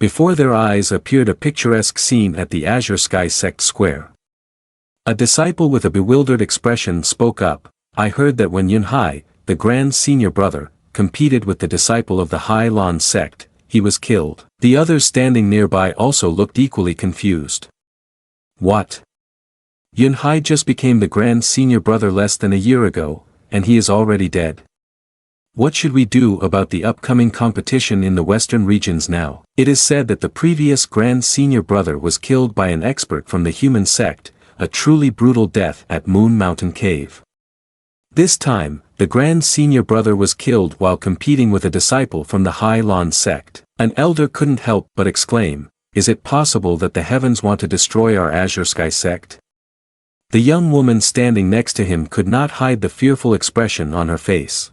Before their eyes appeared a picturesque scene at the Azure Sky Sect Square. A disciple with a bewildered expression spoke up. I heard that when Yunhai, the Grand Senior Brother, competed with the disciple of the Hai Lan sect, he was killed. The others standing nearby also looked equally confused. What? Yunhai just became the Grand Senior Brother less than a year ago, and he is already dead. What should we do about the upcoming competition in the western regions now? It is said that the previous Grand Senior Brother was killed by an expert from the human sect, a truly brutal death at Moon Mountain Cave. This time, the Grand Senior Brother was killed while competing with a disciple from the Hai Lan sect. An elder couldn't help but exclaim, "Is it possible that the heavens want to destroy our Azure Sky sect?" The young woman standing next to him could not hide the fearful expression on her face.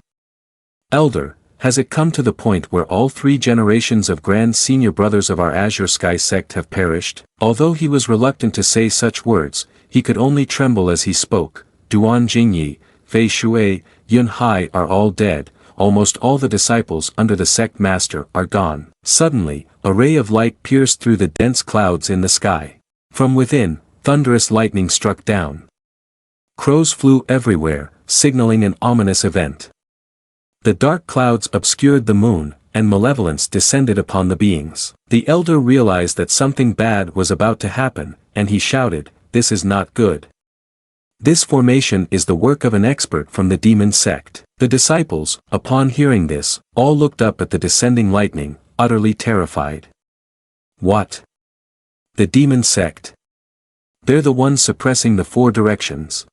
Elder, has it come to the point where all 3 generations of Grand Senior Brothers of our Azure Sky sect have perished? Although he was reluctant to say such words, he could only tremble as he spoke. Duan Jingyi, Fei Shui, Yun Hai are all dead, almost all the disciples under the sect master are gone. Suddenly, a ray of light pierced through the dense clouds in the sky. From within, thunderous lightning struck down. Crows flew everywhere, signaling an ominous event. The dark clouds obscured the moon, and malevolence descended upon the beings. The elder realized that something bad was about to happen, and he shouted, "This is not good. This formation is the work of an expert from the demon sect." The disciples, upon hearing this, all looked up at the descending lightning, utterly terrified. What? The demon sect? They're the ones suppressing the 4 directions.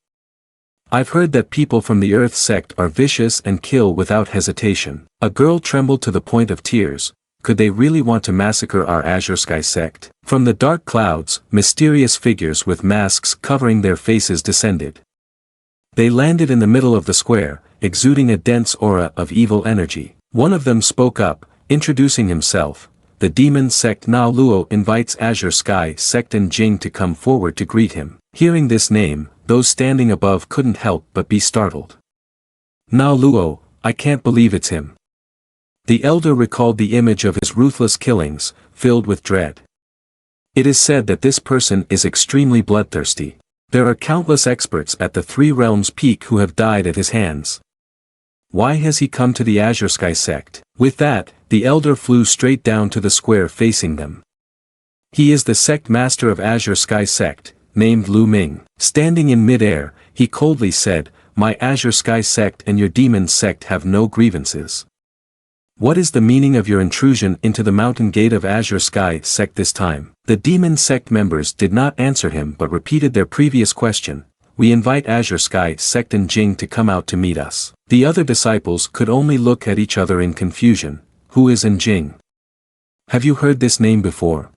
I've heard that people from the Earth sect are vicious and kill without hesitation. A girl trembled to the point of tears. Could they really want to massacre our Azure Sky sect? From the dark clouds, mysterious figures with masks covering their faces descended. They landed in the middle of the square, exuding a dense aura of evil energy. One of them spoke up, introducing himself. The demon sect Na Luo invites Azure Sky sect and Jing to come forward to greet him. Hearing this name, those standing above couldn't help but be startled. Na Luo, I can't believe it's him. The elder recalled the image of his ruthless killings, filled with dread. It is said that this person is extremely bloodthirsty. There are countless experts at the 3 realms peak who have died at his hands. Why has he come to the Azure Sky sect? With that, the elder flew straight down to the square facing them. He is the sect master of Azure Sky sect, named Lu Ming. Standing in mid-air, he coldly said, "My Azure Sky sect and your demon sect have no grievances. What is the meaning of your intrusion into the mountain gate of Azure Sky sect this time?" The demon sect members did not answer him but repeated their previous question. "We invite Azure Sky sect and Jing to come out to meet us." The other disciples could only look at each other in confusion. Who is Jing? Have you heard this name before?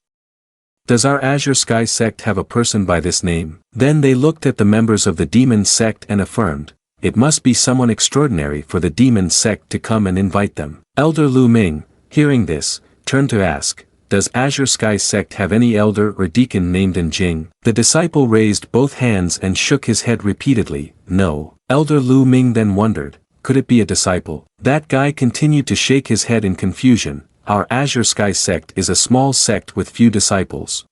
Does our Azure Sky sect have a person by this name? Then they looked at the members of the demon sect and affirmed, it must be someone extraordinary for the demon sect to come and invite them. Elder Lu Ming, hearing this, turned to ask, does Azure Sky sect have any elder or deacon named Jing? The disciple raised both hands and shook his head repeatedly, no. Elder Lu Ming then wondered, could it be a disciple? That guy continued to shake his head in confusion. Our Azure Sky sect is a small sect with few disciples.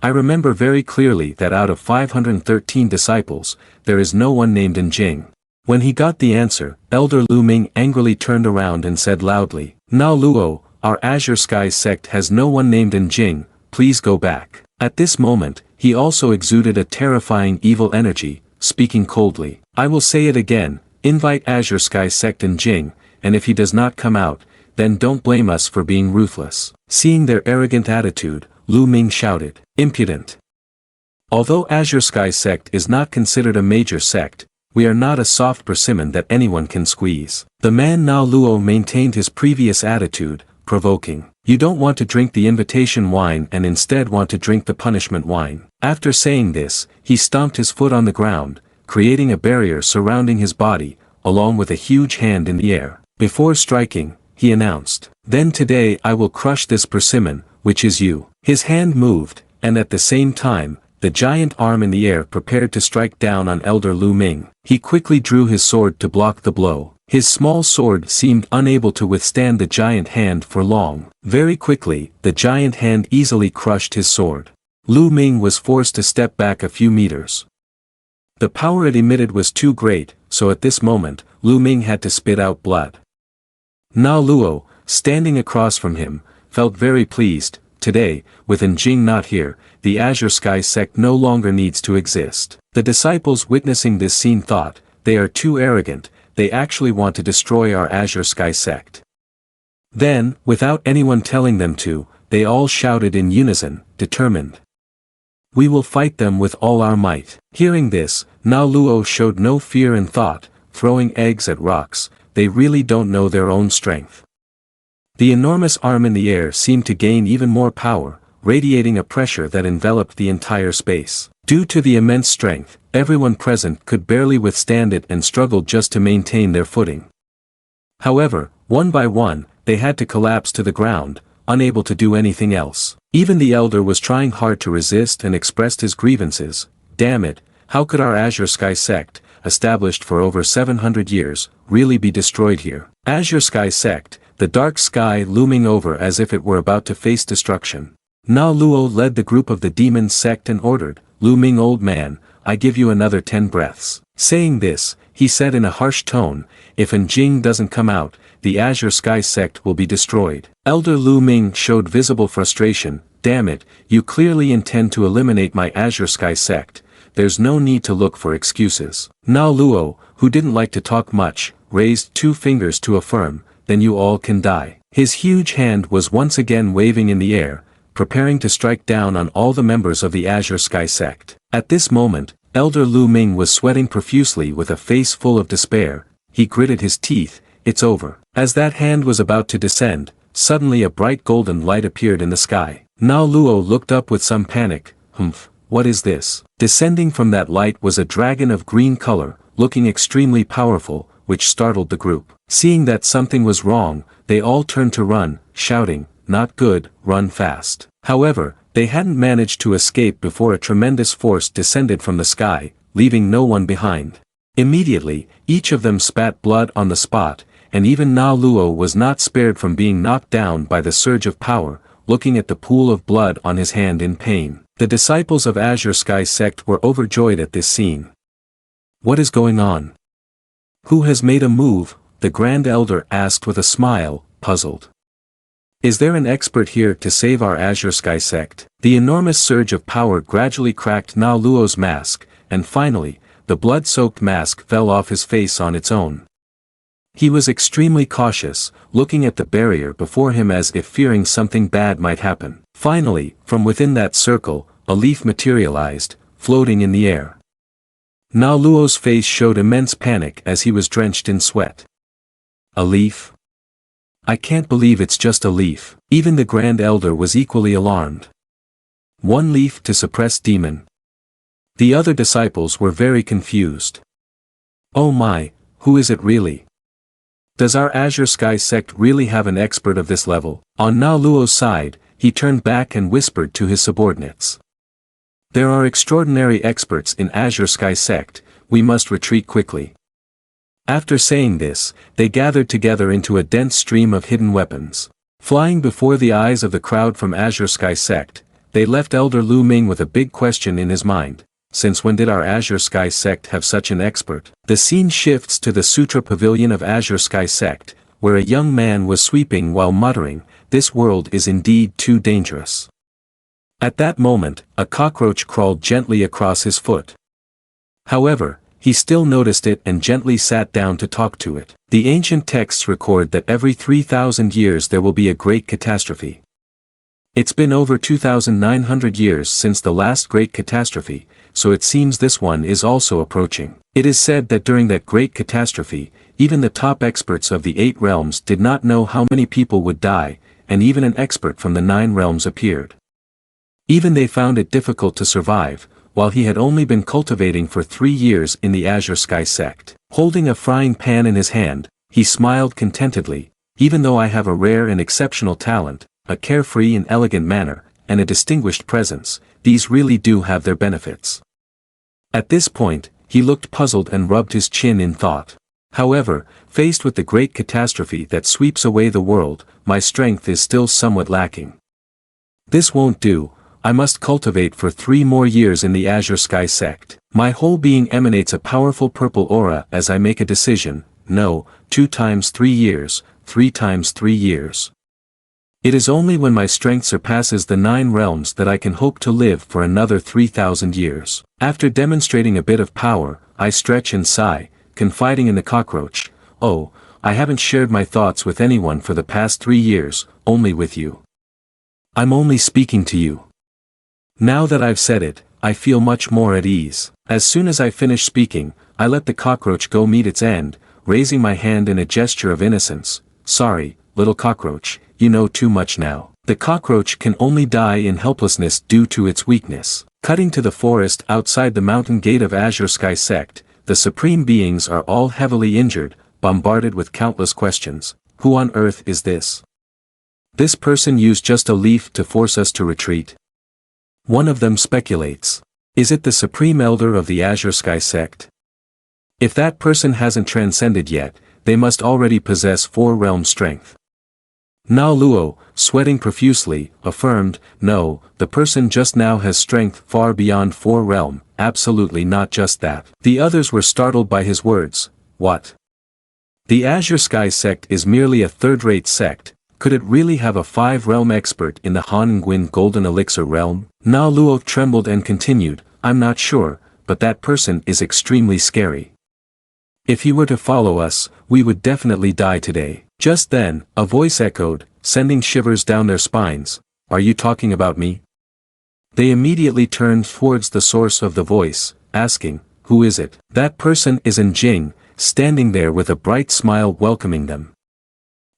I remember very clearly that out of 513 disciples, there is no one named Jing. When he got the answer, Elder Lu Ming angrily turned around and said loudly, "Na Luo, our Azure Sky sect has no one named Jing, please go back." At this moment, he also exuded a terrifying evil energy, speaking coldly. "I will say it again, invite Azure Sky sect Jing, and if he does not come out, then don't blame us for being ruthless." Seeing their arrogant attitude, Lu Ming shouted, "Impudent! Although Azure Sky sect is not considered a major sect, we are not a soft persimmon that anyone can squeeze." The man Na Luo maintained his previous attitude, provoking, "You don't want to drink the invitation wine and instead want to drink the punishment wine." After saying this, he stomped his foot on the ground, creating a barrier surrounding his body, along with a huge hand in the air. Before striking, he announced, "Then today I will crush this persimmon, which is you." His hand moved, and at the same time, the giant arm in the air prepared to strike down on Elder Lu Ming. He quickly drew his sword to block the blow. His small sword seemed unable to withstand the giant hand for long. Very quickly, the giant hand easily crushed his sword. Lu Ming was forced to step back a few meters. The power it emitted was too great, so at this moment, Lu Ming had to spit out blood. Na Luo, standing across from him, felt very pleased. Today, with Jing not here, the Azure Sky sect no longer needs to exist. The disciples witnessing this scene thought, they are too arrogant, they actually want to destroy our Azure Sky sect. Then, without anyone telling them to, they all shouted in unison, determined. We will fight them with all our might. Hearing this, Na Luo showed no fear and thought, throwing eggs at rocks, they really don't know their own strength. The enormous arm in the air seemed to gain even more power, radiating a pressure that enveloped the entire space. Due to the immense strength, everyone present could barely withstand it and struggled just to maintain their footing. However, one by one, they had to collapse to the ground, unable to do anything else. Even the elder was trying hard to resist and expressed his grievances. Damn it, how could our Azure Sky sect, established for over 700 years, really be destroyed here? Azure Sky sect, the dark sky looming over as if it were about to face destruction. Na Luo led the group of the demon sect and ordered, Lu Ming old man, I give you another 10 breaths. Saying this, he said in a harsh tone, if Jing doesn't come out, the Azure Sky sect will be destroyed. Elder Lu Ming showed visible frustration, damn it, you clearly intend to eliminate my Azure Sky sect, there's no need to look for excuses. Na Luo, who didn't like to talk much, raised 2 fingers to affirm, then you all can die. His huge hand was once again waving in the air, preparing to strike down on all the members of the Azure Sky sect. At this moment, Elder Lu Ming was sweating profusely with a face full of despair, he gritted his teeth, it's over. As that hand was about to descend, suddenly a bright golden light appeared in the sky. Na Luo looked up with some panic, what is this? Descending from that light was a dragon of green color, looking extremely powerful, which startled the group. Seeing that something was wrong, they all turned to run, shouting, not good, run fast. However, they hadn't managed to escape before a tremendous force descended from the sky, leaving no one behind. Immediately, each of them spat blood on the spot, and even Na Luo was not spared from being knocked down by the surge of power, looking at the pool of blood on his hand in pain. The disciples of Azure Sky sect were overjoyed at this scene. What is going on? Who has made a move? The Grand Elder asked with a smile, puzzled. Is there an expert here to save our Azure Sky sect? The enormous surge of power gradually cracked Na Luo's mask, and finally, the blood-soaked mask fell off his face on its own. He was extremely cautious, looking at the barrier before him as if fearing something bad might happen. Finally, from within that circle, a leaf materialized, floating in the air. Na Luo's face showed immense panic as he was drenched in sweat. A leaf? I can't believe it's just a leaf. Even the Grand Elder was equally alarmed. One leaf to suppress demon. The other disciples were very confused. Oh my, who is it really? Does our Azure Sky sect really have an expert of this level? On Na Luo's side, he turned back and whispered to his subordinates. There are extraordinary experts in Azure Sky sect, we must retreat quickly. After saying this, they gathered together into a dense stream of hidden weapons. Flying before the eyes of the crowd from Azure Sky sect, they left Elder Lu Ming with a big question in his mind. Since when did our Azure Sky sect have such an expert? The scene shifts to the Sutra Pavilion of Azure Sky sect, where a young man was sweeping while muttering, this world is indeed too dangerous. At that moment, a cockroach crawled gently across his foot. However, he still noticed it and gently sat down to talk to it. The ancient texts record that every 3,000 years there will be a great catastrophe. It's been over 2,900 years since the last great catastrophe, so it seems this one is also approaching. It is said that during that great catastrophe, even the top experts of the 8 realms did not know how many people would die, and even an expert from the 9 realms appeared. Even they found it difficult to survive, while he had only been cultivating for 3 years in the Azure Sky sect. Holding a frying pan in his hand, he smiled contentedly, even though I have a rare and exceptional talent, a carefree and elegant manner, and a distinguished presence, these really do have their benefits. At this point, he looked puzzled and rubbed his chin in thought. However, faced with the great catastrophe that sweeps away the world, my strength is still somewhat lacking. This won't do. I must cultivate for 3 more years in the Azure Sky sect. My whole being emanates a powerful purple aura as I make a decision. No, 2 times 3 years, 3 times 3 years. It is only when my strength surpasses the 9 realms that I can hope to live for another 3,000 years. After demonstrating a bit of power, I stretch and sigh, confiding in the cockroach. Oh, I haven't shared my thoughts with anyone for the past 3 years, only with you. I'm only speaking to you. Now that I've said it, I feel much more at ease. As soon as I finish speaking, I let the cockroach go meet its end, raising my hand in a gesture of innocence. Sorry, little cockroach, you know too much now. The cockroach can only die in helplessness due to its weakness. Cutting to the forest outside the mountain gate of Azure Sky sect, the supreme beings are all heavily injured, bombarded with countless questions. Who on earth is this? This person used just a leaf to force us to retreat. One of them speculates. Is it the Supreme Elder of the Azure Sky sect? If that person hasn't transcended yet, they must already possess 4-realm strength. Na Luo, sweating profusely, affirmed, no, the person just now has strength far beyond 4-realm, absolutely not just that. The others were startled by his words. What? The Azure Sky sect is merely a third-rate sect. Could it really have a 5-realm expert in the Han Nguyen Golden Elixir realm? Na Luo trembled and continued, I'm not sure, but that person is extremely scary. If he were to follow us, we would definitely die today. Just then, a voice echoed, sending shivers down their spines. Are you talking about me? They immediately turned towards the source of the voice, asking, who is it? That person is Jing, standing there with a bright smile welcoming them.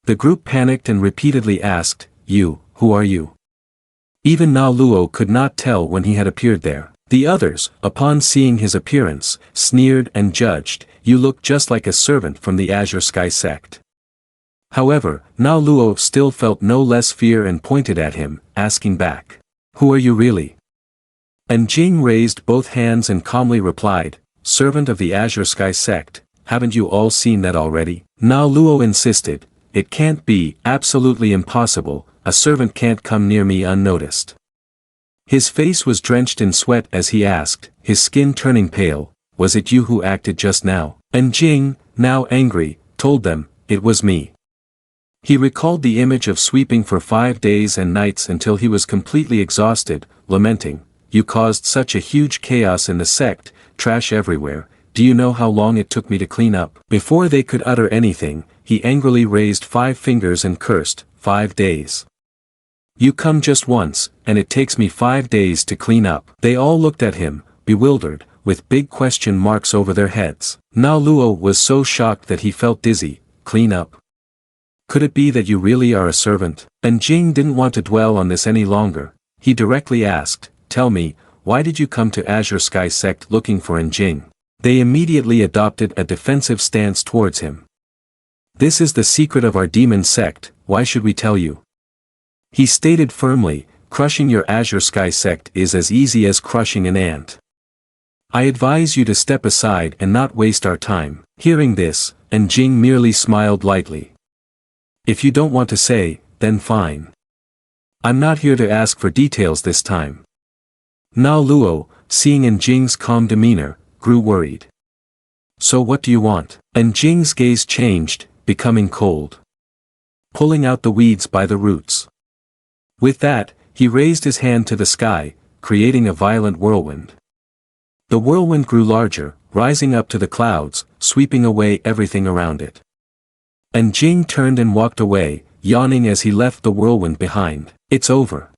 The group panicked and repeatedly asked, you, who are you? Even Na Luo could not tell when he had appeared there. The others, upon seeing his appearance, sneered and judged, you look just like a servant from the Azure Sky sect. However, Na Luo still felt no less fear and pointed at him, asking back, who are you really? And Jing raised both hands and calmly replied, servant of the Azure Sky sect, haven't you all seen that already? Na Luo insisted, it can't be, absolutely impossible, a servant can't come near me unnoticed. His face was drenched in sweat as he asked, his skin turning pale, was it you who acted just now? And Jing, now angry, told them, it was me. He recalled the image of sweeping for 5 days and nights until he was completely exhausted, lamenting, you caused such a huge chaos in the sect, trash everywhere, do you know how long it took me to clean up? Before they could utter anything, he angrily raised 5 fingers and cursed, 5 days. You come just once, and it takes me 5 days to clean up. They all looked at him, bewildered, with big question marks over their heads. Na Luo was so shocked that he felt dizzy. Clean up? Could it be that you really are a servant? And Jing didn't want to dwell on this any longer. He directly asked, tell me, why did you come to Azure Sky sect looking for Jing? They immediately adopted a defensive stance towards him. This is the secret of our demon sect, why should we tell you? He stated firmly, crushing your Azure Sky sect is as easy as crushing an ant. I advise you to step aside and not waste our time. Hearing this, Jing merely smiled lightly. If you don't want to say, then fine. I'm not here to ask for details this time. Na Luo, seeing Jing's calm demeanor, grew worried. So what do you want? Jing's gaze changed, becoming cold. Pulling out the weeds by the roots. With that, he raised his hand to the sky, creating a violent whirlwind. The whirlwind grew larger, rising up to the clouds, sweeping away everything around it. Jing turned and walked away, yawning as he left the whirlwind behind. It's over.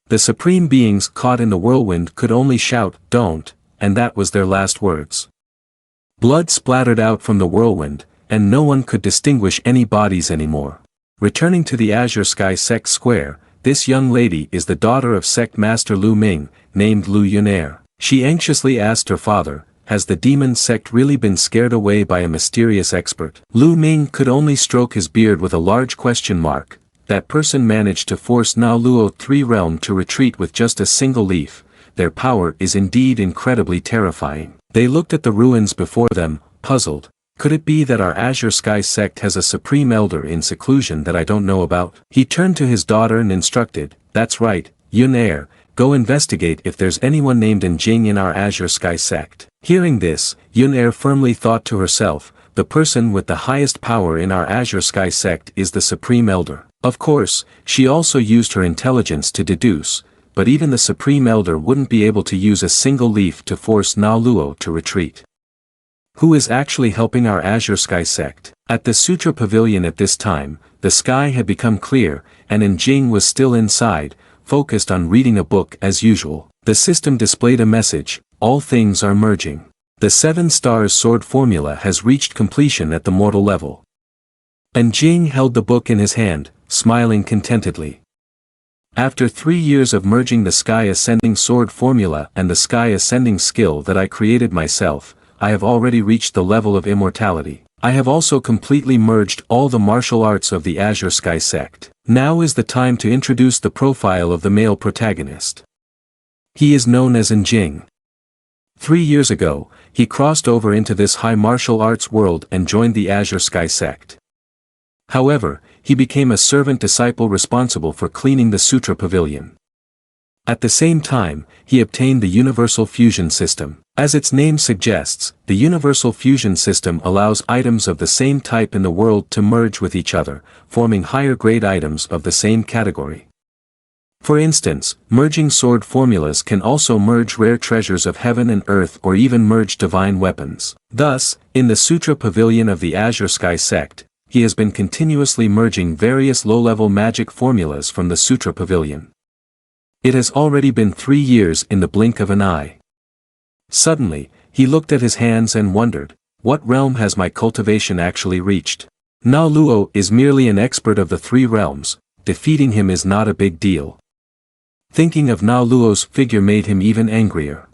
The supreme beings caught in the whirlwind could only shout, don't, and that was their last words. Blood splattered out from the whirlwind, and no one could distinguish any bodies anymore. Returning to the Azure Sky sect square, this young lady is the daughter of sect master Lu Ming, named Lu Yunair. She anxiously asked her father, has the demon sect really been scared away by a mysterious expert? Lu Ming could only stroke his beard with a large question mark. That person managed to force Na Luo 3 realm to retreat with just a single leaf. Their power is indeed incredibly terrifying. They looked at the ruins before them, puzzled. Could it be that our Azure Sky sect has a supreme elder in seclusion that I don't know about? He turned to his daughter and instructed, "That's right, Yun-Er, go investigate if there's anyone named Jing in our Azure Sky sect." Hearing this, Yun-Er firmly thought to herself, the person with the highest power in our Azure Sky sect is the Supreme Elder. Of course, she also used her intelligence to deduce, but even the Supreme Elder wouldn't be able to use a single leaf to force Na Luo to retreat. Who is actually helping our Azure Sky sect? At the Sutra Pavilion at this time, the sky had become clear, and Jing was still inside, focused on reading a book as usual. The system displayed a message, "All things are merging. The 7 stars sword formula has reached completion at the mortal level." And Jing held the book in his hand, smiling contentedly. After 3 years of merging the Sky Ascending sword formula and the Sky Ascending skill that I created myself, I have already reached the level of immortality. I have also completely merged all the martial arts of the Azure Sky sect. Now is the time to introduce the profile of the male protagonist. He is known as Jing. 3 years ago, he crossed over into this high martial arts world and joined the Azure Sky sect. However, he became a servant disciple responsible for cleaning the Sutra Pavilion. At the same time, he obtained the Universal Fusion System. As its name suggests, the Universal Fusion System allows items of the same type in the world to merge with each other, forming higher-grade items of the same category. For instance, merging sword formulas can also merge rare treasures of heaven and earth or even merge divine weapons. Thus, in the Sutra Pavilion of the Azure Sky sect, he has been continuously merging various low-level magic formulas from the Sutra Pavilion. It has already been 3 years in the blink of an eye. Suddenly, he looked at his hands and wondered, what realm has my cultivation actually reached? Na Luo is merely an expert of the 3 realms, defeating him is not a big deal. Thinking of Na Luo's figure made him even angrier.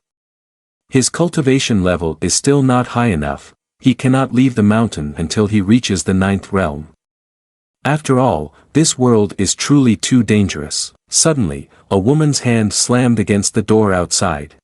His cultivation level is still not high enough, he cannot leave the mountain until he reaches the 9th realm. After all, this world is truly too dangerous. Suddenly, a woman's hand slammed against the door outside.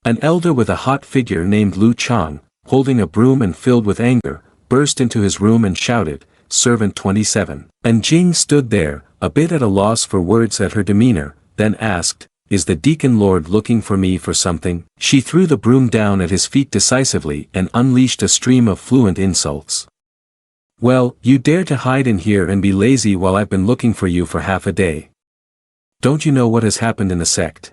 An elder with a hot figure named Lu Chang, holding a broom and filled with anger, burst into his room and shouted, "Servant 27. And Jing stood there, a bit at a loss for words at her demeanor, then asked, "Is the deacon lord looking for me for something?" She threw the broom down at his feet decisively and unleashed a stream of fluent insults. "Well, you dare to hide in here and be lazy while I've been looking for you for half a day. Don't you know what has happened in the sect?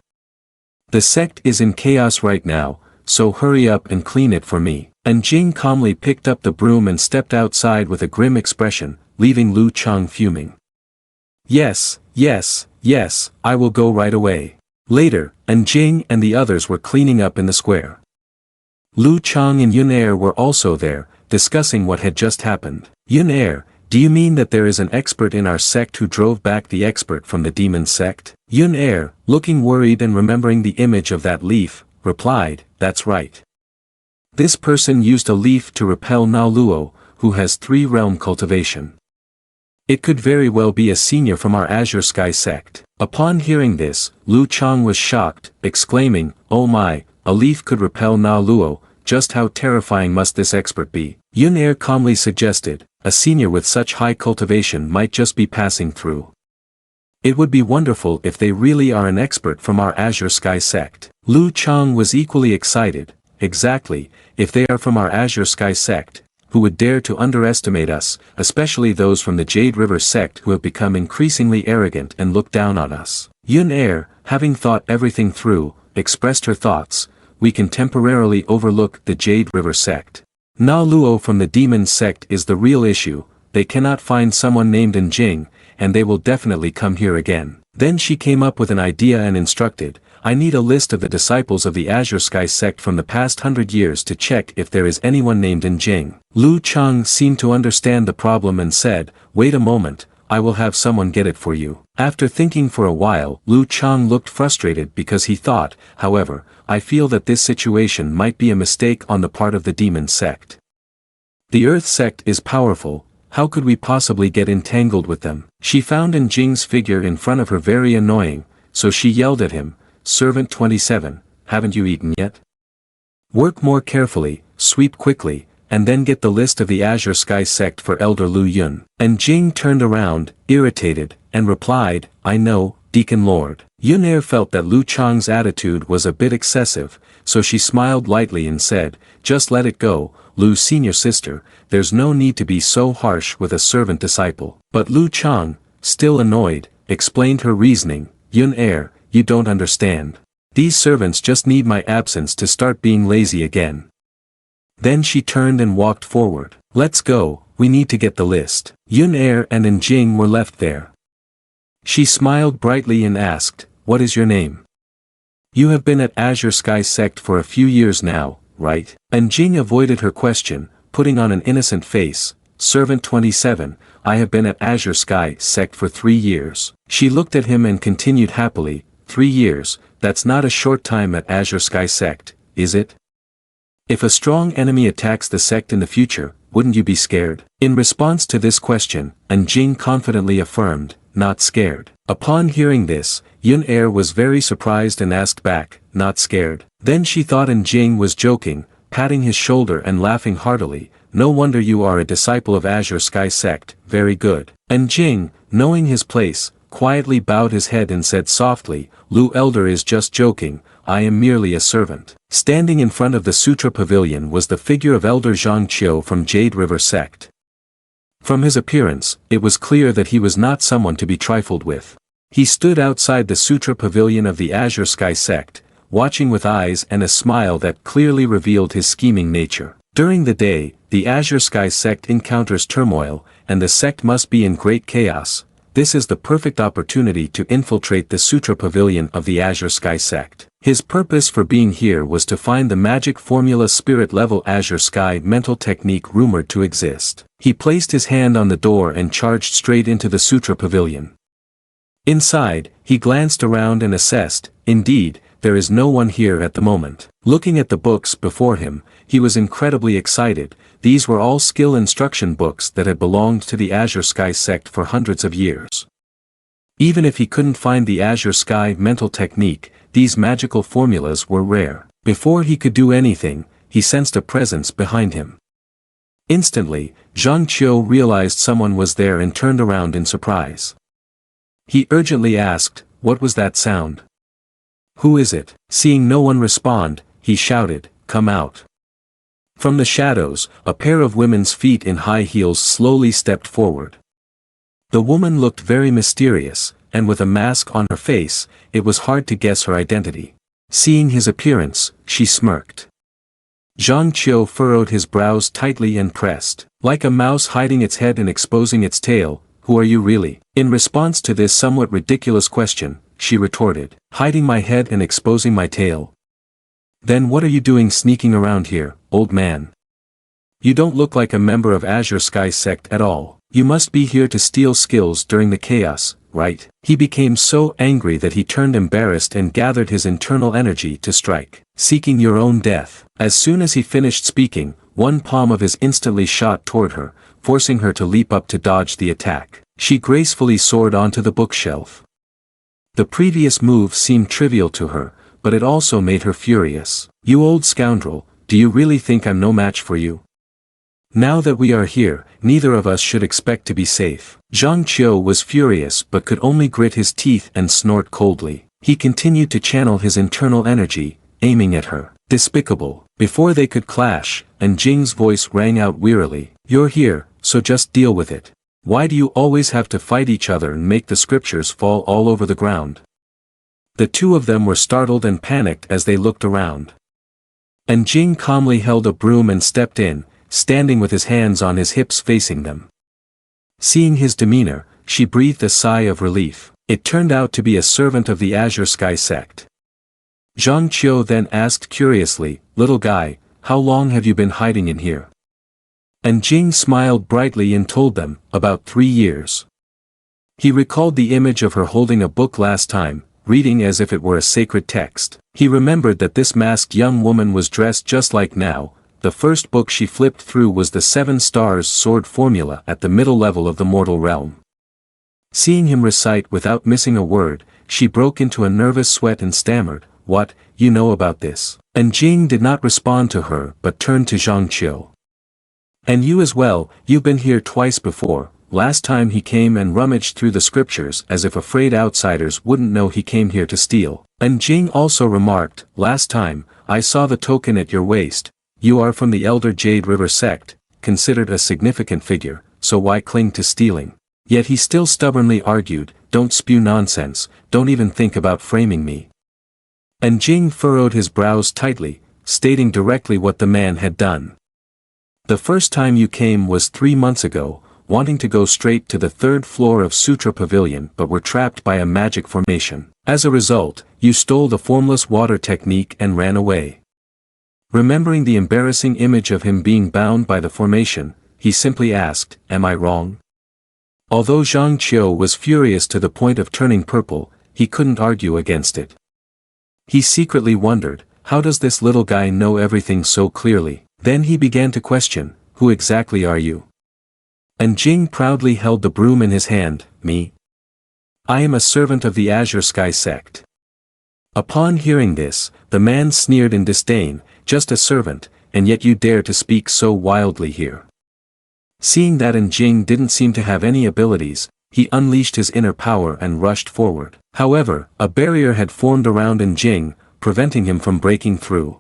The sect is in chaos right now, so hurry up and clean it for me." And Jing calmly picked up the broom and stepped outside with a grim expression, leaving Lu Chang fuming. Yes, I will go right away." Later, Jing and the others were cleaning up in the square. Lu Chang and Yun-Er were also there, discussing what had just happened. "Yun-Er, do you mean that there is an expert in our sect who drove back the expert from the demon sect?" Yun-Er, looking worried and remembering the image of that leaf, replied, "That's right. This person used a leaf to repel Na Luo, who has 3 realm cultivation. It could very well be a senior from our Azure Sky sect." Upon hearing this, Lu Chang was shocked, exclaiming, "Oh my, a leaf could repel Na Luo, just how terrifying must this expert be?" Yun-Er calmly suggested, "A senior with such high cultivation might just be passing through. It would be wonderful if they really are an expert from our Azure Sky sect." Lu Chang was equally excited. Exactly, if they are from our Azure Sky sect, who would dare to underestimate us, especially those from the Jade River sect who have become increasingly arrogant and look down on us. Yun-Er, having thought everything through, expressed her thoughts, "We can temporarily overlook the Jade River sect. Na Luo from the demon sect is the real issue, they cannot find someone named Jing, and they will definitely come here again." Then she came up with an idea and instructed, "I need a list of the disciples of the Azure Sky sect from the past 100 years to check if there is anyone named Jing." Lu Chang seemed to understand the problem and said, "Wait a moment, I will have someone get it for you." After thinking for a while, Lu Chang looked frustrated because he thought, "However, I feel that this situation might be a mistake on the part of the demon sect. The Earth sect is powerful, how could we possibly get entangled with them?" She found Jing's figure in front of her very annoying, so she yelled at him, "Servant 27, haven't you eaten yet? Work more carefully, sweep quickly, and then get the list of the Azure Sky sect for Elder Lu Yun. And Jing turned around, irritated, and replied, I know, Deacon Lord. Yun Er felt that Lu Chang's attitude was a bit excessive, so she smiled lightly and said, just let it go, Lu's senior sister, there's no need to be so harsh with a servant disciple. But Lu Chang, still annoyed, explained her reasoning, Yun Er, you don't understand. These servants just need my absence to start being lazy again. Then she turned and walked forward. Let's go, we need to get the list. Yun Er and An Jing were left there. She smiled brightly and asked, what is your name? You have been at Azure Sky sect for a few years now, right? An Jing avoided her question, putting on an innocent face, Servant 27, I have been at Azure Sky sect for 3 years. She looked at him and continued happily, 3 years, that's not a short time at Azure Sky sect, is it? If a strong enemy attacks the sect in the future, wouldn't you be scared? In response to this question, An Jing confidently affirmed, not scared. Upon hearing this, Yun Er was very surprised and asked back, not scared. Then she thought An Jing was joking, patting his shoulder and laughing heartily, no wonder you are a disciple of Azure Sky sect, very good. An Jing, knowing his place, quietly bowed his head and said softly, Lu Elder is just joking, I am merely a servant. Standing in front of the Sutra Pavilion was the figure of Elder Zhang Qiu from Jade River sect. From his appearance, it was clear that he was not someone to be trifled with. He stood outside the Sutra Pavilion of the Azure Sky sect, watching with eyes and a smile that clearly revealed his scheming nature. During the day, the Azure Sky sect encounters turmoil, and the sect must be in great chaos. This is the perfect opportunity to infiltrate the Sutra Pavilion of the Azure Sky sect. His purpose for being here was to find the magic formula spirit-level Azure Sky mental technique rumored to exist. He placed his hand on the door and charged straight into the Sutra Pavilion. Inside, he glanced around and assessed, indeed, there is no one here at the moment. Looking at the books before him, he was incredibly excited. These were all skill instruction books that had belonged to the Azure Sky sect for hundreds of years. Even if he couldn't find the Azure Sky mental technique, these magical formulas were rare. Before he could do anything, he sensed a presence behind him. Instantly, Zhang Qiu realized someone was there and turned around in surprise. He urgently asked, what was that sound? Who is it? Seeing no one respond, he shouted, come out. From the shadows, a pair of women's feet in high heels slowly stepped forward. The woman looked very mysterious, and with a mask on her face, it was hard to guess her identity. Seeing his appearance, she smirked. Zhang Qiu furrowed his brows tightly and pressed. Like a mouse hiding its head and exposing its tail, who are you really? In response to this somewhat ridiculous question, she retorted, hiding my head and exposing my tail. Then what are you doing sneaking around here, old man? You don't look like a member of Azure Sky sect at all. You must be here to steal skills during the chaos, right? He became so angry that he turned embarrassed and gathered his internal energy to strike, seeking your own death. As soon as he finished speaking, one palm of his instantly shot toward her, forcing her to leap up to dodge the attack. She gracefully soared onto the bookshelf. The previous move seemed trivial to her, but it also made her furious. You old scoundrel, do you really think I'm no match for you? Now that we are here, neither of us should expect to be safe. Zhang Qiu was furious but could only grit his teeth and snort coldly. He continued to channel his internal energy, aiming at her. Despicable. Before they could clash, An Jing's voice rang out wearily. You're here, so just deal with it. Why do you always have to fight each other and make the scriptures fall all over the ground? The two of them were startled and panicked as they looked around. An Jing calmly held a broom and stepped in, standing with his hands on his hips facing them. Seeing his demeanor, she breathed a sigh of relief. It turned out to be a servant of the Azure Sky sect. Zhang Qiu then asked curiously, little guy, how long have you been hiding in here? An Jing smiled brightly and told them, about 3 years. He recalled the image of her holding a book last time, reading as if it were a sacred text. He remembered that this masked young woman was dressed just like now. The first book she flipped through was the 7 Stars Sword Formula at the middle level of the mortal realm. Seeing him recite without missing a word, she broke into a nervous sweat and stammered, what, you know about this? An Jing did not respond to her but turned to Zhang Qiu. And you as well, you've been here twice before. Last time he came and rummaged through the scriptures as if afraid outsiders wouldn't know he came here to steal. And Jing also remarked, last time, I saw the token at your waist. You are from the Elder Jade River sect, considered a significant figure, so why cling to stealing? Yet he still stubbornly argued, don't spew nonsense, don't even think about framing me. And Jing furrowed his brows tightly, stating directly what the man had done. The first time you came was 3 months ago, wanting to go straight to the 3rd floor of Sutra Pavilion but were trapped by a magic formation. As a result, you stole the formless water technique and ran away. Remembering the embarrassing image of him being bound by the formation, he simply asked, am I wrong? Although Zhang Qiu was furious to the point of turning purple, he couldn't argue against it. He secretly wondered, how does this little guy know everything so clearly? Then he began to question, who exactly are you? And Jing proudly held the broom in his hand, me? I am a servant of the Azure Sky sect. Upon hearing this, the man sneered in disdain, just a servant, and yet you dare to speak so wildly here. Seeing that Jing didn't seem to have any abilities, he unleashed his inner power and rushed forward. However, a barrier had formed around Jing, preventing him from breaking through.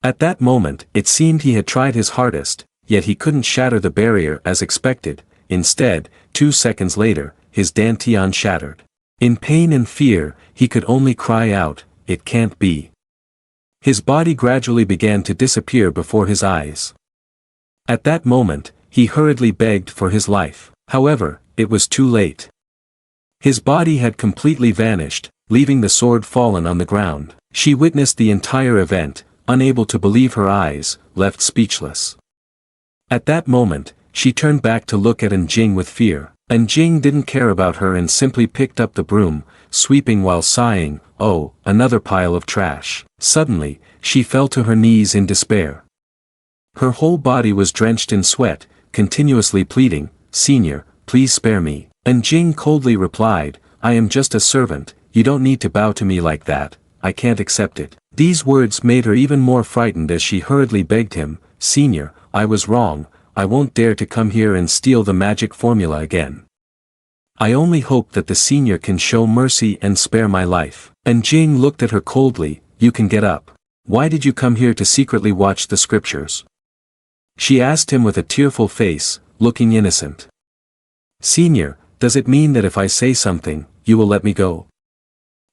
At that moment, it seemed he had tried his hardest, yet he couldn't shatter the barrier as expected. Instead, 2 seconds later, his dantian shattered. In pain and fear, he could only cry out, it can't be. His body gradually began to disappear before his eyes. At that moment, he hurriedly begged for his life. However, it was too late. His body had completely vanished, leaving the sword fallen on the ground. She witnessed the entire event, unable to believe her eyes, left speechless. At that moment, she turned back to look at Jing with fear. Jing didn't care about her and simply picked up the broom, sweeping while sighing, oh, another pile of trash. Suddenly, she fell to her knees in despair. Her whole body was drenched in sweat, continuously pleading, Senior, please spare me. Jing coldly replied, I am just a servant, you don't need to bow to me like that, I can't accept it. These words made her even more frightened as she hurriedly begged him, Senior, I was wrong, I won't dare to come here and steal the magic formula again. I only hope that the senior can show mercy and spare my life. Jing looked at her coldly, you can get up. Why did you come here to secretly watch the scriptures? She asked him with a tearful face, looking innocent. Senior, does it mean that if I say something, you will let me go?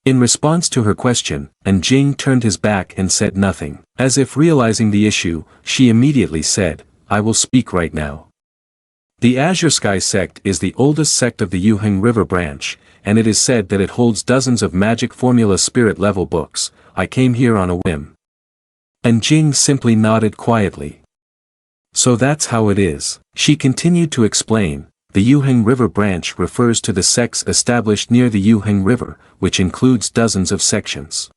In response to her question, Jing turned his back and said nothing. As if realizing the issue, she immediately said, I will speak right now. The Azure Sky sect is the oldest sect of the Yuheng River branch, and it is said that it holds dozens of magic formula spirit level books. I came here on a whim. Jing simply nodded quietly. So that's how it is. She continued to explain, the Yuheng River branch refers to the sects established near the Yuheng River, which includes dozens of sections.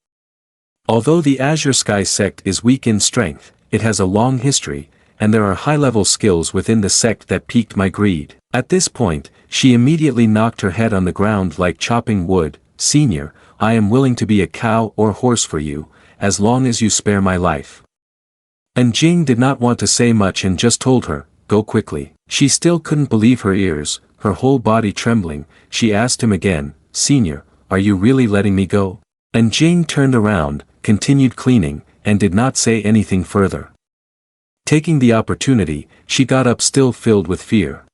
Although the Azure Sky sect is weak in strength, it has a long history, and there are high-level skills within the sect that piqued my greed. At this point, she immediately knocked her head on the ground like chopping wood. Senior, I am willing to be a cow or horse for you, as long as you spare my life. Jing did not want to say much and just told her, go quickly. She still couldn't believe her ears, her whole body trembling. She asked him again, Senior, are you really letting me go? Jing turned around, continued cleaning, and did not say anything further. Taking the opportunity, she got up still filled with fear.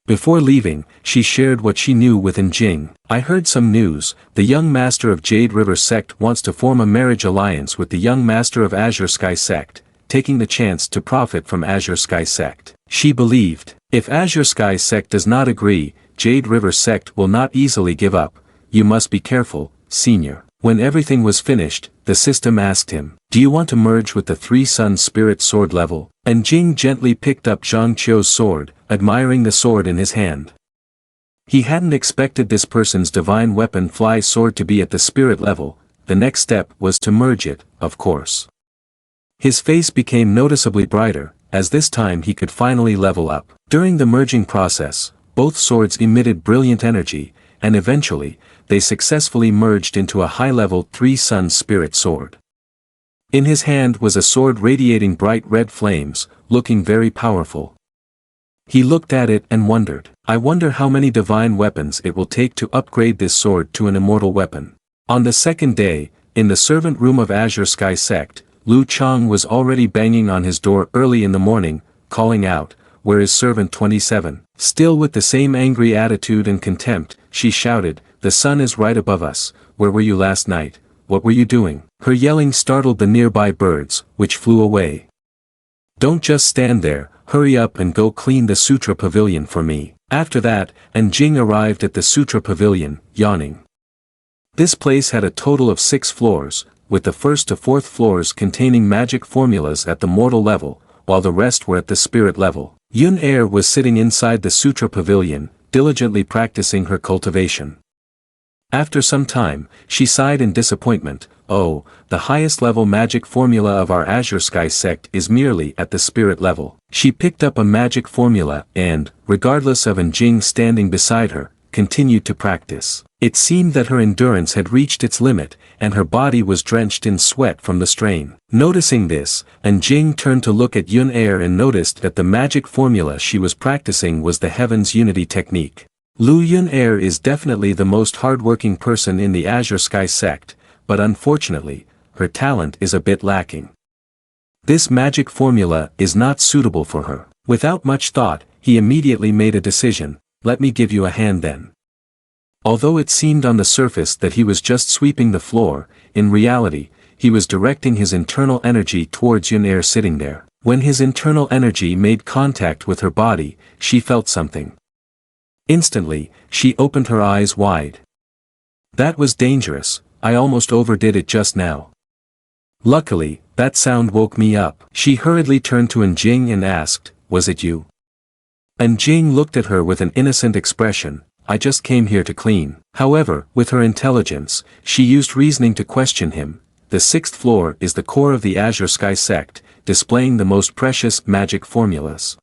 Before leaving, she shared what she knew with Jing. I heard some news, the young master of Jade River sect wants to form a marriage alliance with the young master of Azure Sky sect, taking the chance to profit from Azure Sky sect. She believed, if Azure Sky sect does not agree, Jade River sect will not easily give up. You must be careful, Senior. When everything was finished, the system asked him, do you want to merge with the Three Sun Spirit sword level? Jing gently picked up Zhang Qiu's sword, admiring the sword in his hand. He hadn't expected this person's divine weapon fly sword to be at the spirit level. The next step was to merge it, of course. His face became noticeably brighter, as this time he could finally level up. During the merging process, both swords emitted brilliant energy, and eventually, they successfully merged into a high-level Three Sun Spirit sword. In his hand was a sword radiating bright red flames, looking very powerful. He looked at it and wondered, I wonder how many divine weapons it will take to upgrade this sword to an immortal weapon. On the second day, in the servant room of Azure Sky Sect, Lu Chang was already banging on his door early in the morning, calling out, "Where is servant 27? Still with the same angry attitude and contempt, she shouted, "The sun is right above us, where were you last night, what were you doing?" Her yelling startled the nearby birds, which flew away. "Don't just stand there, hurry up and go clean the Sutra Pavilion for me." After that, Jing arrived at the Sutra Pavilion, yawning. This place had a total of 6 floors, with the first to 4th floors containing magic formulas at the mortal level, while the rest were at the spirit level. Yun Er was sitting inside the Sutra Pavilion, diligently practicing her cultivation. After some time, she sighed in disappointment, "Oh, the highest level magic formula of our Azure Sky sect is merely at the spirit level." She picked up a magic formula and, regardless of Jing standing beside her, continued to practice. It seemed that her endurance had reached its limit, and her body was drenched in sweat from the strain. Noticing this, Jing turned to look at Yun Er and noticed that the magic formula she was practicing was the Heaven's Unity technique. Yun Er is definitely the most hardworking person in the Azure Sky sect, but unfortunately, her talent is a bit lacking. This magic formula is not suitable for her. Without much thought, he immediately made a decision, "Let me give you a hand then." Although it seemed on the surface that he was just sweeping the floor, in reality, he was directing his internal energy towards Yun Er sitting there. When his internal energy made contact with her body, she felt something. Instantly, she opened her eyes wide. That was dangerous, I almost overdid it just now. Luckily, that sound woke me up. She hurriedly turned to Jing and asked, "Was it you?" Jing looked at her with an innocent expression, "I just came here to clean." However, with her intelligence, she used reasoning to question him. The 6th floor is the core of the Azure Sky sect, displaying the most precious magic formulas.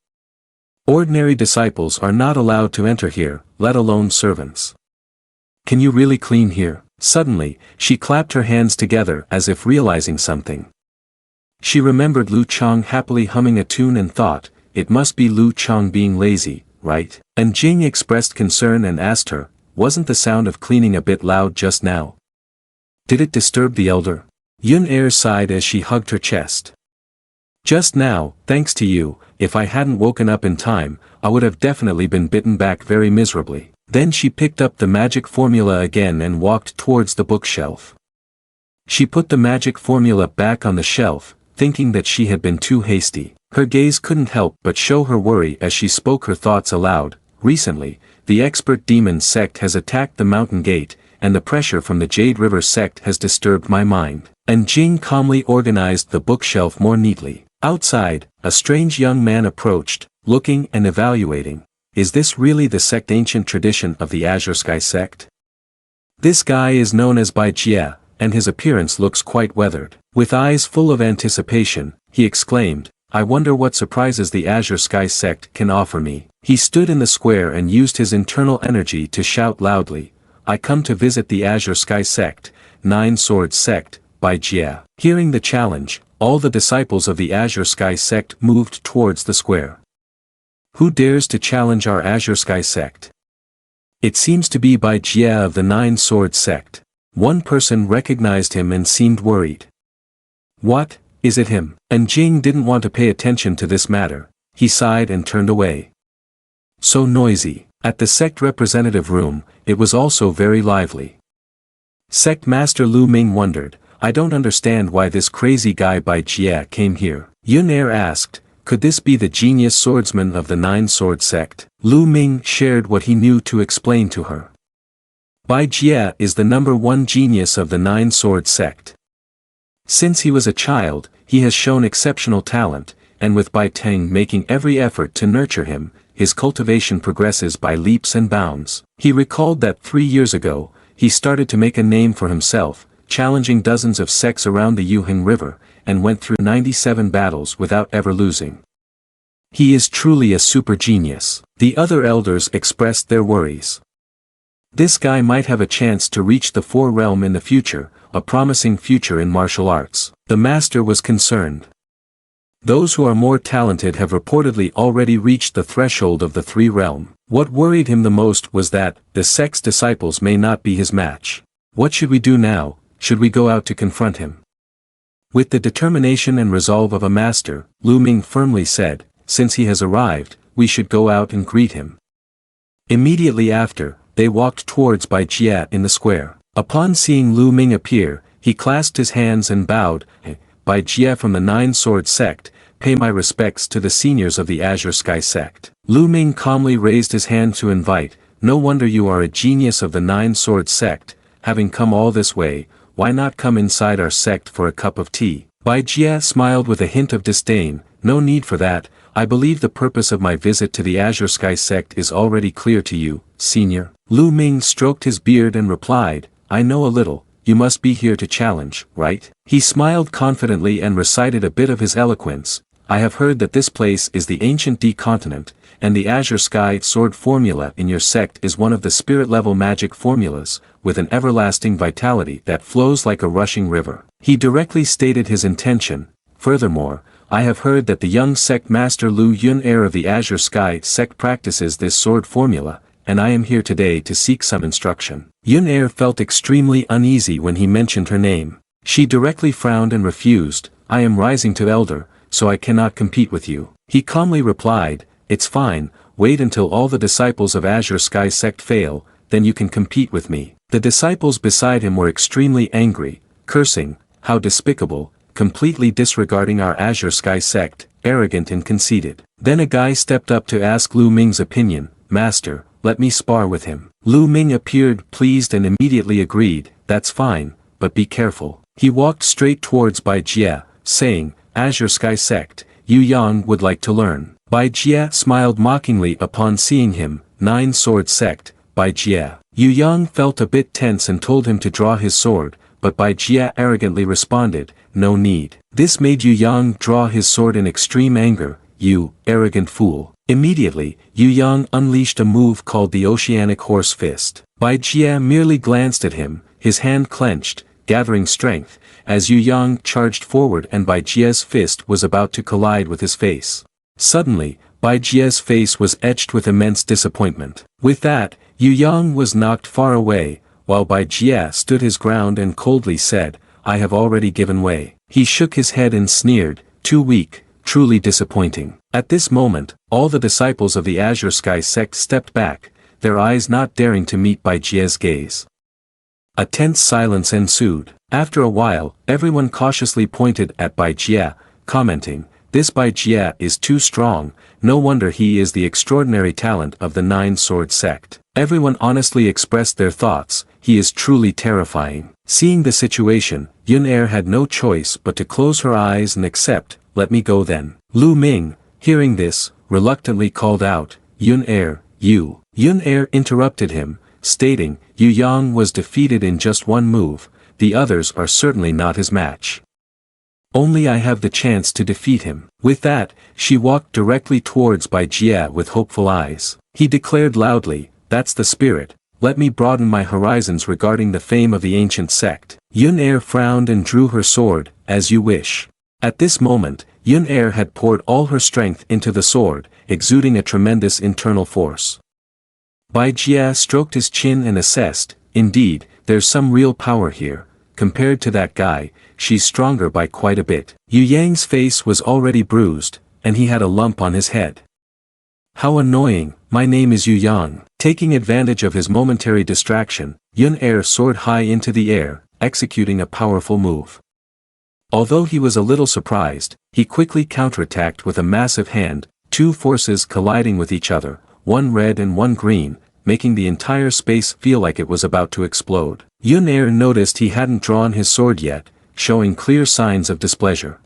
Ordinary disciples are not allowed to enter here, let alone servants. "Can you really clean here?" Suddenly, she clapped her hands together as if realizing something. She remembered Lu Chang happily humming a tune and thought, it must be Lu Chang being lazy, right? Jing expressed concern and asked her, "Wasn't the sound of cleaning a bit loud just now? Did it disturb the elder?" Yun Er sighed as she hugged her chest. "Just now, thanks to you, if I hadn't woken up in time, I would have definitely been bitten back very miserably." Then she picked up the magic formula again and walked towards the bookshelf. She put the magic formula back on the shelf, thinking that she had been too hasty. Her gaze couldn't help but show her worry as she spoke her thoughts aloud. "Recently, the expert demon sect has attacked the mountain gate, and the pressure from the Jade River sect has disturbed my mind." Jing calmly organized the bookshelf more neatly. Outside, a strange young man approached, looking and evaluating. Is this really the sect ancient tradition of the Azure Sky sect? This guy is known as Bai Jie, and his appearance looks quite weathered. With eyes full of anticipation, he exclaimed, "I wonder what surprises the Azure Sky sect can offer me." He stood in the square and used his internal energy to shout loudly, "I come to visit the Azure Sky sect, 9 Swords sect, Bai Jie." Hearing the challenge, all the disciples of the Azure Sky sect moved towards the square. Who dares to challenge our Azure Sky sect? It seems to be Bai Jie of the 9 Swords sect. One person recognized him and seemed worried. What, is it him? Jing didn't want to pay attention to this matter. He sighed and turned away. So noisy. At the sect representative room, it was also very lively. Sect Master Lu Ming wondered, "I don't understand why this crazy guy Bai Jie came here." Yun Er asked, "Could this be the genius swordsman of the 9 Sword sect?" Lu Ming shared what he knew to explain to her. Bai Jie is the #1 genius of the 9 Sword sect. Since he was a child, he has shown exceptional talent, and with Bai Teng making every effort to nurture him, his cultivation progresses by leaps and bounds. He recalled that 3 years ago, he started to make a name for himself, challenging dozens of sects around the Yuheng River, and went through 97 battles without ever losing. He is truly a super genius. The other elders expressed their worries. This guy might have a chance to reach the 4 realm in the future, a promising future in martial arts. The master was concerned. Those who are more talented have reportedly already reached the threshold of the three realm. What worried him the most was that the sect's disciples may not be his match. What should we do now? Should we go out to confront him? With the determination and resolve of a master, Lu Ming firmly said, since he has arrived, we should go out and greet him. Immediately after, they walked towards Bai Jia in the square. Upon seeing Lu Ming appear, he clasped his hands and bowed. Bai Jia from the Nine Sword sect, pay my respects to the seniors of the Azure Sky sect. Lu Ming calmly raised his hand to invite, no wonder you are a genius of the Nine Sword sect, having come all this way, why not come inside our sect for a cup of tea? Bai Jia smiled with a hint of disdain, no need for that, I believe the purpose of my visit to the Azure Sky sect is already clear to you, senior. Lu Ming stroked his beard and replied, I know a little, you must be here to challenge, right? He smiled confidently and recited a bit of his eloquence, I have heard that this place is the ancient D continent, and the Azure Sky sword formula in your sect is one of the spirit-level magic formulas, with an everlasting vitality that flows like a rushing river. He directly stated his intention, furthermore, I have heard that the young sect master Lu Yun heir of the Azure Sky sect practices this sword formula, and I am here today to seek some instruction. Yun heir felt extremely uneasy when he mentioned her name. She directly frowned and refused, I am rising to elder, so I cannot compete with you. He calmly replied, it's fine, wait until all the disciples of Azure Sky sect fail, then you can compete with me. The disciples beside him were extremely angry, cursing, how despicable, completely disregarding our Azure Sky sect, arrogant and conceited. Then a guy stepped up to ask Lu Ming's opinion, Master, let me spar with him. Lu Ming appeared pleased and immediately agreed, that's fine, but be careful. He walked straight towards Bai Jia, saying, Azure Sky sect, Yu Yang would like to learn. Bai Jia smiled mockingly upon seeing him, Nine Sword sect, Bai Jia. Yu Yang felt a bit tense and told him to draw his sword, but Bai Jia arrogantly responded, no need. This made Yu Yang draw his sword in extreme anger, you, arrogant fool. Immediately, Yu Yang unleashed a move called the Oceanic Horse Fist. Bai Jia merely glanced at him, his hand clenched, gathering strength, as Yu Yang charged forward and Bai Jia's fist was about to collide with his face. Suddenly, Bai Jia's face was etched with immense disappointment. With that, Yu Yang was knocked far away, while Bai Jia stood his ground and coldly said, I have already given way. He shook his head and sneered, too weak, truly disappointing. At this moment, all the disciples of the Azure Sky sect stepped back, their eyes not daring to meet Bai Jia's gaze. A tense silence ensued. After a while, everyone cautiously pointed at Bai Jia, commenting, this Bai Jia is too strong, no wonder he is the extraordinary talent of the Nine Sword sect. Everyone honestly expressed their thoughts, he is truly terrifying. Seeing the situation, Yun heir had no choice but to close her eyes and accept, let me go then. Lu Ming, hearing this, reluctantly called out, Yun heir, you. Yun heir interrupted him, stating, Yu Yang was defeated in just one move, the others are certainly not his match. Only I have the chance to defeat him. With that, she walked directly towards Bai Jia with hopeful eyes. He declared loudly, that's the spirit, let me broaden my horizons regarding the fame of the ancient sect. Yun heir frowned and drew her sword, as you wish. At this moment, Yun heir had poured all her strength into the sword, exuding a tremendous internal force. Bai Jia stroked his chin and assessed, indeed, there's some real power here, compared to that guy, she's stronger by quite a bit. Yu Yang's face was already bruised, and he had a lump on his head. How annoying, my name is Yu Yang. Taking advantage of his momentary distraction, Yun heir soared high into the air, executing a powerful move. Although he was a little surprised, he quickly counterattacked with a massive hand, two forces colliding with each other, one red and one green, making the entire space feel like it was about to explode. Yun heir noticed he hadn't drawn his sword yet, showing clear signs of displeasure.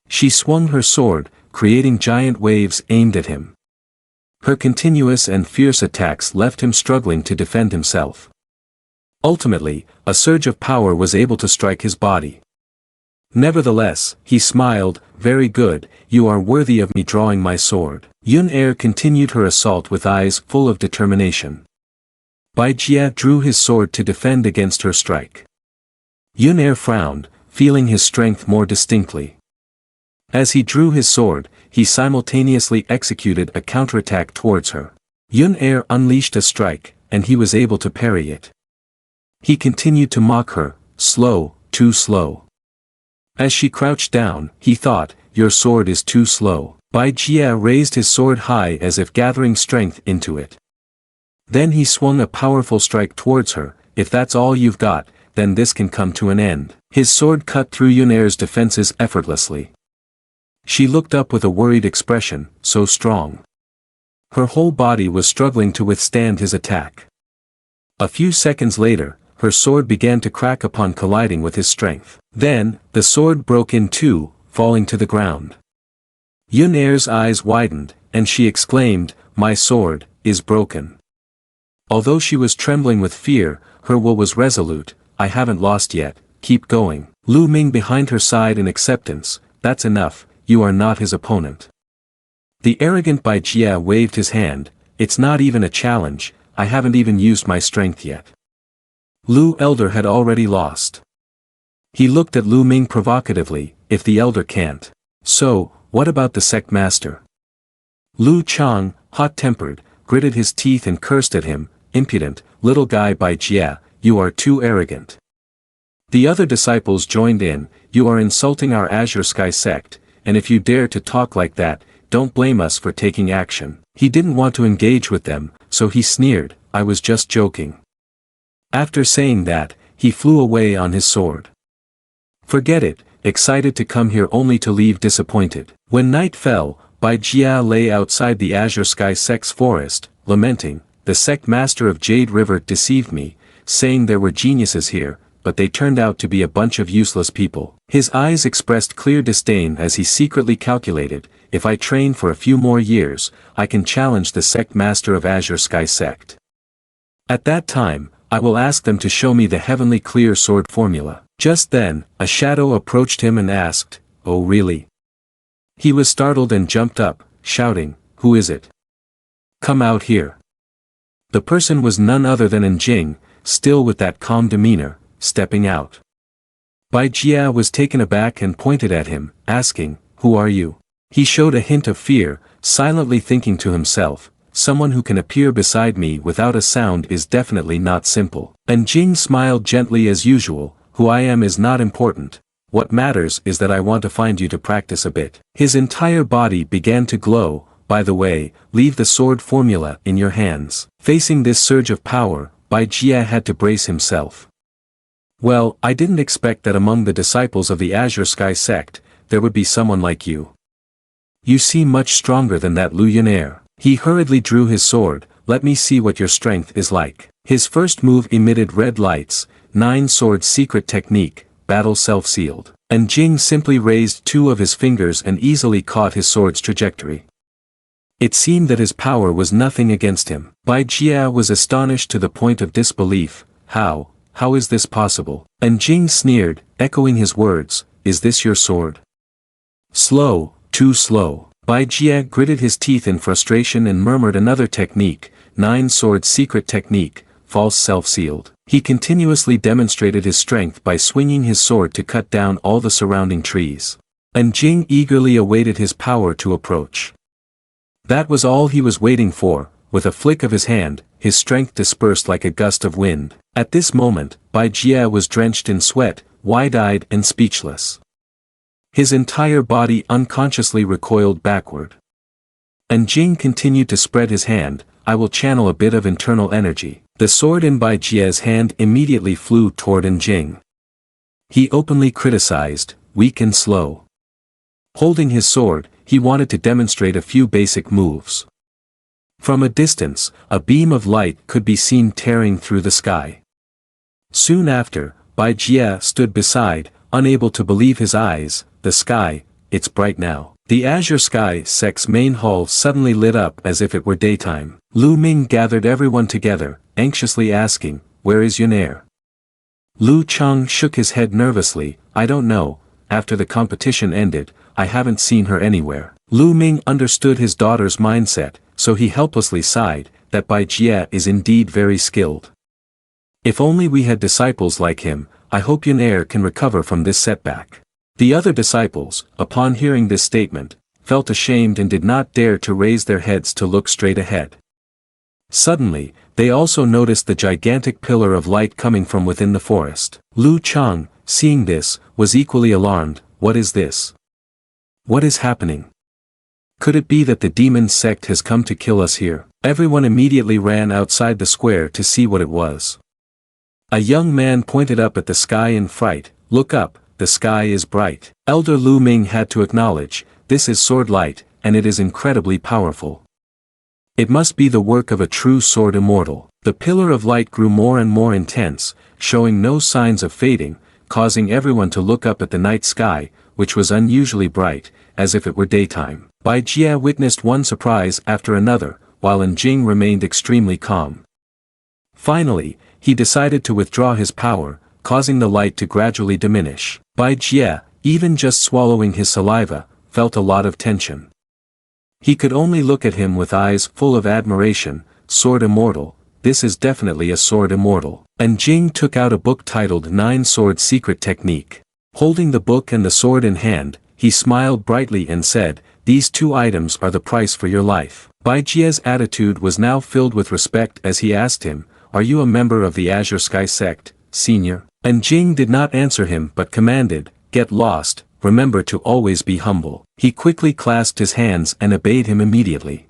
She swung her sword, creating giant waves aimed at him. Her continuous and fierce attacks left him struggling to defend himself. Ultimately, a surge of power was able to strike his body. Nevertheless, he smiled, very good, you are worthy of me drawing my sword. Yun heir continued her assault with eyes full of determination. Bai Jia drew his sword to defend against her strike. Yun heir frowned, feeling his strength more distinctly. As he drew his sword, he simultaneously executed a counterattack towards her. Yun-Er unleashed a strike, and he was able to parry it. He continued to mock her, slow, too slow. As she crouched down, he thought, your sword is too slow. Bai Jie raised his sword high as if gathering strength into it. Then he swung a powerful strike towards her. If that's all you've got, then this can come to an end. His sword cut through Yun-Er's defenses effortlessly. She looked up with a worried expression, so strong. Her whole body was struggling to withstand his attack. A few seconds later, her sword began to crack upon colliding with his strength. Then, the sword broke in two, falling to the ground. Yun-Er's eyes widened, and she exclaimed, my sword is broken. Although she was trembling with fear, her will was resolute. I haven't lost yet, keep going. Lu Ming behind her sighed in acceptance, that's enough, you are not his opponent. The arrogant Bai Jie waved his hand, it's not even a challenge, I haven't even used my strength yet. Lu Elder had already lost. He looked at Lu Ming provocatively, if the Elder can't. So, what about the sect master? Lu Chang, hot-tempered, gritted his teeth and cursed at him, impudent, little guy Bai Jie, you are too arrogant. The other disciples joined in, you are insulting our Azure Sky sect, and if you dare to talk like that, don't blame us for taking action. He didn't want to engage with them, so he sneered, I was just joking. After saying that, he flew away on his sword. Forget it, excited to come here only to leave disappointed. When night fell, Bai Jie lay outside the Azure Sky sect's forest, lamenting, the sect master of Jade River deceived me, saying there were geniuses here, but they turned out to be a bunch of useless people. His eyes expressed clear disdain as he secretly calculated, if I train for a few more years, I can challenge the sect master of Azure Sky sect. At that time, I will ask them to show me the heavenly clear sword formula. Just then, a shadow approached him and asked, oh really? He was startled and jumped up, shouting, who is it? Come out here. The person was none other than Jing, still with that calm demeanor, stepping out. Bai Jie was taken aback and pointed at him, asking, who are you? He showed a hint of fear, silently thinking to himself, someone who can appear beside me without a sound is definitely not simple. And Jing smiled gently as usual, who I am is not important, what matters is that I want to find you to practice a bit. His entire body began to glow, by the way, leave the sword formula in your hands. Facing this surge of power, Bai Jie had to brace himself. Well, I didn't expect that among the disciples of the Azure Sky sect, there would be someone like you. You seem much stronger than that Lu Yun-Er. He hurriedly drew his sword, let me see what your strength is like. His first move emitted red lights, 9-sword secret technique, battle self-sealed. And Jing simply raised two of his fingers and easily caught his sword's trajectory. It seemed that his power was nothing against him. Bai Jie was astonished to the point of disbelief, how is this possible? And Jing sneered, echoing his words, is this your sword? Slow, too slow. Bai Jie gritted his teeth in frustration and murmured another technique, 9-sword secret technique, false self-sealed. He continuously demonstrated his strength by swinging his sword to cut down all the surrounding trees. And Jing eagerly awaited his power to approach. That was all he was waiting for, with a flick of his hand, his strength dispersed like a gust of wind. At this moment, Bai Jie was drenched in sweat, wide-eyed and speechless. His entire body unconsciously recoiled backward. And Jing continued to spread his hand, I will channel a bit of internal energy. The sword in Bai Jie's hand immediately flew toward Jing. He openly criticized, weak and slow. Holding his sword, he wanted to demonstrate a few basic moves. From a distance, a beam of light could be seen tearing through the sky. Soon after, Bai Jie stood beside, unable to believe his eyes, the sky, it's bright now. The Azure Sky sect's main hall suddenly lit up as if it were daytime. Lu Ming gathered everyone together, anxiously asking, where is Yun-Er? Lu Chang shook his head nervously, I don't know, after the competition ended, I haven't seen her anywhere. Lu Ming understood his daughter's mindset, so he helplessly sighed, that Bai Jie is indeed very skilled. If only we had disciples like him, I hope Yun Air can recover from this setback. The other disciples, upon hearing this statement, felt ashamed and did not dare to raise their heads to look straight ahead. Suddenly, they also noticed the gigantic pillar of light coming from within the forest. Lu Chang, seeing this, was equally alarmed. What is this? What is happening? Could it be that the demon sect has come to kill us here? Everyone immediately ran outside the square to see what it was. A young man pointed up at the sky in fright. Look up, the sky is bright. Elder Lu Ming had to acknowledge, this is sword light, and it is incredibly powerful. It must be the work of a true sword immortal. The pillar of light grew more and more intense, showing no signs of fading, causing everyone to look up at the night sky, which was unusually bright, as if it were daytime. Bai Jie witnessed one surprise after another, while Jing remained extremely calm. Finally, he decided to withdraw his power, causing the light to gradually diminish. Bai Jie, even just swallowing his saliva, felt a lot of tension. He could only look at him with eyes full of admiration. Sword immortal, this is definitely a sword immortal. Jing took out a book titled 9 Sword Secret Technique. Holding the book and the sword in hand, he smiled brightly and said, these 2 items are the price for your life. Bai Jie's attitude was now filled with respect as he asked him, are you a member of the Azure Sky sect, senior? Jing did not answer him but commanded, get lost, remember to always be humble. He quickly clasped his hands and obeyed him immediately.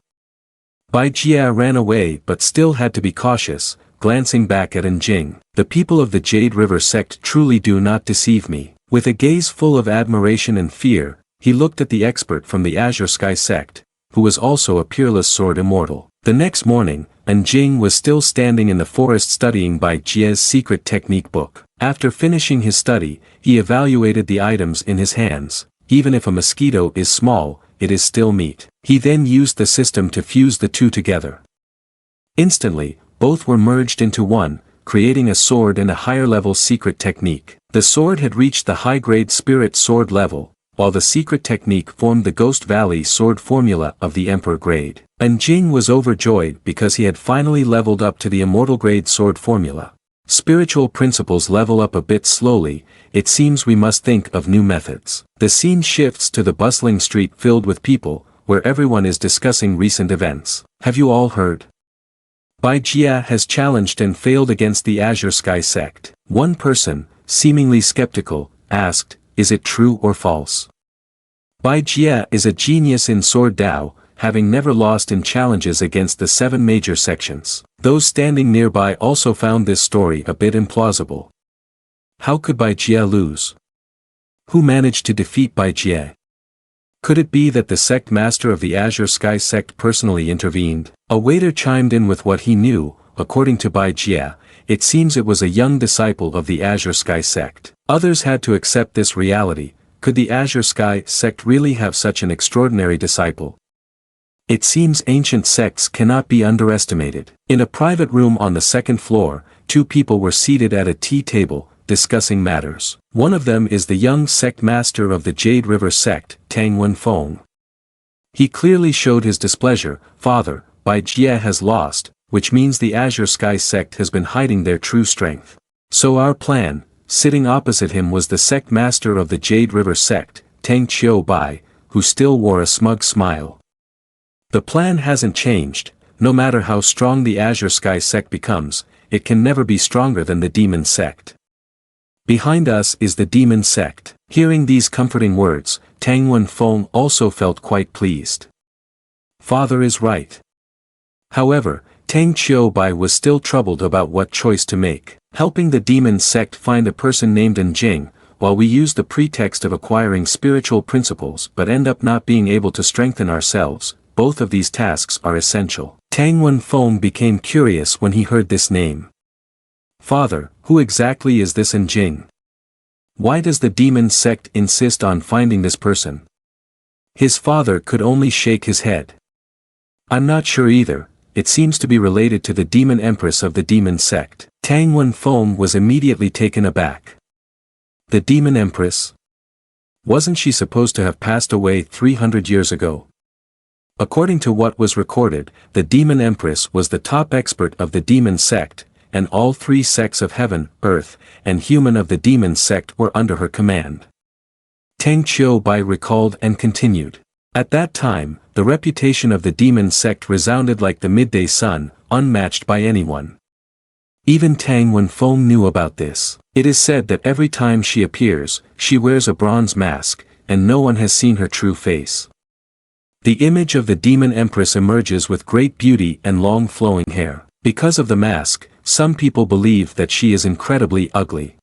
Bai Jie ran away but still had to be cautious, glancing back at Jing. The people of the Jade River sect truly do not deceive me. With a gaze full of admiration and fear, he looked at the expert from the Azure Sky sect, who was also a peerless sword immortal. The next morning, Jing was still standing in the forest studying Bai Jie's secret technique book. After finishing his study, he evaluated the items in his hands. Even if a mosquito is small, it is still meat. He then used the system to fuse the 2 together. Instantly, both were merged into one, creating a sword and a higher-level secret technique. The sword had reached the high-grade spirit sword level, while the secret technique formed the Ghost Valley sword formula of the Emperor grade. Jing was overjoyed because he had finally leveled up to the immortal grade sword formula. Spiritual principles level up a bit slowly, it seems we must think of new methods. The scene shifts to the bustling street filled with people, where everyone is discussing recent events. Have you all heard? Bai Jie has challenged and failed against the Azure Sky sect. One person, seemingly skeptical, asked, is it true or false? Bai Jie is a genius in sword Dao, having never lost in challenges against the 7 major sections. Those standing nearby also found this story a bit implausible. How could Bai Jie lose? Who managed to defeat Bai Jie? Could it be that the sect master of the Azure Sky sect personally intervened? A waiter chimed in with what he knew. According to Bai Jie, it seems it was a young disciple of the Azure Sky sect. Others had to accept this reality. Could the Azure Sky sect really have such an extraordinary disciple? It seems ancient sects cannot be underestimated. In a private room on the 2nd floor, 2 people were seated at a tea table, discussing matters. One of them is the young sect master of the Jade River sect, Tang Wenfeng. He clearly showed his displeasure. Father, Bai Jie has lost, which means the Azure Sky sect has been hiding their true strength. So our plan, sitting opposite him was the sect master of the Jade River sect, Tang Qiu Bai, who still wore a smug smile. The plan hasn't changed. No matter how strong the Azure Sky sect becomes, it can never be stronger than the demon sect. Behind us is the demon sect. Hearing these comforting words, Tang Wenfeng also felt quite pleased. Father is right. However, Tang Qiu Bai was still troubled about what choice to make. Helping the demon sect find a person named Jing, while we use the pretext of acquiring spiritual principles but end up not being able to strengthen ourselves, both of these tasks are essential. Tang Wenfeng became curious when he heard this name. Father, who exactly is this Jing? Why does the demon sect insist on finding this person? His father could only shake his head. I'm not sure either. It seems to be related to the demon empress of the demon sect. Tang Wenfeng was immediately taken aback. The demon empress? Wasn't she supposed to have passed away 300 years ago? According to what was recorded, the demon empress was the top expert of the demon sect, and all three sects of heaven, earth, and human of the demon sect were under her command. Tang Qiubai recalled and continued. At that time, the reputation of the demon sect resounded like the midday sun, unmatched by anyone. Even Tang Wenfeng knew about this. It is said that every time she appears, she wears a bronze mask, and no one has seen her true face. The image of the demon empress emerges with great beauty and long flowing hair. Because of the mask, some people believe that she is incredibly ugly.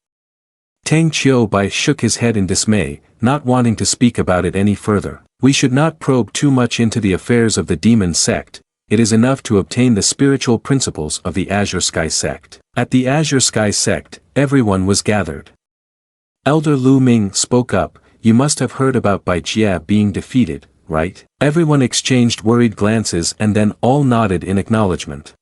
Tang Qiubai shook his head in dismay, not wanting to speak about it any further. We should not probe too much into the affairs of the demon sect. It is enough to obtain the spiritual principles of the Azure Sky sect. At the Azure Sky sect, everyone was gathered. Elder Lu Ming spoke up. You must have heard about Bai Jia being defeated, right? Everyone exchanged worried glances and then all nodded in acknowledgement.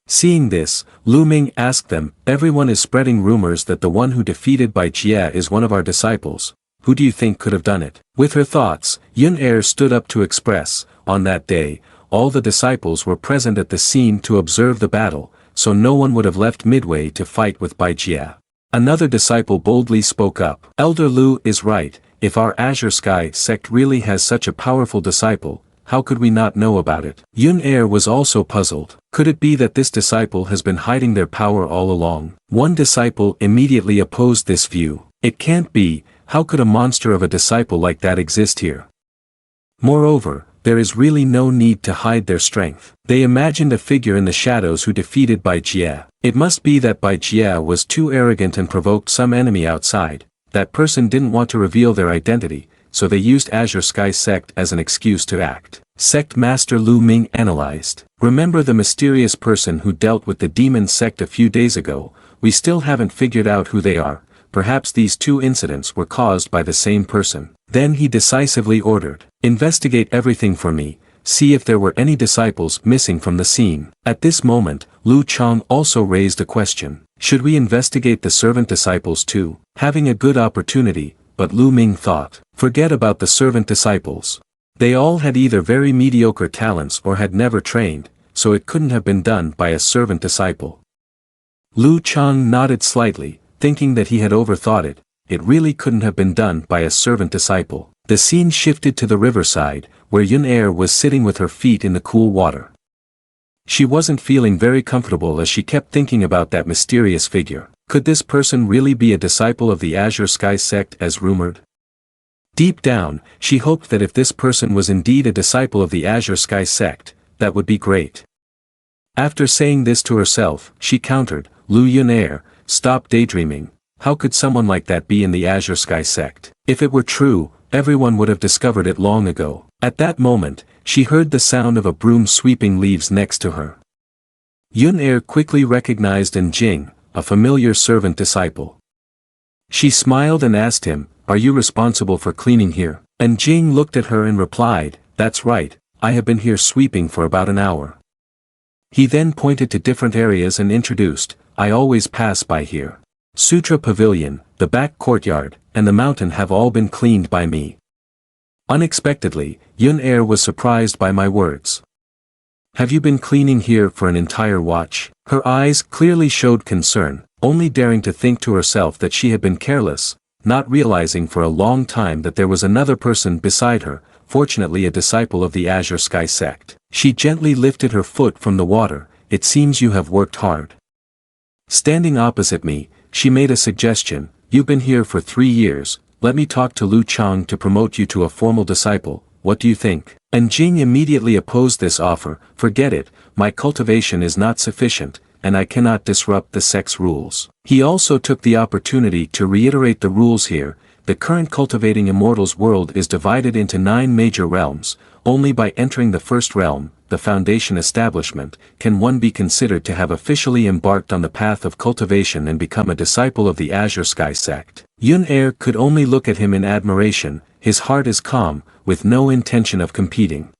Seeing this, Lu Ming asked them, everyone is spreading rumors that the one who defeated Bai Jia is one of our disciples. Who do you think could have done it? With her thoughts, Yun Er stood up to express, on that day, all the disciples were present at the scene to observe the battle, so no one would have left midway to fight with Bai Jia. Another disciple boldly spoke up. Elder Lu is right, if our Azure Sky sect really has such a powerful disciple, how could we not know about it? Yun Er was also puzzled. Could it be that this disciple has been hiding their power all along? One disciple immediately opposed this view. It can't be, how could a monster of a disciple like that exist here? Moreover, there is really no need to hide their strength. They imagined a figure in the shadows who defeated Bai Jia. It must be that Bai Jia was too arrogant and provoked some enemy outside. That person didn't want to reveal their identity, so they used Azure Sky sect as an excuse to act. Sect Master Lu Ming analyzed. Remember the mysterious person who dealt with the demon sect a few days ago? We still haven't figured out who they are. Perhaps these two incidents were caused by the same person. Then he decisively ordered, investigate everything for me, see if there were any disciples missing from the scene. At this moment, Lu Chang also raised a question. Should we investigate the servant disciples too? Having a good opportunity, but Lu Ming thought, forget about the servant disciples. They all had either very mediocre talents or had never trained, so it couldn't have been done by a servant disciple. Lu Chang nodded slightly, thinking that he had overthought it. It really couldn't have been done by a servant disciple. The scene shifted to the riverside, where Yun Er was sitting with her feet in the cool water. She wasn't feeling very comfortable as she kept thinking about that mysterious figure. Could this person really be a disciple of the Azure Sky sect as rumored? Deep down, she hoped that if this person was indeed a disciple of the Azure Sky sect, that would be great. After saying this to herself, she countered, Yun Er, stop daydreaming. How could someone like that be in the Azure Sky sect? If it were true, everyone would have discovered it long ago. At that moment, she heard the sound of a broom sweeping leaves next to her. Yun Er quickly recognized An Jing, a familiar servant disciple. She smiled and asked him, are you responsible for cleaning here? An Jing looked at her and replied, that's right, I have been here sweeping for about an hour. He then pointed to different areas and introduced, I always pass by here. Sutra Pavilion, the back courtyard, and the mountain have all been cleaned by me. Unexpectedly, Yun Er was surprised by my words. Have you been cleaning here for an entire watch? Her eyes clearly showed concern, only daring to think to herself that she had been careless, not realizing for a long time that there was another person beside her, fortunately a disciple of the Azure Sky sect. She gently lifted her foot from the water. It seems you have worked hard. Standing opposite me, she made a suggestion, you've been here for 3 years, let me talk to Lu Chang to promote you to a formal disciple, what do you think? An Jing immediately opposed this offer, forget it, my cultivation is not sufficient, and I cannot disrupt the sect's rules. He also took the opportunity to reiterate the rules here. The current cultivating immortals world is divided into 9 major realms. Only by entering the first realm, the foundation establishment, can one be considered to have officially embarked on the path of cultivation and become a disciple of the Azure Sky sect. Yun Er could only look at him in admiration. His heart is calm, with no intention of competing.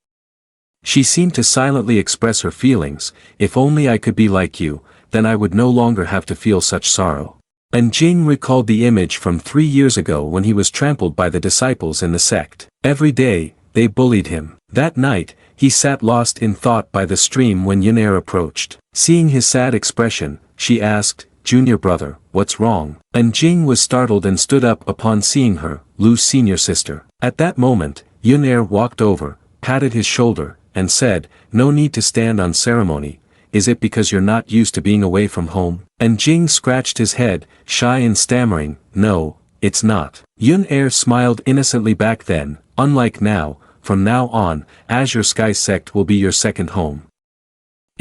She seemed to silently express her feelings, if only I could be like you, then I would no longer have to feel such sorrow. An Jing recalled the image from 3 years ago when he was trampled by the disciples in the sect. Every day, they bullied him. That night, he sat lost in thought by the stream when Yun Er approached. Seeing his sad expression, she asked, "Junior brother, what's wrong?" And Jing was startled and stood up upon seeing her, Lu's senior sister. At that moment, Yun-er walked over, patted his shoulder, and said, "No need to stand on ceremony. Is it because you're not used to being away from home?" And Jing scratched his head, shy and stammering, "No, it's not." Yun-er smiled innocently back then, "Unlike now, from now on, Azure Sky Sect will be your second home.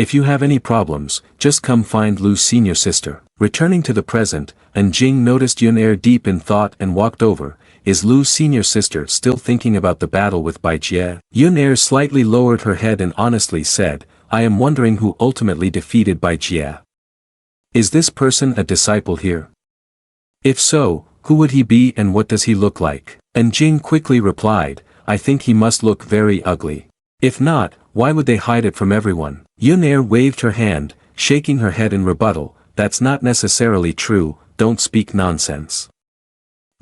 If you have any problems, just come find Lu's senior sister." Returning to the present, and Jing noticed Yun-er deep in thought and walked over. "Is Lu's senior sister still thinking about the battle with Bai Jie?" Yun-er slightly lowered her head and honestly said, "I am wondering who ultimately defeated Bai Jie. Is this person a disciple here? If so, who would he be and what does he look like?" And Jing quickly replied, "I think he must look very ugly. If not, why would they hide it from everyone?" Yun-er waved her hand, shaking her head in rebuttal, "That's not necessarily true, don't speak nonsense.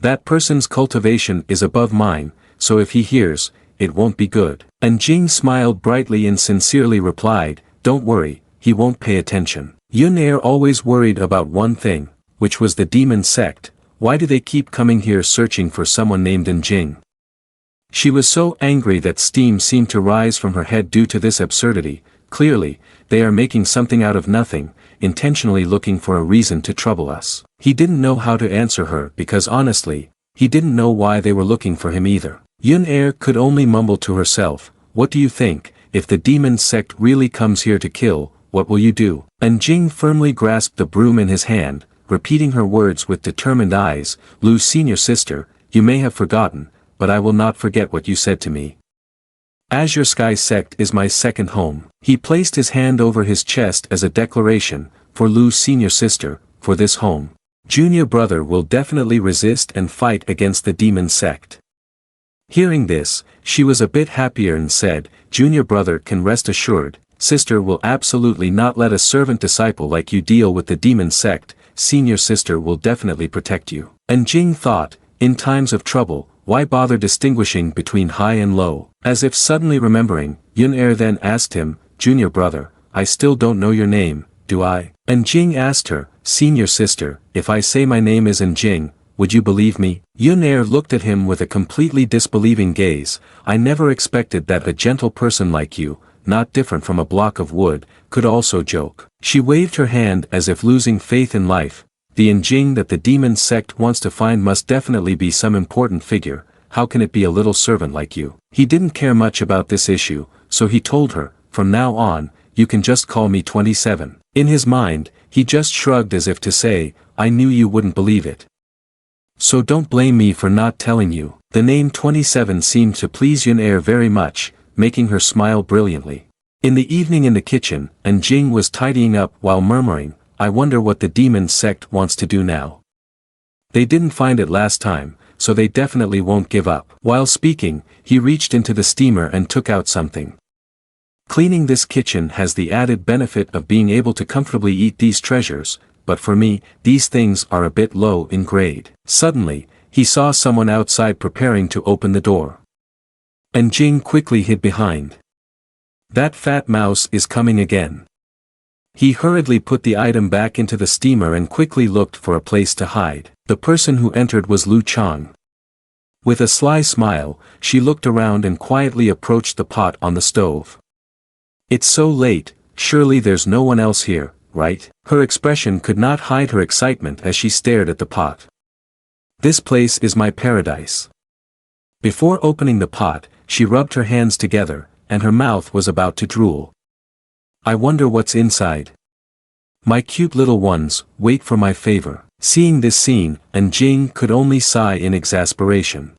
That person's cultivation is above mine, so if he hears, it won't be good." And Jing smiled brightly and sincerely replied, "Don't worry, he won't pay attention." Yun-er always worried about one thing, which was the demon sect. Why do they keep coming here searching for someone named Jing? She was so angry that steam seemed to rise from her head due to this absurdity. Clearly, they are making something out of nothing, intentionally looking for a reason to trouble us. He didn't know how to answer her because honestly, he didn't know why they were looking for him either. Yun-er could only mumble to herself, "What do you think, if the demon sect really comes here to kill, what will you do?" And Jing firmly grasped the broom in his hand, repeating her words with determined eyes, "Lu's senior sister, you may have forgotten, but I will not forget what you said to me. Azure Sky Sect is my second home." He placed his hand over his chest as a declaration, "For Lu's senior sister, for this home. Junior brother will definitely resist and fight against the demon sect." Hearing this, she was a bit happier and said, "Junior brother can rest assured, sister will absolutely not let a servant disciple like you deal with the demon sect, senior sister will definitely protect you." And Jing thought, in times of trouble, why bother distinguishing between high and low? As if suddenly remembering, Yun-er then asked him, "Junior brother, I still don't know your name, do I?" And Jing asked her, "Senior sister, if I say my name is Jing, would you believe me?" Yun-er looked at him with a completely disbelieving gaze. "I never expected that a gentle person like you, not different from a block of wood, could also joke." She waved her hand as if losing faith in life. "The Jing that the demon sect wants to find must definitely be some important figure. How can it be a little servant like you?" He didn't care much about this issue, so he told her, "From now on, you can just call me 27. In his mind, he just shrugged as if to say, "I knew you wouldn't believe it. So don't blame me for not telling you." The name 27 seemed to please Yun-er very much, making her smile brilliantly. In the evening in the kitchen, Jing was tidying up while murmuring, "I wonder what the demon sect wants to do now. They didn't find it last time, so they definitely won't give up." While speaking, he reached into the steamer and took out something. Cleaning this kitchen has the added benefit of being able to comfortably eat these treasures, but for me, these things are a bit low in grade. Suddenly, he saw someone outside preparing to open the door. And Jing quickly hid behind. "That fat mouse is coming again." He hurriedly put the item back into the steamer and quickly looked for a place to hide. The person who entered was Lu Chang. With a sly smile, she looked around and quietly approached the pot on the stove. "It's so late, surely there's no one else here, right?" Her expression could not hide her excitement as she stared at the pot. "This place is my paradise." Before opening the pot, she rubbed her hands together, and her mouth was about to drool. "I wonder what's inside. My cute little ones, wait for my favor." Seeing this scene, Jing could only sigh in exasperation.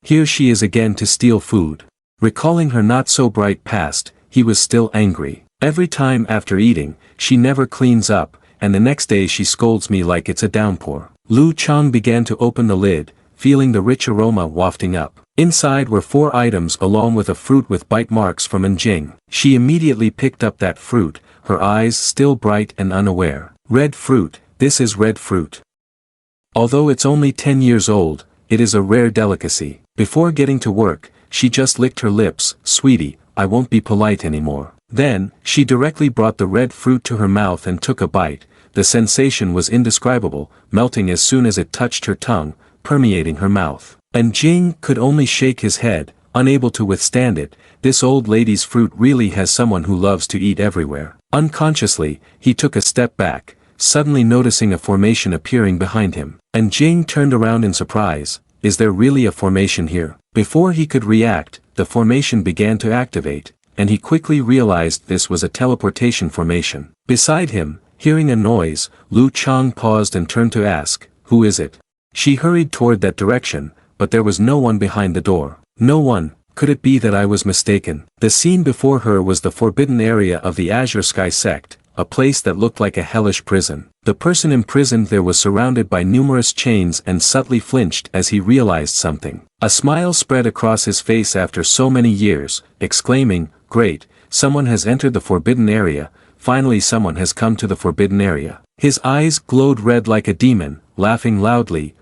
Here she is again to steal food. Recalling her not so bright past, he was still angry. "Every time after eating, she never cleans up, and the next day she scolds me like it's a downpour." Lu Chang began to open the lid, feeling the rich aroma wafting up. Inside were 4 items along with a fruit with bite marks from Jing. She immediately picked up that fruit, her eyes still bright and unaware. "Red fruit, this is red fruit. Although it's only 10 years old, it is a rare delicacy." Before getting to work, she just licked her lips, "Sweetie, I won't be polite anymore." Then, she directly brought the red fruit to her mouth and took a bite. the sensation was indescribable, melting as soon as it touched her tongue, permeating her mouth. And Jing could only shake his head, unable to withstand it. This old lady's fruit really has someone who loves to eat everywhere. Unconsciously, he took a step back, suddenly noticing a formation appearing behind him. And Jing turned around in surprise. Is there really a formation here? Before he could react, the formation began to activate, and he quickly realized this was a teleportation formation. Beside him, hearing a noise, Lu Chang paused and turned to ask, "Who is it?" She hurried toward that direction, but there was no one behind the door. No one. Could it be that I was mistaken? The scene before her was the forbidden area of the Azure Sky sect, a place that looked like a hellish prison. The person imprisoned there was surrounded by numerous chains and subtly flinched as he realized something. A smile spread across his face after so many years, exclaiming, "Great, someone has entered the forbidden area, finally someone has come to the forbidden area." His eyes glowed red like a demon, laughing loudly,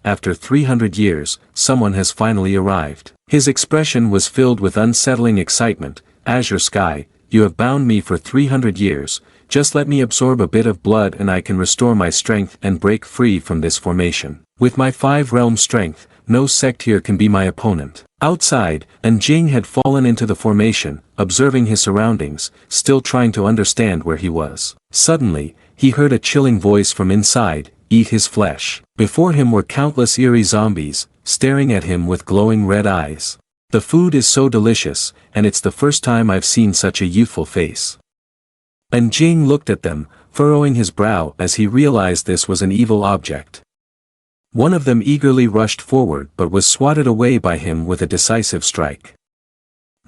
after 300 years, someone has finally arrived. His expression was filled with unsettling excitement. "Azure Sky, you have bound me for 300 years, just let me absorb a bit of blood and I can restore my strength and break free from this formation. With my 5-realm strength, no sect here can be my opponent." Outside, Jing had fallen into the formation, observing his surroundings, still trying to understand where he was. Suddenly, he heard a chilling voice from inside, "Eat his flesh." Before him were countless eerie zombies, staring at him with glowing red eyes. "The food is so delicious, and it's the first time I've seen such a youthful face." And Jing looked at them, furrowing his brow as he realized this was an evil object. One of them eagerly rushed forward but was swatted away by him with a decisive strike.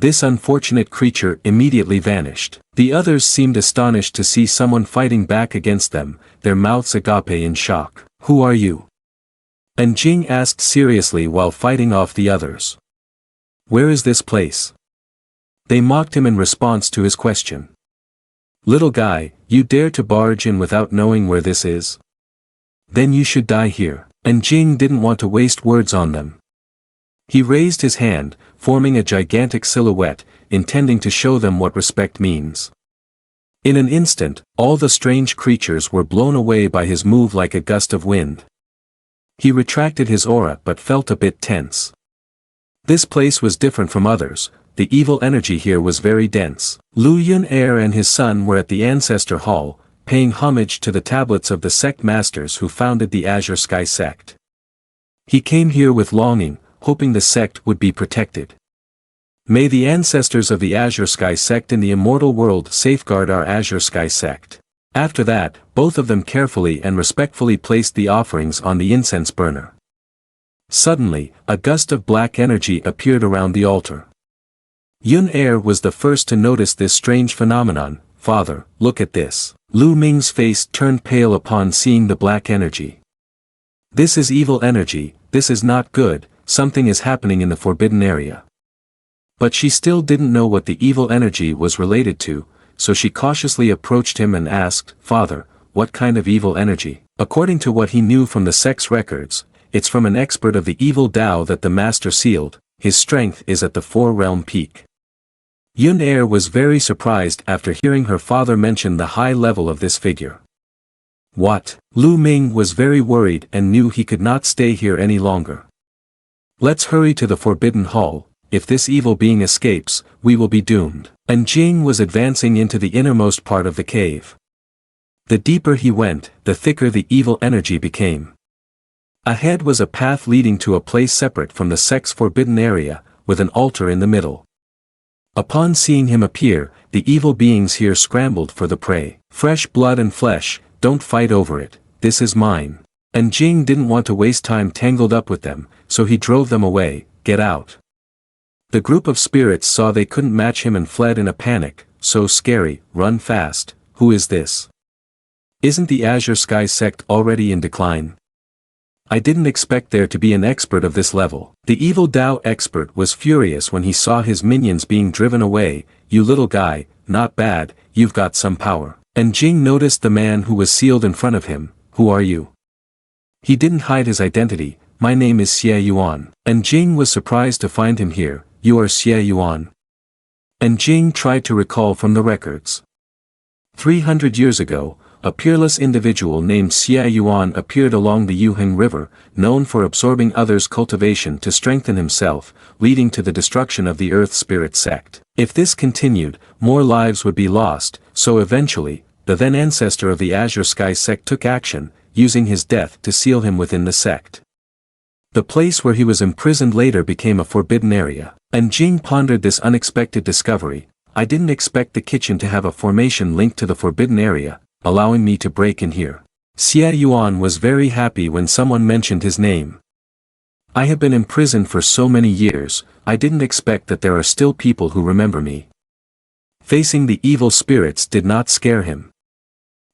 This unfortunate creature immediately vanished. The others seemed astonished to see someone fighting back against them, their mouths agape in shock. "Who are you?" And Jing asked seriously while fighting off the others. "Where is this place?" They mocked him in response to his question. "Little guy, you dare to barge in without knowing where this is? Then you should die here." And Jing didn't want to waste words on them. He raised his hand, forming a gigantic silhouette, intending to show them what respect means. In an instant, all the strange creatures were blown away by his move like a gust of wind. He retracted his aura but felt a bit tense. This place was different from others. The evil energy here was very dense. Lu Yun-er and his son were at the Ancestor Hall, paying homage to the tablets of the sect masters who founded the Azure Sky sect. He came here with longing, hoping the sect would be protected. "May the ancestors of the Azure Sky sect in the immortal world safeguard our Azure Sky sect." After that, both of them carefully and respectfully placed the offerings on the incense burner. Suddenly, a gust of black energy appeared around the altar. Yun-er was the first to notice this strange phenomenon. "Father, look at this." Lu Ming's face turned pale upon seeing the black energy. "This is evil energy, this is not good, something is happening in the forbidden area." But she still didn't know what the evil energy was related to, so she cautiously approached him and asked, "Father, what kind of evil energy?" According to what he knew from the sect's records, it's from an expert of the evil Tao that the master sealed. His strength is at the 4-realm peak. Yun-er was very surprised after hearing her father mention the high level of this figure. What? Lu Ming was very worried and knew he could not stay here any longer. "Let's hurry to the Forbidden Hall. If this evil being escapes, we will be doomed." And Jing was advancing into the innermost part of the cave. The deeper he went, the thicker the evil energy became. Ahead was a path leading to a place separate from the sect's forbidden area, with an altar in the middle. Upon seeing him appear, the evil beings here scrambled for the prey. "Fresh blood and flesh, don't fight over it, this is mine." And Jing didn't want to waste time tangled up with them, so he drove them away. "Get out." The group of spirits saw they couldn't match him and fled in a panic. "So scary, run fast. Who is this? Isn't the Azure Sky sect already in decline? I didn't expect there to be an expert of this level." The evil Tao expert was furious when he saw his minions being driven away. "You little guy, not bad, you've got some power." And Jing noticed the man who was sealed in front of him. "Who are you?" He didn't hide his identity. "My name is Xie Yuan." And Jing was surprised to find him here. "You are Xie Yuan?" And Jing tried to recall from the records. 300 years ago, a peerless individual named Xia Yuan appeared along the Yuheng River, known for absorbing others' cultivation to strengthen himself, leading to the destruction of the Earth Spirit sect. If this continued, more lives would be lost, so eventually, the then ancestor of the Azure Sky sect took action, using his death to seal him within the sect. The place where he was imprisoned later became a forbidden area, and Jing pondered this unexpected discovery. I didn't expect the kitchen to have a formation linked to the forbidden area, allowing me to break in here. Xia Yuan was very happy when someone mentioned his name. I have been imprisoned for so many years, I didn't expect that there are still people who remember me. Facing the evil spirits did not scare him.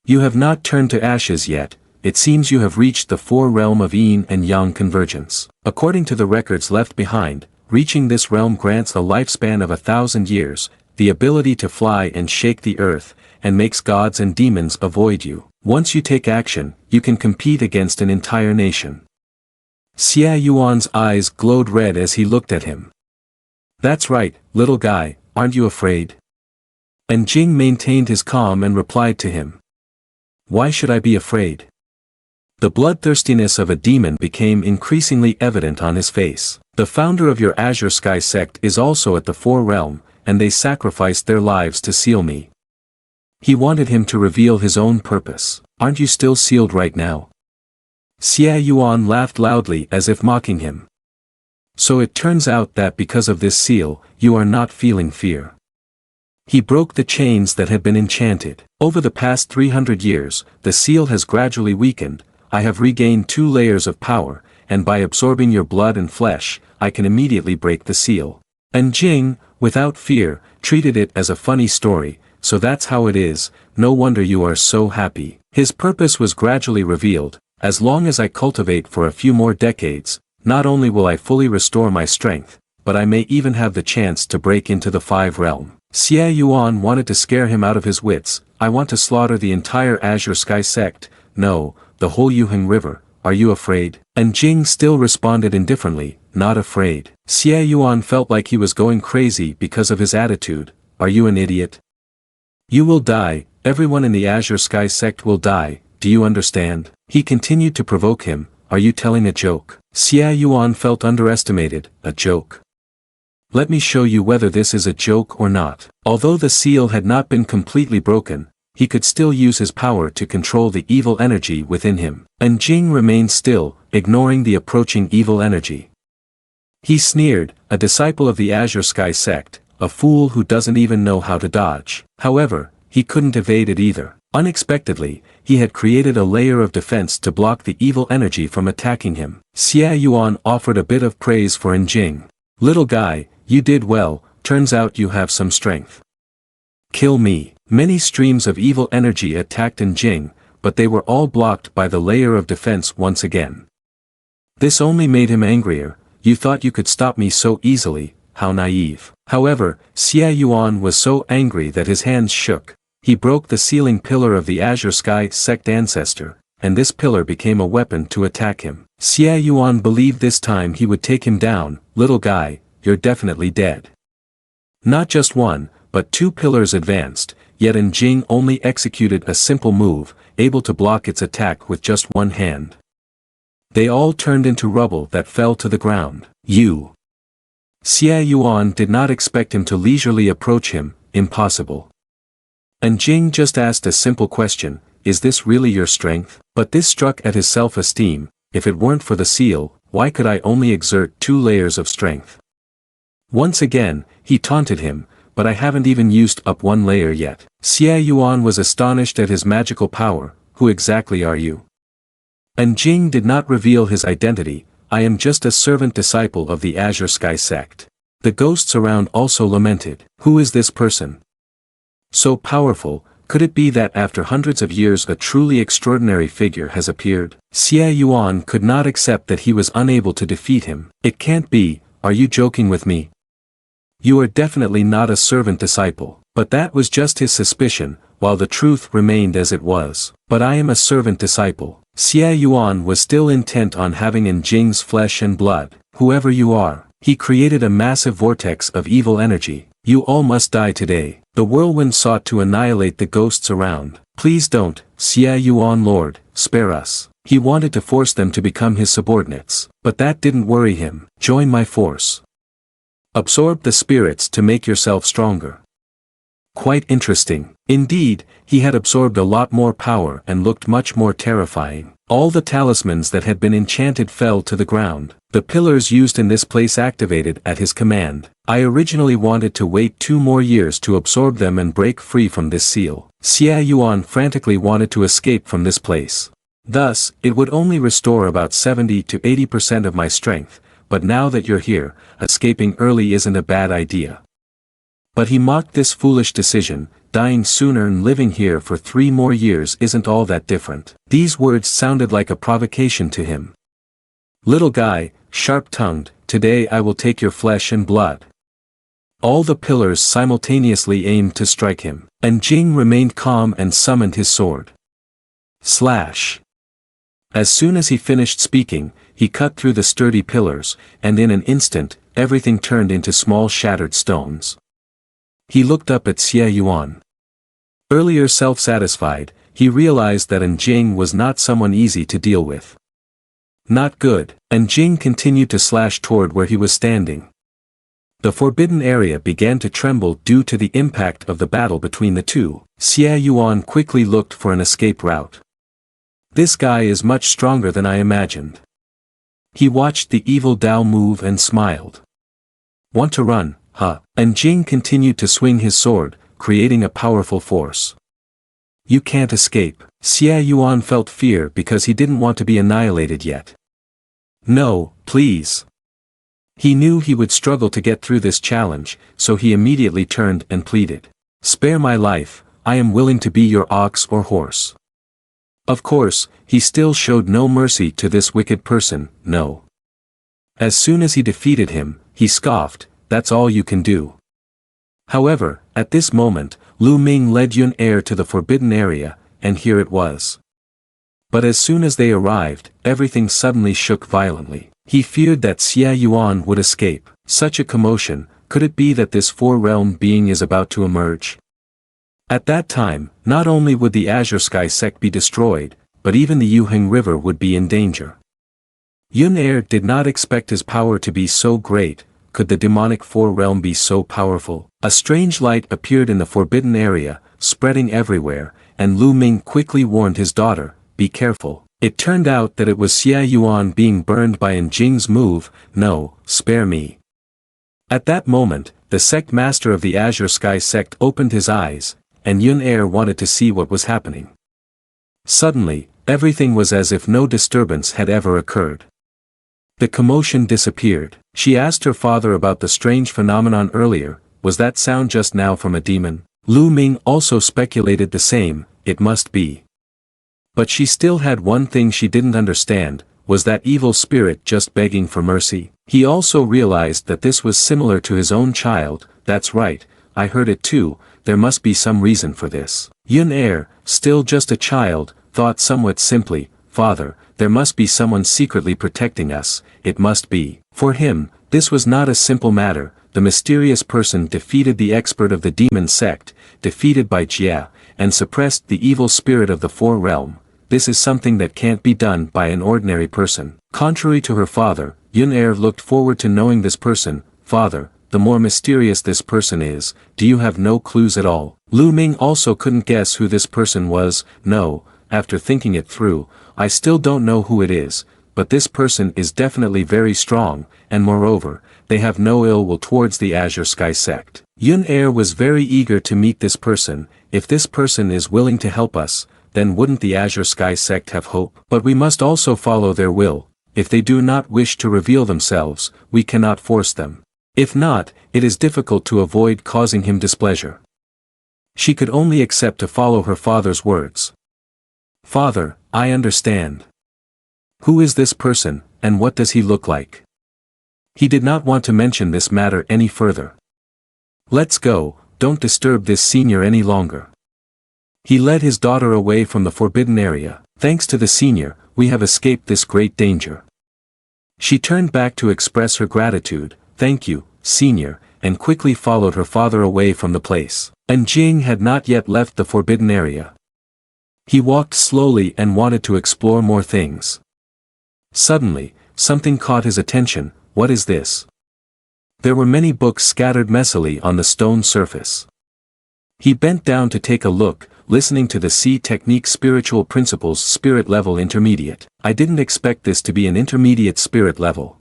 You have not turned to ashes yet. It seems you have reached the four realm of yin and yang convergence. According to the records left behind, reaching this realm grants a lifespan of 1,000 years, the ability to fly and shake the earth, and makes gods and demons avoid you. Once you take action, you can compete against an entire nation. Xia Yuan's eyes glowed red as he looked at him. That's right, little guy, aren't you afraid? And Jing maintained his calm and replied to him. Why should I be afraid? The bloodthirstiness of a demon became increasingly evident on his face. The founder of your Azure Sky sect is also at the Four Realm, and they sacrificed their lives to seal me. He wanted him to reveal his own purpose. Aren't you still sealed right now? Xia Yuan laughed loudly as if mocking him. So it turns out that because of this seal, you are not feeling fear. He broke the chains that had been enchanted. Over the past 300 years, the seal has gradually weakened. I have regained 2 layers of power, and by absorbing your blood and flesh, I can immediately break the seal. And Jing, without fear, treated it as a funny story, so that's how it is, no wonder you are so happy. His purpose was gradually revealed. As long as I cultivate for a few more decades, not only will I fully restore my strength, but I may even have the chance to break into the 5 realm. Xia Yuan wanted to scare him out of his wits. I want to slaughter the entire Azure Sky sect. No, the whole Yuheng River. Are you afraid? And Jing still responded indifferently, not afraid. Xia Yuan felt like he was going crazy because of his attitude. Are you an idiot? You will die, everyone in the Azure Sky sect will die, do you understand? He continued to provoke him. Are you telling a joke? Xia Yuan felt underestimated. A joke? Let me show you whether this is a joke or not. Although the seal had not been completely broken, he could still use his power to control the evil energy within him. And Jing remained still, ignoring the approaching evil energy. He sneered, a disciple of the Azure Sky sect, a fool who doesn't even know how to dodge. However, he couldn't evade it either. Unexpectedly, he had created a layer of defense to block the evil energy from attacking him. Xia Yuan offered a bit of praise for Jing. Little guy, you did well, turns out you have some strength. Kill me. Many streams of evil energy attacked Jing, but they were all blocked by the layer of defense once again. This only made him angrier. You thought you could stop me so easily, how naive. However, Xia Yuan was so angry that his hands shook. He broke the sealing pillar of the Azure Sky sect ancestor, and this pillar became a weapon to attack him. Xia Yuan believed this time he would take him down. Little guy, you're definitely dead. Not just one, but 2 pillars advanced, yet Jing only executed a simple move, able to block its attack with just one hand. They all turned into rubble that fell to the ground. You. Xia Yuan did not expect him to leisurely approach him. Impossible. And Jing just asked a simple question, is this really your strength? But this struck at his self-esteem. If it weren't for the seal, why could I only exert 2 layers of strength? Once again, he taunted him, but I haven't even used up 1 layer yet. Xia Yuan was astonished at his magical power. Who exactly are you? And Jing did not reveal his identity. I am just a servant disciple of the Azure Sky sect. The ghosts around also lamented. Who is this person? So powerful, could it be that after hundreds of years a truly extraordinary figure has appeared? Xia Yuan could not accept that he was unable to defeat him. It can't be, are you joking with me? You are definitely not a servant disciple. But that was just his suspicion, while the truth remained as it was. But I am a servant disciple. Xia Yuan was still intent on having Jing's flesh and blood. Whoever you are, He created a massive vortex of evil energy. You all must die today. The whirlwind sought to annihilate the ghosts around. Please don't, Xia Yuan Lord, spare us. He wanted to force them to become his subordinates. But that didn't worry him. Join my force. Absorb the spirits to make yourself stronger. Quite interesting. Indeed, he had absorbed a lot more power and looked much more terrifying. All the talismans that had been enchanted fell to the ground. The pillars used in this place activated at his command. I originally wanted to wait 2 more years to absorb them and break free from this seal. Xia Yuan frantically wanted to escape from this place. Thus, it would only restore about 70 to 80% of my strength, but now that you're here, escaping early isn't a bad idea. But he mocked this foolish decision. Dying sooner and living here for 3 more years isn't all that different. These words sounded like a provocation to him. Little guy, sharp-tongued, today I will take your flesh and blood. All the pillars simultaneously aimed to strike him, and Jing remained calm and summoned his sword. Slash. As soon as he finished speaking, he cut through the sturdy pillars, and in an instant, everything turned into small shattered stones. He looked up at Xie Yuan. Earlier self-satisfied, he realized that Jing was not someone easy to deal with. Not good, and Jing continued to slash toward where he was standing. The forbidden area began to tremble due to the impact of the battle between the two. Xie Yuan quickly looked for an escape route. This guy is much stronger than I imagined. He watched the evil Dao move and smiled. Want to run, huh? And Jing continued to swing his sword, creating a powerful force. You can't escape. Xie Yuan felt fear because he didn't want to be annihilated yet. No, please. He knew he would struggle to get through this challenge, so he immediately turned and pleaded. Spare my life, I am willing to be your ox or horse. Of course, he still showed no mercy to this wicked person, no. As soon as he defeated him, he scoffed, that's all you can do. However, at this moment, Lu Ming led Yun Er to the forbidden area, and here it was. But as soon as they arrived, everything suddenly shook violently. He feared that Xie Yuan would escape. Such a commotion, could it be that this four-realm being is about to emerge? At that time, not only would the Azure Sky sect be destroyed, but even the Yuheng River would be in danger. Yun Er did not expect his power to be so great. Could the demonic four-realm be so powerful? A strange light appeared in the forbidden area, spreading everywhere, and Lu Ming quickly warned his daughter, be careful. It turned out that it was Xie Yuan being burned by Jing's move. No, spare me. At that moment, the sect master of the Azure Sky sect opened his eyes, and Yun Er wanted to see what was happening. Suddenly, everything was as if no disturbance had ever occurred. The commotion disappeared. She asked her father about the strange phenomenon earlier. Was that sound just now from a demon? Lu Ming also speculated the same, it must be. But she still had one thing she didn't understand, was that evil spirit just begging for mercy? He also realized that this was similar to his own child. That's right, I heard it too, there must be some reason for this. Yun Er, still just a child, thought somewhat simply, Father, there must be someone secretly protecting us, it must be. For him, this was not a simple matter. The mysterious person defeated the expert of the demon sect, defeated by Jia, and suppressed the evil spirit of the four realm. This is something that can't be done by an ordinary person. Contrary to her father, Yun Er looked forward to knowing this person. Father, the more mysterious this person is, do you have no clues at all? Lu Ming also couldn't guess who this person was. No, after thinking it through, I still don't know who it is, but this person is definitely very strong, and moreover, they have no ill will towards the Azure Sky sect. Yun Er was very eager to meet this person. If this person is willing to help us, then wouldn't the Azure Sky sect have hope? But we must also follow their will. If they do not wish to reveal themselves, we cannot force them. If not, it is difficult to avoid causing him displeasure. She could only accept to follow her father's words. Father, I understand. Who is this person, and what does he look like? He did not want to mention this matter any further. Let's go, don't disturb this senior any longer. He led his daughter away from the forbidden area. Thanks to the senior, we have escaped this great danger. She turned back to express her gratitude. "Thank you, senior," and quickly followed her father away from the place. And Jing had not yet left the forbidden area. He walked slowly and wanted to explore more things. Suddenly, something caught his attention. What is this? There were many books scattered messily on the stone surface. He bent down to take a look, listening to the C Technique Spiritual Principles Spirit Level Intermediate. I didn't expect this to be an intermediate spirit level.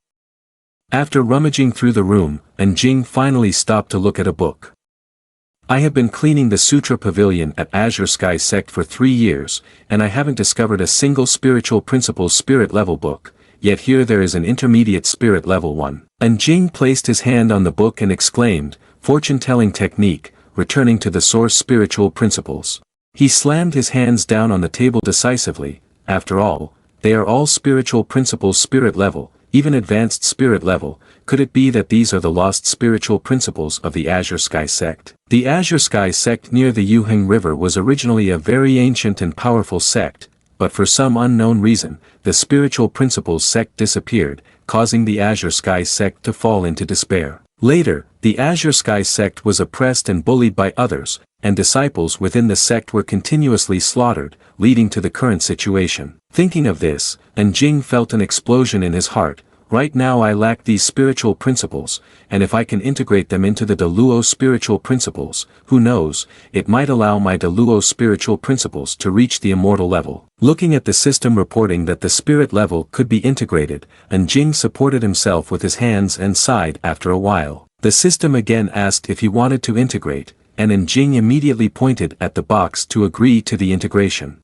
After rummaging through the room, Jing finally stopped to look at a book. I have been cleaning the Sutra Pavilion at Azure Sky Sect for 3 years, and I haven't discovered a single Spiritual Principles Spirit Level book, yet here there is an intermediate Spirit Level one. And Jing placed his hand on the book and exclaimed, "Fortune-telling technique, returning to the source spiritual principles." He slammed his hands down on the table decisively. After all, they are all spiritual principles spirit level, even advanced spirit level. Could it be that these are the lost spiritual principles of the Azure Sky Sect? The Azure Sky Sect near the Yuheng River was originally a very ancient and powerful sect, but for some unknown reason, the spiritual principles sect disappeared, causing the Azure Sky Sect to fall into despair. Later, the Azure Sky Sect was oppressed and bullied by others, and disciples within the sect were continuously slaughtered, leading to the current situation. Thinking of this, Jing felt an explosion in his heart. Right now I lack these spiritual principles, and if I can integrate them into the Deluo spiritual principles, who knows, it might allow my Deluo spiritual principles to reach the immortal level. Looking at the system reporting that the spirit level could be integrated, Jing supported himself with his hands and sighed after a while. The system again asked if he wanted to integrate, and Jing immediately pointed at the box to agree to the integration.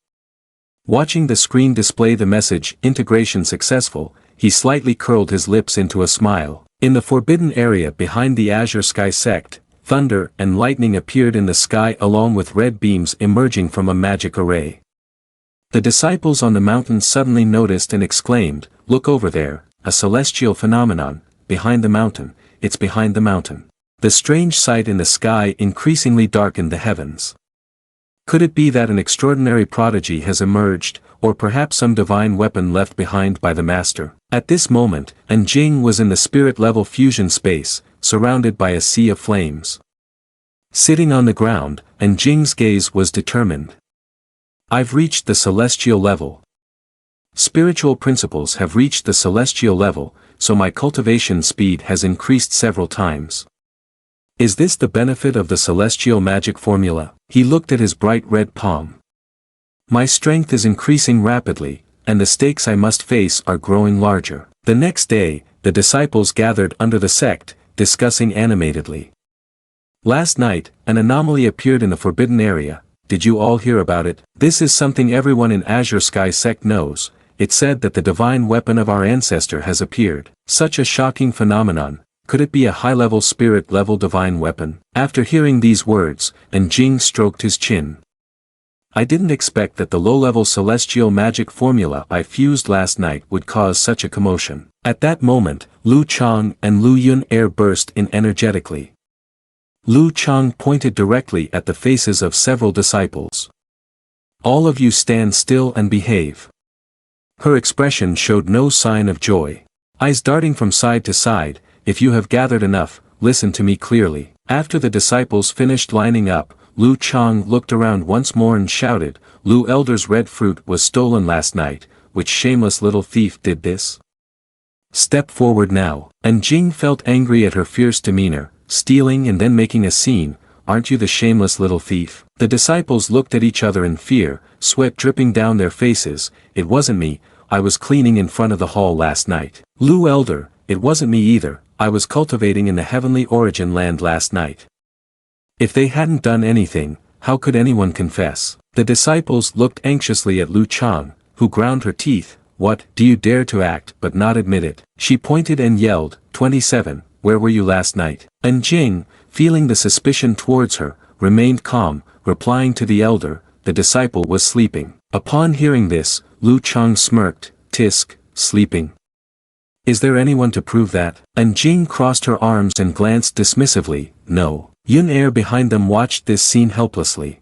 Watching the screen display the message, "Integration successful," he slightly curled his lips into a smile. In the forbidden area behind the Azure Sky Sect, thunder and lightning appeared in the sky along with red beams emerging from a magic array. The disciples on the mountain suddenly noticed and exclaimed, "Look over there, a celestial phenomenon, behind the mountain, it's behind the mountain." The strange sight in the sky increasingly darkened the heavens. Could it be that an extraordinary prodigy has emerged, or perhaps some divine weapon left behind by the master? At this moment, Jing was in the spirit-level fusion space, surrounded by a sea of flames. Sitting on the ground, Jing's gaze was determined. I've reached the celestial level. Spiritual principles have reached the celestial level, so my cultivation speed has increased several times. Is this the benefit of the celestial magic formula? He looked at his bright red palm. My strength is increasing rapidly, and the stakes I must face are growing larger. The next day, the disciples gathered under the sect, discussing animatedly. Last night, an anomaly appeared in the forbidden area. Did you all hear about it? This is something everyone in Azure Sky Sect knows. It said that the divine weapon of our ancestor has appeared. Such a shocking phenomenon. Could it be a high-level spirit-level divine weapon? After hearing these words, Jing stroked his chin. I didn't expect that the low-level celestial magic formula I fused last night would cause such a commotion. At that moment, Lu Chang and Lu Yun air burst in energetically. Lu Chang pointed directly at the faces of several disciples. All of you stand still and behave. Her expression showed no sign of joy. Eyes darting from side to side. If you have gathered enough, listen to me clearly. After the disciples finished lining up, Lu Chang looked around once more and shouted, Lu Elder's red fruit was stolen last night. Which shameless little thief did this? Step forward now. Jing felt angry at her fierce demeanor, stealing and then making a scene. Aren't you the shameless little thief? The disciples looked at each other in fear, sweat dripping down their faces. It wasn't me, I was cleaning in front of the hall last night. Lu Elder, it wasn't me either, I was cultivating in the heavenly origin land last night. If they hadn't done anything, how could anyone confess? The disciples looked anxiously at Lu Chang, who ground her teeth. What, do you dare to act but not admit it? She pointed and yelled, 27, where were you last night? Jing, feeling the suspicion towards her, remained calm, replying to the elder, the disciple was sleeping. Upon hearing this, Lu Chang smirked, tisk, sleeping. Is there anyone to prove that? Jing crossed her arms and glanced dismissively, no. Yun Air behind them watched this scene helplessly.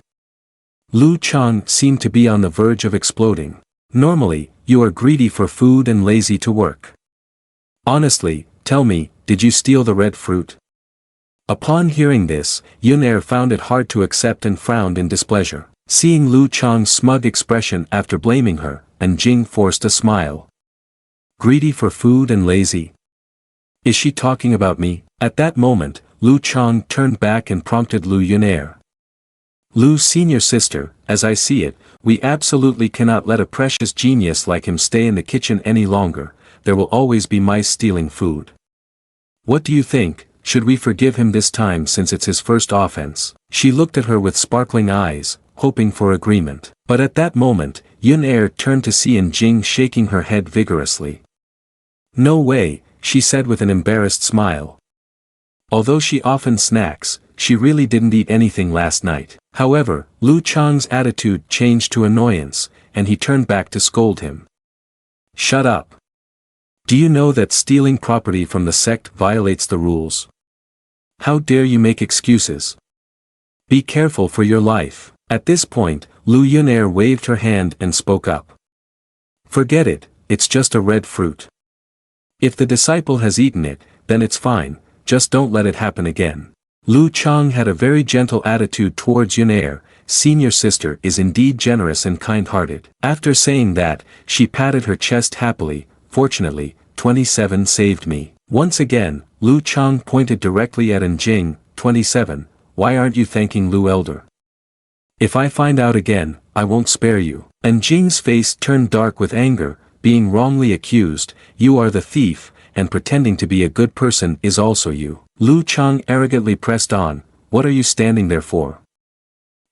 Lu Chang seemed to be on the verge of exploding. Normally, you are greedy for food and lazy to work. Honestly, Tell me, did you steal the red fruit? Upon hearing this, Yun-er found it hard to accept and frowned in displeasure. Seeing Lu Chang's smug expression after blaming her, and Jing forced a smile. Greedy for food and lazy. Is she talking about me? At that moment, Lu Chang turned back and prompted Lu Yun-er. Lu's senior sister, as I see it, we absolutely cannot let a precious genius like him stay in the kitchen any longer. There will always be mice stealing food. What do you think? Should we forgive him this time since it's his first offense? She looked at her with sparkling eyes, hoping for agreement. But at that moment, Yun-er turned to see Jing shaking her head vigorously. No way, she said with an embarrassed smile. Although she often snacks, she really didn't eat anything last night. However, Lu Chang's attitude changed to annoyance, and he turned back to scold him. Shut up. Do you know that stealing property from the sect violates the rules? How dare you make excuses? Be careful for your life. At this point, Lu Yun-er waved her hand and spoke up. Forget it, it's just a red fruit. If the disciple has eaten it, then it's fine, just don't let it happen again. Lu Chang had a very gentle attitude towards Yun-er. Senior sister is indeed generous and kind-hearted. After saying that, she patted her chest happily. Fortunately, 27 saved me. Once again, Lu Chang pointed directly at Jing. 27, why aren't you thanking Lu Elder? If I find out again, I won't spare you. Jing's face turned dark with anger, being wrongly accused. You are the thief, and pretending to be a good person is also you. Lu Chang arrogantly pressed on, what are you standing there for?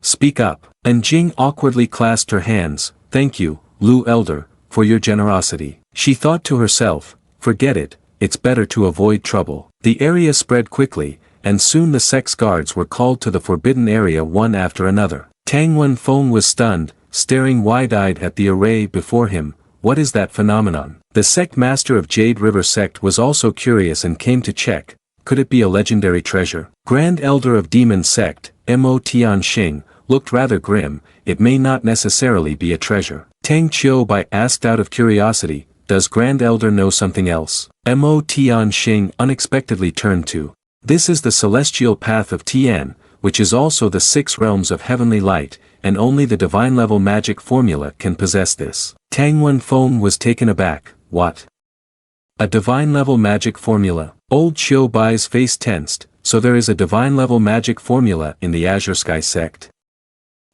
Speak up. Jing awkwardly clasped her hands, thank you, Lu Elder, for your generosity. She thought to herself, forget it, it's better to avoid trouble. The area spread quickly, and soon the sect's guards were called to the forbidden area one after another. Tang Wenfeng was stunned, staring wide-eyed at the array before him. What is that phenomenon? The sect master of Jade River sect was also curious and came to check. Could it be a legendary treasure? Grand Elder of Demon Sect, Mo Tianxing, looked rather grim. It may not necessarily be a treasure. Tang Qiubai asked out of curiosity, does Grand Elder know something else? Mo Tianxing unexpectedly turned to. This is the celestial path of Tian, which is also the 6 realms of heavenly light, and only the divine level magic formula can possess this. Tang Wenfeng was taken aback. What? A divine level magic formula? Old Qiu Bai's face tensed. So there is a divine level magic formula in the Azure Sky sect?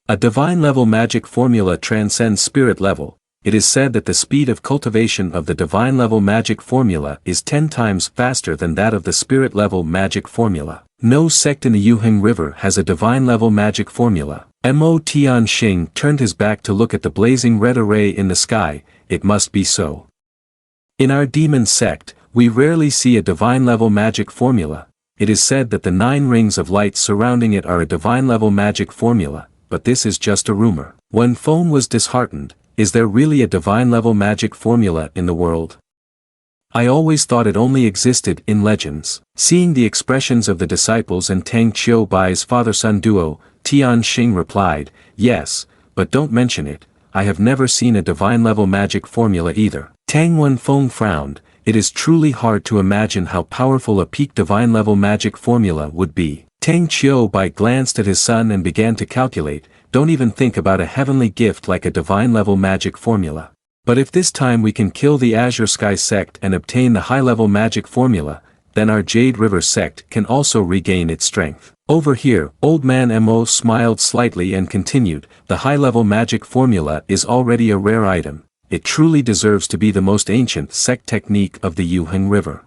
A divine level magic formula transcends spirit level. It is said that the speed of cultivation of the divine level magic formula is 10 times faster than that of the spirit level magic formula. No sect in the Yuheng River has a divine level magic formula. Mo Tianxing turned his back to look at the blazing red array in the sky. It must be so. In our demon sect, we rarely see a divine level magic formula. It is said that the 9 rings of light surrounding it are a divine level magic formula, but this is just a rumor. When Feng was disheartened, is there really a divine level magic formula in the world? I always thought it only existed in legends. Seeing the expressions of the disciples and Tang Qiubai's father-son duo, Tianxing replied, yes, but don't mention it, I have never seen a divine level magic formula either. Tang Wenfeng frowned. It is truly hard to imagine how powerful a peak divine level magic formula would be. Tang Qiubai glanced at his son and began to calculate, don't even think about a heavenly gift like a divine level magic formula. But if this time we can kill the Azure Sky sect and obtain the high-level magic formula, then our Jade River sect can also regain its strength. Over here, Old Man Mo smiled slightly and continued, the high-level magic formula is already a rare item. It truly deserves to be the most ancient sect technique of the Yuheng River.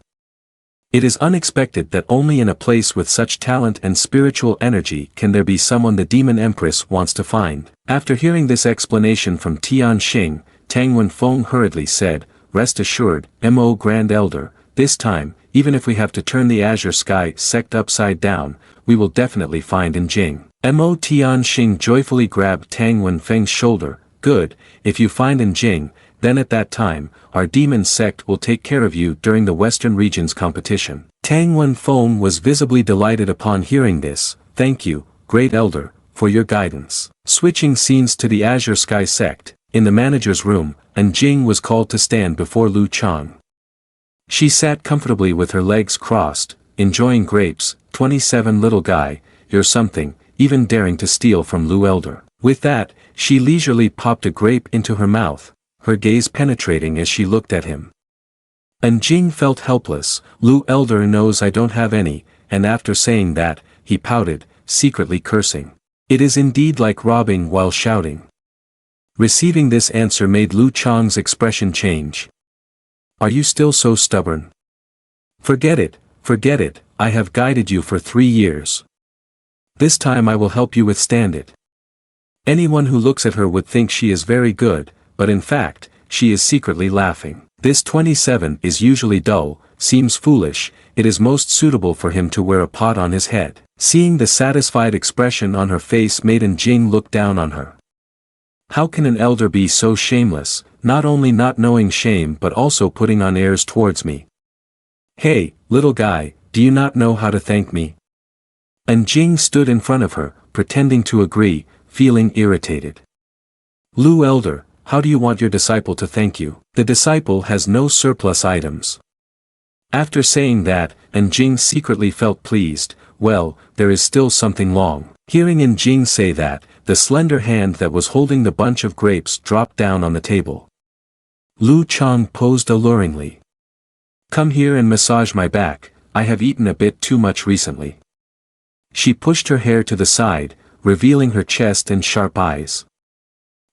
It is unexpected that only in a place with such talent and spiritual energy can there be someone the Demon Empress wants to find. After hearing this explanation from Tianxing, Tang Wenfeng hurriedly said, rest assured, Mo Grand Elder, this time, even if we have to turn the Azure Sky sect upside down, we will definitely find Jing. Mo Tianxing joyfully grabbed Tang Wenfeng's shoulder, good, if you find Jing, then at that time, our demon sect will take care of you during the Western region's competition. Tang Wenfeng was visibly delighted upon hearing this, thank you, Great Elder, for your guidance. Switching scenes to the Azure Sky sect, in the manager's room, Jing was called to stand before Lu Chang. She sat comfortably with her legs crossed, enjoying grapes. 27 Little guy, you're something, even daring to steal from Lu Elder. With that, she leisurely popped a grape into her mouth, her gaze penetrating as she looked at him. And Jing felt helpless. Lu Elder knows I don't have any, and after saying that, he pouted, secretly cursing. It is indeed like robbing while shouting. Receiving this answer made Lu Chang's expression change. Are you still so stubborn? Forget it, I have guided you for 3 years. This time I will help you withstand it. Anyone who looks at her would think she is very good, but in fact, she is secretly laughing. This 27 is usually dull, seems foolish, it is most suitable for him to wear a pot on his head. Seeing the satisfied expression on her face made Jing look down on her. How can an elder be so shameless, not only not knowing shame but also putting on airs towards me? Hey, little guy, do you not know how to thank me? And Jing stood in front of her, pretending to agree, feeling irritated. Lu Elder, how do you want your disciple to thank you? The disciple has no surplus items. After saying that, Jing secretly felt pleased. Well, there is still something long. Hearing Jing say that, the slender hand that was holding the bunch of grapes dropped down on the table. Lu Chang posed alluringly. Come here and massage my back, I have eaten a bit too much recently. She pushed her hair to the side, revealing her chest and sharp eyes.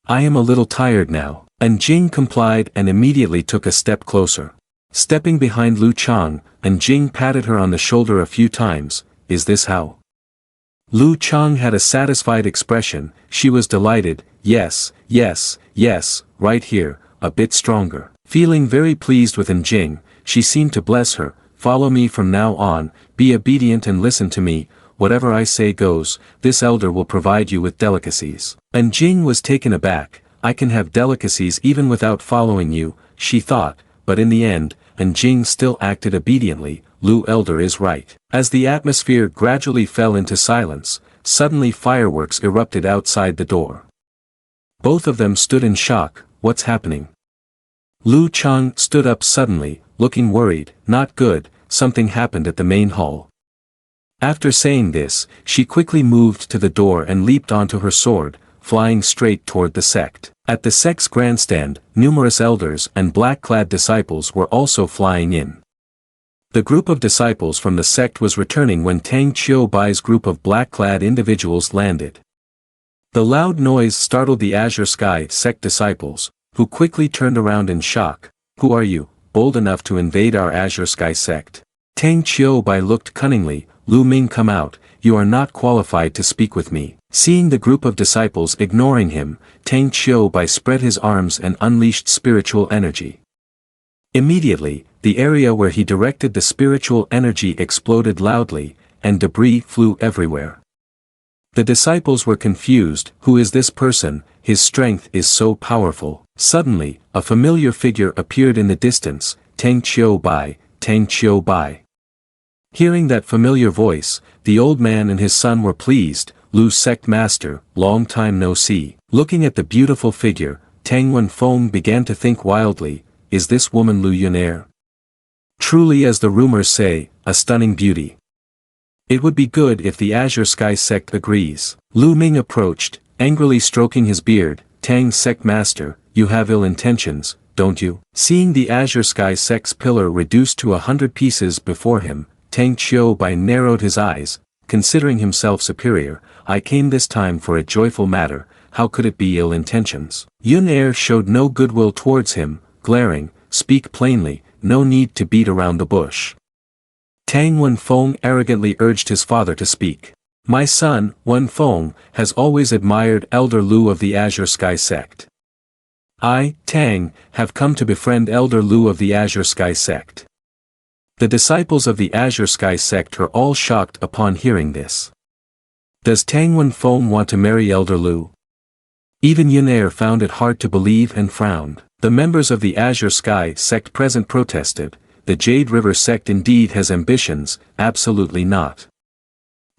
I am a little tired now. Jing complied and immediately took a step closer. Stepping behind Lu Chang, Jing patted her on the shoulder a few times. Is this how? Lu Chang had a satisfied expression. She was delighted. Yes, right here, a bit stronger. Feeling very pleased with Jing, she seemed to bless her. Follow me from now on, be obedient and listen to me, whatever I say goes, this elder will provide you with delicacies. Jing was taken aback. I can have delicacies even without following you, she thought, but in the end, Jing still acted obediently. Lu Elder is right. As the atmosphere gradually fell into silence, suddenly fireworks erupted outside the door. Both of them stood in shock. What's happening? Lu Chang stood up suddenly, looking worried. Not good, something happened at the main hall. After saying this, she quickly moved to the door and leaped onto her sword, flying straight toward the sect. At the sect's grandstand, numerous elders and black-clad disciples were also flying in. The group of disciples from the sect was returning when Tang Qiu Bai's group of black-clad individuals landed. The loud noise startled the Azure Sky sect disciples, who quickly turned around in shock. Who are you, bold enough to invade our Azure Sky sect? Tang Qiu Bai looked cunningly. Lu Ming, come out, you are not qualified to speak with me. Seeing the group of disciples ignoring him, Tang Qiu Bai spread his arms and unleashed spiritual energy. Immediately, the area where he directed the spiritual energy exploded loudly, and debris flew everywhere. The disciples were confused. Who is this person? His strength is so powerful. Suddenly, a familiar figure appeared in the distance. Tang Qiu Bai, Tang Qiu Bai. Hearing that familiar voice, the old man and his son were pleased. Lu sect master, long time no see. Looking at the beautiful figure, Tang Wenfeng began to think wildly. Is this woman Lu Yunair? Truly, as the rumors say, a stunning beauty. It would be good if the Azure Sky sect agrees. Lu Ming approached, angrily stroking his beard. Tang sect master, you have ill intentions, don't you? Seeing the Azure Sky sect's pillar reduced to 100 pieces before him, Tang Qiu Bai narrowed his eyes. Considering himself superior, I came this time for a joyful matter. How could it be ill intentions? Yunair showed no goodwill towards him, glaring. Speak plainly, no need to beat around the bush. Tang Wenfeng arrogantly urged his father to speak. My son, Wenfeng, has always admired Elder Lu of the Azure Sky sect. I, Tang, have come to befriend Elder Lu of the Azure Sky sect. The disciples of the Azure Sky sect are all shocked upon hearing this. Does Tang Wenfeng want to marry Elder Lu? Even Yunair found it hard to believe and frowned. The members of the Azure Sky sect present protested. The Jade River sect indeed has ambitions. Absolutely not.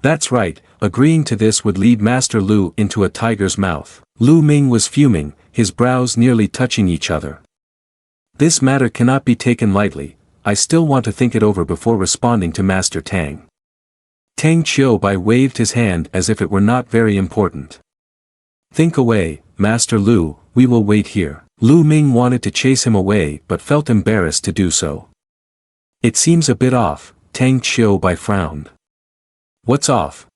That's right, agreeing to this would lead Master Lu into a tiger's mouth. Lu Ming was fuming, his brows nearly touching each other. This matter cannot be taken lightly. I still want to think it over before responding to Master Tang. Tang Qiubai waved his hand as if it were not very important. Think away, Master Lu, we will wait here. Lu Ming wanted to chase him away but felt embarrassed to do so. It seems a bit off, Tang Qiubai frowned. What's off?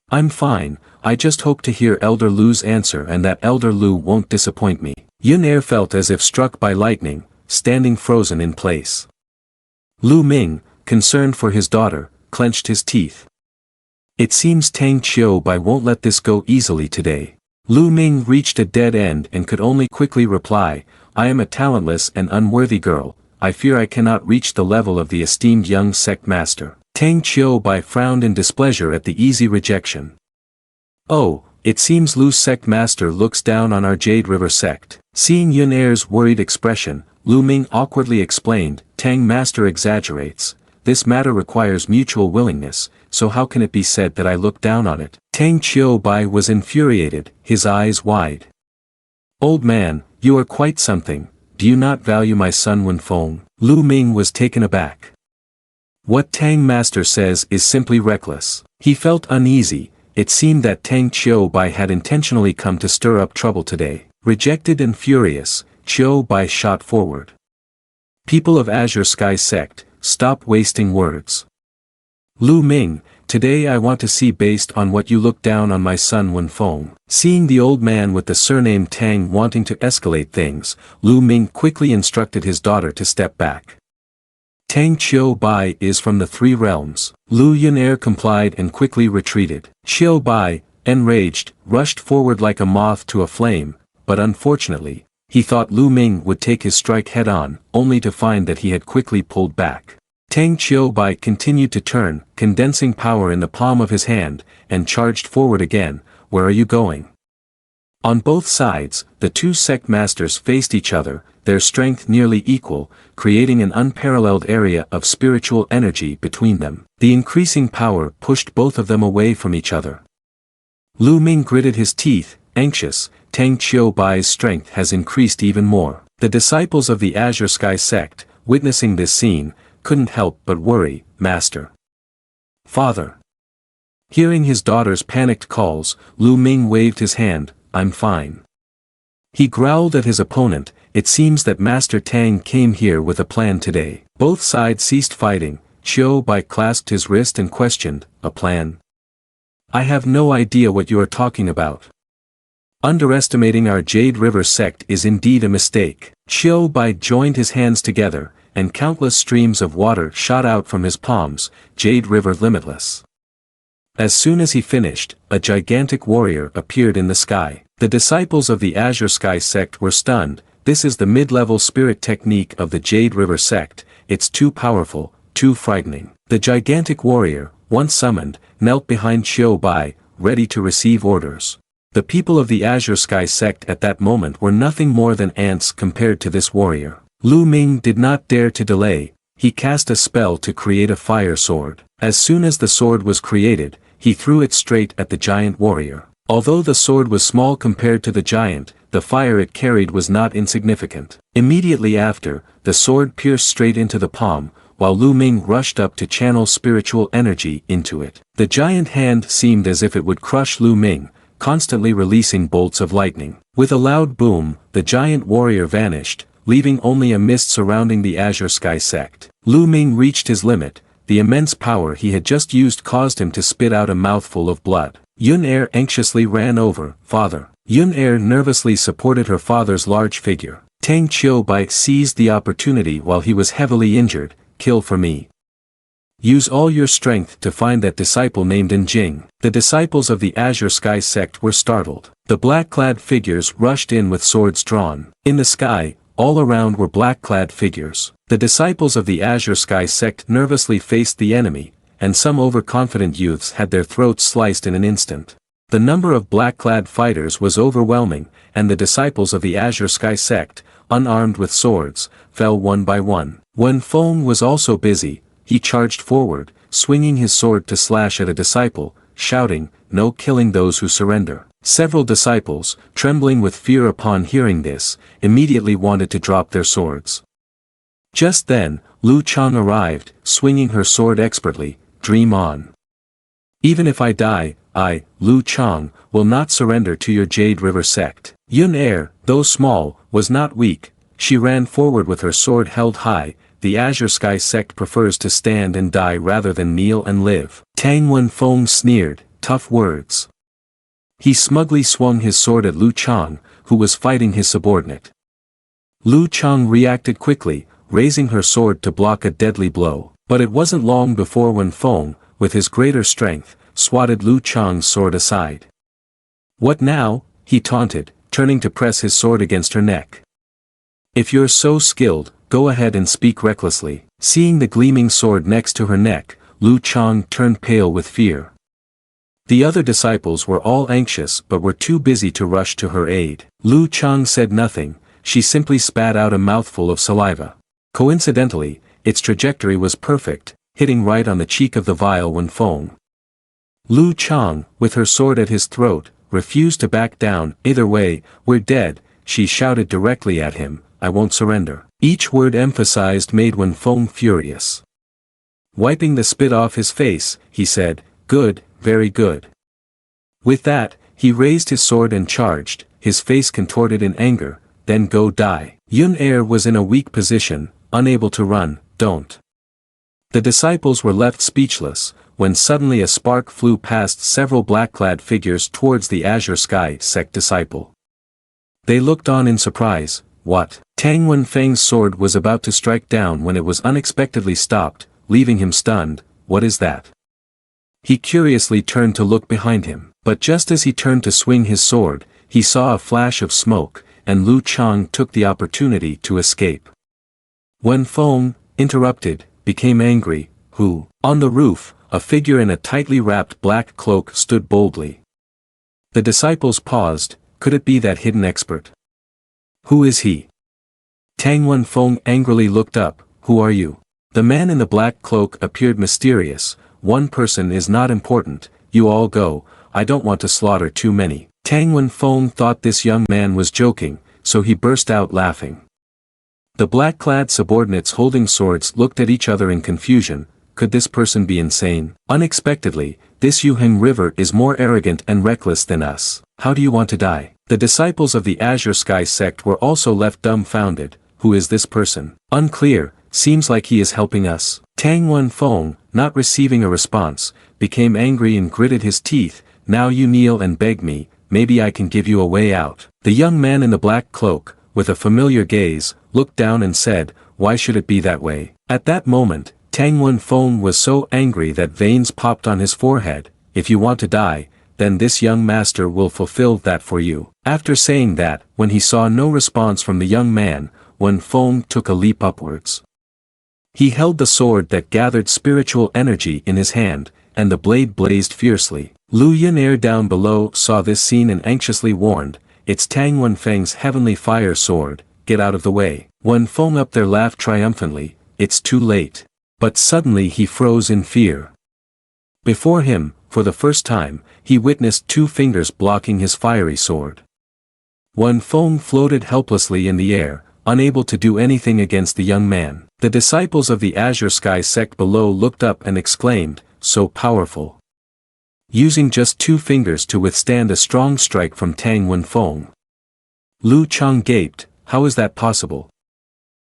I'm fine, I just hope to hear Elder Lu's answer and that Elder Lu won't disappoint me. Yun Er felt as if struck by lightning, standing frozen in place. Lu Ming, concerned for his daughter, clenched his teeth. It seems Tang Qiubai won't let this go easily today. Lu Ming reached a dead end and could only quickly reply, I am a talentless and unworthy girl, I fear I cannot reach the level of the esteemed young sect master. Tang Qiubai frowned in displeasure at the easy rejection. Oh, it seems Lu's sect master looks down on our Jade River sect. Seeing Yun Er's worried expression, Lu Ming awkwardly explained, Tang master exaggerates, this matter requires mutual willingness, so how can it be said that I look down on it? Tang Qiubai was infuriated, his eyes wide. Old man, you are quite something, do you not value my son Wenfeng? Lu Ming was taken aback. What Tang master says is simply reckless. He felt uneasy, it seemed that Tang Qiubai had intentionally come to stir up trouble today. Rejected and furious, Qiubai shot forward. People of Azure Sky Sect, stop wasting words. Lu Ming, today I want to see based on what you look down on my son Wenfeng. Seeing the old man with the surname Tang wanting to escalate things, Lu Ming quickly instructed his daughter to step back. Tang Qiubai is from the Three Realms. Lu Yunair complied and quickly retreated. Qiubai, enraged, rushed forward like a moth to a flame, but unfortunately, he thought Lu Ming would take his strike head-on, only to find that he had quickly pulled back. Tang Qiubai continued to turn, condensing power in the palm of his hand, and charged forward again. Where are you going? On both sides, the two sect masters faced each other, their strength nearly equal, creating an unparalleled area of spiritual energy between them. The increasing power pushed both of them away from each other. Lu Ming gritted his teeth, anxious. Tang Qiubai's strength has increased even more. The disciples of the Azure Sky sect, witnessing this scene, couldn't help but worry, Master. Father. Hearing his daughter's panicked calls, Lu Ming waved his hand, I'm fine. He growled at his opponent, it seems that Master Tang came here with a plan today. Both sides ceased fighting, Qiubai clasped his wrist and questioned, a plan? I have no idea what you are talking about. Underestimating our Jade River sect is indeed a mistake. Qiubai joined his hands together, and countless streams of water shot out from his palms, Jade River limitless. As soon as he finished, a gigantic warrior appeared in the sky. The disciples of the Azure Sky sect were stunned. This is the mid-level spirit technique of the Jade River sect, it's too powerful, too frightening. The gigantic warrior, once summoned, knelt behind Qiubai, ready to receive orders. The people of the Azure Sky sect at that moment were nothing more than ants compared to this warrior. Lu Ming did not dare to delay, he cast a spell to create a fire sword. As soon as the sword was created, he threw it straight at the giant warrior. Although the sword was small compared to the giant, the fire it carried was not insignificant. Immediately after, the sword pierced straight into the palm, while Lu Ming rushed up to channel spiritual energy into it. The giant hand seemed as if it would crush Lu Ming, constantly releasing bolts of lightning. With a loud boom, the giant warrior vanished, leaving only a mist surrounding the Azure Sky sect. Lu Ming reached his limit, the immense power he had just used caused him to spit out a mouthful of blood. Yun Er anxiously ran over, Father. Yun Er nervously supported her father's large figure. Tang Qiubai seized the opportunity while he was heavily injured, kill for me. Use all your strength to find that disciple named Jing. The disciples of the Azure Sky sect were startled. The black-clad figures rushed in with swords drawn. In the sky, all around were black-clad figures. The disciples of the Azure Sky sect nervously faced the enemy, and some overconfident youths had their throats sliced in an instant. The number of black-clad fighters was overwhelming, and the disciples of the Azure Sky sect, unarmed with swords, fell one by one. Wenfeng was also busy, he charged forward, swinging his sword to slash at a disciple, shouting, no killing those who surrender. Several disciples, trembling with fear upon hearing this, immediately wanted to drop their swords. Just then, Lu Chang arrived, swinging her sword expertly. Dream on. Even if I die, I, Lu Chang, will not surrender to your Jade River sect. Yun Er, though small, was not weak. She ran forward with her sword held high. The Azure Sky sect prefers to stand and die rather than kneel and live. Tang Wenfeng sneered, tough words. He smugly swung his sword at Lu Chang, who was fighting his subordinate. Lu Chang reacted quickly, raising her sword to block a deadly blow. But it wasn't long before Wenfeng, with his greater strength, swatted Lu Chang's sword aside. What now? He taunted, turning to press his sword against her neck. If you're so skilled, go ahead and speak recklessly. Seeing the gleaming sword next to her neck, Lu Chang turned pale with fear. The other disciples were all anxious but were too busy to rush to her aid. Lu Chang said nothing, she simply spat out a mouthful of saliva. Coincidentally, its trajectory was perfect, hitting right on the cheek of the vile Wenfeng. Lu Chang, with her sword at his throat, refused to back down. Either way, we're dead, she shouted directly at him, I won't surrender. Each word emphasized made Wenfeng furious. Wiping the spit off his face, he said, good, very good. With that, he raised his sword and charged, his face contorted in anger, then go die. Yun Er was in a weak position, unable to run. Don't. The disciples were left speechless, when suddenly a spark flew past several black-clad figures towards the Azure Sky sect disciple. They looked on in surprise. What? Tang Wenfeng's sword was about to strike down when it was unexpectedly stopped, leaving him stunned. What is that? He curiously turned to look behind him, but just as he turned to swing his sword, he saw a flash of smoke, and Lu Chang took the opportunity to escape. Wenfeng, interrupted, became angry. Who? On the roof, a figure in a tightly wrapped black cloak stood boldly. The disciples paused. Could it be that hidden expert? Who is he? Tang Wenfeng angrily looked up. Who are you? The man in the black cloak appeared mysterious. One person is not important, you all go, I don't want to slaughter too many. Tang Wenfeng thought this young man was joking, so he burst out laughing. The black-clad subordinates holding swords looked at each other in confusion. Could this person be insane? Unexpectedly, this Yuheng River is more arrogant and reckless than us. How do you want to die? The disciples of the Azure Sky sect were also left dumbfounded. Who is this person? Unclear, seems like he is helping us. Tang Wenfeng, not receiving a response, became angry and gritted his teeth. Now you kneel and beg me, maybe I can give you a way out. The young man in the black cloak, with a familiar gaze, looked down and said, why should it be that way? At that moment, Tang Wenfeng was so angry that veins popped on his forehead. If you want to die, then this young master will fulfill that for you. After saying that, when he saw no response from the young man, Wenfeng took a leap upwards. He held the sword that gathered spiritual energy in his hand, and the blade blazed fiercely. Lu Yun'er down below saw this scene and anxiously warned, it's Tang Wenfeng's heavenly fire sword, get out of the way. Wenfeng up there laughed triumphantly, it's too late. But suddenly he froze in fear. Before him, for the first time, he witnessed two fingers blocking his fiery sword. Wenfeng floated helplessly in the air, unable to do anything against the young man. The disciples of the Azure Sky sect below looked up and exclaimed, so powerful. Using just two fingers to withstand a strong strike from Tang Wenfeng. Lu Chang gaped, how is that possible?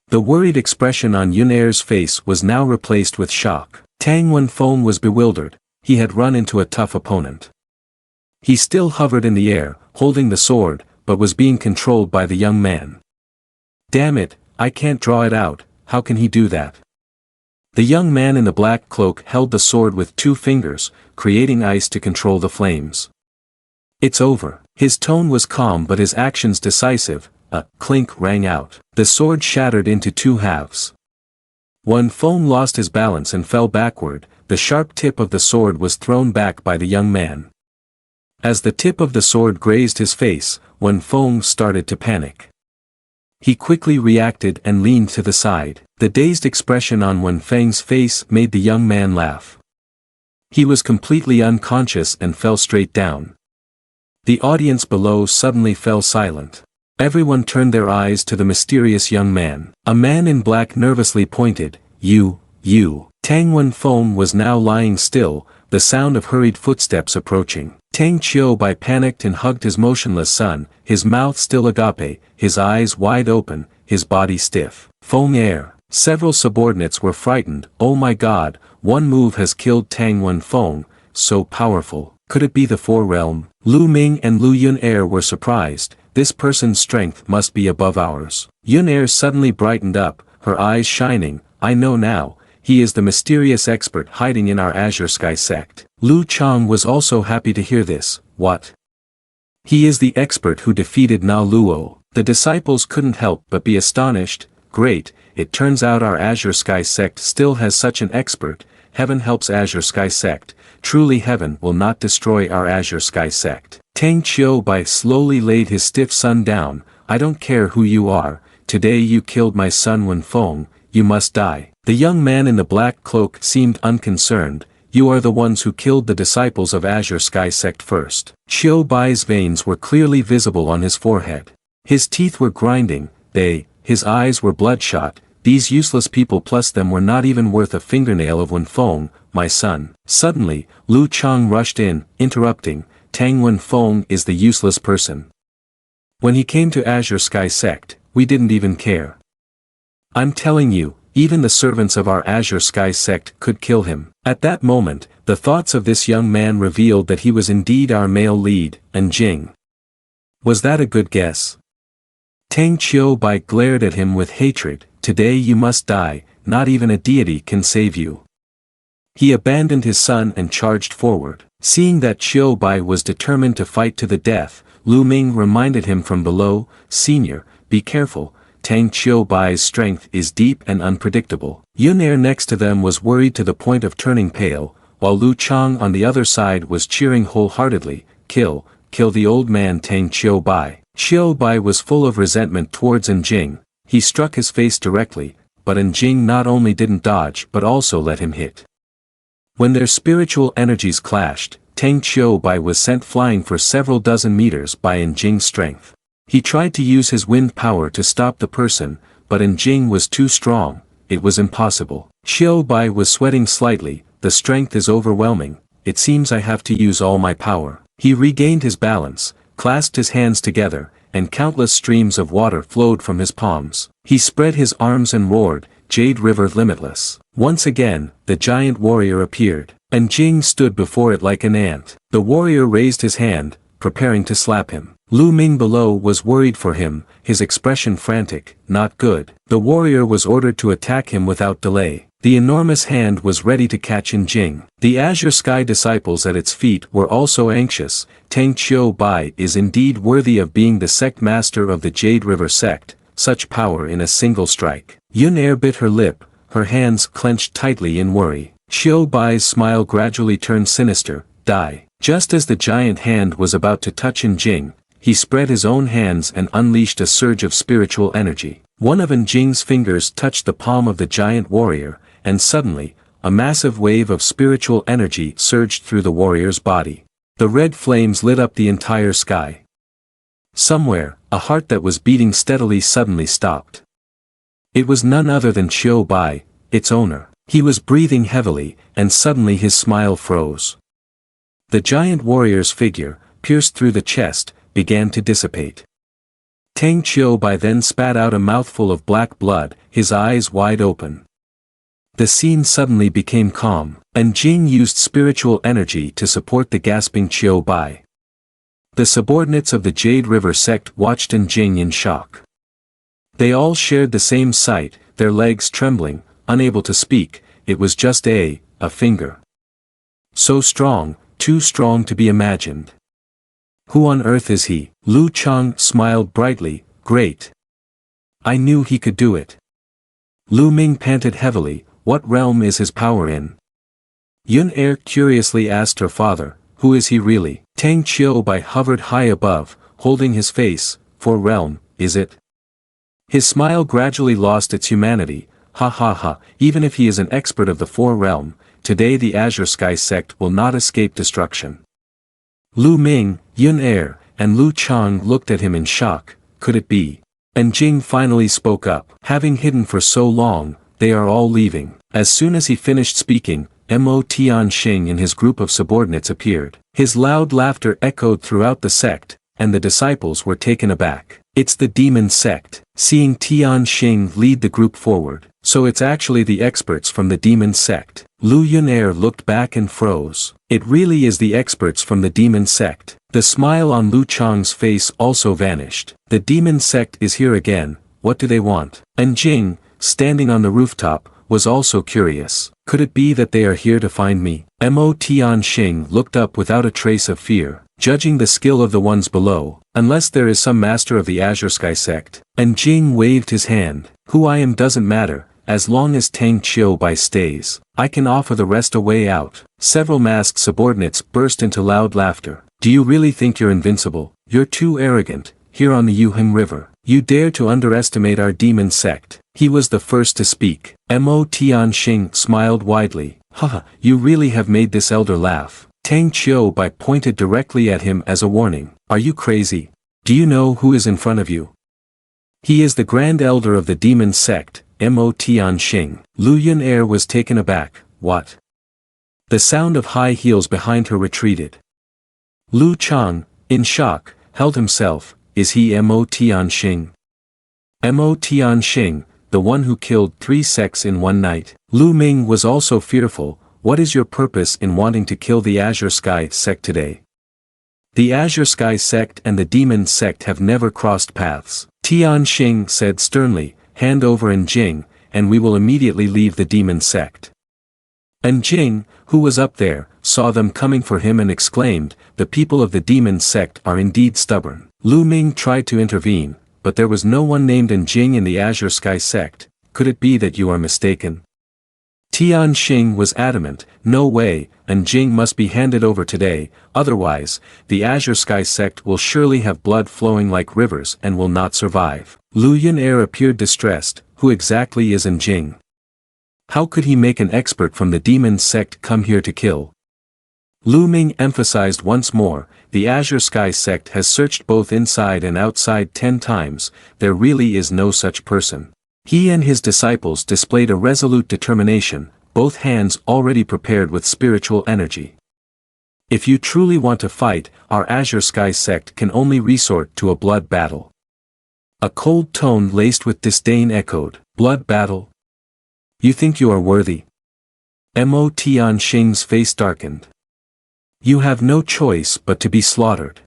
The worried expression on Yun'er's face was now replaced with shock. Tang Wenfeng was bewildered, he had run into a tough opponent. He still hovered in the air, holding the sword, but was being controlled by the young man. Damn it, I can't draw it out, how can he do that? The young man in the black cloak held the sword with two fingers, creating ice to control the flames. It's over. His tone was calm but his actions decisive. A clink rang out. The sword shattered into two halves. Wenfeng lost his balance and fell backward. The sharp tip of the sword was thrown back by the young man. As the tip of the sword grazed his face, Wenfeng started to panic. He quickly reacted and leaned to the side. The dazed expression on Wenfeng's face made the young man laugh. He was completely unconscious and fell straight down. The audience below suddenly fell silent. Everyone turned their eyes to the mysterious young man. A man in black nervously pointed, You. Tang Wenfeng was now lying still, the sound of hurried footsteps approaching. Tang Qiubai panicked and hugged his motionless son, his mouth still agape, his eyes wide open, his body stiff. Feng air. Several subordinates were frightened. Oh my god, one move has killed Tang Wenfeng, so powerful. Could it be the Four Realm? Lu Ming and Lu Yunair were surprised. This person's strength must be above ours. Yunair suddenly brightened up, her eyes shining. I know now, he is the mysterious expert hiding in our Azure Sky sect. Lu Chang was also happy to hear this. What? He is the expert who defeated Na Luo. The disciples couldn't help but be astonished. Great, it turns out our Azure Sky sect still has such an expert. Heaven helps Azure Sky sect. Truly heaven will not destroy our Azure Sky sect. Tang Qiubai slowly laid his stiff son down. I don't care who you are, today you killed my son Wenfeng, you must die. The young man in the black cloak seemed unconcerned. You are the ones who killed the disciples of Azure Sky sect first. Qiubai's veins were clearly visible on his forehead. His teeth were grinding, his eyes were bloodshot. These useless people plus them were not even worth a fingernail of Wenfeng, my son. Suddenly, Lu Chang rushed in, interrupting, Tang Wenfeng is the useless person. When he came to Azure Sky sect, we didn't even care. I'm telling you, even the servants of our Azure Sky sect could kill him. At that moment, the thoughts of this young man revealed that he was indeed our male lead, and Jing. Was that a good guess? Tang Qiubai glared at him with hatred. Today you must die, not even a deity can save you. He abandoned his son and charged forward. Seeing that Qiubai was determined to fight to the death, Lu Ming reminded him from below, Senior, be careful, Tang Qiubai's strength is deep and unpredictable. Yunair next to them was worried to the point of turning pale, while Lu Chang on the other side was cheering wholeheartedly, kill the old man Tang Qiubai. Qiubai was full of resentment towards Jing. He struck his face directly, but Jing not only didn't dodge but also let him hit. When their spiritual energies clashed, Tang Qiubai was sent flying for several dozen meters by Jing's strength. He tried to use his wind power to stop the person, but Jing was too strong, it was impossible. Qiubai was sweating slightly, the strength is overwhelming, it seems I have to use all my power. He regained his balance, clasped his hands together, and countless streams of water flowed from his palms. He spread his arms and roared, Jade River limitless. Once again, the giant warrior appeared, and Jing stood before it like an ant. The warrior raised his hand, preparing to slap him. Lu Ming below was worried for him, his expression frantic, not good. The warrior was ordered to attack him without delay. The enormous hand was ready to catch Jing. The Azure Sky disciples at its feet were also anxious. Tang Qiubai is indeed worthy of being the sect master of the Jade River sect, such power in a single strike. Yunair bit her lip, her hands clenched tightly in worry. Qiubai's smile gradually turned sinister, die. Just as the giant hand was about to touch Jing, he spread his own hands and unleashed a surge of spiritual energy. One of Jing's fingers touched the palm of the giant warrior, and suddenly, a massive wave of spiritual energy surged through the warrior's body. The red flames lit up the entire sky. Somewhere, a heart that was beating steadily suddenly stopped. It was none other than Qiubai, its owner. He was breathing heavily, and suddenly his smile froze. The giant warrior's figure, pierced through the chest, began to dissipate. Tang Qiubai then spat out a mouthful of black blood, his eyes wide open. The scene suddenly became calm, and Jing used spiritual energy to support the gasping Qiubai. The subordinates of the Jade River sect watched Jing in shock. They all shared the same sight, their legs trembling, unable to speak. It was just a finger. So strong, too strong to be imagined. Who on earth is he? Lu Chang smiled brightly, great. I knew he could do it. Lu Ming panted heavily, what realm is his power in? Yunair curiously asked her father, who is he really? Tang Qiubai hovered high above, holding his face, for realm, is it? His smile gradually lost its humanity, ha ha ha, even if he is an expert of the Four Realm, today the Azure Sky sect will not escape destruction. Lu Ming, Yunair, and Lu Chang looked at him in shock, could it be? And Jing finally spoke up. Having hidden for so long, they are all leaving. As soon as he finished speaking, Mo Tianxing and his group of subordinates appeared. His loud laughter echoed throughout the sect, and the disciples were taken aback. It's the demon sect. Seeing Tianxing lead the group forward. So it's actually the experts from the demon sect. Lu Yunair looked back and froze. It really is the experts from the demon sect. The smile on Lu Chang's face also vanished. The demon sect is here again, what do they want? And Jing, standing on the rooftop, was also curious. Could it be that they are here to find me? Mo Tianxing looked up without a trace of fear, judging the skill of the ones below, unless there is some master of the Azure Sky sect. And Jing waved his hand. Who I am doesn't matter, as long as Tang Qiubai stays. I can offer the rest a way out. Several masked subordinates burst into loud laughter. Do you really think you're invincible? You're too arrogant, here on the Yuhim River. You dare to underestimate our demon sect. He was the first to speak. Mo Tianxing smiled widely. Haha, you really have made this elder laugh. Tang Qiubai pointed directly at him as a warning. Are you crazy? Do you know who is in front of you? He is the Grand Elder of the demon sect, Mo Tianxing. Lu Yunair was taken aback. What? The sound of high heels behind her retreated. Lu Chang, in shock, held himself. Is he Mo Tianxing? Mo Tianxing, the one who killed 3 sects in one night. Lu Ming was also fearful. What is your purpose in wanting to kill the Azure Sky sect today? The Azure Sky sect and the demon sect have never crossed paths. Tianxing said sternly, hand over and Jing, and we will immediately leave the demon sect. And Jing, who was up there, saw them coming for him and exclaimed, the people of the demon sect are indeed stubborn. Lu Ming tried to intervene, but there was no one named Jing in the Azure Sky sect. Could it be that you are mistaken? Tianxing was adamant, no way, and Jing must be handed over today, otherwise, the Azure Sky sect will surely have blood flowing like rivers and will not survive. Lu Yunair appeared distressed. Who exactly is Jing? How could he make an expert from the demon sect come here to kill? Lu Ming emphasized once more, the Azure Sky sect has searched both inside and outside 10 times, there really is no such person. He and his disciples displayed a resolute determination, both hands already prepared with spiritual energy. If you truly want to fight, our Azure Sky sect can only resort to a blood battle. A cold tone laced with disdain echoed, blood battle? You think you are worthy? Mo Tianxing's face darkened. You have no choice but to be slaughtered.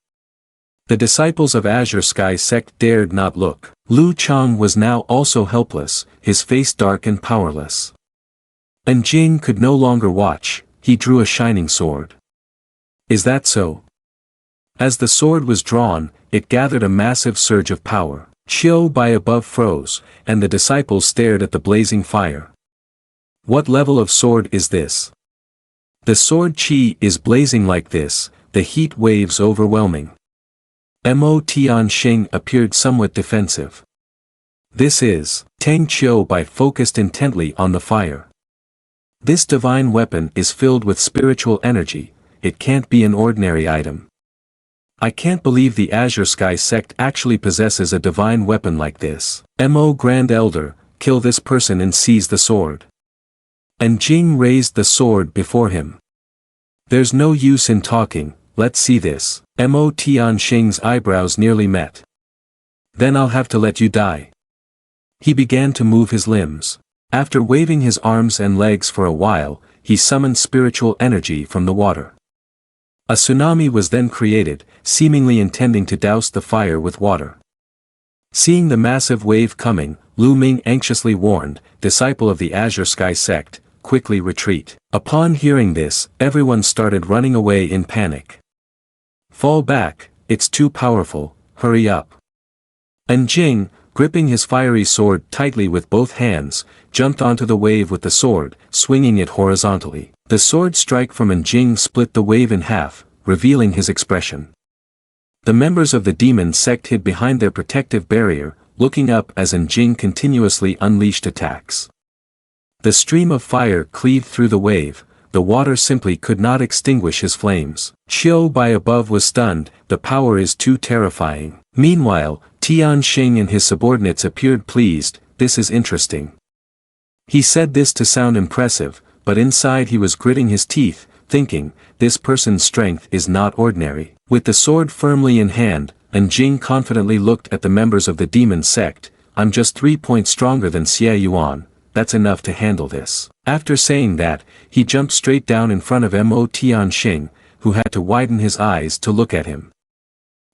The disciples of Azure Sky sect dared not look. Lu Chang was now also helpless, his face dark and powerless. And Jing could no longer watch, he drew a shining sword. Is that so? As the sword was drawn, it gathered a massive surge of power. Qiubai above froze, and the disciples stared at the blazing fire. What level of sword is this? The sword chi is blazing like this, the heat waves overwhelming. Mo Tianxing appeared somewhat defensive. This is, Tang Qiubai focused intently on the fire. This divine weapon is filled with spiritual energy, it can't be an ordinary item. I can't believe the Azure Sky sect actually possesses a divine weapon like this. Mo Grand Elder, kill this person and seize the sword. And Jing raised the sword before him. There's no use in talking, let's see this. Mo Tianxing's eyebrows nearly met. Then I'll have to let you die. He began to move his limbs. After waving his arms and legs for a while, he summoned spiritual energy from the water. A tsunami was then created, seemingly intending to douse the fire with water. Seeing the massive wave coming, Lu Ming anxiously warned, disciple of the Azure Sky sect, quickly retreat. Upon hearing this, everyone started running away in panic. Fall back, it's too powerful, hurry up. And Jing, gripping his fiery sword tightly with both hands, jumped onto the wave with the sword, swinging it horizontally. The sword strike from Jing split the wave in half, revealing his expression. The members of the demon sect hid behind their protective barrier, looking up as Jing continuously unleashed attacks. The stream of fire cleaved through the wave, the water simply could not extinguish his flames. Qiubai above was stunned, the power is too terrifying. Meanwhile, Tian Xing and his subordinates appeared pleased. This is interesting. He said this to sound impressive, but inside he was gritting his teeth, thinking, this person's strength is not ordinary. With the sword firmly in hand, Jing confidently looked at the members of the demon sect. I'm just 3 points stronger than Xie Yuan, that's enough to handle this. After saying that, he jumped straight down in front of Mo Tian Xing, who had to widen his eyes to look at him.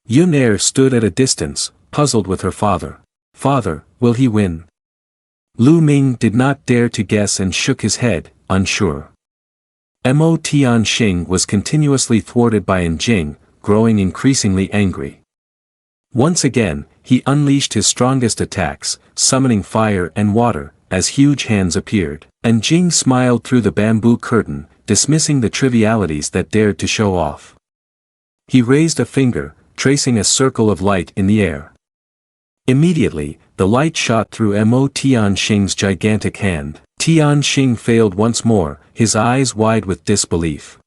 Yun Er stood at a distance, puzzled with her father. Father, will he win? Lu Ming did not dare to guess and shook his head, unsure. Mo Tian Xing was continuously thwarted by Jing, growing increasingly angry. Once again, he unleashed his strongest attacks, summoning fire and water, as huge hands appeared. Jing smiled through the bamboo curtain, dismissing the trivialities that dared to show off. He raised a finger, tracing a circle of light in the air. Immediately, the light shot through Mo Tian Xing's gigantic hand. Tian Xing failed once more, his eyes wide with disbelief.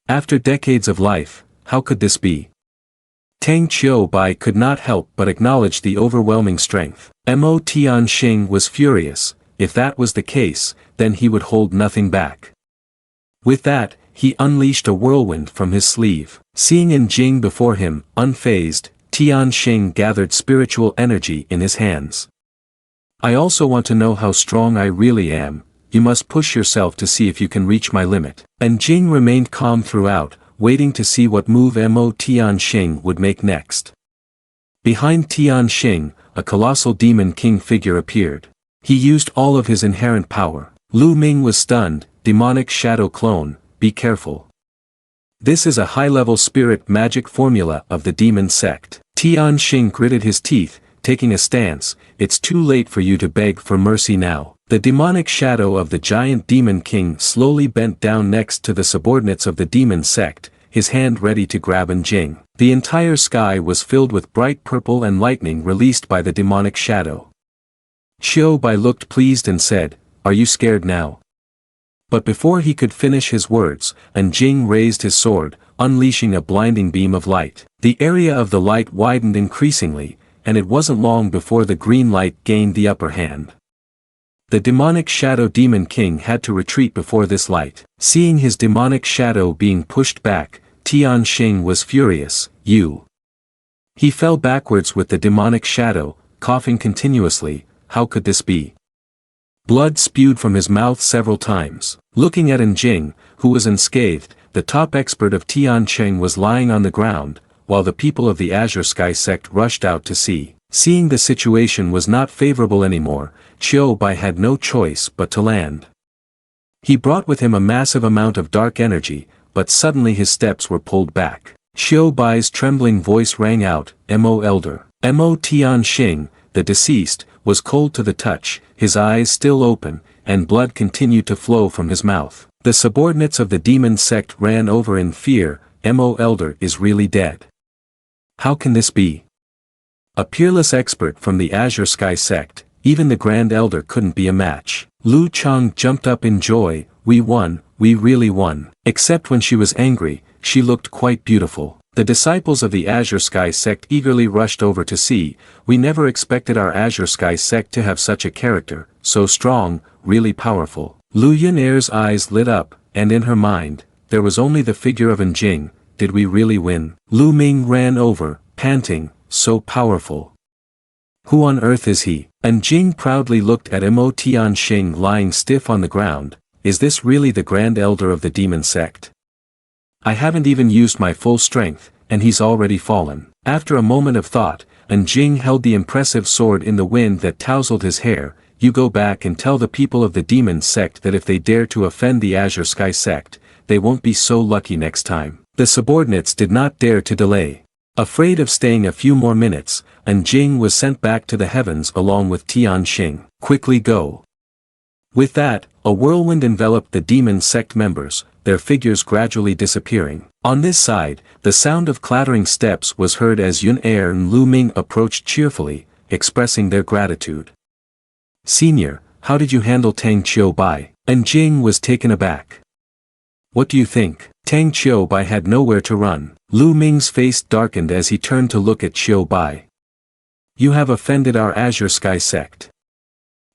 After decades of life, how could this be? Tang Qiubai could not help but acknowledge the overwhelming strength. Mo Tian Xing was furious. If that was the case, then he would hold nothing back. With that, he unleashed a whirlwind from his sleeve. Seeing Jing before him, unfazed, Tian Xing gathered spiritual energy in his hands. I also want to know how strong I really am. You must push yourself to see if you can reach my limit. Jing remained calm throughout, waiting to see what move Mo Tian Xing would make next. Behind Tian Xing, a colossal demon king figure appeared. He used all of his inherent power. Lu Ming was stunned. Demonic shadow clone, be careful. This is a high-level spirit magic formula of the demon sect. Tian Xing gritted his teeth, taking a stance. It's too late for you to beg for mercy now. The demonic shadow of the giant demon king slowly bent down next to the subordinates of the demon sect, his hand ready to grab Jing. The entire sky was filled with bright purple and lightning released by the demonic shadow. Qiubai looked pleased and said, "Are you scared now?" But before he could finish his words, Jing raised his sword, unleashing a blinding beam of light. The area of the light widened increasingly, and it wasn't long before the green light gained the upper hand. The demonic shadow demon king had to retreat before this light. Seeing his demonic shadow being pushed back, Tian Xing was furious. You. He fell backwards with the demonic shadow, coughing continuously. How could this be? Blood spewed from his mouth several times. Looking at Jing, who was unscathed, the top expert of Tian Xing was lying on the ground, while the people of the Azure Sky sect rushed out to see. Seeing the situation was not favorable anymore, Qiubai had no choice but to land. He brought with him a massive amount of dark energy, but suddenly his steps were pulled back. Qiubai's trembling voice rang out, "Mo Elder." Mo Tian Xing, the deceased, was cold to the touch, his eyes still open, and blood continued to flow from his mouth. The subordinates of the demon sect ran over in fear. Mo Elder is really dead. How can this be? A peerless expert from the Azure Sky sect, even the Grand Elder couldn't be a match. Lu Chang jumped up in joy. We won, we really won. Except when she was angry, she looked quite beautiful. The disciples of the Azure Sky sect eagerly rushed over to see. We never expected our Azure Sky sect to have such a character, so strong, really powerful. Lu Yuner's eyes lit up, and in her mind, there was only the figure of Jing. Did we really win? Lu Ming ran over, panting, so powerful. Who on earth is he? Jing proudly looked at Mo Tian Xing lying stiff on the ground. Is this really the Grand Elder of the demon sect? I haven't even used my full strength, and he's already fallen. After a moment of thought, Jing held the impressive sword in the wind that tousled his hair. You go back and tell the people of the demon sect that if they dare to offend the Azure Sky sect, they won't be so lucky next time. The subordinates did not dare to delay. Afraid of staying a few more minutes, Jing was sent back to the heavens along with Tian Xing. Quickly go. With that, a whirlwind enveloped the demon sect members, their figures gradually disappearing. On this side, the sound of clattering steps was heard as Yun Er and Lu Ming approached cheerfully, expressing their gratitude. Senior, how did you handle Tang Qiubai? Jing was taken aback. What do you think? Tang Qiubai had nowhere to run. Lu Ming's face darkened as he turned to look at Qiubai. You have offended our Azure Sky sect.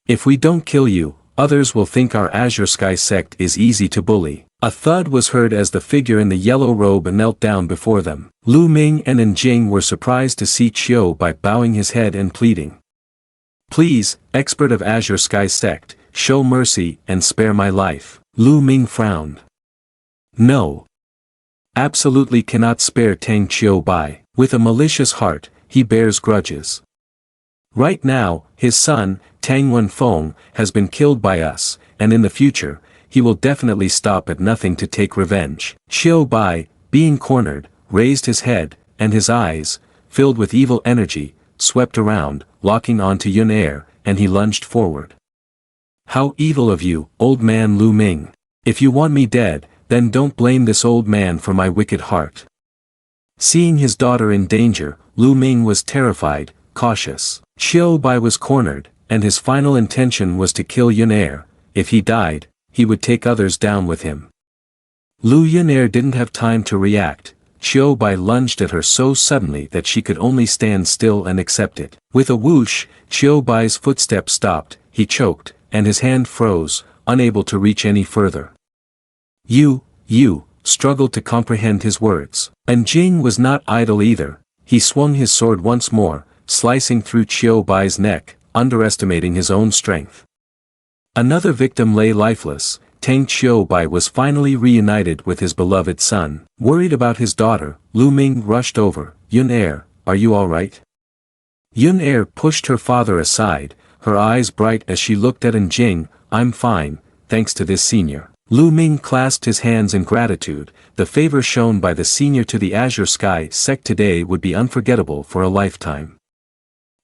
If we don't kill you, others will think our Azure Sky sect is easy to bully. A thud was heard as the figure in the yellow robe knelt down before them. Lu Ming and Jing were surprised to see Chiu Bai bowing his head and pleading. Please, expert of Azure Sky sect, show mercy and spare my life. Lu Ming frowned. No. Absolutely cannot spare Tang Chiu Bai. With a malicious heart, he bears grudges. Right now, his son, Tang Wenfeng, has been killed by us, and in the future, he will definitely stop at nothing to take revenge. Chiu Bai, being cornered, raised his head, and his eyes, filled with evil energy, swept around, locking onto Yun Er, and he lunged forward. How evil of you, old man Lu Ming. If you want me dead, then don't blame this old man for my wicked heart. Seeing his daughter in danger, Lu Ming was terrified, cautious. Chiu Bai was cornered, and his final intention was to kill Yun Er. If he died, he would take others down with him. Lu Yun Er didn't have time to react. Chiu Bai lunged at her so suddenly that she could only stand still and accept it. With a whoosh, Chiu Bai's footsteps stopped, he choked, and his hand froze, unable to reach any further. You, struggled to comprehend his words. And Jing was not idle either. He swung his sword once more, slicing through Chiu Bai's neck, underestimating his own strength. Another victim lay lifeless. Tang Chiu Bai was finally reunited with his beloved son. Worried about his daughter, Lu Ming rushed over. Yun Er, are you all right? Yun Er pushed her father aside, her eyes bright as she looked at Jing. I'm fine, thanks to this senior. Lu Ming clasped his hands in gratitude. The favor shown by the senior to the Azure Sky sect today would be unforgettable for a lifetime.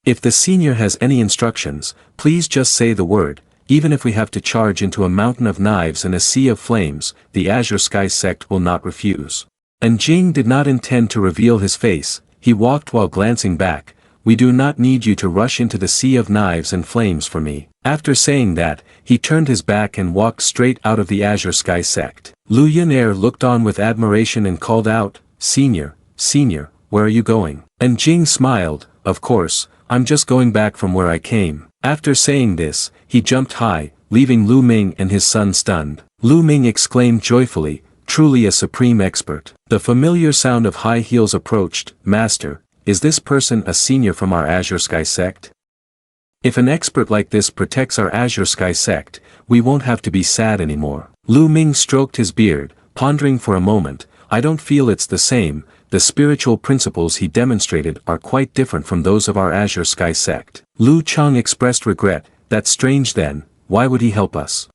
If the senior has any instructions, please just say the word. Even if we have to charge into a mountain of knives and a sea of flames, the Azure Sky sect will not refuse. And Jing did not intend to reveal his face. He walked while glancing back. We do not need you to rush into the sea of knives and flames for me. After saying that, he turned his back and walked straight out of the Azure Sky sect. Lu Yun Er looked on with admiration and called out, Senior, where are you going? And Jing smiled, of course, I'm just going back from where I came. After saying this, he jumped high, leaving Lu Ming and his son stunned. Lu Ming exclaimed joyfully, truly a supreme expert. The familiar sound of high heels approached. Master, is this person a senior from our Azure Sky sect? If an expert like this protects our Azure Sky sect, we won't have to be sad anymore. Lu Ming stroked his beard, pondering for a moment. I don't feel it's the same. The spiritual principles he demonstrated are quite different from those of our Azure Sky sect. Lu Chang expressed regret. That's strange then, why would he help us?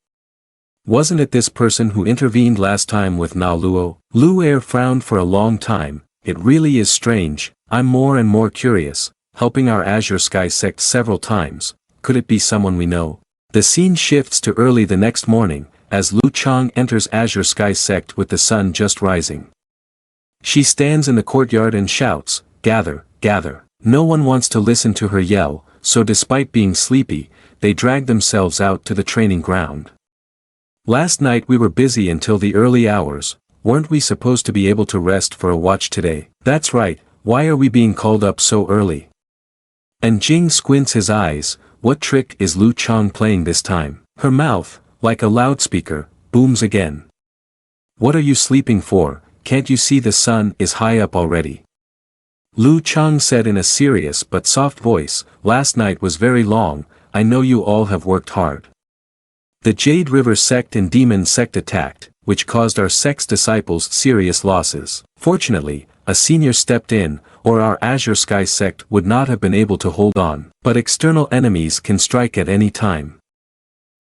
Wasn't it this person who intervened last time with Na Luo? Lu Er frowned for a long time. It really is strange. I'm more and more curious. Helping our Azure Sky sect several times. Could it be someone we know? The scene shifts to early the next morning, as Lu Chang enters Azure Sky sect with the sun just rising. She stands in the courtyard and shouts, gather, gather. No one wants to listen to her yell, so despite being sleepy, they drag themselves out to the training ground. Last night we were busy until the early hours. Weren't we supposed to be able to rest for a watch today? That's right, why are we being called up so early? And Jing squints his eyes. What trick is Lu Chang playing this time? Her mouth, like a loudspeaker, booms again. What are you sleeping for? Can't you see the sun is high up already? Lu Chang said in a serious but soft voice, last night was very long, I know you all have worked hard. The Jade River sect and Demon sect attacked, which caused our sect's disciples serious losses. Fortunately, a senior stepped in, or our Azure Sky sect would not have been able to hold on. But external enemies can strike at any time.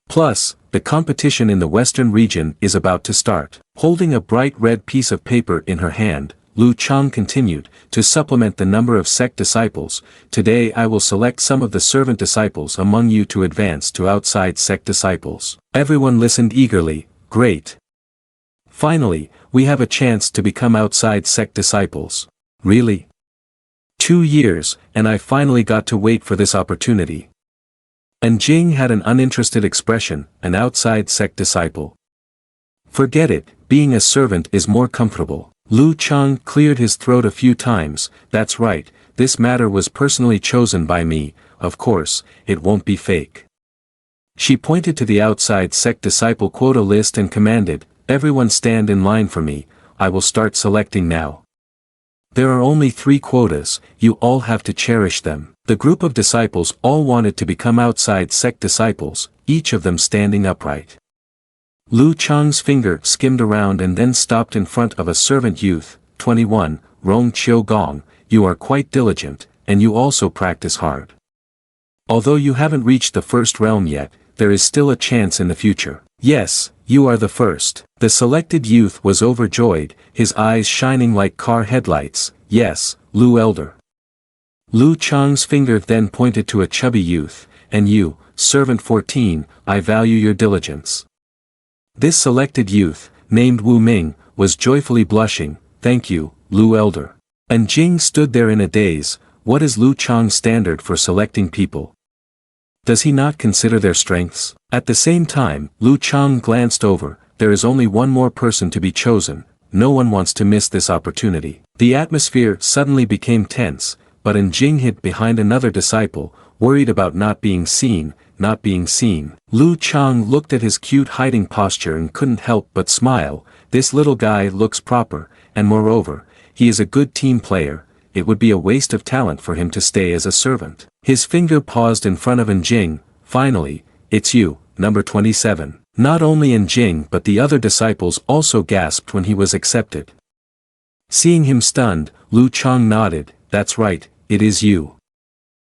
Plus, the competition in the western region is about to start. Holding a bright red piece of paper in her hand, Lu Chang continued, to supplement the number of sect disciples, today I will select some of the servant disciples among you to advance to outside sect disciples. Everyone listened eagerly. Great. Finally, we have a chance to become outside sect disciples. Really? 2 years, and I finally got to wait for this opportunity. And Jing had an uninterested expression, an outside sect disciple. Forget it, being a servant is more comfortable. Lu Chang cleared his throat a few times, that's right, this matter was personally chosen by me, of course, it won't be fake. She pointed to the outside sect disciple quota list and commanded, everyone stand in line for me, I will start selecting now. There are only 3 quotas, you all have to cherish them. The group of disciples all wanted to become outside sect disciples, each of them standing upright. Lu Chang's finger skimmed around and then stopped in front of a servant youth, 21, Rong Chiu Gong, you are quite diligent, and you also practice hard. Although you haven't reached the first realm yet, there is still a chance in the future. Yes, you are the first. The selected youth was overjoyed, his eyes shining like car headlights. Yes, Lu Elder. Lu Chang's finger then pointed to a chubby youth, and you, servant 14, I value your diligence. This selected youth, named Wu Ming, was joyfully blushing, thank you, Lu Elder. And Jing stood there in a daze, what is Lu Chang's standard for selecting people? Does he not consider their strengths? At the same time, Lu Chang glanced over, there is only one more person to be chosen, no one wants to miss this opportunity. The atmosphere suddenly became tense, but Jing hid behind another disciple, worried about not being seen. Lu Chang looked at his cute hiding posture and couldn't help but smile, this little guy looks proper, and moreover, he is a good team player, it would be a waste of talent for him to stay as a servant. His finger paused in front of Jing, finally, it's you, number 27. Not only Jing but the other disciples also gasped when he was accepted. Seeing him stunned, Lu Chang nodded, that's right, it is you.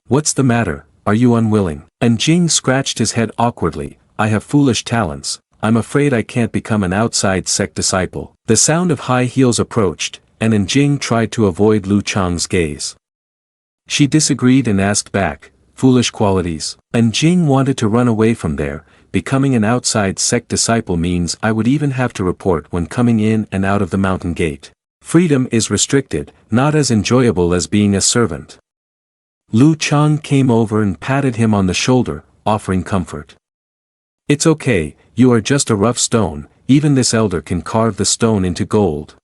What's the matter, are you unwilling? Jing scratched his head awkwardly, I have foolish talents, I'm afraid I can't become an outside sect disciple. The sound of high heels approached, and Jing tried to avoid Lu Chang's gaze. She disagreed and asked back, foolish qualities. Jing wanted to run away from there, becoming an outside sect disciple means I would even have to report when coming in and out of the mountain gate. Freedom is restricted, not as enjoyable as being a servant. Lu Chang came over and patted him on the shoulder, offering comfort. It's okay, you are just a rough stone, even this elder can carve the stone into gold.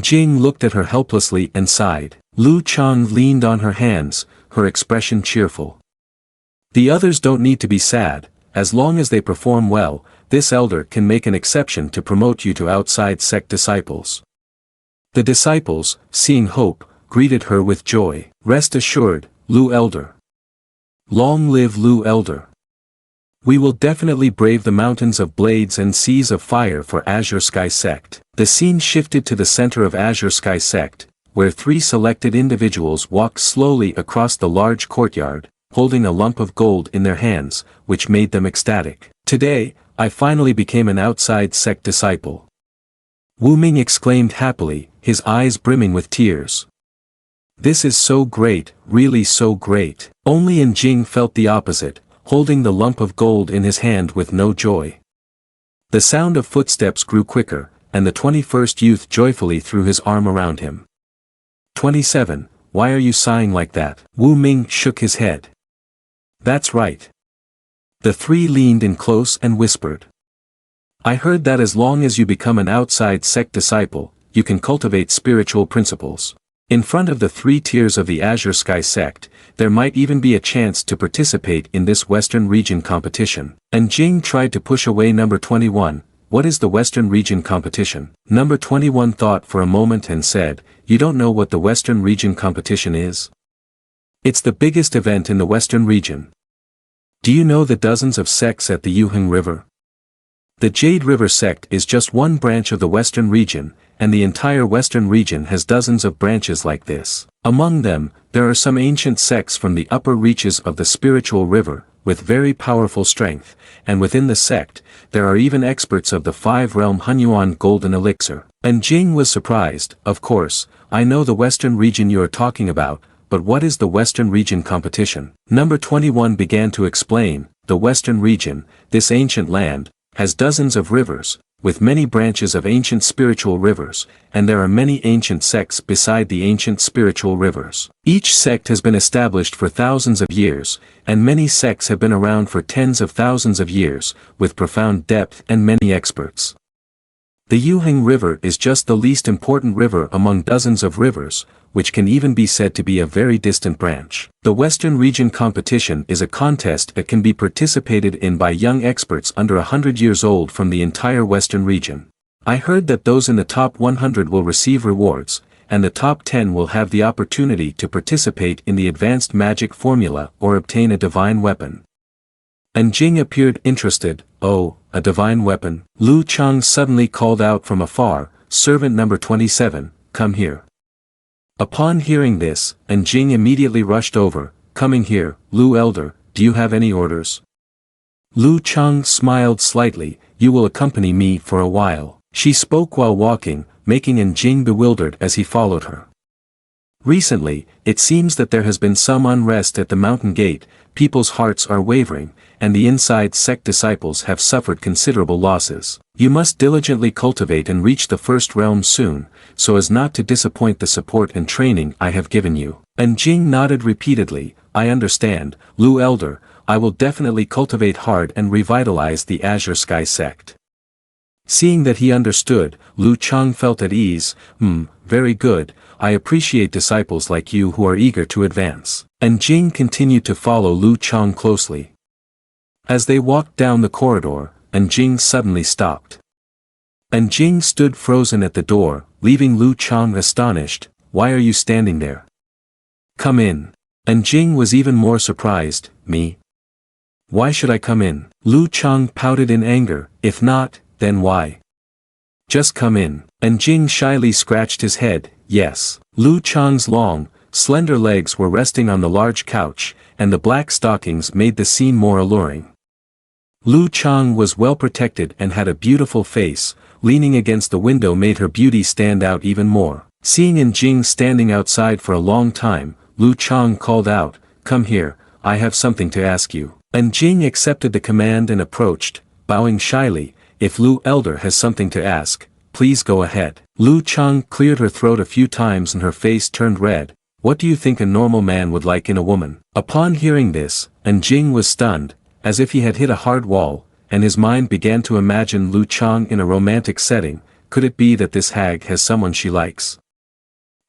Jing looked at her helplessly and sighed. Lu Chang leaned on her hands, her expression cheerful. The others don't need to be sad, as long as they perform well, this elder can make an exception to promote you to outside sect disciples. The disciples, seeing hope, greeted her with joy. Rest assured, Lu Elder. Long live Lu Elder. We will definitely brave the mountains of blades and seas of fire for Azure Sky Sect. The scene shifted to the center of Azure Sky Sect, where 3 selected individuals walked slowly across the large courtyard, holding a lump of gold in their hands, which made them ecstatic. Today, I finally became an outside sect disciple. Wu Ming exclaimed happily, his eyes brimming with tears. This is so great, really so great. Only Jing felt the opposite, holding the lump of gold in his hand with no joy. The sound of footsteps grew quicker, and the 21st youth joyfully threw his arm around him. 27, why are you sighing like that? Wu Ming shook his head. That's right. The 3 leaned in close and whispered. I heard that as long as you become an outside sect disciple, you can cultivate spiritual principles. In front of the 3 tiers of the Azure Sky Sect, there might even be a chance to participate in this Western Region competition. Jing tried to push away number 21, what is the Western Region competition? Number 21 thought for a moment and said, you don't know what the Western Region competition is? It's the biggest event in the Western Region. Do you know the dozens of sects at the Yuheng River? The Jade River sect is just one branch of the Western Region, and the entire Western Region has dozens of branches like this. Among them, there are some ancient sects from the upper reaches of the spiritual river, with very powerful strength, and within the sect, there are even experts of the 5-realm Hunyuan golden elixir. Jing was surprised, of course, I know the Western Region you are talking about, but what is the Western Region competition? Number 21 began to explain, the Western Region, this ancient land, has dozens of rivers, with many branches of ancient spiritual rivers, and there are many ancient sects beside the ancient spiritual rivers. Each sect has been established for thousands of years, and many sects have been around for tens of thousands of years, with profound depth and many experts. The Yuheng River is just the least important river among dozens of rivers, which can even be said to be a very distant branch. The Western Region competition is a contest that can be participated in by young experts under 100 years old from the entire Western region. I heard that those in the top 100 will receive rewards, and the top 10 will have the opportunity to participate in the advanced magic formula or obtain a divine weapon. And Jing appeared interested. Oh, a divine weapon? Lu Chang suddenly called out from afar, servant number 27, come here. Upon hearing this, and Jing immediately rushed over, coming here, Lu Elder, do you have any orders? Lu Chang smiled slightly, you will accompany me for a while. She spoke while walking, making Jing bewildered as he followed her. Recently, it seems that there has been some unrest at the mountain gate, people's hearts are wavering, and the inside sect disciples have suffered considerable losses. You must diligently cultivate and reach the first realm soon, so as not to disappoint the support and training I have given you. And Jing nodded repeatedly, I understand, Lu Elder, I will definitely cultivate hard and revitalize the Azure Sky sect. Seeing that he understood, Lu Chang felt at ease, very good, I appreciate disciples like you who are eager to advance. And Jing continued to follow Lu Chang closely. As they walked down the corridor, and Jing suddenly stopped. And Jing stood frozen at the door, leaving Lu Chang astonished, why are you standing there? Come in. And Jing was even more surprised, me? Why should I come in? Lu Chang pouted in anger, if not, then why? Just come in. And Jing shyly scratched his head, yes. Lu Chang's long, slender legs were resting on the large couch, and the black stockings made the scene more alluring. Lu Chang was well protected and had a beautiful face, leaning against the window made her beauty stand out even more. Seeing Jing standing outside for a long time, Lu Chang called out, come here, I have something to ask you. And Jing accepted the command and approached, bowing shyly, if Lu Elder has something to ask, please go ahead. Lu Chang cleared her throat a few times and her face turned red. What do you think a normal man would like in a woman? Upon hearing this, Jing was stunned, as if he had hit a hard wall, and his mind began to imagine Lu Chang in a romantic setting. Could it be that this hag has someone she likes?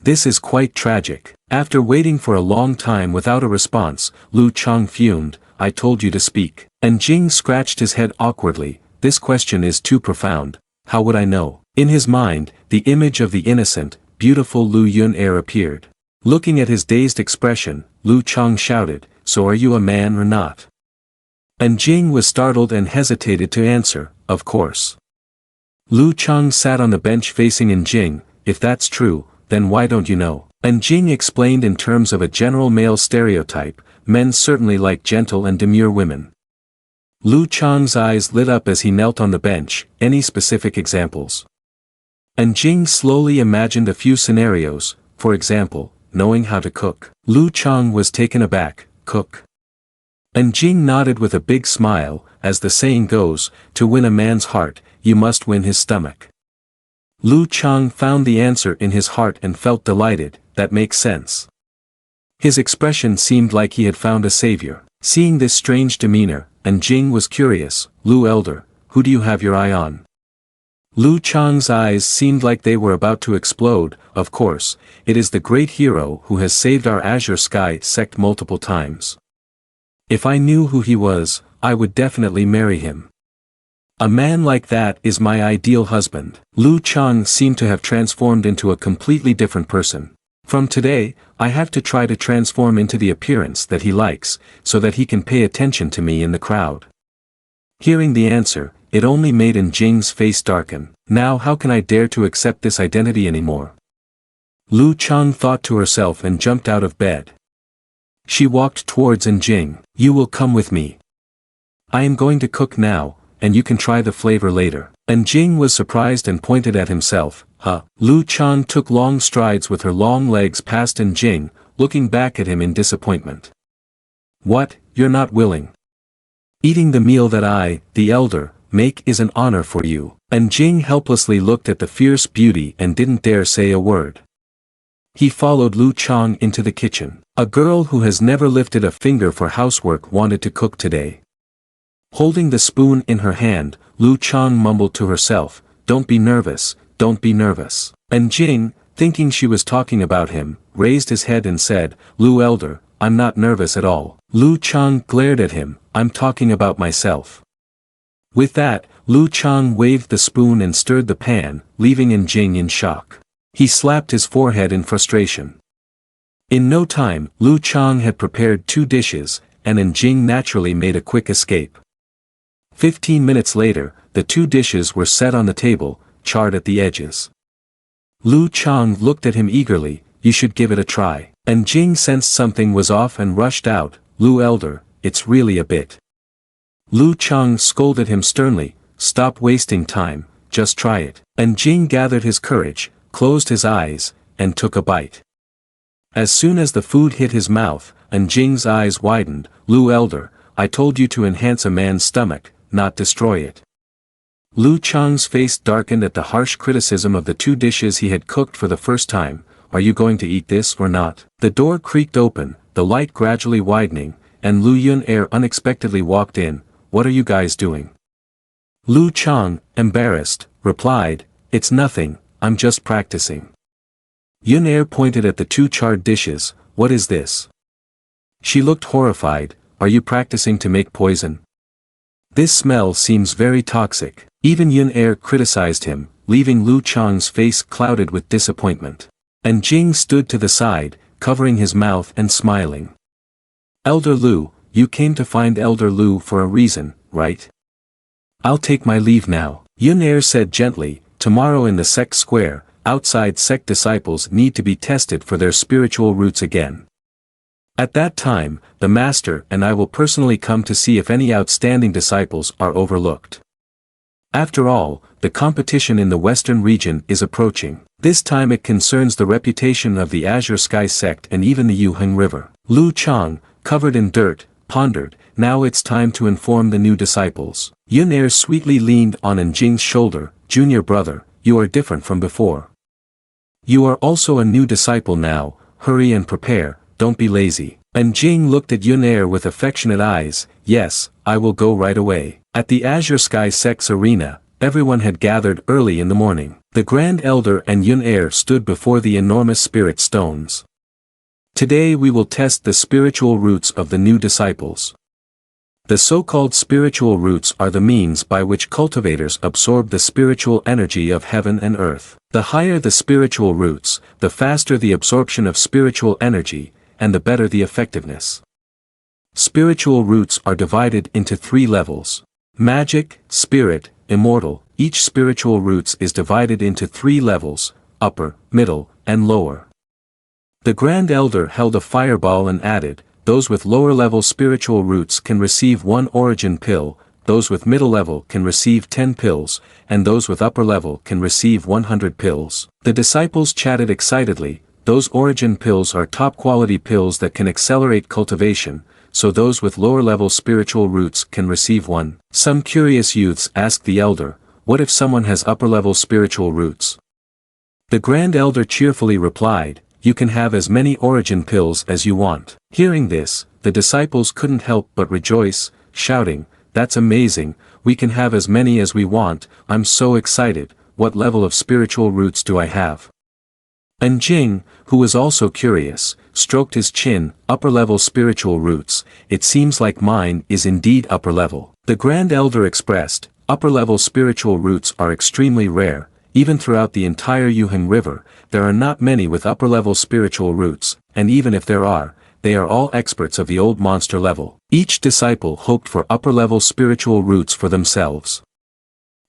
This is quite tragic. After waiting for a long time without a response, Lu Chang fumed, I told you to speak. And Jing scratched his head awkwardly, this question is too profound, how would I know? In his mind, the image of the innocent, beautiful Lu Yun heir appeared. Looking at his dazed expression, Lu Chang shouted, so are you a man or not? And Jing was startled and hesitated to answer, of course. Lu Chang sat on the bench facing Jing, if that's true, then why don't you know? And Jing explained in terms of a general male stereotype, men certainly like gentle and demure women. Lu Chang's eyes lit up as he knelt on the bench, any specific examples? And Jing slowly imagined a few scenarios, for example, knowing how to cook. Lu Chang was taken aback, cook? And Jing nodded with a big smile, as the saying goes, to win a man's heart, you must win his stomach. Lu Chang found the answer in his heart and felt delighted, that makes sense. His expression seemed like he had found a savior. Seeing this strange demeanor, Jing was curious, Lu Elder, who do you have your eye on? Lu Chang's eyes seemed like they were about to explode, of course, it is the great hero who has saved our Azure Sky sect multiple times. If I knew who he was, I would definitely marry him. A man like that is my ideal husband. Lu Chang seemed to have transformed into a completely different person. From today, I have to try to transform into the appearance that he likes, so that he can pay attention to me in the crowd. Hearing the answer, it only made Jing's face darken. Now how can I dare to accept this identity anymore? Lu Chang thought to herself and jumped out of bed. She walked towards Jing. You will come with me. I am going to cook now, and you can try the flavor later. And Jing was surprised and pointed at himself, huh? Lu Chang took long strides with her long legs past Jing, looking back at him in disappointment. What, you're not willing? Eating the meal that I, the elder, make is an honor for you. And Jing helplessly looked at the fierce beauty and didn't dare say a word. He followed Lu Chang into the kitchen. A girl who has never lifted a finger for housework wanted to cook today. Holding the spoon in her hand, Lu Chang mumbled to herself, don't be nervous, don't be nervous. And Jing, thinking she was talking about him, raised his head and said, Lu Elder, I'm not nervous at all. Lu Chang glared at him, I'm talking about myself. With that, Lu Chang waved the spoon and stirred the pan, leaving Jing in shock. He slapped his forehead in frustration. In no time, Lu Chang had prepared 2 dishes, and Jing naturally made a quick escape. 15 minutes later, the 2 dishes were set on the table, charred at the edges. Lu Chang looked at him eagerly, you should give it a try. And Jing sensed something was off and rushed out, Lu Elder, it's really a bit. Lu Chang scolded him sternly, stop wasting time, just try it. And Jing gathered his courage, closed his eyes, and took a bite. As soon as the food hit his mouth, Jing's eyes widened, Lu Elder, I told you to enhance a man's stomach, not destroy it. Lu Chang's face darkened at the harsh criticism of the 2 dishes he had cooked for the first time. Are you going to eat this or not? The door creaked open, the light gradually widening, and Lu Yun-er unexpectedly walked in. What are you guys doing? Lu Chang, embarrassed, replied, it's nothing, I'm just practicing. Yun-er pointed at the 2 charred dishes, what is this? She looked horrified, are you practicing to make poison? This smell seems very toxic. Even Yun-er criticized him, leaving Lu Chang's face clouded with disappointment. And Jing stood to the side, covering his mouth and smiling. Elder Lu, you came to find Elder Lu for a reason, right? I'll take my leave now. Yun-er said gently, tomorrow in the sect square, outside sect disciples need to be tested for their spiritual roots again. At that time, the master and I will personally come to see if any outstanding disciples are overlooked. After all, the competition in the western region is approaching. This time it concerns the reputation of the Azure Sky sect and even the Yuheng River. Lu Chang, covered in dirt, pondered, now it's time to inform the new disciples. Yun-er sweetly leaned on Jing's shoulder, junior brother, you are different from before. You are also a new disciple now, hurry and prepare, don't be lazy. And Jing looked at Yun-er with affectionate eyes, yes, I will go right away. At the Azure Sky sect's arena, everyone had gathered early in the morning. The Grand Elder and Yun-er stood before the enormous spirit stones. Today we will test the spiritual roots of the new disciples. The so-called spiritual roots are the means by which cultivators absorb the spiritual energy of heaven and earth. The higher the spiritual roots, the faster the absorption of spiritual energy, and the better the effectiveness. Spiritual roots are divided into 3 levels. Magic, spirit, immortal. Each spiritual roots is divided into 3 levels, upper, middle, and lower. The Grand Elder held a fireball and added, those with lower-level spiritual roots can receive 1 origin pill, those with middle level can receive 10 pills, and those with upper level can receive 100 pills. The disciples chatted excitedly, those origin pills are top-quality pills that can accelerate cultivation, so those with lower-level spiritual roots can receive 1. Some curious youths asked the elder, what if someone has upper-level spiritual roots? The Grand Elder cheerfully replied, you can have as many origin pills as you want. Hearing this, the disciples couldn't help but rejoice, shouting, that's amazing, we can have as many as we want, I'm so excited, what level of spiritual roots do I have? And Jing, who was also curious, stroked his chin, upper-level spiritual roots, it seems like mine is indeed upper-level. The Grand Elder expressed, upper-level spiritual roots are extremely rare, even throughout the entire Yuheng River, there are not many with upper-level spiritual roots, and even if there are, they are all experts of the old monster level. Each disciple hoped for upper-level spiritual roots for themselves.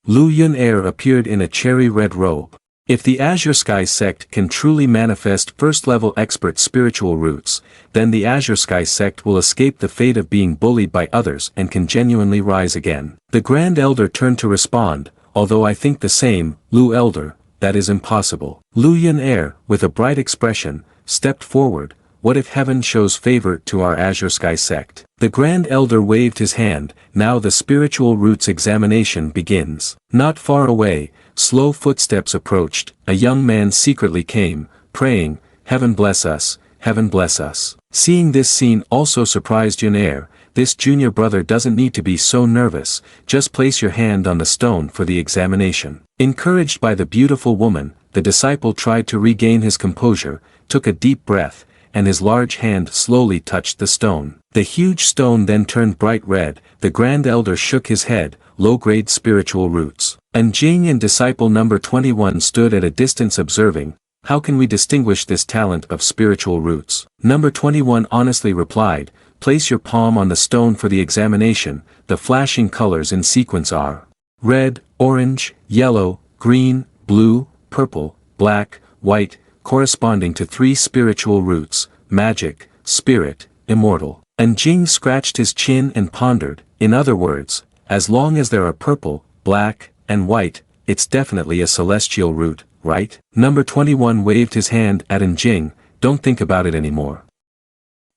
Lu Yun-er appeared in a cherry-red robe. If the Azure Sky sect can truly manifest first-level expert spiritual roots, then the Azure Sky sect will escape the fate of being bullied by others and can genuinely rise again. The Grand Elder turned to respond, although I think the same, Lu Elder, that is impossible. Lu Yun-er, with a bright expression, stepped forward, what if heaven shows favor to our Azure Sky sect? The Grand Elder waved his hand, now the spiritual roots examination begins. Not far away, slow footsteps approached, a young man secretly came, praying, heaven bless us, heaven bless us. Seeing this scene also surprised Yun-er, this junior brother doesn't need to be so nervous, just place your hand on the stone for the examination. Encouraged by the beautiful woman, the disciple tried to regain his composure, took a deep breath, and his large hand slowly touched the stone. The huge stone then turned bright red. The grand elder shook his head, low-grade spiritual roots. And Jing and disciple number 21 stood at a distance observing, how can we distinguish this talent of spiritual roots? Number 21 honestly replied, place your palm on the stone for the examination. The flashing colors in sequence are red, orange, yellow, green, blue, purple, black, white, corresponding to 3 spiritual roots, magic, spirit, immortal. And Jing scratched his chin and pondered, in other words, as long as there are purple, black, and white, it's definitely a celestial root, right? Number 21 waved his hand at Jing, don't think about it anymore.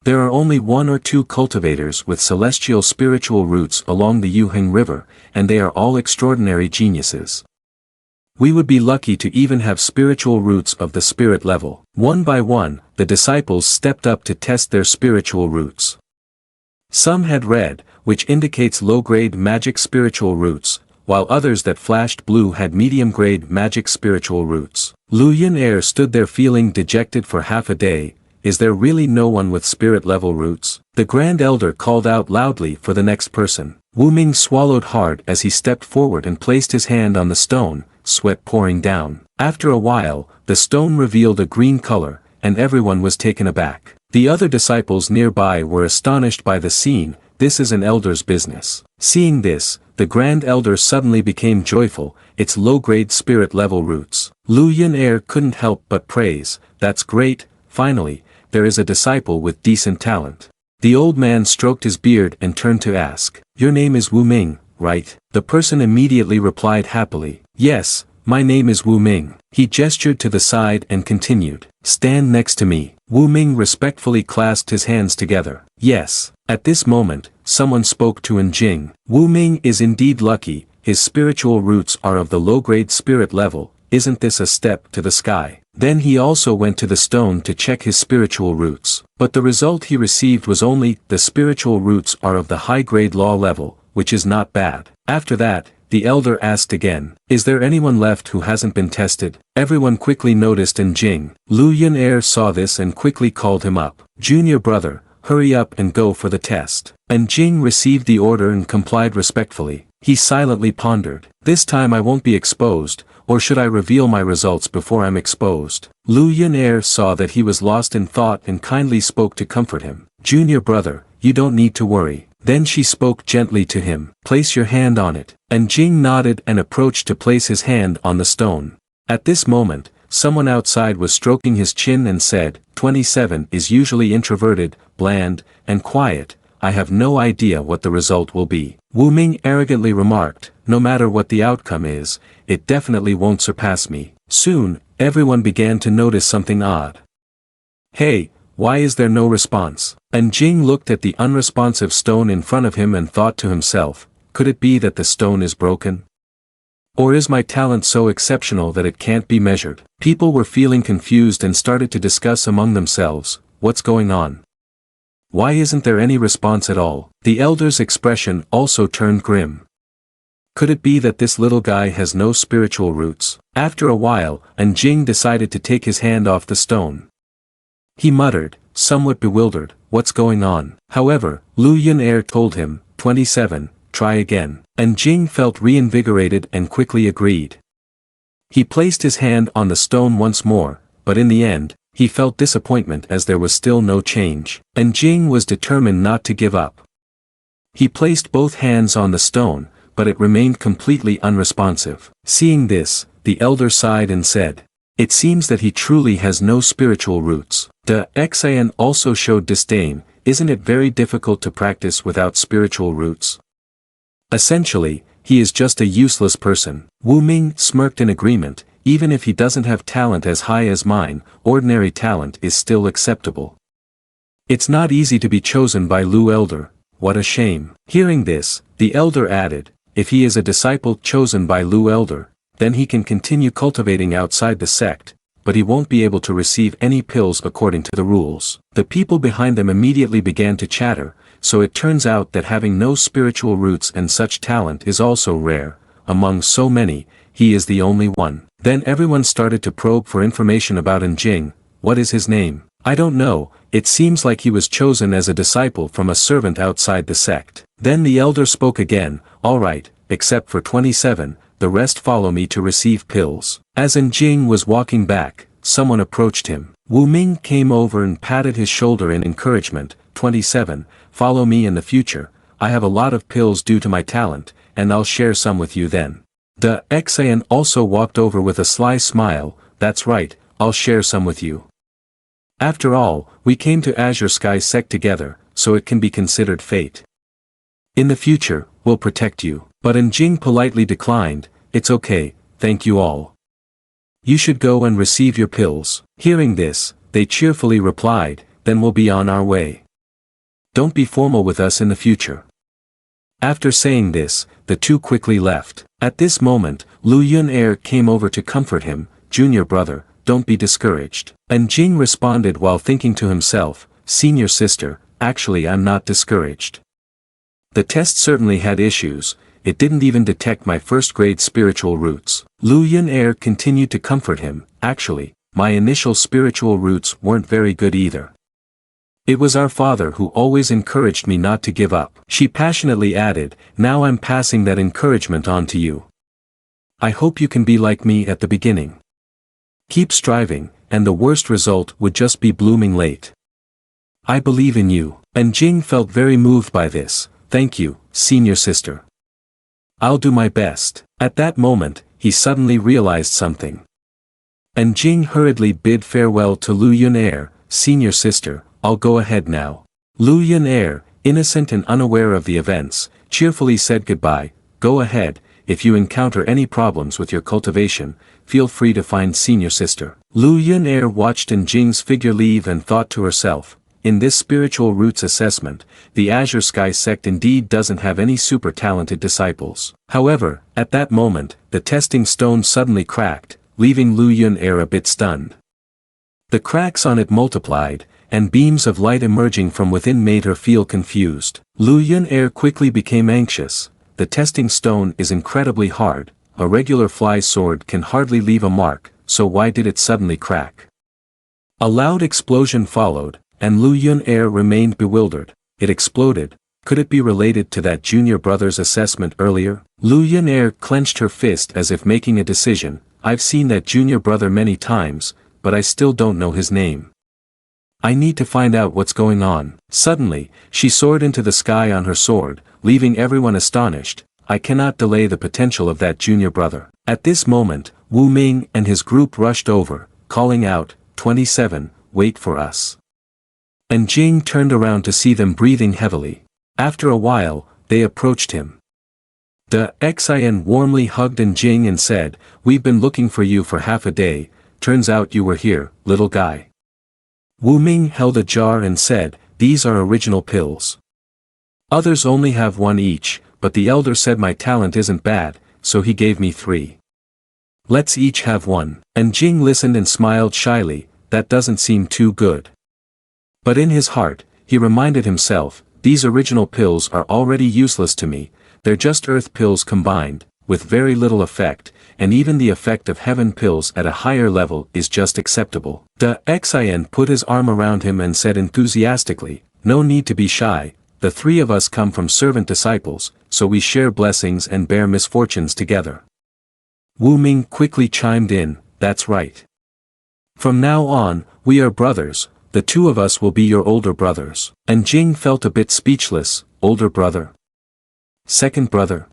There are only 1 or 2 cultivators with celestial spiritual roots along the Yuheng River, and they are all extraordinary geniuses. We would be lucky to even have spiritual roots of the spirit level. One by one, the disciples stepped up to test their spiritual roots. Some had red, which indicates low-grade magic spiritual roots, while others that flashed blue had medium-grade magic spiritual roots. Lu Yun'er stood there feeling dejected for half a day. Is there really no one with spirit-level roots? The Grand Elder called out loudly for the next person. Wu Ming swallowed hard as he stepped forward and placed his hand on the stone, sweat pouring down. After a while, the stone revealed a green color, and everyone was taken aback. The other disciples nearby were astonished by the scene. This is an elder's business. Seeing this, the Grand Elder suddenly became joyful, its low-grade spirit-level roots. Lu Yun'er couldn't help but praise, that's great, finally, there is a disciple with decent talent. The old man stroked his beard and turned to ask, your name is Wu Ming, right? The person immediately replied happily, yes, my name is Wu Ming. He gestured to the side and continued, stand next to me. Wu Ming respectfully clasped his hands together. Yes. At this moment, someone spoke to Jing. Wu Ming is indeed lucky, his spiritual roots are of the low-grade spirit level, isn't this a step to the sky? Then he also went to the stone to check his spiritual roots. But the result he received was only, the spiritual roots are of the high-grade law level, which is not bad. After that, the elder asked again, is there anyone left who hasn't been tested? Everyone quickly noticed Jing. Lu Yun'er saw this and quickly called him up. Junior brother, hurry up and go for the test. And Jing received the order and complied respectfully. He silently pondered, this time I won't be exposed, or should I reveal my results before I'm exposed? Lu Yun'er saw that he was lost in thought and kindly spoke to comfort him. Junior brother, you don't need to worry. Then she spoke gently to him, place your hand on it. And Jing nodded and approached to place his hand on the stone. At this moment, someone outside was stroking his chin and said, 27 is usually introverted, bland, and quiet, I have no idea what the result will be. Wu Ming arrogantly remarked, no matter what the outcome is, it definitely won't surpass me. Soon, everyone began to notice something odd. Hey, why is there no response? And Jing looked at the unresponsive stone in front of him and thought to himself, could it be that the stone is broken? Or is my talent so exceptional that it can't be measured? People were feeling confused and started to discuss among themselves, what's going on? Why isn't there any response at all? The elder's expression also turned grim. Could it be that this little guy has no spiritual roots? After a while, Jing decided to take his hand off the stone. He muttered, somewhat bewildered, what's going on? However, Lu Yun'er told him, 27, try again. And Jing felt reinvigorated and quickly agreed. He placed his hand on the stone once more, but in the end, he felt disappointment as there was still no change. And Jing was determined not to give up. He placed both hands on the stone, but it remained completely unresponsive. Seeing this, the elder sighed and said, it seems that he truly has no spiritual roots. De Xian also showed disdain, isn't it very difficult to practice without spiritual roots? Essentially, he is just a useless person. Wu Ming smirked in agreement, even if he doesn't have talent as high as mine, ordinary talent is still acceptable. It's not easy to be chosen by Lu Elder, what a shame. Hearing this, the elder added, if he is a disciple chosen by Lu Elder, then he can continue cultivating outside the sect, but he won't be able to receive any pills according to the rules. The people behind them immediately began to chatter, so it turns out that having no spiritual roots and such talent is also rare. Among so many, he is the only one. Then everyone started to probe for information about Njing. What is his name? I don't know, it seems like he was chosen as a disciple from a servant outside the sect. Then the elder spoke again, alright, except for 27, the rest follow me to receive pills. As Njing was walking back, someone approached him. Wu Ming came over and patted his shoulder in encouragement. 27, follow me in the future, I have a lot of pills due to my talent, and I'll share some with you then. The Xian also walked over with a sly smile, that's right, I'll share some with you. After all, we came to Azure Sky Sect together, so it can be considered fate. In the future, we'll protect you. But Njing politely declined, it's okay, thank you all. You should go and receive your pills. Hearing this, they cheerfully replied, then we'll be on our way. Don't be formal with us in the future. After saying this, the two quickly left. At this moment, Lu Yun came over to comfort him, junior brother, don't be discouraged. Njing responded while thinking to himself, senior sister, actually I'm not discouraged. The test certainly had issues, it didn't even detect my first-grade spiritual roots. Lu Yun continued to comfort him, actually, my initial spiritual roots weren't very good either. It was our father who always encouraged me not to give up. She passionately added, now I'm passing that encouragement on to you. I hope you can be like me at the beginning. Keep striving, and the worst result would just be blooming late. I believe in you. Njing felt very moved by this, thank you, senior sister. I'll do my best. At that moment, he suddenly realized something. Njing hurriedly bid farewell to Lu Yun senior sister, I'll go ahead now. Lu Yun innocent and unaware of the events, cheerfully said goodbye, go ahead, if you encounter any problems with your cultivation, feel free to find senior sister. Lu Yun watched Njing's figure leave and thought to herself, in this spiritual roots assessment, the Azure Sky Sect indeed doesn't have any super talented disciples. However, at that moment, the testing stone suddenly cracked, leaving Lu Yun a bit stunned. The cracks on it multiplied, and beams of light emerging from within made her feel confused. Lu Yun quickly became anxious, the testing stone is incredibly hard, a regular fly sword can hardly leave a mark, so why did it suddenly crack? A loud explosion followed, and Lu Yun remained bewildered. It exploded, could it be related to that junior brother's assessment earlier? Lu Yun clenched her fist as if making a decision, I've seen that junior brother many times, but I still don't know his name. I need to find out what's going on. Suddenly, she soared into the sky on her sword, leaving everyone astonished, I cannot delay the potential of that junior brother. At this moment, Wu Ming and his group rushed over, calling out, 27, wait for us. Njing turned around to see them breathing heavily. After a while, they approached him. The Xian warmly hugged Njing and said, we've been looking for you for half a day, turns out you were here, little guy. Wu Ming held a jar and said, these are original pills. Others only have one each, but the elder said my talent isn't bad, so he gave me 3. Let's each have one. Njing listened and smiled shyly, that doesn't seem too good. But in his heart, he reminded himself, these original pills are already useless to me, they're just earth pills combined, with very little effect, and even the effect of heaven pills at a higher level is just acceptable. The Xian put his arm around him and said enthusiastically, no need to be shy, the 3 of us come from servant disciples, so we share blessings and bear misfortunes together. Wu Ming quickly chimed in, that's right. From now on, we are brothers, the 2 of us will be your older brothers. Njing felt a bit speechless, older brother? Second brother?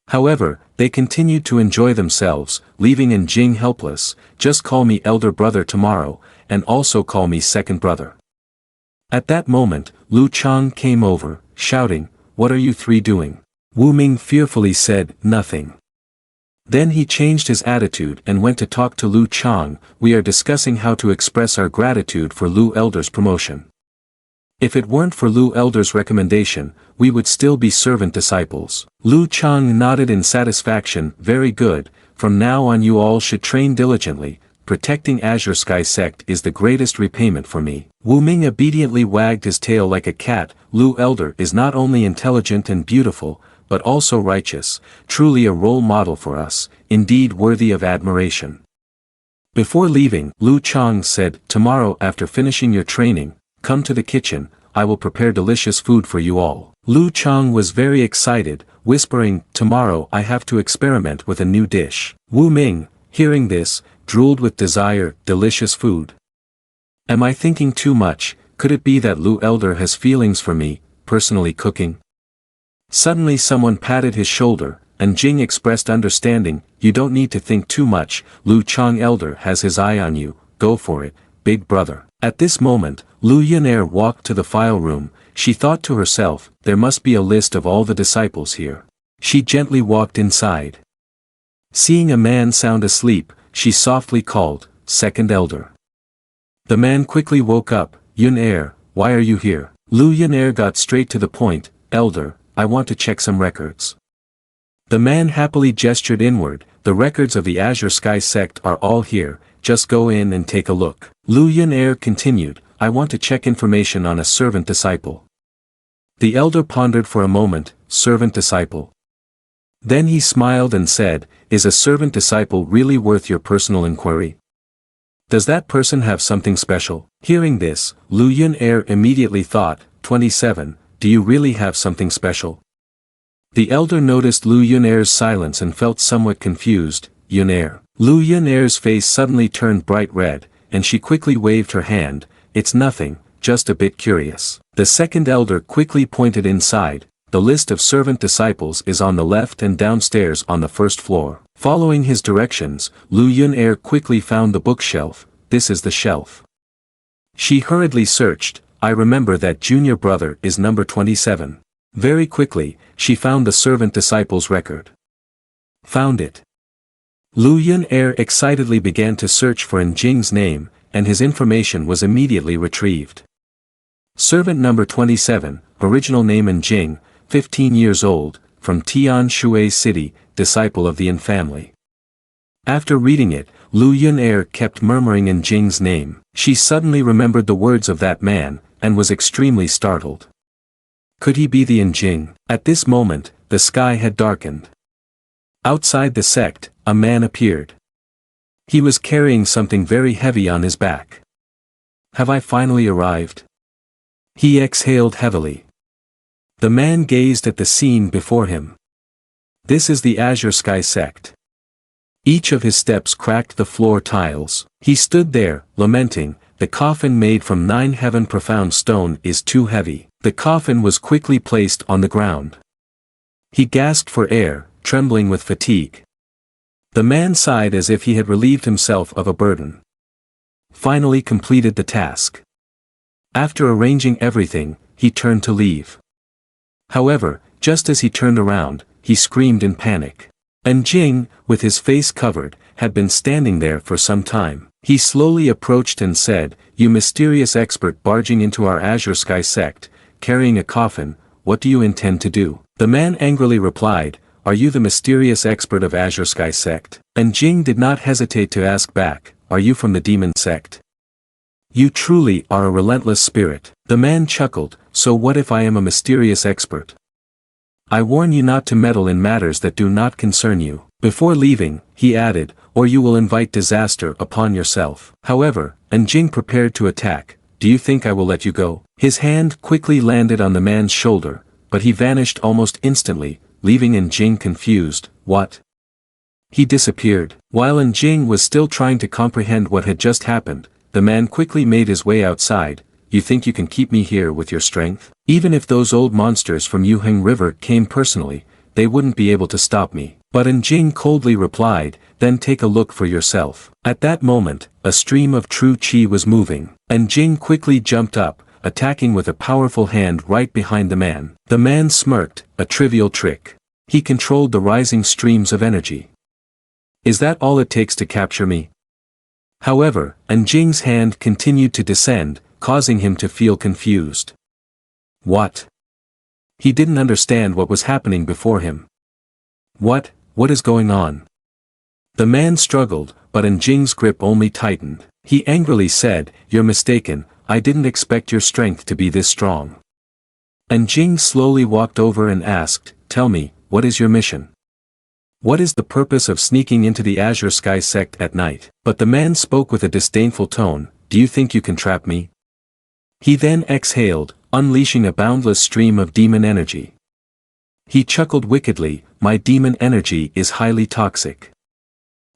However, they continued to enjoy themselves, leaving Njing helpless, just call me elder brother tomorrow, and also call me second brother. At that moment, Lu Chang came over, shouting, what are you 3 doing? Wu Ming fearfully said, nothing. Then he changed his attitude and went to talk to Lu Chang, we are discussing how to express our gratitude for Lu Elder's promotion. If it weren't for Lu Elder's recommendation, we would still be servant disciples. Lu Chang nodded in satisfaction, very good, from now on you all should train diligently, protecting Azure Sky Sect is the greatest repayment for me. Wu Ming obediently wagged his tail like a cat. Lu Elder is not only intelligent and beautiful, but also righteous, truly a role model for us, indeed worthy of admiration. Before leaving, Lu Chang said, tomorrow after finishing your training, come to the kitchen, I will prepare delicious food for you all. Lu Chang was very excited, whispering, tomorrow I have to experiment with a new dish. Wu Ming, hearing this, drooled with desire. Delicious food. Am I thinking too much? Could it be that Lu Elder has feelings for me, personally cooking? Suddenly someone patted his shoulder, and Jing expressed understanding. You don't need to think too much, Lu Chang Elder has his eye on you, go for it, big brother. At this moment, Lu Yunair walked to the file room. She thought to herself, there must be a list of all the disciples here. She gently walked inside. Seeing a man sound asleep, she softly called, second elder. The man quickly woke up. Yunair, why are you here? Lu Yunair got straight to the point, elder, I want to check some records. The man happily gestured inward. The records of the Azure Sky Sect are all here, just go in and take a look. Lu Yunair continued, I want to check information on a servant disciple. The elder pondered for a moment, servant disciple. Then he smiled and said, is a servant disciple really worth your personal inquiry? Does that person have something special? Hearing this, Lu Yunair immediately thought, 27, do you really have something special? The elder noticed Lu Yunair's silence and felt somewhat confused. Yunair. Lu Yunair's face suddenly turned bright red, and she quickly waved her hand, it's nothing, just a bit curious. The second elder quickly pointed inside. The list of servant disciples is on the left and downstairs on the first floor. Following his directions, Lu Yunair quickly found the bookshelf. This is the shelf. She hurriedly searched. I remember that junior brother is number 27. Very quickly, she found the servant disciples record. Found it. Lu Yunair excitedly began to search for Jing's name, and his information was immediately retrieved. Servant number 27, original name Jing, 15 years old, from Tian Shui City, disciple of the Yin family. After reading it, Lu Yunair kept murmuring Jing's name. She suddenly remembered the words of that man, and was extremely startled. Could he be the Jing? At this moment, the sky had darkened. Outside the sect, a man appeared. He was carrying something very heavy on his back. Have I finally arrived? He exhaled heavily. The man gazed at the scene before him. This is the Azure Sky Sect. Each of his steps cracked the floor tiles. He stood there, lamenting, the coffin made from 9 heaven profound stone is too heavy. The coffin was quickly placed on the ground. He gasped for air, trembling with fatigue. The man sighed as if he had relieved himself of a burden. Finally completed the task. After arranging everything, he turned to leave. However, just as he turned around, he screamed in panic. Jing, with his face covered, had been standing there for some time. He slowly approached and said, you mysterious expert barging into our Azure Sky Sect, carrying a coffin, what do you intend to do? The man angrily replied, are you the mysterious expert of Azure Sky Sect? Jing did not hesitate to ask back, are you from the demon sect? You truly are a relentless spirit. The man chuckled, so what if I am a mysterious expert? I warn you not to meddle in matters that do not concern you. Before leaving, he added, or you will invite disaster upon yourself. However, Jing prepared to attack. Do you think I will let you go? His hand quickly landed on the man's shoulder, but he vanished almost instantly, leaving Jing confused. What? He disappeared. While Jing was still trying to comprehend what had just happened, the man quickly made his way outside. You think you can keep me here with your strength? Even if those old monsters from Yuheng River came personally, they wouldn't be able to stop me. But Jing coldly replied, then take a look for yourself. At that moment, a stream of true qi was moving. Jing quickly jumped up, attacking with a powerful hand right behind the man. The man smirked, a trivial trick. He controlled the rising streams of energy. Is that all it takes to capture me? However, Jing's hand continued to descend, causing him to feel confused. What? He didn't understand what was happening before him. What is going on? The man struggled, but Jing's grip only tightened. He angrily said, "You're mistaken, I didn't expect your strength to be this strong." Jing slowly walked over and asked, "Tell me, what is your mission? What is the purpose of sneaking into the Azure Sky sect at night?" But the man spoke with a disdainful tone, "Do you think you can trap me?" He then exhaled, unleashing a boundless stream of demon energy. He chuckled wickedly, "My demon energy is highly toxic.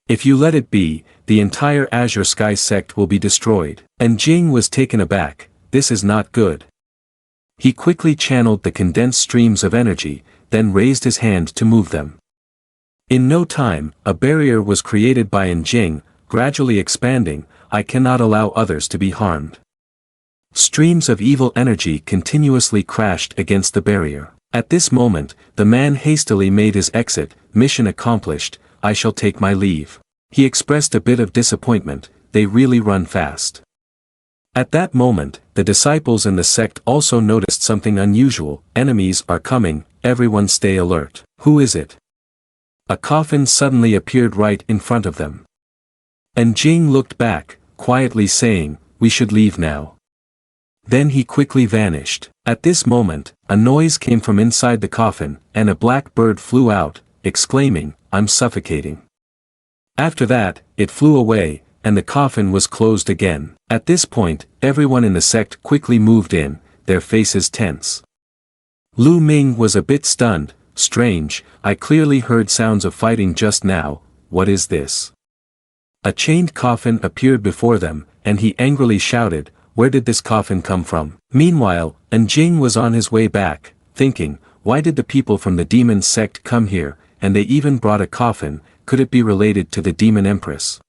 If you let it be, the entire Azure Sky sect will be destroyed." And Jing was taken aback, "This is not good." He quickly channeled the condensed streams of energy, then raised his hand to move them. In no time, a barrier was created by Jing, gradually expanding. "I cannot allow others to be harmed." Streams of evil energy continuously crashed against the barrier. At this moment, the man hastily made his exit. "Mission accomplished, I shall take my leave." He expressed a bit of disappointment, "They really run fast." At that moment, the disciples in the sect also noticed something unusual. "Enemies are coming, everyone stay alert." "Who is it?" A coffin suddenly appeared right in front of them. Jing looked back, quietly saying, "We should leave now." Then he quickly vanished. At this moment, a noise came from inside the coffin, and a black bird flew out, exclaiming, "I'm suffocating." After that, it flew away, and the coffin was closed again. At this point, everyone in the sect quickly moved in, their faces tense. Lu Ming was a bit stunned. "Strange, I clearly heard sounds of fighting just now. What is this?" A chained coffin appeared before them, and he angrily shouted, "Where did this coffin come from?" Meanwhile, Jing was on his way back, thinking, "Why did the people from the demon sect come here, and they even brought a coffin? Could it be related to the demon empress?"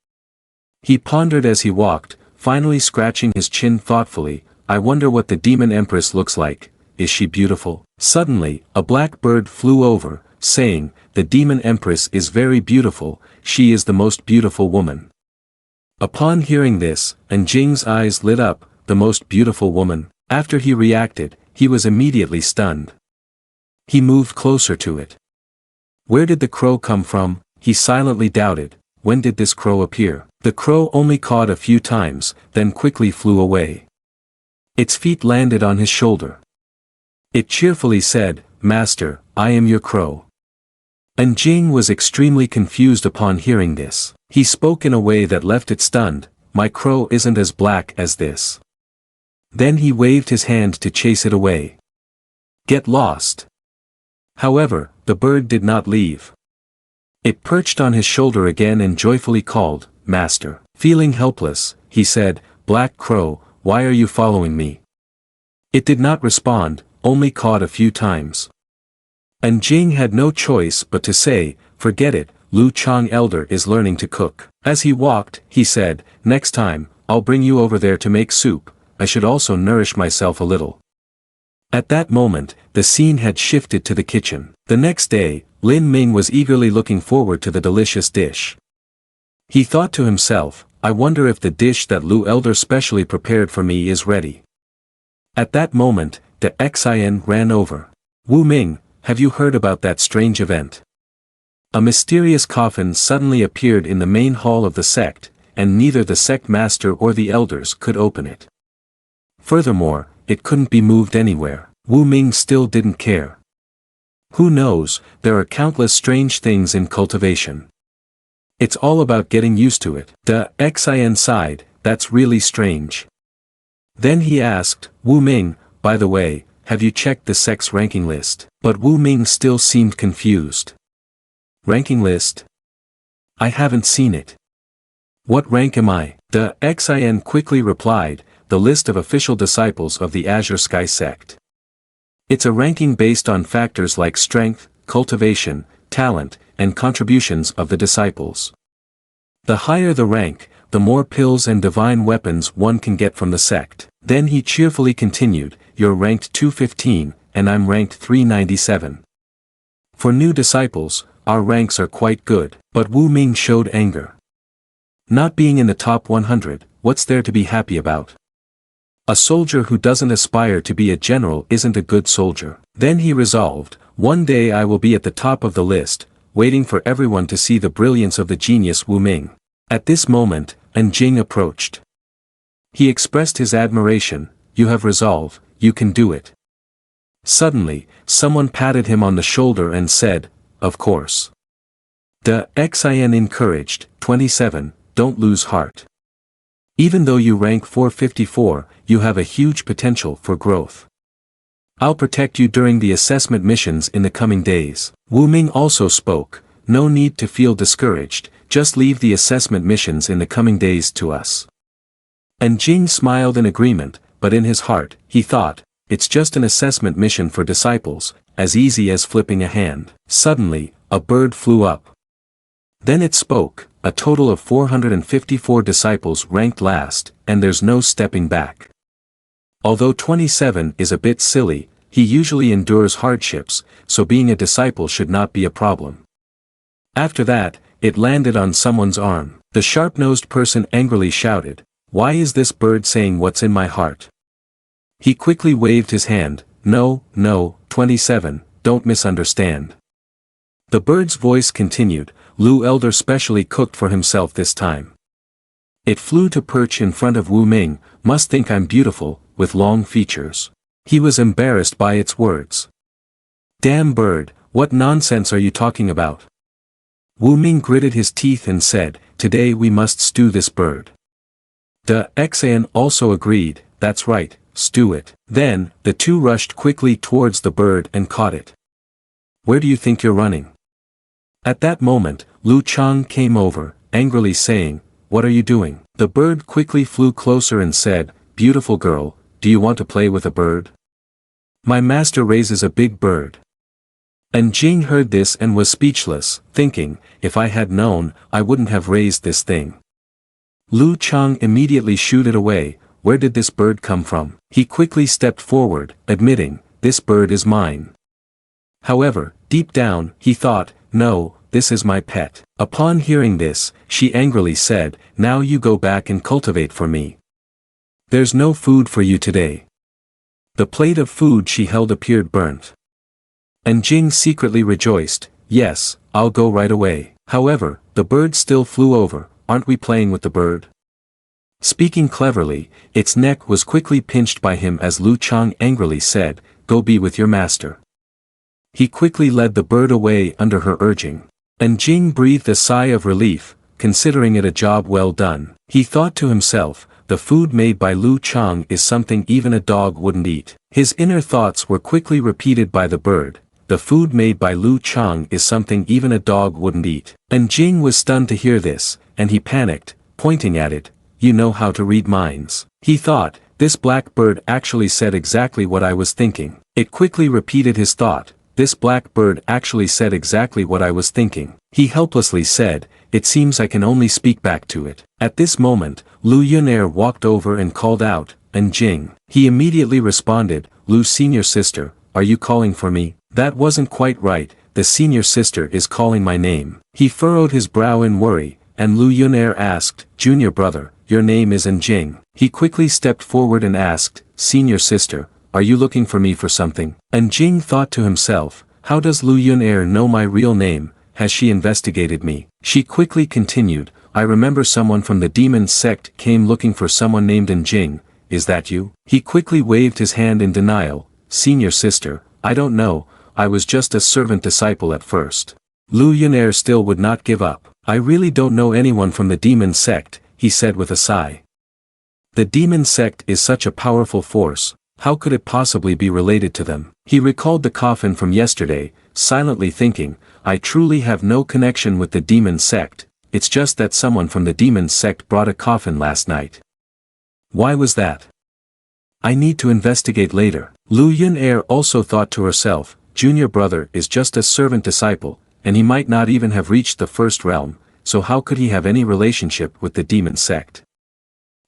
He pondered as he walked, finally scratching his chin thoughtfully. "I wonder what the demon empress looks like. Is she beautiful?" Suddenly, a black bird flew over, saying, "The demon empress is very beautiful, she is the most beautiful woman." Upon hearing this, Jing's eyes lit up. "The most beautiful woman?" After he reacted, he was immediately stunned. He moved closer to it. Where did the crow come from? He silently doubted. When did this crow appear? The crow only cawed a few times, then quickly flew away. Its feet landed on his shoulder. It cheerfully said, "Master, I am your crow." Jing was extremely confused upon hearing this. He spoke in a way that left it stunned. "My crow isn't as black as this." Then he waved his hand to chase it away. "Get lost." However, the bird did not leave. It perched on his shoulder again and joyfully called, "Master." Feeling helpless, he said, "Black crow, why are you following me?" It did not respond, only cawed a few times. Jing had no choice but to say, "Forget it, Lu Chang Elder is learning to cook." As he walked, he said, "Next time, I'll bring you over there to make soup. I should also nourish myself a little." At that moment, the scene had shifted to the kitchen. The next day, Lin Ming was eagerly looking forward to the delicious dish. He thought to himself, "I wonder if the dish that Lu Elder specially prepared for me is ready." At that moment, the Xin ran over. "Wu Ming, have you heard about that strange event?" A mysterious coffin suddenly appeared in the main hall of the sect, and neither the sect master or the elders could open it. Furthermore, it couldn't be moved anywhere. Wu Ming still didn't care. Who knows, there are countless strange things in cultivation. It's all about getting used to it. The Xin sighed, "That's really strange." Then he asked, "Wu Ming, by the way, have you checked the sect's ranking list?" But Wu Ming still seemed confused. "Ranking list? I haven't seen it. What rank am I?" The Xin quickly replied, "The list of official disciples of the Azure Sky sect. It's a ranking based on factors like strength, cultivation, talent, and contributions of the disciples. The higher the rank, the more pills and divine weapons one can get from the sect." Then he cheerfully continued, "You're ranked 215, and I'm ranked 397. For new disciples, our ranks are quite good." But Wu Ming showed anger. "Not being in the top 100, what's there to be happy about? A soldier who doesn't aspire to be a general isn't a good soldier." Then he resolved, "One day I will be at the top of the list. waiting for everyone to see the brilliance of the genius Wu Ming. At this moment, An Jing approached. He expressed his admiration. "You have resolve, you can do it." Suddenly, someone patted him on the shoulder and said, "Of course." The Xin encouraged, 27, "Don't lose heart. Even though you rank 454, you have a huge potential for growth. I'll protect you during the assessment missions in the coming days." Wu Ming also spoke, "No need to feel discouraged, just leave the assessment missions in the coming days to us." And Jing smiled in agreement, but in his heart, he thought, it's just an assessment mission for disciples, as easy as flipping a hand. Suddenly, a bird flew up. Then it spoke, "A total of 454 disciples ranked last, and there's no stepping back." Although 27 is a bit silly, he usually endures hardships, so being a disciple should not be a problem. After that, it landed on someone's arm. The sharp-nosed person angrily shouted, "Why is this bird saying what's in my heart?" He quickly waved his hand, "No, 27, don't misunderstand." The bird's voice continued, "Lu Elder specially cooked for himself this time. It flew to perch in front of Wu Ming, must think I'm beautiful, with long features." He was embarrassed by its words. "Damn bird, what nonsense are you talking about?" Wu Ming gritted his teeth and said, "Today we must stew this bird." The Xian also agreed, "That's right, stew it." Then, the two rushed quickly towards the bird and caught it. "Where do you think you're running?" At that moment, Lu Chang came over, angrily saying, "What are you doing?" The bird quickly flew closer and said, "Beautiful girl, do you want to play with a bird? My master raises a big bird." And Jing heard this and was speechless, thinking, if I had known, I wouldn't have raised this thing. Lu Chang immediately shooed it away. Where did this bird come from? He quickly stepped forward, admitting, "This bird is mine." However, deep down, he thought, "No, this is my pet." Upon hearing this, she angrily said, "Now you go back and cultivate for me. There's no food for you today." The plate of food she held appeared burnt. And Jing secretly rejoiced, "Yes, I'll go right away." However, the bird still flew over. "Aren't we playing with the bird?" Speaking cleverly, its neck was quickly pinched by him as Lu Chang angrily said, "Go be with your master." He quickly led the bird away under her urging. And Jing breathed a sigh of relief, considering it a job well done. He thought to himself, the food made by Lu Chang is something even a dog wouldn't eat. His inner thoughts were quickly repeated by the bird, the food made by Lu Chang is something even a dog wouldn't eat. And Jing was stunned to hear this, and he panicked, pointing at it, "You know how to read minds." He thought, this black bird actually said exactly what I was thinking. It quickly repeated his thought, this black bird actually said exactly what I was thinking. He helplessly said, "It seems I can only speak back to it." At this moment, Lu Yunair walked over and called out, "And Jing." He immediately responded, "Lu senior sister, are you calling for me?" That wasn't quite right, the senior sister is calling my name. He furrowed his brow in worry, and Lu Yunair asked, "Junior brother, your name is An Jing." He quickly stepped forward and asked, "Senior sister, are you looking for me for something?" And Jing thought to himself, how does Lu Yunair know my real name? Has she investigated me? She quickly continued, "I remember someone from the demon sect came looking for someone named An Jing. Is that you?" He quickly waved his hand in denial, "Senior sister, I don't know, I was just a servant disciple at first." Lu Yunair still would not give up. "I really don't know anyone from the demon sect," he said with a sigh. The demon sect is such a powerful force, how could it possibly be related to them? He recalled the coffin from yesterday, silently thinking, I truly have no connection with the demon sect, it's just that someone from the demon sect brought a coffin last night. Why was that? I need to investigate later. Lu Yunair also thought to herself, junior brother is just a servant disciple, and he might not even have reached the first realm, so how could he have any relationship with the demon sect?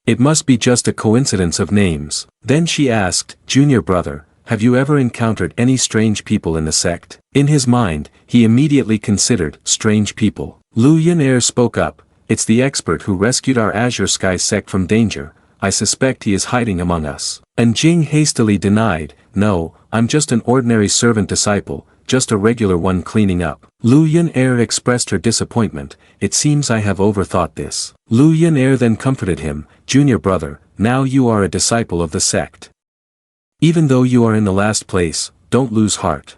It must be just a coincidence of names. Then she asked, junior brother, have you ever encountered any strange people in the sect? In his mind, he immediately considered strange people. Lu Yunair spoke up, it's the expert who rescued our Azure Sky sect from danger, I suspect he is hiding among us. And Jing hastily denied, no, I'm just an ordinary servant disciple, just a regular one cleaning up. Lu Yun-er expressed her disappointment. It seems I have overthought this. Lu Yun-er then comforted him, junior brother, now you are a disciple of the sect. Even though you are in the last place, don't lose heart.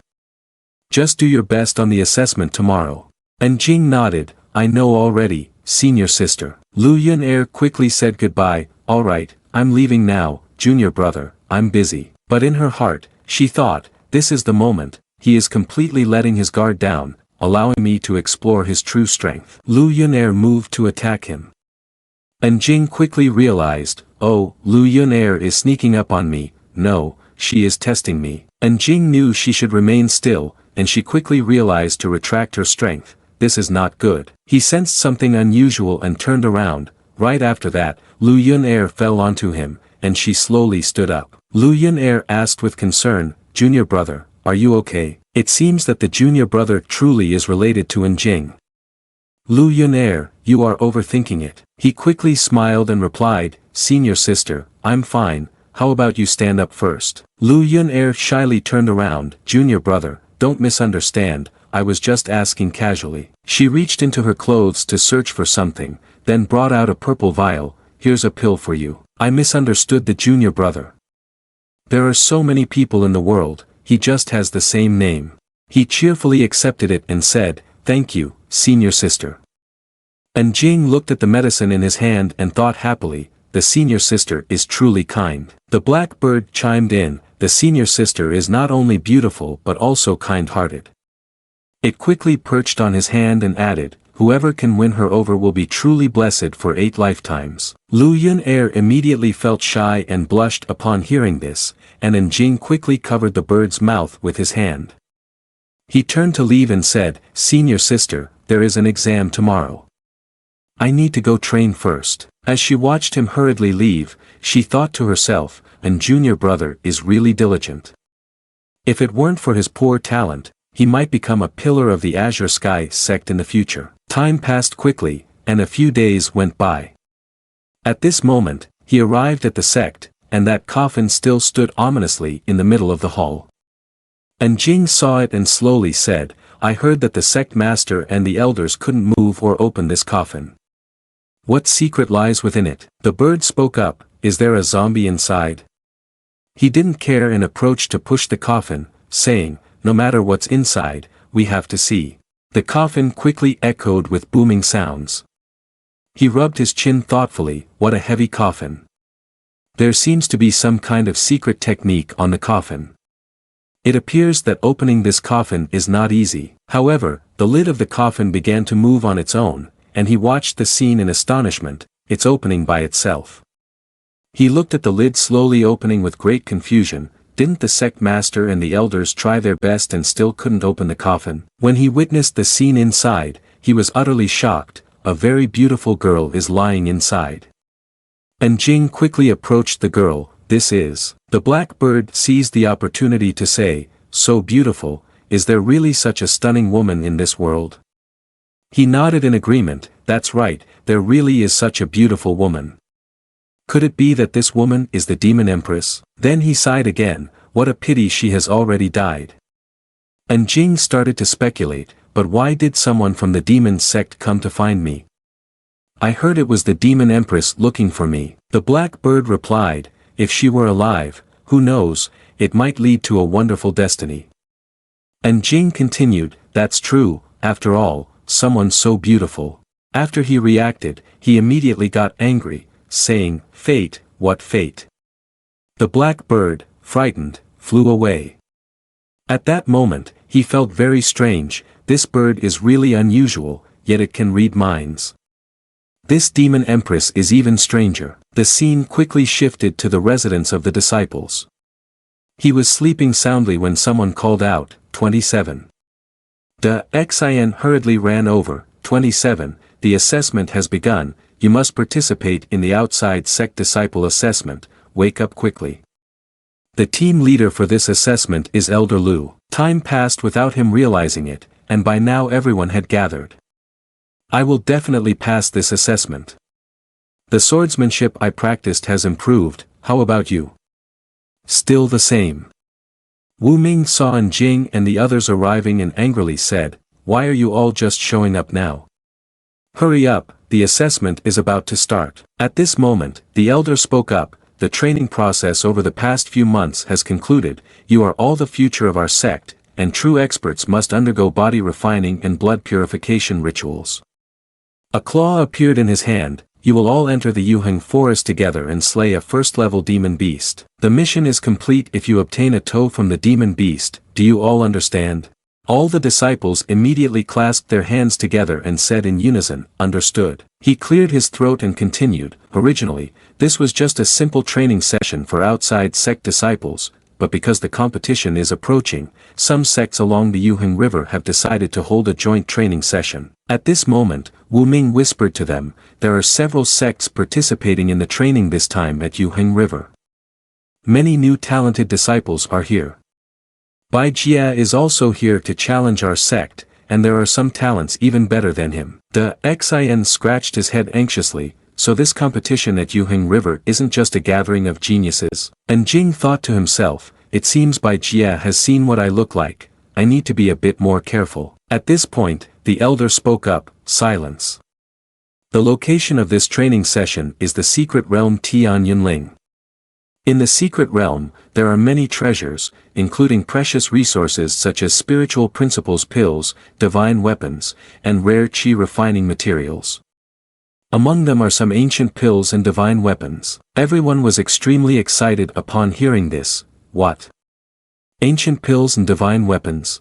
Just do your best on the assessment tomorrow. And Jing nodded, I know already, senior sister. Lu Yun-er quickly said goodbye, alright, I'm leaving now, junior brother, I'm busy. But in her heart, she thought, this is the moment, he is completely letting his guard down, allowing me to explore his true strength. Lu Yun-er moved to attack him. And Jing quickly realized, oh, Lu Yun-er is sneaking up on me, no, she is testing me. And Jing knew she should remain still, and she quickly realized to retract her strength, this is not good. He sensed something unusual and turned around. Right after that, Lu Yun-er fell onto him, and she slowly stood up. Lu Yun-er asked with concern, junior brother, are you okay? It seems that the junior brother truly is related to Jing. Lu Yun-er, you are overthinking it. He quickly smiled and replied, senior sister, I'm fine, how about you stand up first? Lu Yun-er shyly turned around, junior brother, don't misunderstand, I was just asking casually. She reached into her clothes to search for something, then brought out a purple vial, here's a pill for you. I misunderstood the junior brother. There are so many people in the world, he just has the same name. He cheerfully accepted it and said, thank you, senior sister. And Jing looked at the medicine in his hand and thought happily, the senior sister is truly kind. The black bird chimed in, the senior sister is not only beautiful but also kind-hearted. It quickly perched on his hand and added, whoever can win her over will be truly blessed for 8 lifetimes. Lu Yun-er immediately felt shy and blushed upon hearing this, and Jing quickly covered the bird's mouth with his hand. He turned to leave and said, senior sister, there is an exam tomorrow. I need to go train first. As she watched him hurriedly leave, she thought to herself, and junior brother is really diligent. If it weren't for his poor talent, he might become a pillar of the Azure Sky sect in the future. Time passed quickly, and a few days went by. At this moment, he arrived at the sect, and that coffin still stood ominously in the middle of the hall. And Jing saw it and slowly said, I heard that the sect master and the elders couldn't move or open this coffin. What secret lies within it? The bird spoke up, is there a zombie inside? He didn't care and approached to push the coffin, saying, no matter what's inside, we have to see. The coffin quickly echoed with booming sounds. He rubbed his chin thoughtfully, what a heavy coffin. There seems to be some kind of secret technique on the coffin. It appears that opening this coffin is not easy. However, the lid of the coffin began to move on its own, and he watched the scene in astonishment, its opening by itself. He looked at the lid slowly opening with great confusion. Didn't the sect master and the elders try their best and still couldn't open the coffin? When he witnessed the scene inside, he was utterly shocked, a very beautiful girl is lying inside. And Jing quickly approached the girl, this is. The black bird seized the opportunity to say, so beautiful, is there really such a stunning woman in this world? He nodded in agreement, that's right, there really is such a beautiful woman. Could it be that this woman is the demon empress? Then he sighed again, what a pity she has already died. And Jing started to speculate, but why did someone from the demon sect come to find me? I heard it was the demon empress looking for me. The black bird replied, if she were alive, who knows, it might lead to a wonderful destiny. And Jing continued, that's true, after all, someone so beautiful. After he reacted, he immediately got angry, saying, fate, what fate? The black bird, frightened, flew away. At that moment, he felt very strange, this bird is really unusual, yet it can read minds. This demon empress is even stranger. The scene quickly shifted to the residence of the disciples. He was sleeping soundly when someone called out, 27. The Xin hurriedly ran over, 27, the assessment has begun, you must participate in the outside sect disciple assessment, wake up quickly. The team leader for this assessment is Elder Lu. Time passed without him realizing it, and by now everyone had gathered. I will definitely pass this assessment. The swordsmanship I practiced has improved, how about you? Still the same. Wu Ming saw Jing and the others arriving and angrily said, "Why are you all just showing up now? Hurry up, the assessment is about to start." At this moment, the elder spoke up, "The training process over the past few months has concluded. You are all the future of our sect, and true experts must undergo body refining and blood purification rituals." A claw appeared in his hand. "You will all enter the Yuheng forest together and slay a first-level demon beast. The mission is complete if you obtain a toe from the demon beast. Do you all understand?" All the disciples immediately clasped their hands together and said in unison, "Understood." He cleared his throat and continued, "Originally, this was just a simple training session for outside sect disciples, but because the competition is approaching, some sects along the Yuheng River have decided to hold a joint training session." At this moment, Wu Ming whispered to them, "There are several sects participating in the training this time at Yuheng River. Many new talented disciples are here. Bai Jia is also here to challenge our sect, and there are some talents even better than him." The Xin scratched his head anxiously, "So this competition at Yuheng River isn't just a gathering of geniuses?" And Jing thought to himself, "It seems Bai Jia has seen what I look like. I need to be a bit more careful." At this point, the elder spoke up, "Silence. The location of this training session is the secret realm Tian Yunling. In the secret realm, there are many treasures, including precious resources such as spiritual principles pills, divine weapons, and rare qi refining materials. Among them are some ancient pills and divine weapons." Everyone was extremely excited upon hearing this. "What? Ancient pills and divine weapons?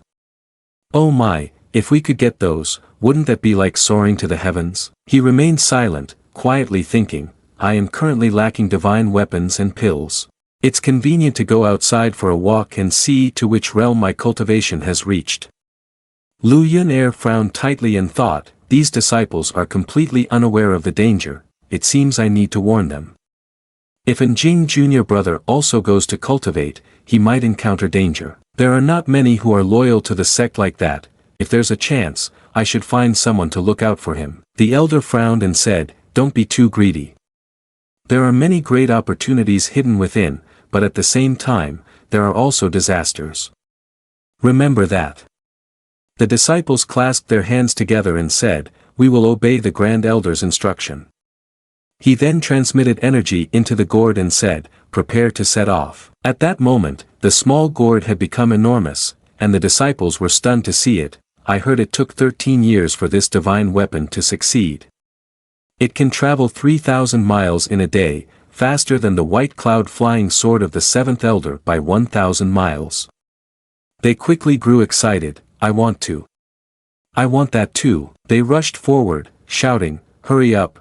Oh my, if we could get those, wouldn't that be like soaring to the heavens?" He remained silent, quietly thinking, "I am currently lacking divine weapons and pills. It's convenient to go outside for a walk and see to which realm my cultivation has reached." Lu Yun frowned tightly and thought, "These disciples are completely unaware of the danger. It seems I need to warn them. If Jing Jr. brother also goes to cultivate, he might encounter danger. There are not many who are loyal to the sect like that. If there's a chance, I should find someone to look out for him." The elder frowned and said, "Don't be too greedy. There are many great opportunities hidden within, but at the same time, there are also disasters. Remember that." The disciples clasped their hands together and said, "We will obey the Grand Elder's instruction." He then transmitted energy into the gourd and said, "Prepare to set off." At that moment, the small gourd had become enormous, and the disciples were stunned to see it. "I heard it took 13 years for this divine weapon to succeed. It can travel 3,000 miles in a day, faster than the white cloud flying sword of the seventh elder by 1,000 miles. They quickly grew excited. "I want to. I want that too." They rushed forward, shouting, hurry up,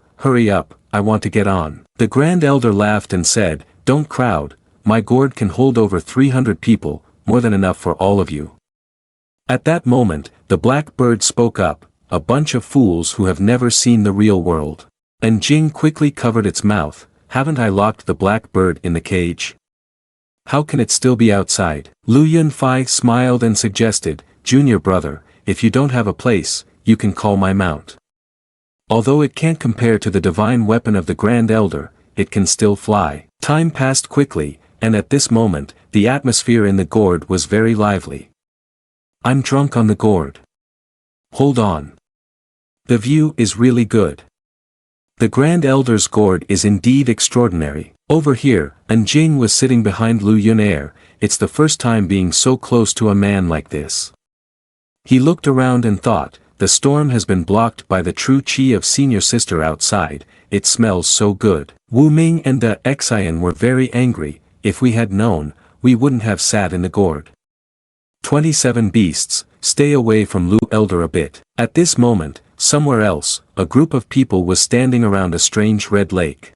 I want to get on." The Grand Elder laughed and said, "Don't crowd, my gourd can hold over 300 people, more than enough for all of you." At that moment, the black bird spoke up, "A bunch of fools who have never seen the real world." And Jing quickly covered its mouth, "Haven't I locked the black bird in the cage? How can it still be outside?" Lu Yunfei smiled and suggested, "Junior brother, if you don't have a place, you can call my mount. Although it can't compare to the divine weapon of the Grand Elder, it can still fly." Time passed quickly, and at this moment, the atmosphere in the gourd was very lively. "I'm drunk on the gourd. Hold on. The view is really good. The Grand Elder's gourd is indeed extraordinary." Over here, Jing was sitting behind Lu Yun. "It's the first time being so close to a man like this." He looked around and thought, "The storm has been blocked by the true qi of senior sister outside, it smells so good." Wu Ming and the Xian were very angry. "If we had known, we wouldn't have sat in the gourd. 27 beasts, stay away from Lu Elder a bit." At this moment, somewhere else, a group of people was standing around a strange red lake.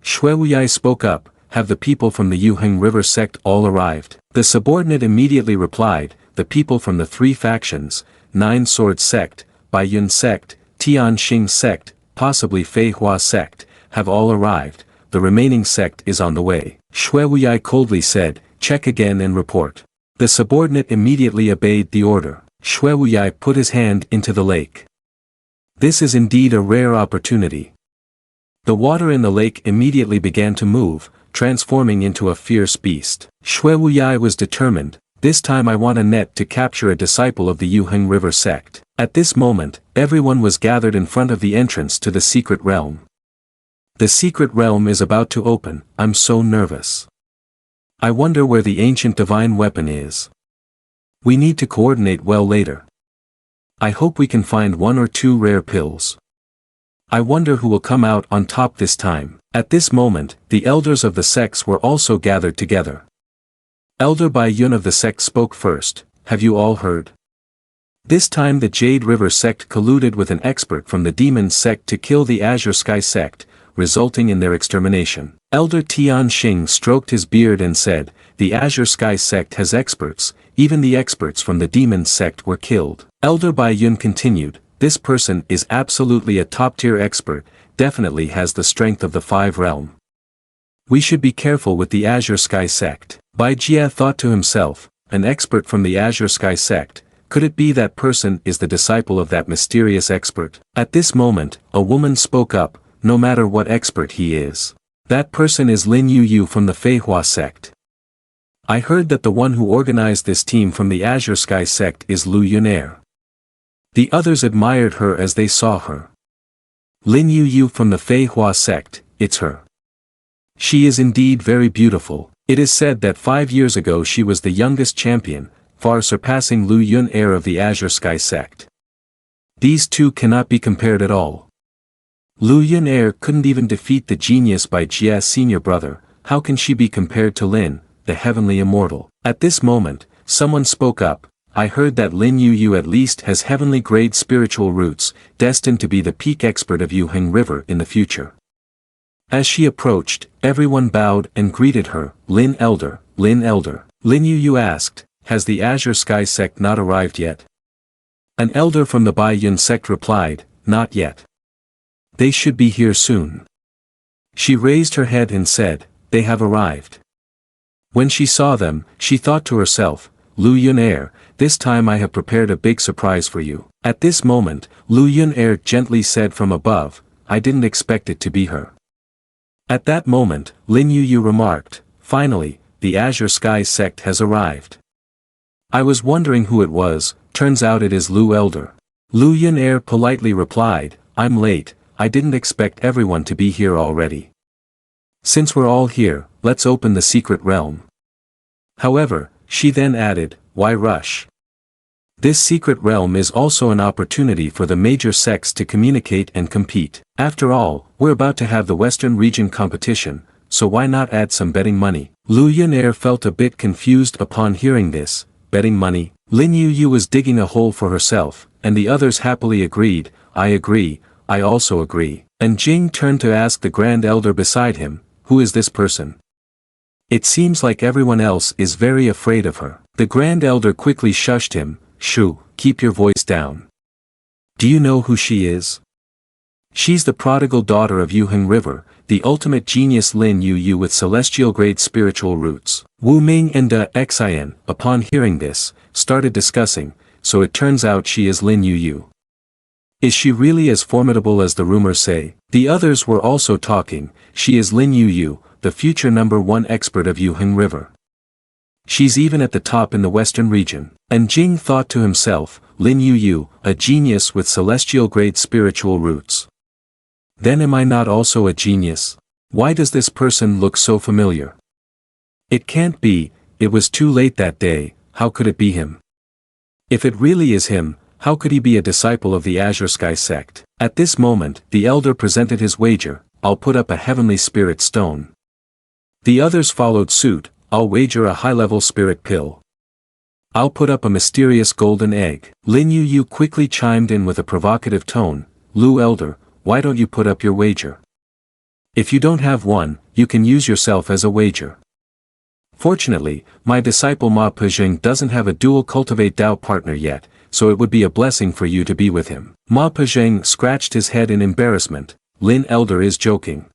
Shuewuyai spoke up, "Have the people from the Yuheng River sect all arrived?" The subordinate immediately replied, "The people from the three factions, Nine Sword sect, Bai Yun sect, Tian Xing sect, possibly Fei Hua sect, have all arrived. The remaining sect is on the way." Shuewuyai coldly said, "Check again and report." The subordinate immediately obeyed the order. Shuewuyai put his hand into the lake. This is indeed a rare opportunity. The water in the lake immediately began to move, transforming into a fierce beast. Shuewuyai was determined, This time I want a net to capture a disciple of the Yuheng River sect. At this moment, everyone was gathered in front of the entrance to the secret realm. The secret realm is about to open. I'm so nervous. I wonder where the ancient divine weapon is. We need to coordinate well later. I hope we can find 1 or 2 rare pills. I wonder who will come out on top this time. At this moment, the elders of the sects were also gathered together. Elder Bai Yun of the sect spoke first. Have you all heard? This time the Jade River sect colluded with an expert from the Demon sect to kill the Azure Sky sect, resulting in their extermination. Elder Tian Xing stroked his beard and said, the Azure Sky sect has experts, even the experts from the Demon sect were killed. Elder Bai Yun continued, this person is absolutely a top-tier expert, definitely has the strength of the 5 realm. We should be careful with the Azure Sky sect. Bai Jia thought to himself, an expert from the Azure Sky sect, could it be that person is the disciple of that mysterious expert? At this moment, a woman spoke up, no matter what expert he is. That person is Lin Yu from the Feihua sect. I heard that the one who organized this team from the Azure Sky sect is Lu Yunair. The others admired her as they saw her. Lin Yu from the Feihua sect, it's her. She is indeed very beautiful. It is said that 5 years ago she was the youngest champion, far surpassing Lu Yunair of the Azure Sky sect. These two cannot be compared at all. Lu Yunair couldn't even defeat the genius Bai Jia's senior brother, how can she be compared to Lin, the heavenly immortal? At this moment, someone spoke up, I heard that Lin Yu at least has heavenly grade spiritual roots, destined to be the peak expert of Yuheng River in the future. As she approached, everyone bowed and greeted her, Lin Elder, Lin Elder. Lin Yu asked, has the Azure Sky sect not arrived yet? An elder from the Bai Yun sect replied, not yet. They should be here soon. She raised her head and said, they have arrived. When she saw them, she thought to herself, Lu Yunair, this time I have prepared a big surprise for you. At this moment, Lu Yunair gently said from above, I didn't expect it to be her. At that moment, Lin Yu remarked, finally, the Azure Sky sect has arrived. I was wondering who it was, turns out it is Lu Elder. Lu Yunair politely replied, I'm late, I didn't expect everyone to be here already. Since we're all here, let's open the secret realm. However, she then added, why rush? This secret realm is also an opportunity for the major sects to communicate and compete. After all, we're about to have the Western region competition, so why not add some betting money? Lu Yunair felt a bit confused upon hearing this, betting money. Lin Yu was digging a hole for herself, and the others happily agreed, I agree, I also agree. And Jing turned to ask the Grand Elder beside him, who is this person? It seems like everyone else is very afraid of her. The Grand Elder quickly shushed him, Shu, keep your voice down. Do you know who she is? She's the prodigal daughter of Yuheng River, the ultimate genius Lin Yu with celestial grade spiritual roots. Wu Ming and Da Xian, upon hearing this, started discussing, so it turns out she is Lin Yu. Is she really as formidable as the rumors say? The others were also talking, she is Lin Yu, the future #1 expert of Yuheng River. She's even at the top in the Western region. And Jing thought to himself, Lin Yu, a genius with celestial grade spiritual roots. Then am I not also a genius? Why does this person look so familiar? It can't be, it was too late that day, how could it be him? If it really is him, how could he be a disciple of the Azure Sky sect? At this moment, the elder presented his wager, I'll put up a heavenly spirit stone. The others followed suit, I'll wager a high-level spirit pill. I'll put up a mysterious golden egg. Lin Yu quickly chimed in with a provocative tone, Lu Elder, why don't you put up your wager? If you don't have one, you can use yourself as a wager. Fortunately, my disciple Ma Pezheng doesn't have a dual cultivate Dao partner yet, so it would be a blessing for you to be with him. Ma Pezheng scratched his head in embarrassment, Lin Elder is joking.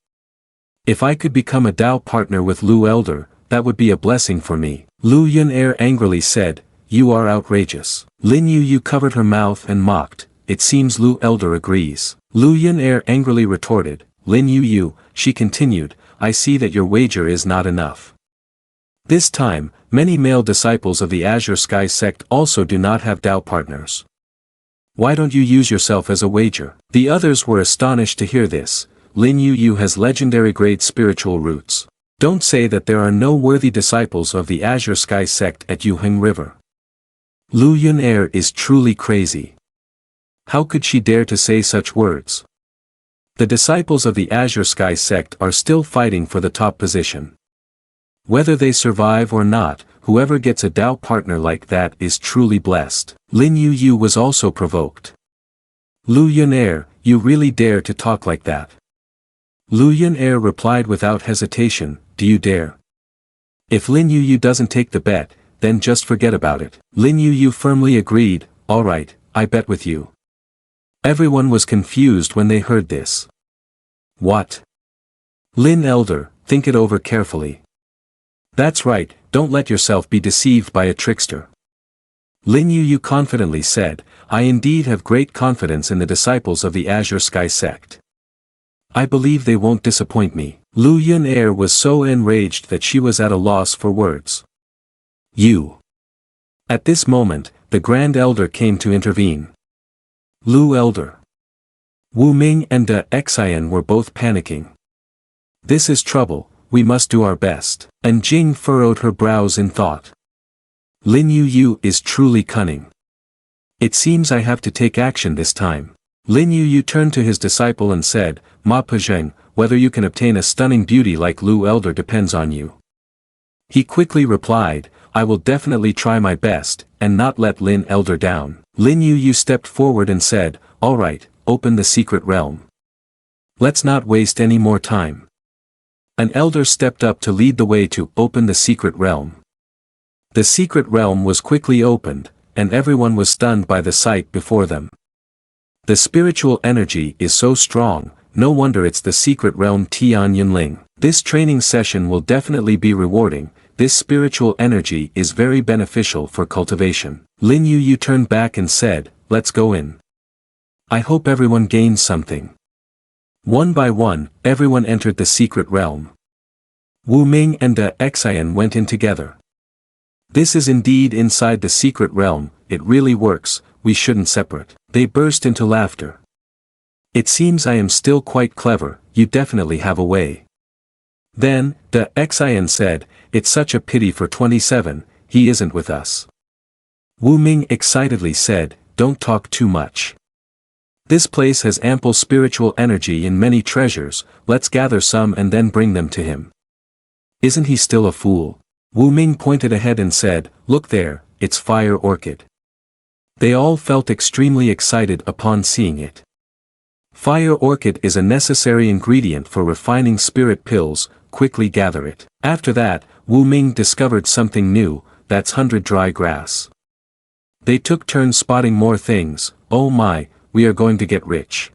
If I could become a Dao partner with Lu Elder, that would be a blessing for me. Lu Yunair angrily said, you are outrageous. Lin Yu covered her mouth and mocked, it seems Lu Elder agrees. Lu Yunair angrily retorted, Lin Yu, she continued, I see that your wager is not enough. This time, many male disciples of the Azure Sky sect also do not have Tao partners. Why don't you use yourself as a wager? The others were astonished to hear this. Lin Yu has legendary grade spiritual roots. Don't say that there are no worthy disciples of the Azure Sky sect at Yuheng River. Lu Yun is truly crazy. How could she dare to say such words? The disciples of the Azure Sky sect are still fighting for the top position. Whether they survive or not, whoever gets a Tao partner like that is truly blessed. Lin Yu was also provoked. Lu Yun, you really dare to talk like that? Lu Yun replied without hesitation, do you dare? If Lin Yu doesn't take the bet, then just forget about it. Lin Yu firmly agreed, alright, I bet with you. Everyone was confused when they heard this. What? Lin Elder, think it over carefully. That's right, don't let yourself be deceived by a trickster. Lin Yu confidently said, I indeed have great confidence in the disciples of the Azure Sky sect. I believe they won't disappoint me. Lu Yun was so enraged that she was at a loss for words. You. At this moment, the Grand Elder came to intervene. Lu Elder. Wu Ming and De Xian were both panicking. This is trouble, we must do our best. And Jing furrowed her brows in thought. Lin Yu is truly cunning. It seems I have to take action this time. Lin Yu turned to his disciple and said, Ma Pezheng, whether you can obtain a stunning beauty like Lu Elder depends on you. He quickly replied, I will definitely try my best, and not let Lin Elder down. Lin Yu stepped forward and said, alright, open the secret realm. Let's not waste any more time. An elder stepped up to lead the way to open the secret realm. The secret realm was quickly opened, and everyone was stunned by the sight before them. The spiritual energy is so strong, no wonder it's the secret realm Tian Yunling. This training session will definitely be rewarding, this spiritual energy is very beneficial for cultivation. Lin Yu turned back and said, let's go in. I hope everyone gains something. One by one, everyone entered the secret realm. Wu Ming and De Xian went in together. This is indeed inside the secret realm, it really works, we shouldn't separate. They burst into laughter. It seems I am still quite clever, you definitely have a way. Then, De Xian said, it's such a pity for 27, he isn't with us. Wu Ming excitedly said, don't talk too much. This place has ample spiritual energy and many treasures, let's gather some and then bring them to him. Isn't he still a fool? Wu Ming pointed ahead and said, look there, it's Fire Orchid. They all felt extremely excited upon seeing it. Fire Orchid is a necessary ingredient for refining spirit pills, quickly gather it. After that, Wu Ming discovered something new, that's 100 dry grass. They took turns spotting more things, oh my, we are going to get rich.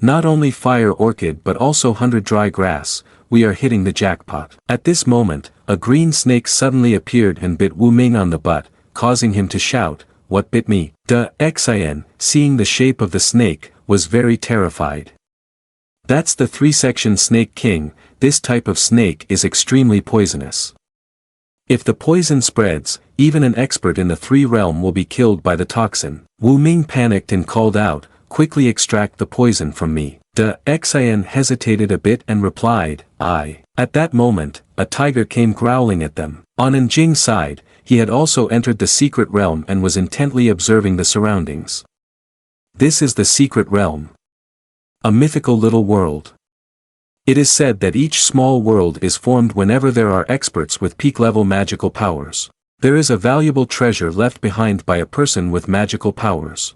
Not only Fire Orchid but also 100 dry grass, we are hitting the jackpot. At this moment, a green snake suddenly appeared and bit Wu Ming on the butt, causing him to shout, what bit me? De Xian, seeing the shape of the snake, was very terrified. That's the 3-section snake king, this type of snake is extremely poisonous. If the poison spreads, even an expert in the 3 realm will be killed by the toxin. Wu Ming panicked and called out, quickly extract the poison from me. De Xian hesitated a bit and replied, I. At that moment, a tiger came growling at them. On Jing's side, he had also entered the secret realm and was intently observing the surroundings. This is the secret realm. A mythical little world. It is said that each small world is formed whenever there are experts with peak-level magical powers. There is a valuable treasure left behind by a person with magical powers.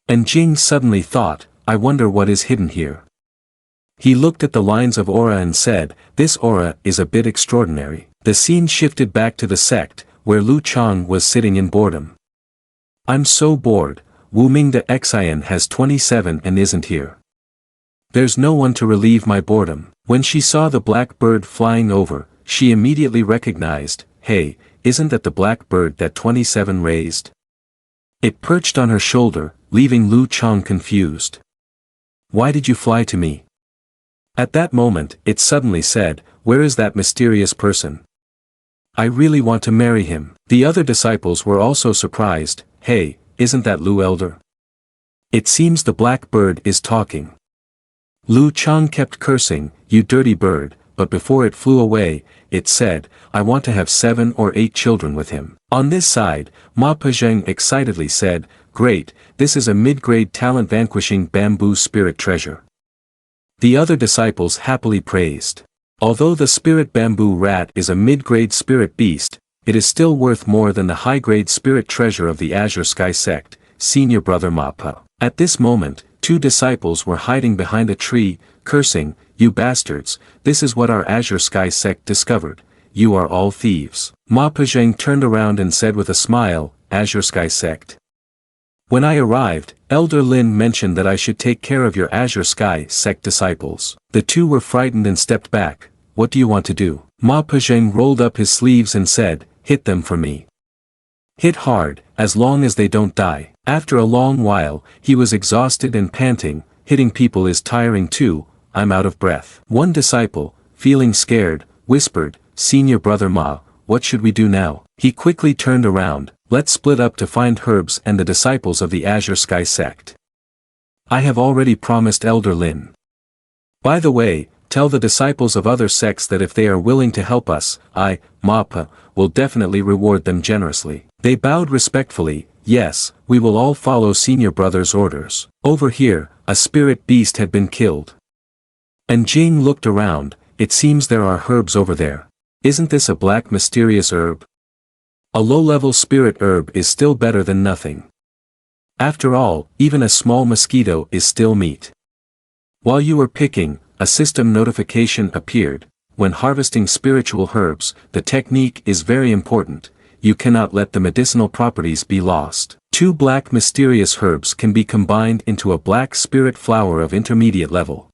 And Jing suddenly thought, I wonder what is hidden here. He looked at the lines of aura and said, this aura is a bit extraordinary. The scene shifted back to the sect, where Lu Chang was sitting in boredom. I'm so bored, Wu Ming De Xian has 27 and isn't here. There's no one to relieve my boredom. When she saw the black bird flying over, she immediately recognized, hey, isn't that the black bird that 27 raised? It perched on her shoulder, leaving Lu Chang confused. Why did you fly to me? At that moment, it suddenly said, where is that mysterious person? I really want to marry him. The other disciples were also surprised. Hey, isn't that Lu Elder? It seems the black bird is talking. Lu Chang kept cursing, you dirty bird, but before it flew away, it said, I want to have 7 or 8 children with him. On this side, Ma Pezheng excitedly said, great, this is a mid-grade talent vanquishing bamboo spirit treasure. The other disciples happily praised. Although the spirit bamboo rat is a mid-grade spirit beast, it is still worth more than the high-grade spirit treasure of the Azure Sky sect, senior brother Mappa. At this moment, 2 disciples were hiding behind a tree, cursing, you bastards, this is what our Azure Sky sect discovered, you are all thieves. Ma Pezheng turned around and said with a smile, Azure Sky sect. When I arrived, Elder Lin mentioned that I should take care of your Azure Sky sect disciples. The 2 were frightened and stepped back. What do you want to do? Ma Pezheng rolled up his sleeves and said, hit them for me. Hit hard, as long as they don't die. After a long while, he was exhausted and panting, hitting people is tiring too, I'm out of breath. One disciple, feeling scared, whispered, Senior brother Ma, what should we do now? He quickly turned around, let's split up to find Herbs and the disciples of the Azure Sky sect. I have already promised Elder Lin. By the way, tell the disciples of other sects that if they are willing to help us, I, Mappa, will definitely reward them generously. They bowed respectfully, yes, we will all follow senior brother's orders. Over here, a spirit beast had been killed. And Jing looked around, it seems there are herbs over there. Isn't this a black mysterious herb? A low-level spirit herb is still better than nothing. After all, even a small mosquito is still meat. While you were picking, a system notification appeared. When harvesting spiritual herbs, the technique is very important. You cannot let the medicinal properties be lost. 2 black mysterious herbs can be combined into a black spirit flower of intermediate level.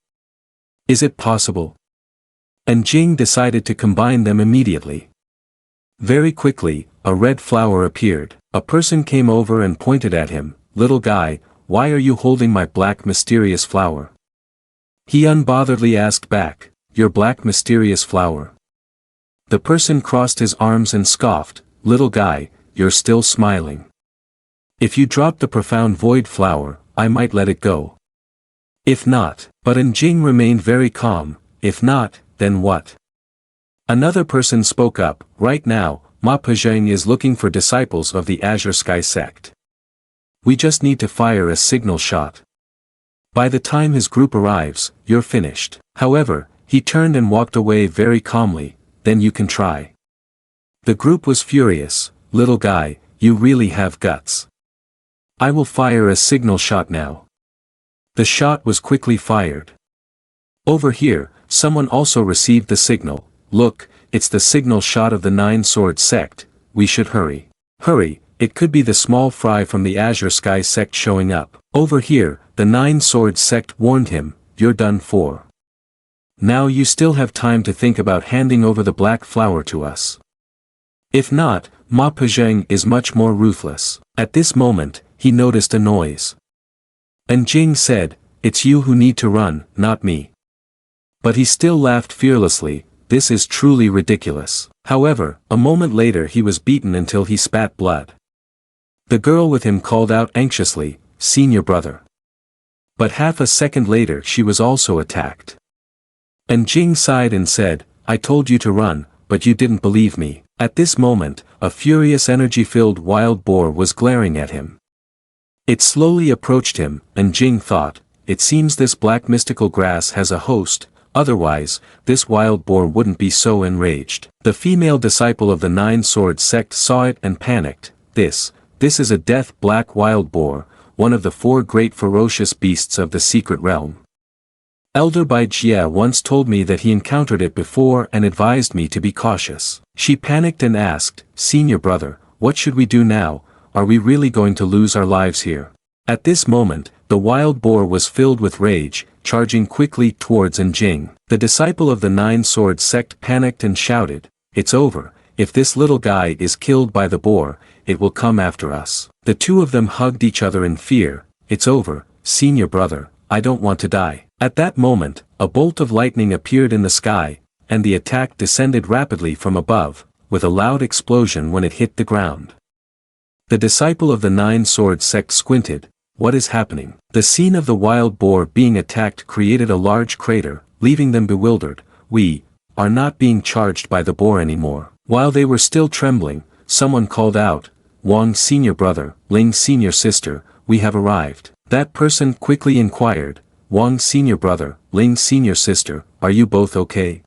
Is it possible? And Jing decided to combine them immediately. Very quickly, a red flower appeared. A person came over and pointed at him, little guy, why are you holding my black mysterious flower? He unbotheredly asked back, your black mysterious flower? The person crossed his arms and scoffed, little guy, you're still smiling. If you drop the profound void flower, I might let it go. If not, but Jing remained very calm, if not, then what? Another person spoke up, right now, Ma Pezheng is looking for disciples of the Azure Sky sect. We just need to fire a signal shot. By the time his group arrives, you're finished. However, he turned and walked away very calmly, then you can try. The group was furious, little guy, you really have guts. I will fire a signal shot now. The shot was quickly fired. Over here, someone also received the signal, look, it's the signal shot of the 9-sword sect, we should hurry. Hurry, it could be the small fry from the Azure Sky sect showing up. Over here, the 9-sword sect warned him, you're done for. Now you still have time to think about handing over the black flower to us. If not, Ma Pezheng is much more ruthless. At this moment, he noticed a noise. And Jing said, it's you who need to run, not me. But he still laughed fearlessly, this is truly ridiculous. However, a moment later he was beaten until he spat blood. The girl with him called out anxiously, senior brother. But half a second later she was also attacked. And Jing sighed and said, I told you to run, but you didn't believe me. At this moment, a furious energy-filled wild boar was glaring at him. It slowly approached him, and Jing thought, it seems this black mystical grass has a host, otherwise, this wild boar wouldn't be so enraged. The female disciple of the 9-sword sect saw it and panicked, this is a death black wild boar, one of the 4 great ferocious beasts of the secret realm. Elder Bai Jia once told me that he encountered it before and advised me to be cautious. She panicked and asked, senior brother, what should we do now, are we really going to lose our lives here? At this moment, the wild boar was filled with rage, charging quickly towards Jing. The disciple of the 9-sword sect panicked and shouted, it's over, if this little guy is killed by the boar, it will come after us. The 2 of them hugged each other in fear, it's over, senior brother, I don't want to die. At that moment, a bolt of lightning appeared in the sky, and the attack descended rapidly from above, with a loud explosion when it hit the ground. The disciple of the Nine-Sword sect squinted. What is happening? The scene of the wild boar being attacked created a large crater, leaving them bewildered. We are not being charged by the boar anymore. While they were still trembling, someone called out, Wang's senior brother, Ling's senior sister, we have arrived. That person quickly inquired, Wang's senior brother, Ling's senior sister, are you both okay?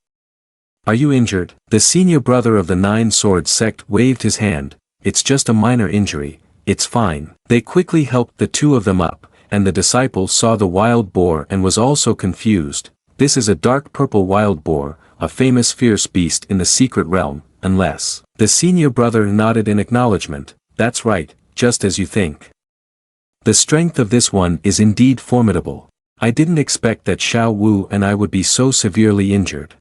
Are you injured? The senior brother of the Nine-Sword sect waved his hand. It's just a minor injury, it's fine. They quickly helped the two of them up, and the disciple saw the wild boar and was also confused. This is a dark purple wild boar, a famous fierce beast in the secret realm, unless. The senior brother nodded in acknowledgement. That's right, just as you think. The strength of this one is indeed formidable. I didn't expect that Xiao Wu and I would be so severely injured.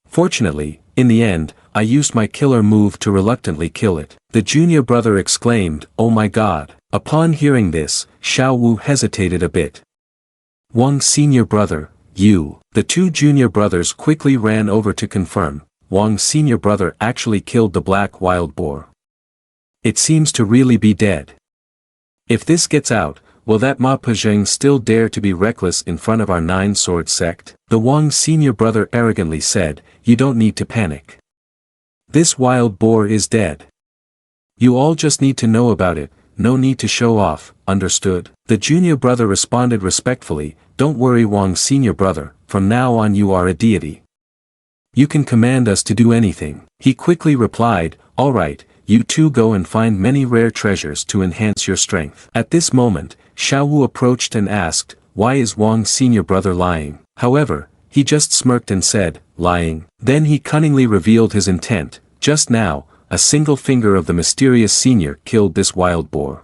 Fortunately, in the end, I used my killer move to reluctantly kill it. The junior brother exclaimed, oh my god. Upon hearing this, Xiao Wu hesitated a bit. Wang's senior brother, you. The two junior brothers quickly ran over to confirm, Wang's senior brother actually killed the black wild boar. It seems to really be dead. If this gets out, will that Ma Pezheng still dare to be reckless in front of our Nine-Sword sect? The Wang senior brother arrogantly said, you don't need to panic. This wild boar is dead. You all just need to know about it, no need to show off, understood? The junior brother responded respectfully, don't worry Wang senior brother, from now on you are a deity. You can command us to do anything. He quickly replied, all right, you two go and find many rare treasures to enhance your strength. At this moment, Xiao Wu approached and asked, why is Wang's senior brother lying? However, he just smirked and said, lying. Then he cunningly revealed his intent, just now, a single finger of the mysterious senior killed this wild boar.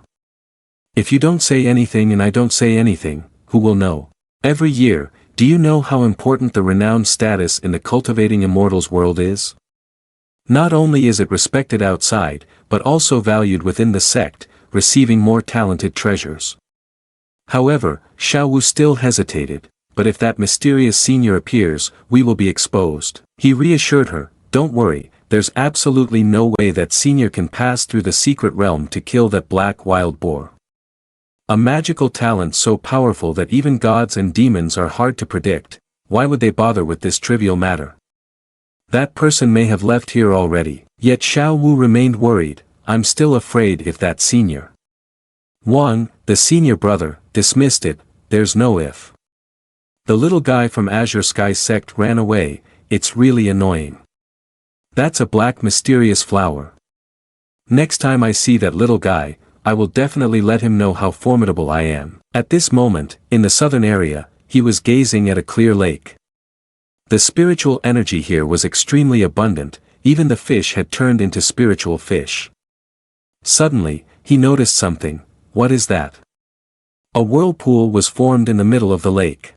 If you don't say anything and I don't say anything, who will know? Every year, do you know how important the renowned status in the cultivating immortals world is? Not only is it respected outside, but also valued within the sect, receiving more talented treasures. However, Xiao Wu still hesitated, but if that mysterious senior appears, we will be exposed. He reassured her, don't worry, there's absolutely no way that senior can pass through the secret realm to kill that black wild boar. A magical talent so powerful that even gods and demons are hard to predict, why would they bother with this trivial matter? That person may have left here already. Yet Xiao Wu remained worried, I'm still afraid if that senior. Wang, the senior brother, dismissed it, there's no if. The little guy from Azure Sky sect ran away, it's really annoying. That's a black mysterious flower. Next time I see that little guy, I will definitely let him know how formidable I am. At this moment, in the southern area, he was gazing at a clear lake. The spiritual energy here was extremely abundant, even the fish had turned into spiritual fish. Suddenly, he noticed something. What is that? A whirlpool was formed in the middle of the lake.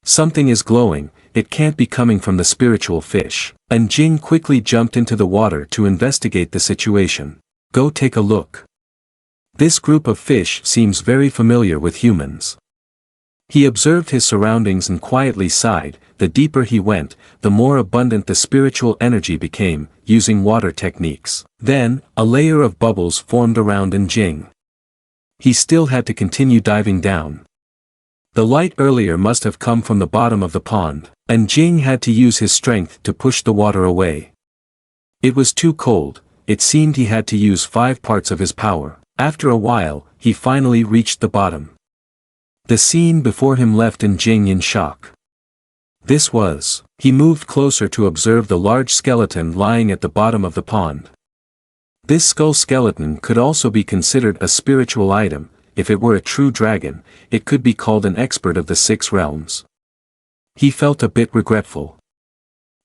Something is glowing, it can't be coming from the spiritual fish. And Jing quickly jumped into the water to investigate the situation. Go take a look. This group of fish seems very familiar with humans. He observed his surroundings and quietly sighed. The deeper he went, the more abundant the spiritual energy became, using water techniques. Then, a layer of bubbles formed around Jing. He still had to continue diving down. The light earlier must have come from the bottom of the pond, and Jing had to use his strength to push the water away. It was too cold, it seemed he had to use 5 parts of his power. After a while, he finally reached the bottom. The scene before him left Jing in shock. This was. He moved closer to observe the large skeleton lying at the bottom of the pond. This skull skeleton could also be considered a spiritual item. If it were a true dragon, it could be called an expert of the 6 realms. He felt a bit regretful.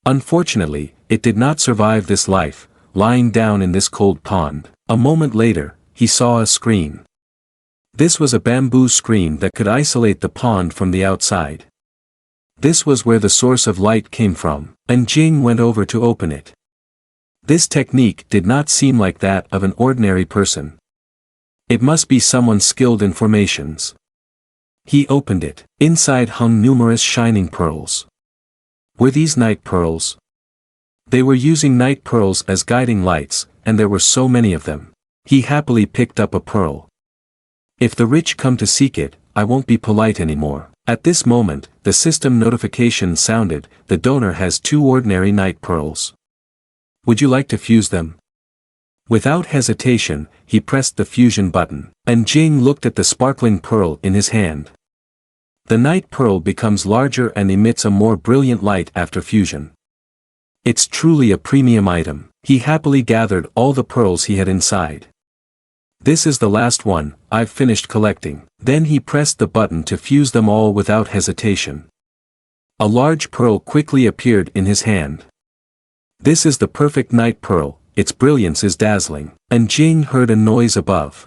Unfortunately, it did not survive this life, lying down in this cold pond. A moment later, he saw a screen. This was a bamboo screen that could isolate the pond from the outside. This was where the source of light came from, and Jing went over to open it. This technique did not seem like that of an ordinary person. It must be someone skilled in formations. He opened it. Inside hung numerous shining pearls. Were these night pearls? They were using night pearls as guiding lights, and there were so many of them. He happily picked up a pearl. If the rich come to seek it, I won't be polite anymore. At this moment, the system notification sounded, the donor has 2 ordinary night pearls. Would you like to fuse them? Without hesitation, he pressed the fusion button, and Jing looked at the sparkling pearl in his hand. The night pearl becomes larger and emits a more brilliant light after fusion. It's truly a premium item. He happily gathered all the pearls he had inside. This is the last one, I've finished collecting. Then he pressed the button to fuse them all without hesitation. A large pearl quickly appeared in his hand. This is the perfect night pearl, its brilliance is dazzling. And Jing heard a noise above.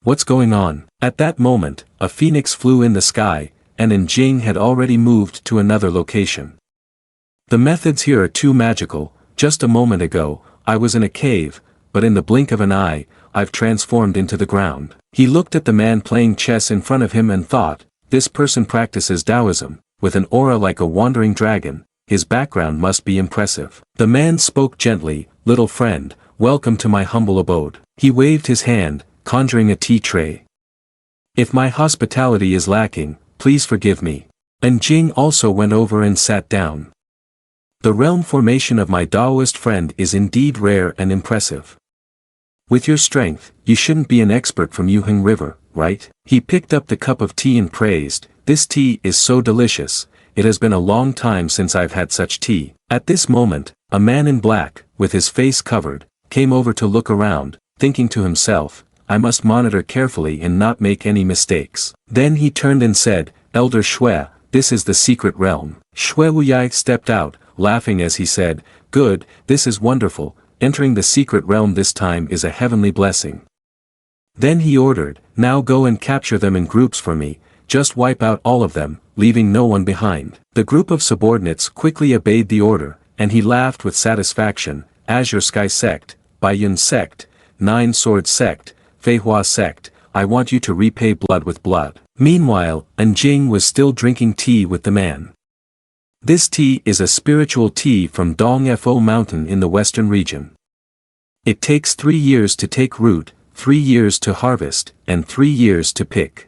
What's going on? At that moment, a phoenix flew in the sky, and Jing had already moved to another location. The methods here are too magical. Just a moment ago, I was in a cave, but in the blink of an eye, I've transformed into the ground. He looked at the man playing chess in front of him and thought, this person practices Taoism, with an aura like a wandering dragon, his background must be impressive. The man spoke gently, little friend, welcome to my humble abode. He waved his hand, conjuring a tea tray. If my hospitality is lacking, please forgive me. And Jing also went over and sat down. The realm formation of my Taoist friend is indeed rare and impressive. With your strength, you shouldn't be an expert from Yuheng River, right? He picked up the cup of tea and praised, this tea is so delicious, it has been a long time since I've had such tea. At this moment, a man in black, with his face covered, came over to look around, thinking to himself, I must monitor carefully and not make any mistakes. Then he turned and said, Elder Shui, this is the secret realm. Shui Wuyai stepped out, laughing as he said, good, this is wonderful, entering the secret realm this time is a heavenly blessing. Then he ordered, now go and capture them in groups for me, just wipe out all of them, leaving no one behind. The group of subordinates quickly obeyed the order, and he laughed with satisfaction, Azure Sky Sect, Baiyun Sect, Nine Sword Sect, Feihua Sect, I want you to repay blood with blood. Meanwhile, Jing was still drinking tea with the man. This tea is a spiritual tea from Dongfo Mountain in the western region. It takes 3 years to take root, 3 years to harvest, and 3 years to pick.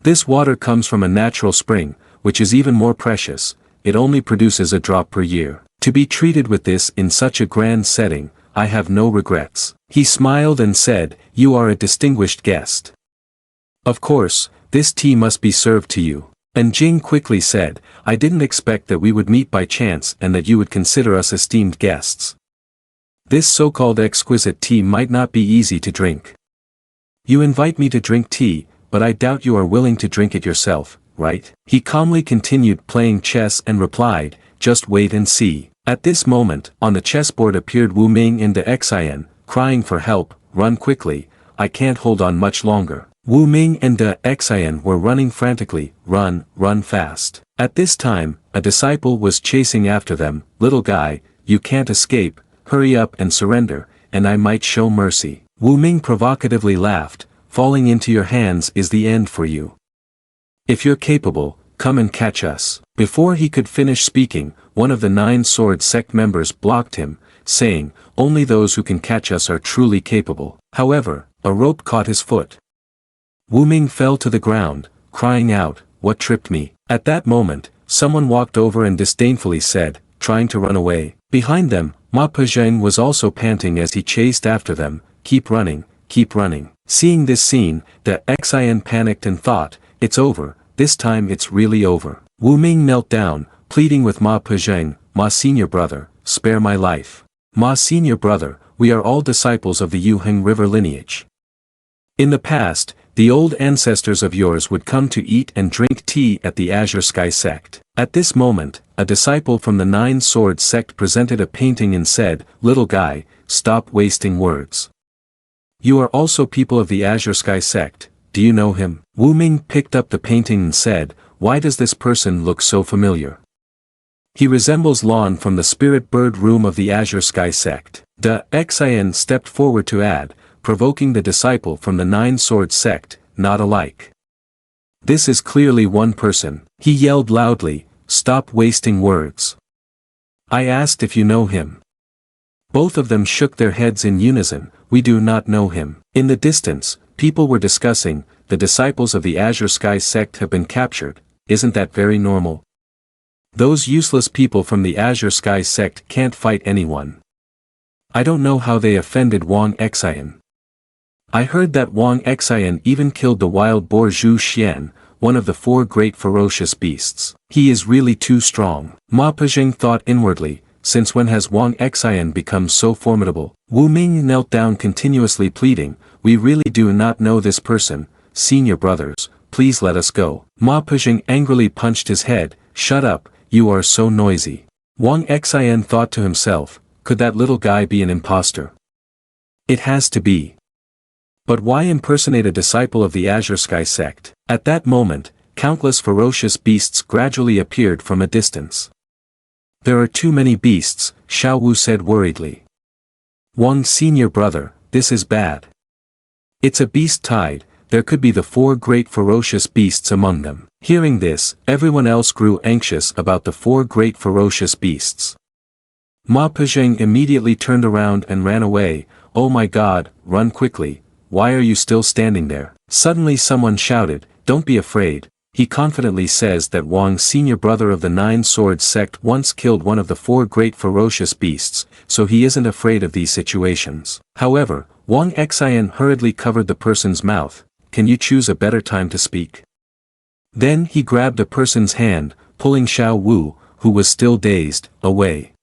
This water comes from a natural spring, which is even more precious, it only produces a drop per year. To be treated with this in such a grand setting, I have no regrets. He smiled and said, you are a distinguished guest. Of course, this tea must be served to you. And Jing quickly said, I didn't expect that we would meet by chance and that you would consider us esteemed guests. This so-called exquisite tea might not be easy to drink. You invite me to drink tea, but I doubt you are willing to drink it yourself, right? He calmly continued playing chess and replied, just wait and see. At this moment, on the chessboard appeared Wu Ming and De Xian, crying for help, run quickly, I can't hold on much longer. Wu Ming and De Xian were running frantically, run fast. At this time, a disciple was chasing after them, little guy, you can't escape, hurry up and surrender, and I might show mercy. Wu Ming provocatively laughed, falling into your hands is the end for you. If you're capable, come and catch us. Before he could finish speaking, one of the Nine Sword Sect members blocked him, saying, only those who can catch us are truly capable. However, a rope caught his foot. Wu Ming fell to the ground, crying out, what tripped me? At that moment, someone walked over and disdainfully said, trying to run away. Behind them, Ma Pezheng was also panting as he chased after them, keep running, keep running. Seeing this scene, the Xian panicked and thought, it's over, this time it's really over. Wu Ming knelt down, pleading with Ma Pezheng, Ma senior brother, spare my life. Ma senior brother, we are all disciples of the Yuheng River lineage. In the past, the old ancestors of yours would come to eat and drink tea at the Azure Sky Sect. At this moment, a disciple from the Nine Sword Sect presented a painting and said, little guy, stop wasting words. You are also people of the Azure Sky Sect, do you know him? Wu Ming picked up the painting and said, why does this person look so familiar? He resembles Lon from the Spirit Bird Room of the Azure Sky Sect. De Xian stepped forward to add, provoking the disciple from the Nine Sword Sect, not alike. This is clearly one person. He yelled loudly, stop wasting words. I asked if you know him. Both of them shook their heads in unison, we do not know him. In the distance, people were discussing, the disciples of the Azure Sky sect have been captured, isn't that very normal? Those useless people from the Azure Sky sect can't fight anyone. I don't know how they offended Wang Xian. I heard that Wang Xian even killed the wild boar Zhu Xian, one of the 4 great ferocious beasts. He is really too strong. Ma Pezheng thought inwardly, since when has Wang Xian become so formidable? Wu Ming knelt down continuously pleading, we really do not know this person, senior brothers, please let us go. Ma Pezheng angrily punched his head, shut up, you are so noisy. Wang Xian thought to himself, could that little guy be an impostor? It has to be. But why impersonate a disciple of the Azure Sky sect? At that moment, countless ferocious beasts gradually appeared from a distance. There are too many beasts, Xiao Wu said worriedly. Wang's senior brother, this is bad. It's a beast tide, there could be the 4 great ferocious beasts among them. Hearing this, everyone else grew anxious about the 4 great ferocious beasts. Ma Pezheng immediately turned around and ran away, oh my god, run quickly, why are you still standing there? Suddenly someone shouted, don't be afraid, he confidently says that Wang's senior brother of the 9 Swords sect once killed one of the 4 great ferocious beasts, so he isn't afraid of these situations. However, Wang Xian hurriedly covered the person's mouth, can you choose a better time to speak? Then he grabbed a person's hand, pulling Xiao Wu, who was still dazed, away.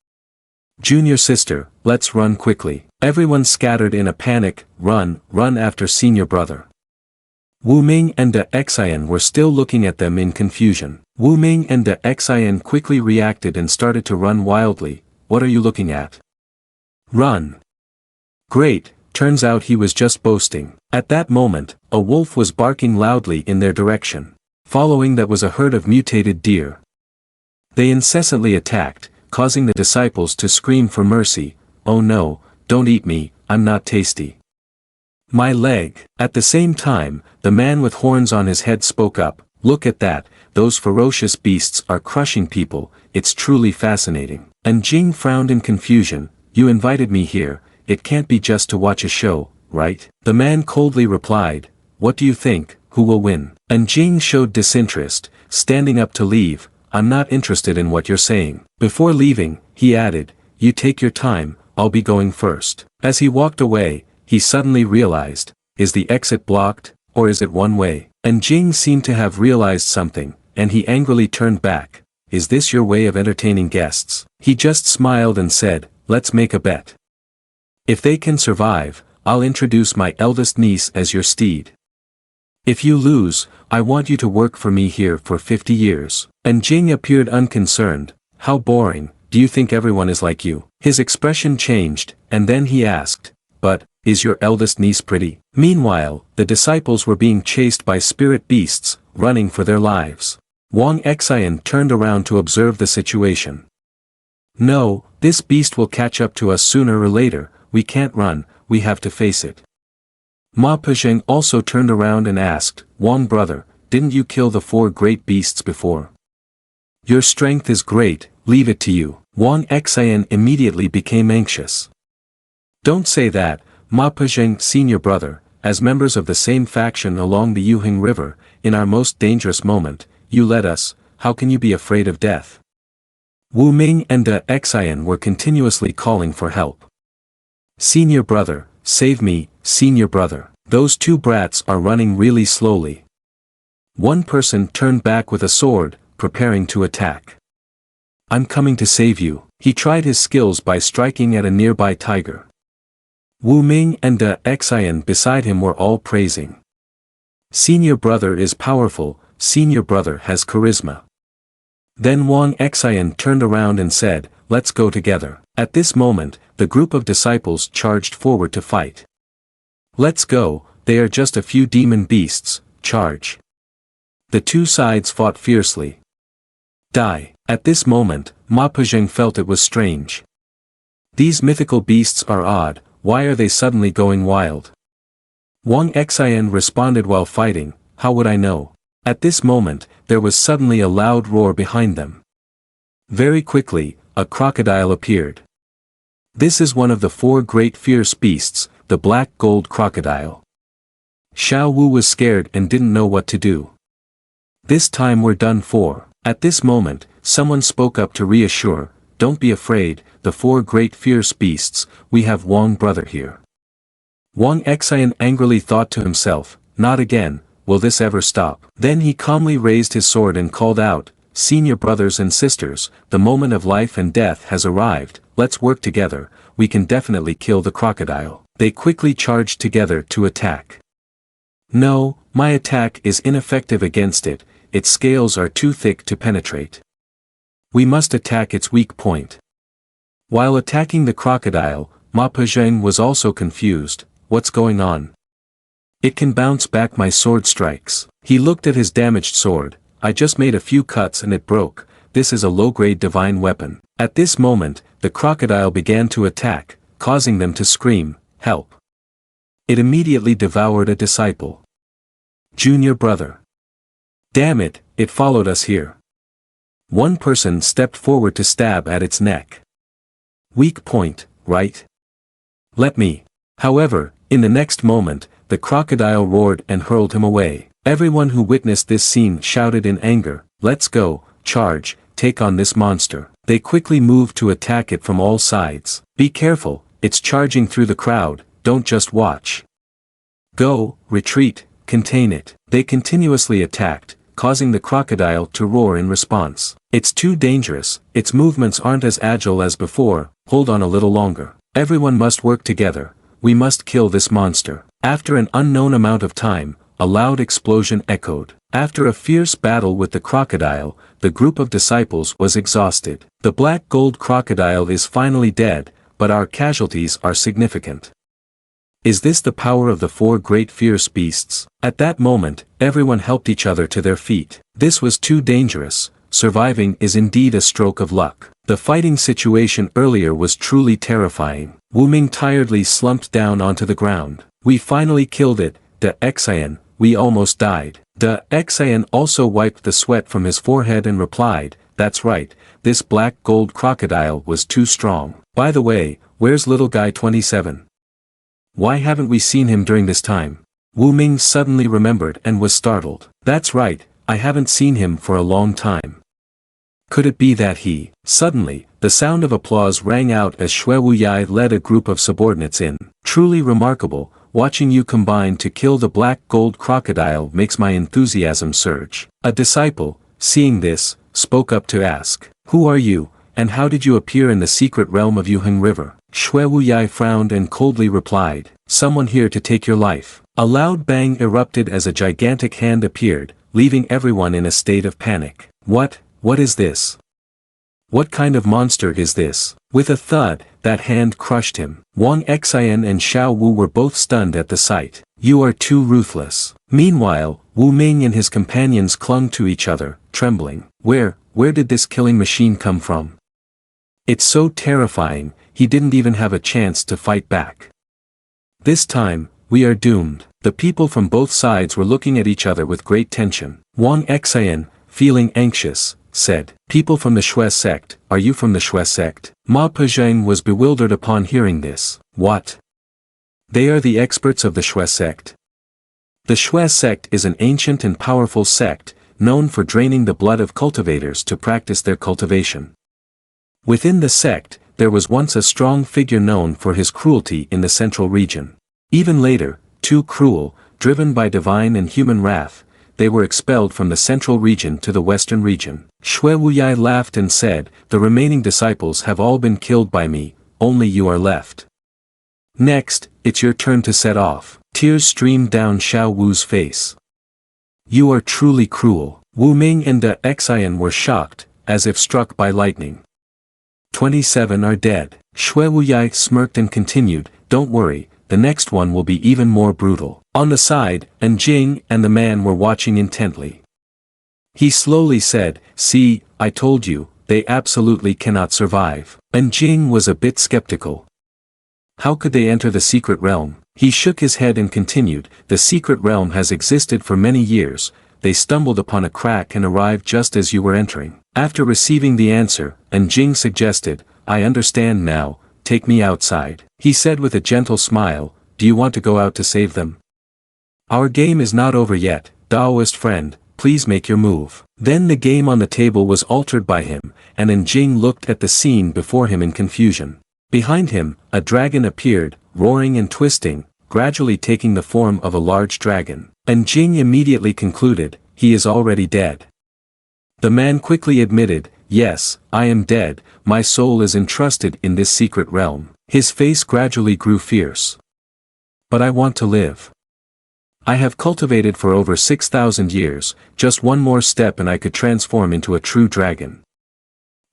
Junior sister, let's run quickly. Everyone scattered in a panic, run after senior brother. Wu Ming and De Xian were still looking at them in confusion. Wu Ming and De Xian quickly reacted and started to run wildly, what are you looking at? Run. Great, turns out he was just boasting. At that moment, a wolf was barking loudly in their direction. Following that was a herd of mutated deer. They incessantly attacked, causing the disciples to scream for mercy, oh no, don't eat me, I'm not tasty. My leg. At the same time, the man with horns on his head spoke up, look at that, those ferocious beasts are crushing people, it's truly fascinating. And Jing frowned in confusion, you invited me here, it can't be just to watch a show, right? The man coldly replied, what do you think, who will win? And Jing showed disinterest, standing up to leave, I'm not interested in what you're saying. Before leaving, he added, you take your time, I'll be going first. As he walked away, he suddenly realized, is the exit blocked, or is it one way? And Jing seemed to have realized something, and he angrily turned back, is this your way of entertaining guests? He just smiled and said, let's make a bet. If they can survive, I'll introduce my eldest niece as your steed. If you lose, I want you to work for me here for 50 years. And Jing appeared unconcerned, how boring, do you think everyone is like you? His expression changed, and then he asked, but, is your eldest niece pretty? Meanwhile, the disciples were being chased by spirit beasts, running for their lives. Wang Xian turned around to observe the situation. No, this beast will catch up to us sooner or later, we can't run, we have to face it. Ma Pezheng also turned around and asked, Wang brother, didn't you kill the 4 great beasts before? Your strength is great, leave it to you. Wang Xian immediately became anxious. Don't say that, Ma Pezheng senior brother, as members of the same faction along the Yuhing River, in our most dangerous moment, you led us, how can you be afraid of death? Wu Ming and De Xian were continuously calling for help. Senior brother, save me, senior brother. Those 2 brats are running really slowly. One person turned back with a sword, preparing to attack. I'm coming to save you. He tried his skills by striking at a nearby tiger. Wu Ming and De Xian beside him were all praising. Senior brother is powerful, senior brother has charisma. Then Wang Xian turned around and said, let's go together. At this moment, the group of disciples charged forward to fight. Let's go, they are just a few demon beasts, charge. The 2 sides fought fiercely. Die. At this moment, Ma Pezheng felt it was strange. These mythical beasts are odd, why are they suddenly going wild? Wang Xian responded while fighting, how would I know? At this moment, there was suddenly a loud roar behind them. Very quickly, a crocodile appeared. This is one of the 4 great fierce beasts, the black gold crocodile. Xiao Wu was scared and didn't know what to do. This time we're done for. At this moment, someone spoke up to reassure, don't be afraid, the 4 great fierce beasts, we have Wang brother here. Wang Xian angrily thought to himself, not again, will this ever stop? Then he calmly raised his sword and called out, senior brothers and sisters, the moment of life and death has arrived, let's work together, we can definitely kill the crocodile. They quickly charged together to attack. No, my attack is ineffective against it, its scales are too thick to penetrate. We must attack its weak point. While attacking the crocodile, Ma Pezheng was also confused, what's going on? It can bounce back my sword strikes. He looked at his damaged sword, I just made a few cuts and it broke, this is a low-grade divine weapon. At this moment, the crocodile began to attack, causing them to scream, help. It immediately devoured a disciple. Junior brother. Damn it, it followed us here. One person stepped forward to stab at its neck. Weak point, right? Let me. However, in the next moment, the crocodile roared and hurled him away. Everyone who witnessed this scene shouted in anger, let's go, charge, take on this monster. They quickly moved to attack it from all sides. Be careful, it's charging through the crowd, don't just watch. Go, retreat, contain it. They continuously attacked, causing the crocodile to roar in response. It's too dangerous, its movements aren't as agile as before, hold on a little longer. Everyone must work together, we must kill this monster. After an unknown amount of time, a loud explosion echoed. After a fierce battle with the crocodile, the group of disciples was exhausted. The black gold crocodile is finally dead, but our casualties are significant. Is this the power of the 4 great fierce beasts? At that moment, everyone helped each other to their feet. This was too dangerous, surviving is indeed a stroke of luck. The fighting situation earlier was truly terrifying. Wu Ming tiredly slumped down onto the ground. We finally killed it, De Xian, we almost died. De Xian also wiped the sweat from his forehead and replied, that's right, this black gold crocodile was too strong. By the way, where's little guy 27? Why haven't we seen him during this time? Wu Ming suddenly remembered and was startled. That's right, I haven't seen him for a long time. Could it be that he? Suddenly, the sound of applause rang out as Xue Wuyai led a group of subordinates in. Truly remarkable, watching you combine to kill the black gold crocodile makes my enthusiasm surge. A disciple, seeing this, spoke up to ask, who are you, and how did you appear in the secret realm of Yuheng River? Xue Wuyai frowned and coldly replied, someone here to take your life. A loud bang erupted as a gigantic hand appeared, leaving everyone in a state of panic. What is this? What kind of monster is this? With a thud, that hand crushed him. Wang Xian and Xiao Wu were both stunned at the sight. You are too ruthless. Meanwhile, Wu Ming and his companions clung to each other, trembling. Where did this killing machine come from? It's so terrifying, he didn't even have a chance to fight back. This time, we are doomed. The people from both sides were looking at each other with great tension. Wang Xian, feeling anxious, said, people from the Xue sect, are you from the Xue sect? Ma Pezheng was bewildered upon hearing this. What? They are the experts of the Xue sect. The Xue sect is an ancient and powerful sect, known for draining the blood of cultivators to practice their cultivation. Within the sect, there was once a strong figure known for his cruelty in the central region. Even later, too cruel, driven by divine and human wrath, they were expelled from the central region to the western region. Xue Wuyai laughed and said, the remaining disciples have all been killed by me, only you are left. Next, it's your turn to set off. Tears streamed down Xiao Wu's face. You are truly cruel. Wu Ming and De Xian were shocked, as if struck by lightning. 27 are dead. Xue Wuyai smirked and continued, don't worry, the next one will be even more brutal. On the side, and Jing and the man were watching intently. He slowly said, see, I told you, they absolutely cannot survive. And Jing was a bit skeptical. How could they enter the secret realm? He shook his head and continued, the secret realm has existed for many years, they stumbled upon a crack and arrived just as you were entering. After receiving the answer, Jing suggested, I understand now, take me outside. He said with a gentle smile, do you want to go out to save them? Our game is not over yet, Daoist friend, please make your move. Then the game on the table was altered by him, and Jing looked at the scene before him in confusion. Behind him, a dragon appeared, roaring and twisting, gradually taking the form of a large dragon. Jing immediately concluded, he is already dead. The man quickly admitted, yes, I am dead, my soul is entrusted in this secret realm. His face gradually grew fierce. But I want to live. I have cultivated for over 6,000 years, just one more step and I could transform into a true dragon.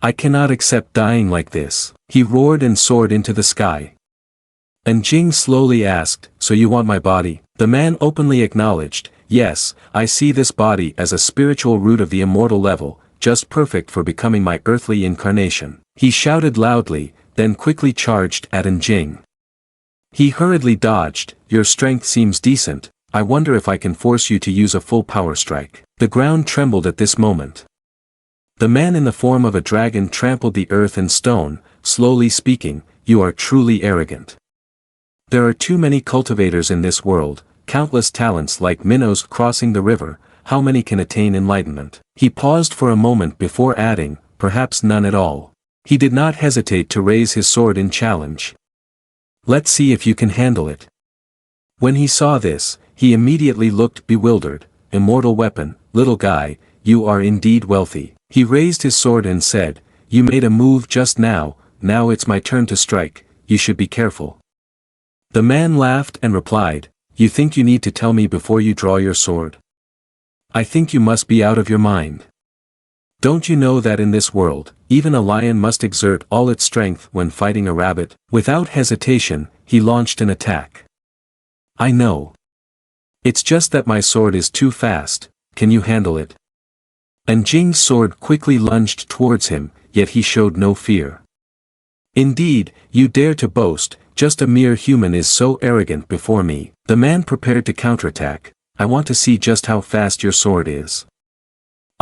I cannot accept dying like this. He roared and soared into the sky. Jing slowly asked, so you want my body? The man openly acknowledged, yes, I see this body as a spiritual root of the immortal level, just perfect for becoming my earthly incarnation. He shouted loudly, then quickly charged at Jing. He hurriedly dodged, your strength seems decent, I wonder if I can force you to use a full power strike. The ground trembled at this moment. The man in the form of a dragon trampled the earth and stone, slowly speaking, you are truly arrogant. There are too many cultivators in this world, countless talents like minnows crossing the river, how many can attain enlightenment? He paused for a moment before adding, perhaps none at all. He did not hesitate to raise his sword in challenge. Let's see if you can handle it. When he saw this, he immediately looked bewildered. Immortal weapon, little guy, you are indeed wealthy. He raised his sword and said, you made a move just now it's my turn to strike, you should be careful. The man laughed and replied, you think you need to tell me before you draw your sword? I think you must be out of your mind. Don't you know that in this world, even a lion must exert all its strength when fighting a rabbit? Without hesitation, he launched an attack. I know. It's just that my sword is too fast, can you handle it? Jing's sword quickly lunged towards him, yet he showed no fear. Indeed, you dare to boast, just a mere human is so arrogant before me. The man prepared to counterattack, I want to see just how fast your sword is.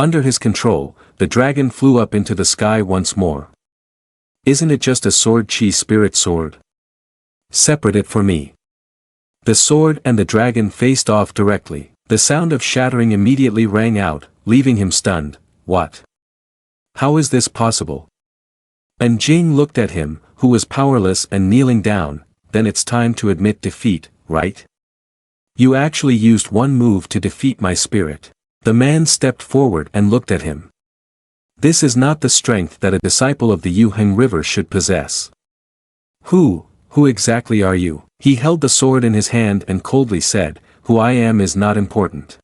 Under his control, the dragon flew up into the sky once more. Isn't it just a sword, chi spirit sword? Separate it for me. The sword and the dragon faced off directly. The sound of shattering immediately rang out, leaving him stunned. What? How is this possible? Jing looked at him, who was powerless and kneeling down, then it's time to admit defeat, right? You actually used one move to defeat my spirit. The man stepped forward and looked at him. This is not the strength that a disciple of the Yuheng River should possess. Who exactly are you? He held the sword in his hand and coldly said, who I am is not important.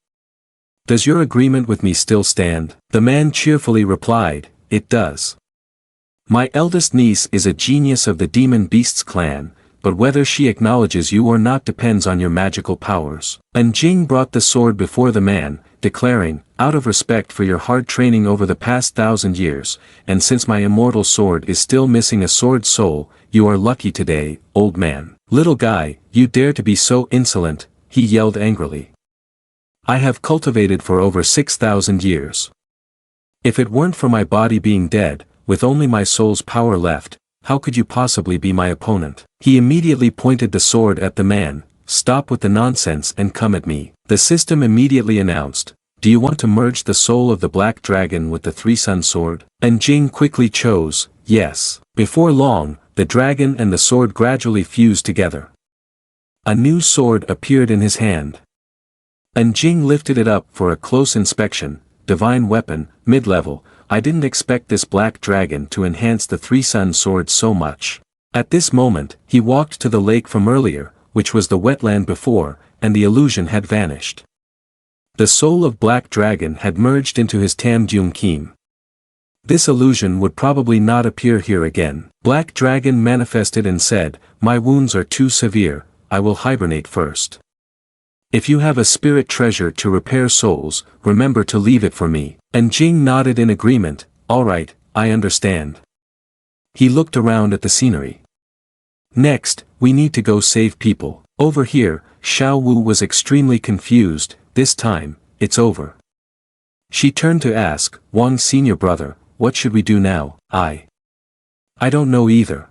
Does your agreement with me still stand? The man cheerfully replied, it does. My eldest niece is a genius of the Demon Beasts clan, but whether she acknowledges you or not depends on your magical powers. Jing brought the sword before the man, declaring, out of respect for your hard training over the past 1,000 years, and since my immortal sword is still missing a sword soul, you are lucky today, old man. Little guy, you dare to be so insolent, he yelled angrily. I have cultivated for over 6,000 years. If it weren't for my body being dead, with only my soul's power left, how could you possibly be my opponent? He immediately pointed the sword at the man, stop with the nonsense and come at me. The system immediately announced, do you want to merge the soul of the black dragon with the three-sun sword? Jing quickly chose, yes. Before long, the dragon and the sword gradually fused together. A new sword appeared in his hand. Jing lifted it up for a close inspection, divine weapon, mid-level. I didn't expect this black dragon to enhance the three-sun sword so much. At this moment, he walked to the lake from earlier, which was the wetland before, and the illusion had vanished. The soul of Black Dragon had merged into his Tam Jung Kim. This illusion would probably not appear here again. Black Dragon manifested and said, my wounds are too severe, I will hibernate first. If you have a spirit treasure to repair souls, remember to leave it for me. Jing nodded in agreement, alright, I understand. He looked around at the scenery. Next, we need to go save people. Over here, Xiao Wu was extremely confused, this time, it's over. She turned to ask, Wang's senior brother, what should we do now? I don't know either.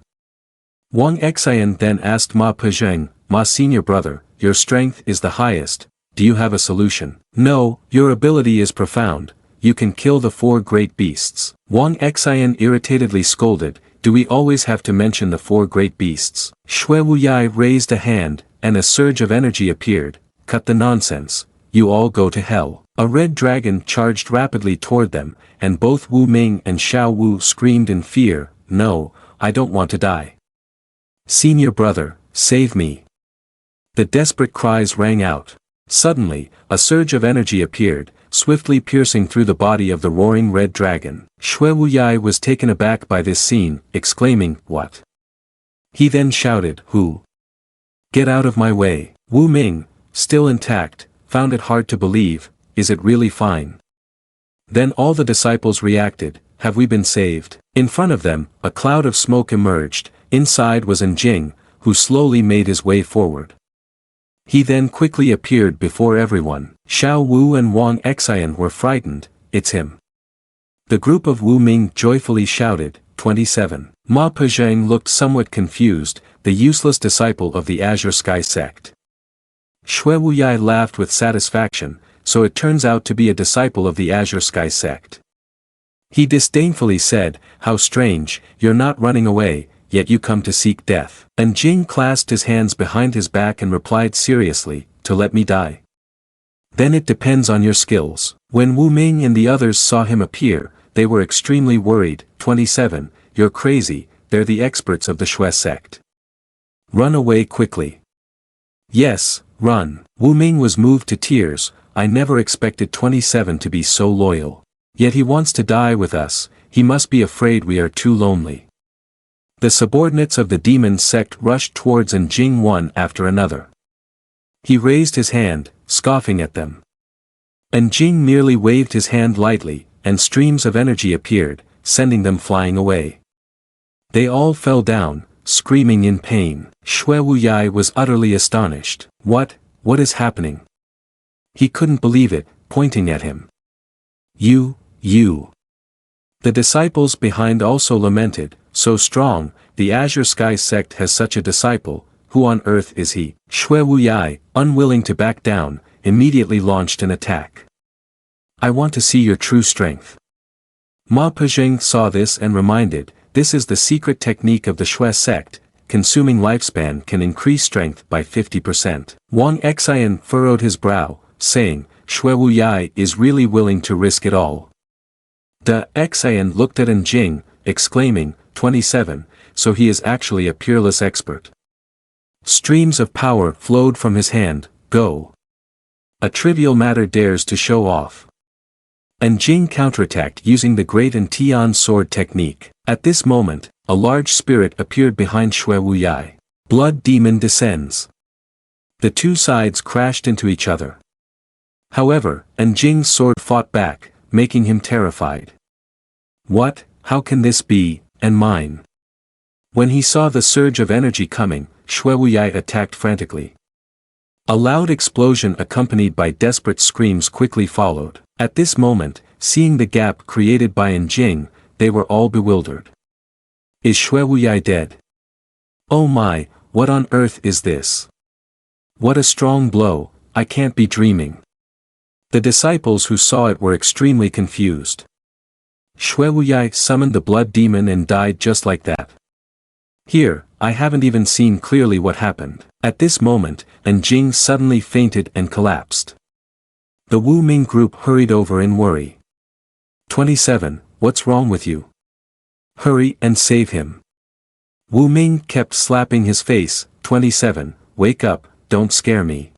Wang Xian then asked Ma Pezheng, "Ma senior brother, your strength is the highest, do you have a solution?" "No, your ability is profound, you can kill the 4 great beasts." Wang Xian irritatedly scolded, "Do we always have to mention the 4 great beasts?" Xue Wuyai raised a hand, and a surge of energy appeared. "Cut the nonsense, you all go to hell." A red dragon charged rapidly toward them, and both Wu Ming and Xiao Wu screamed in fear, "No, I don't want to die. Senior brother, save me." The desperate cries rang out. Suddenly, a surge of energy appeared, swiftly piercing through the body of the roaring red dragon. Xue Wuyai was taken aback by this scene, exclaiming, "What?" He then shouted, "Who? Get out of my way." Wu Ming, still intact, found it hard to believe, "Is it really fine?" Then all the disciples reacted, "Have we been saved?" In front of them, a cloud of smoke emerged, inside was Jing, who slowly made his way forward. He then quickly appeared before everyone. Xiao Wu and Wang Xian were frightened, "It's him." The group of Wu Ming joyfully shouted, 27. Ma Pezheng looked somewhat confused, the useless disciple of the Azure Sky sect. Xue Wuyai laughed with satisfaction, so it turns out to be a disciple of the Azure Sky sect. He disdainfully said, "How strange, you're not running away, yet you come to seek death." And Jing clasped his hands behind his back and replied seriously, "To let me die? Then it depends on your skills." When Wu Ming and the others saw him appear, they were extremely worried. 27, "You're crazy, they're the experts of the Xue sect. Run away quickly." "Yes, run." Wu Ming was moved to tears, "I never expected 27 to be so loyal. Yet he wants to die with us, he must be afraid we are too lonely." The subordinates of the demon sect rushed towards Jing one after another. He raised his hand, scoffing at them. Jing merely waved his hand lightly, and streams of energy appeared, sending them flying away. They all fell down, screaming in pain. Xue Wuyai was utterly astonished. What is happening?" He couldn't believe it, pointing at him. You. The disciples behind also lamented, "So strong, the Azure Sky sect has such a disciple, who on earth is he?" Xue Wuyai, unwilling to back down, immediately launched an attack. "I want to see your true strength." Ma Pezheng saw this and reminded, "This is the secret technique of the Xue sect, consuming lifespan can increase strength by 50%. Wang Xian furrowed his brow, saying, "Xue Wuyai is really willing to risk it all." Da Xian looked at Jing, exclaiming, 27, so he is actually a peerless expert. Streams of power flowed from his hand, "Go. A trivial matter dares to show off." Jing counterattacked using the Great and Tian sword technique. At this moment, a large spirit appeared behind Xue Wuyai. Blood demon descends. The two sides crashed into each other. However, Jing's sword fought back, making him terrified. "What, how can this be, and mine?" When he saw the surge of energy coming, Xue Wuyai attacked frantically. A loud explosion accompanied by desperate screams quickly followed. At this moment, seeing the gap created by Jing, they were all bewildered. Is Xue Wuyai dead? Oh my, what on earth is this? What a strong blow, I can't be dreaming. The disciples who saw it were extremely confused. Xue Wuyai summoned the blood demon and died just like that. Here, I haven't even seen clearly what happened. At this moment, Jing suddenly fainted and collapsed. The Wu Ming group hurried over in worry. 27, what's wrong with you? Hurry and save him. Wu Ming kept slapping his face, 27, wake up, don't scare me.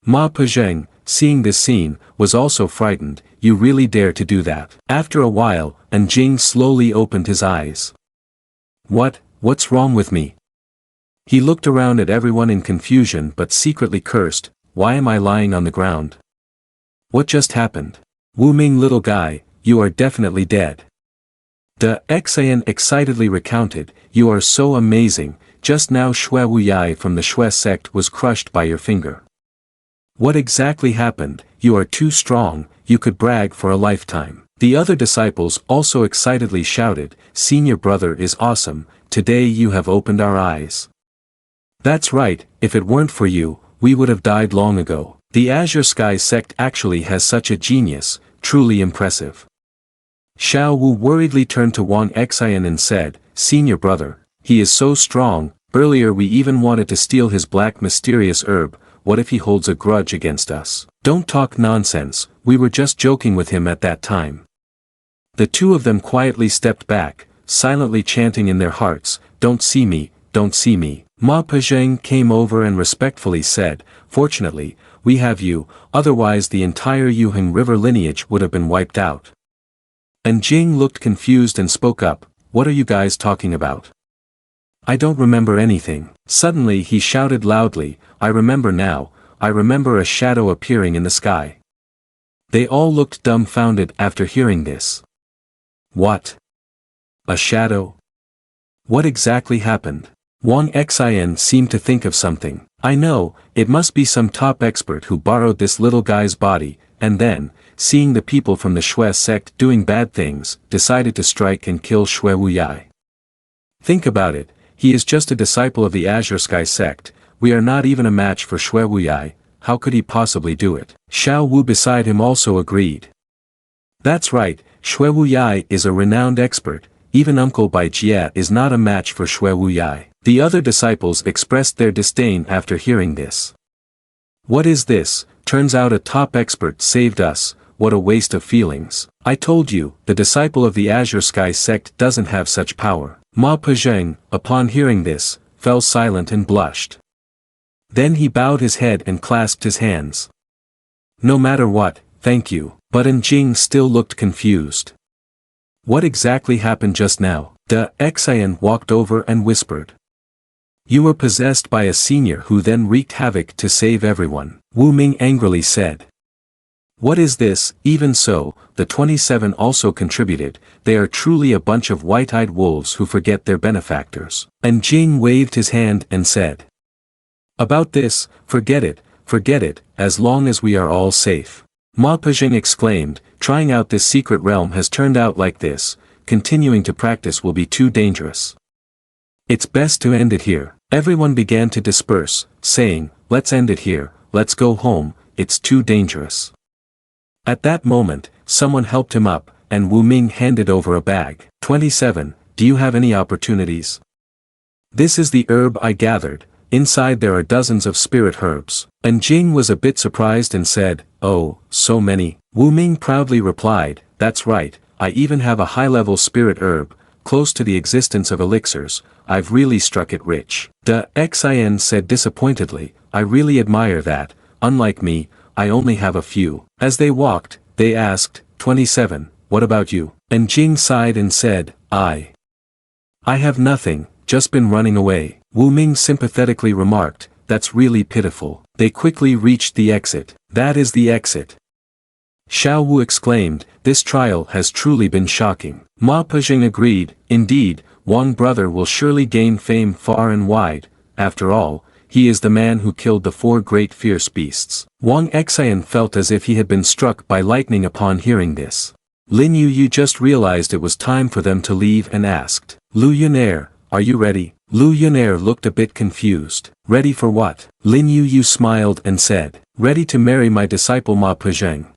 Ma Pezheng, seeing this scene, was also frightened, you really dare to do that? After a while, Jing slowly opened his eyes. What's wrong with me? He looked around at everyone in confusion but secretly cursed, why am I lying on the ground? What just happened? Wu Ming little guy, you are definitely dead. Da Xian excitedly recounted, you are so amazing, just now Xue Wuyai from the Xue sect was crushed by your finger. What exactly happened? You are too strong, you could brag for a lifetime. The other disciples also excitedly shouted, "Senior brother is awesome, today you have opened our eyes." That's right, if it weren't for you, we would have died long ago. The Azure Sky sect actually has such a genius, truly impressive. Xiao Wu worriedly turned to Wang Xian and said, "Senior brother, he is so strong, earlier we even wanted to steal his black mysterious herb, what if he holds a grudge against us?" "Don't talk nonsense, we were just joking with him at that time." The two of them quietly stepped back, silently chanting in their hearts, "Don't see me, don't see me." Ma Pezheng came over and respectfully said, "Fortunately, we have you, otherwise the entire Yuheng River lineage would have been wiped out." And Jing looked confused and spoke up, "What are you guys talking about? I don't remember anything." Suddenly he shouted loudly, "I remember now, I remember a shadow appearing in the sky." They all looked dumbfounded after hearing this. What? A shadow? What exactly happened? Wang Xian seemed to think of something. "I know, it must be some top expert who borrowed this little guy's body, and then, seeing the people from the Shui sect doing bad things, decided to strike and kill Shui Wuyai. Think about it, he is just a disciple of the Azure Sky sect, we are not even a match for Shui Wuyai, how could he possibly do it?" Xiao Wu beside him also agreed. "That's right, Shui Wuyai is a renowned expert, even Uncle Bai Jie is not a match for Shui Wuyai." The other disciples expressed their disdain after hearing this. "What is this? Turns out a top expert saved us, what a waste of feelings. I told you, the disciple of the Azure Sky sect doesn't have such power." Ma Pezheng, upon hearing this, fell silent and blushed. Then he bowed his head and clasped his hands. "No matter what, thank you." But Jing still looked confused. "What exactly happened just now?" De Xian walked over and whispered. "You were possessed by a senior who then wreaked havoc to save everyone," Wu Ming angrily said. "What is this?" Even so, the 27 also contributed, "They are truly a bunch of white-eyed wolves who forget their benefactors." And Jing waved his hand and said, "About this, forget it, as long as we are all safe." Ma Pezheng exclaimed, "Trying out this secret realm has turned out like this, continuing to practice will be too dangerous. It's best to end it here." Everyone began to disperse, saying, "Let's end it here, let's go home, it's too dangerous." At that moment, someone helped him up, and Wu Ming handed over a bag. 27, "Do you have any opportunities?" "This is the herb I gathered, inside there are dozens of spirit herbs." And Jing was a bit surprised and said, "Oh, so many." Wu Ming proudly replied, "That's right, I even have a high-level spirit herb, close to the existence of elixirs, I've really struck it rich." De Xian said disappointedly, "I really admire that, unlike me, I only have a few." As they walked, they asked, 27, "What about you?" And Jing sighed and said, I have nothing, just been running away." Wu Ming sympathetically remarked, "That's really pitiful." They quickly reached the exit. "That is the exit." Xiao Wu exclaimed, "This trial has truly been shocking." Ma Pezheng agreed, "Indeed, Wang brother will surely gain fame far and wide, after all, he is the man who killed the 4 great fierce beasts." Wang Xian felt as if he had been struck by lightning upon hearing this. Lin Yu just realized it was time for them to leave and asked, "Lu Yunair, are you ready?" Lu Yunair looked a bit confused. "Ready for what?" Lin Yu smiled and said, "Ready to marry my disciple Ma Pezheng.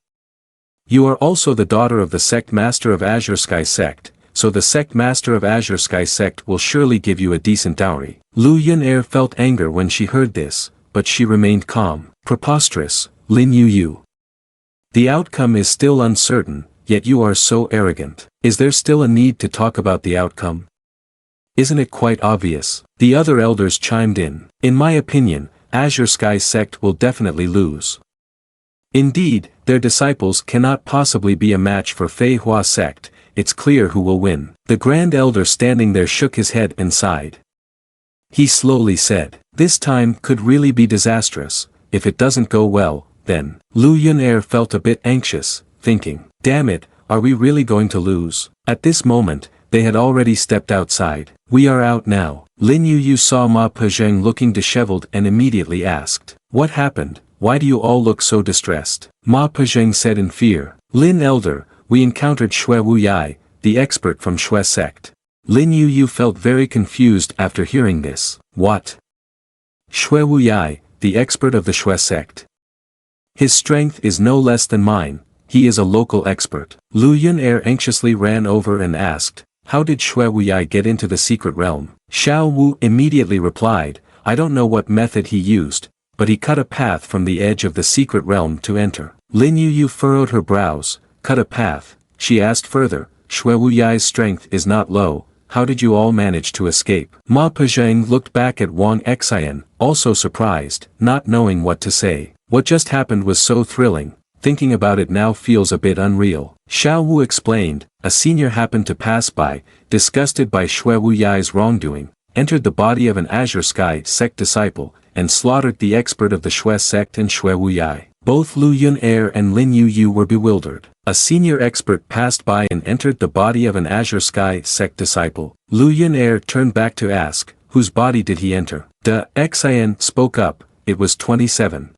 You are also the daughter of the sect master of Azure Sky sect, so the sect master of Azure Sky sect will surely give you a decent dowry." Lu Yunair felt anger when she heard this, but she remained calm. "Preposterous, Lin Yu. The outcome is still uncertain, yet you are so arrogant. Is there still a need to talk about the outcome? Isn't it quite obvious?" The other elders chimed in. "In my opinion, Azure Sky sect will definitely lose. Indeed, their disciples cannot possibly be a match for Fei Hua sect, it's clear who will win." The grand elder standing there shook his head and sighed. He slowly said, "This time could really be disastrous, if it doesn't go well, then." Lu Yunair felt a bit anxious, thinking, "Damn it, are we really going to lose?" At this moment, they had already stepped outside. "We are out now." Lin Yu saw Ma Pezheng looking disheveled and immediately asked, "What happened? Why do you all look so distressed?" Ma Pezheng said in fear, "Lin Elder, we encountered Xue Wuyai, the expert from Xue sect. Lin Yu felt very confused after hearing this. What? Xue Wuyai, the expert of the Xue sect. His strength is no less than mine, he is a local expert. Lu Yun'er anxiously ran over and asked, how did Xue Wuyai get into the secret realm? Xiao Wu immediately replied, I don't know what method he used, but he cut a path from the edge of the secret realm to enter. Lin Yu furrowed her brows. Cut a path, she asked further, Xue Wuyai's strength is not low, how did you all manage to escape? Ma Pezheng looked back at Wang Xian, also surprised, not knowing what to say. What just happened was so thrilling, thinking about it now feels a bit unreal. Xiao Wu explained, a senior happened to pass by, disgusted by Xue Wuyai's wrongdoing, entered the body of an Azure Sky sect disciple, and slaughtered the expert of the Xue sect and Xue Wuyai. Both Lu Yun'er and Lin Yu were bewildered. A senior expert passed by and entered the body of an Azure Sky sect disciple. Lu Yun'er turned back to ask, whose body did he enter? De Xian spoke up, it was 27.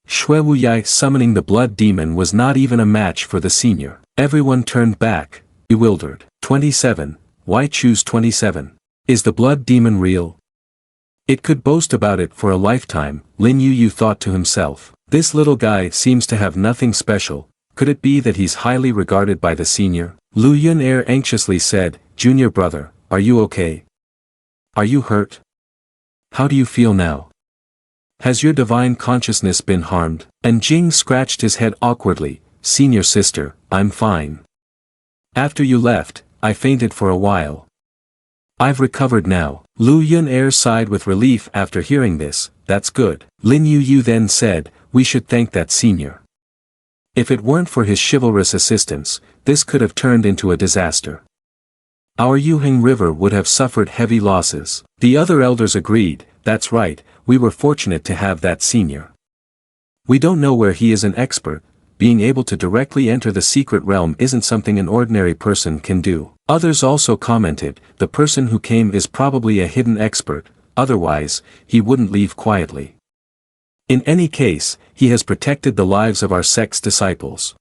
Xue Wuyai summoning the blood demon was not even a match for the senior. Everyone turned back, bewildered. 27, why choose 27? Is the blood demon real? It could boast about it for a lifetime, Lin Yu thought to himself. This little guy seems to have nothing special, could it be that he's highly regarded by the senior? Lu Yun'er anxiously said, Junior brother, are you okay? Are you hurt? How do you feel now? Has your divine consciousness been harmed? And Jing scratched his head awkwardly, Senior sister, I'm fine. After you left, I fainted for a while. I've recovered now. Lu Yun'er sighed with relief after hearing this, that's good. Lin Yu then said, we should thank that senior. If it weren't for his chivalrous assistance, this could have turned into a disaster. Our Yuheng River would have suffered heavy losses. The other elders agreed, that's right, we were fortunate to have that senior. We don't know where he is an expert, being able to directly enter the secret realm isn't something an ordinary person can do. Others also commented, the person who came is probably a hidden expert, otherwise, he wouldn't leave quietly. In any case, he has protected the lives of our sect's disciples.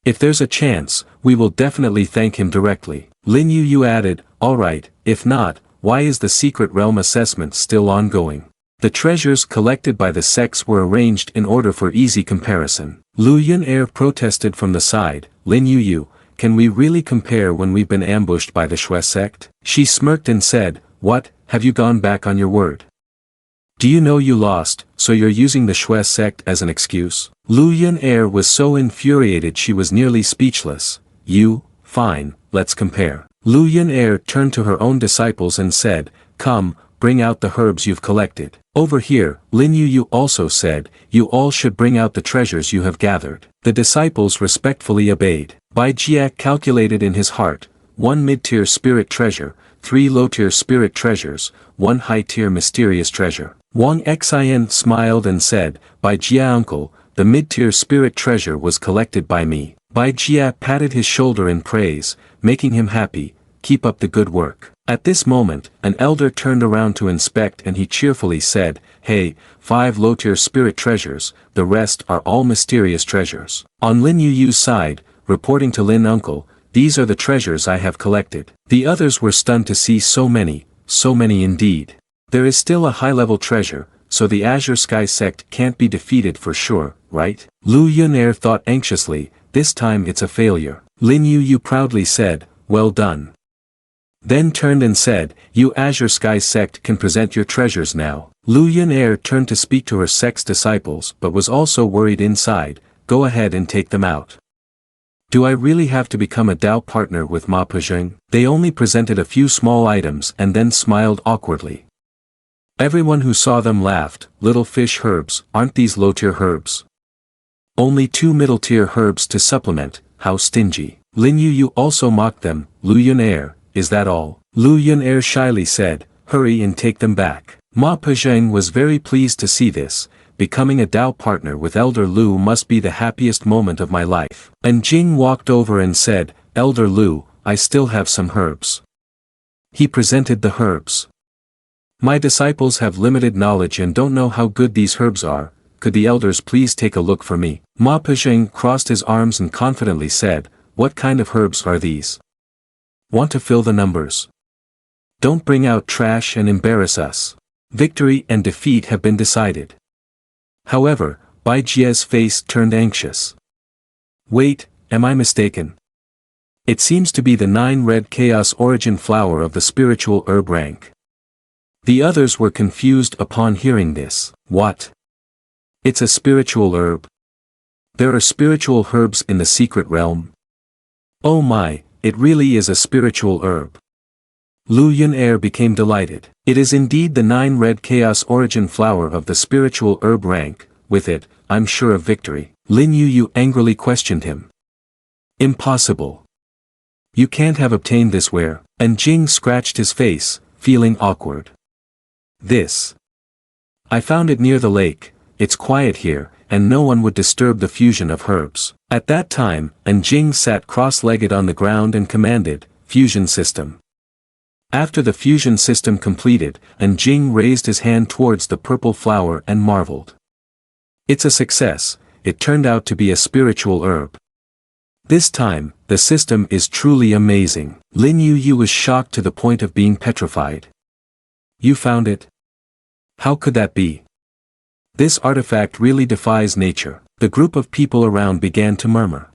If there's a chance, we will definitely thank him directly. Lin Yu added, alright, if not, why is the secret realm assessment still ongoing? The treasures collected by the sects were arranged in order for easy comparison. Lu Yun'er protested from the side, Lin Yu, can we really compare when we've been ambushed by the Xue sect? She smirked and said, what, have you gone back on your word? Do you know you lost, so you're using the Xue sect as an excuse? Lu Yun'er was so infuriated she was nearly speechless. Fine, let's compare. Lu Yun'er turned to her own disciples and said, come, bring out the herbs you've collected. Over here, Lin Yu also said, you all should bring out the treasures you have gathered. The disciples respectfully obeyed. Bai Jia calculated in his heart, 1 mid-tier spirit treasure, 3 low-tier spirit treasures, 1 high-tier mysterious treasure. Wang Xian smiled and said, Bai Jia uncle, the mid-tier spirit treasure was collected by me. Bai Jia patted his shoulder in praise, making him happy, keep up the good work. At this moment, an elder turned around to inspect and he cheerfully said, hey, 5 low-tier spirit treasures, the rest are all mysterious treasures. On Lin Yu's side, reporting to Lin uncle, these are the treasures I have collected. The others were stunned to see so many indeed. There is still a high-level treasure, so the Azure Sky sect can't be defeated for sure, right? Lu Yun'er thought anxiously, this time it's a failure. Lin Yu proudly said, well done. Then turned and said, you Azure Sky sect can present your treasures now. Lu Yun'er turned to speak to her sect's disciples but was also worried inside, go ahead and take them out. Do I really have to become a Dao partner with Ma Pezheng? They only presented a few small items and then smiled awkwardly. Everyone who saw them laughed, little fish herbs, aren't these low-tier herbs? Only 2 middle-tier herbs to supplement, how stingy. Lin Yu also mocked them, Lu Yun'er, is that all? Lu Yun'er shyly said, hurry and take them back. Ma Pezheng was very pleased to see this, becoming a Dao partner with Elder Lu must be the happiest moment of my life. And Jing walked over and said, Elder Lu, I still have some herbs. He presented the herbs. My disciples have limited knowledge and don't know how good these herbs are, could the elders please take a look for me? Ma Pezheng crossed his arms and confidently said, what kind of herbs are these? Want to fill the numbers? Don't bring out trash and embarrass us. Victory and defeat have been decided. However, Bai Jie's face turned anxious. Wait, am I mistaken? It seems to be the 9-red chaos origin flower of the spiritual herb rank. The others were confused upon hearing this. What? It's a spiritual herb? There are spiritual herbs in the secret realm? Oh my, it really is a spiritual herb. Lu Yun'er became delighted. It is indeed the 9-red chaos origin flower of the spiritual herb rank. With it, I'm sure of victory. Lin Yu angrily questioned him. Impossible. You can't have obtained this where? And Jing scratched his face, feeling awkward. This. I found it near the lake. It's quiet here, and no one would disturb the fusion of herbs. At that time, and Jing sat cross-legged on the ground and commanded, fusion system. After the fusion system completed, and Jing raised his hand towards the purple flower and marveled. It's a success, it turned out to be a spiritual herb. This time, the system is truly amazing. Lin Yu was shocked to the point of being petrified. You found it? How could that be? This artifact really defies nature. The group of people around began to murmur.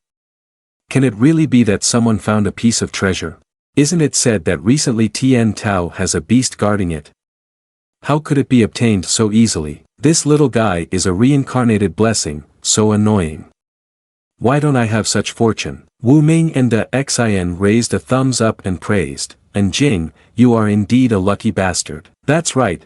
Can it really be that someone found a piece of treasure? Isn't it said that recently Tian Tao has a beast guarding it? How could it be obtained so easily? This little guy is a reincarnated blessing, so annoying. Why don't I have such fortune? Wu Ming and Da Xin raised a thumbs up and praised, and Jing, you are indeed a lucky bastard. That's right,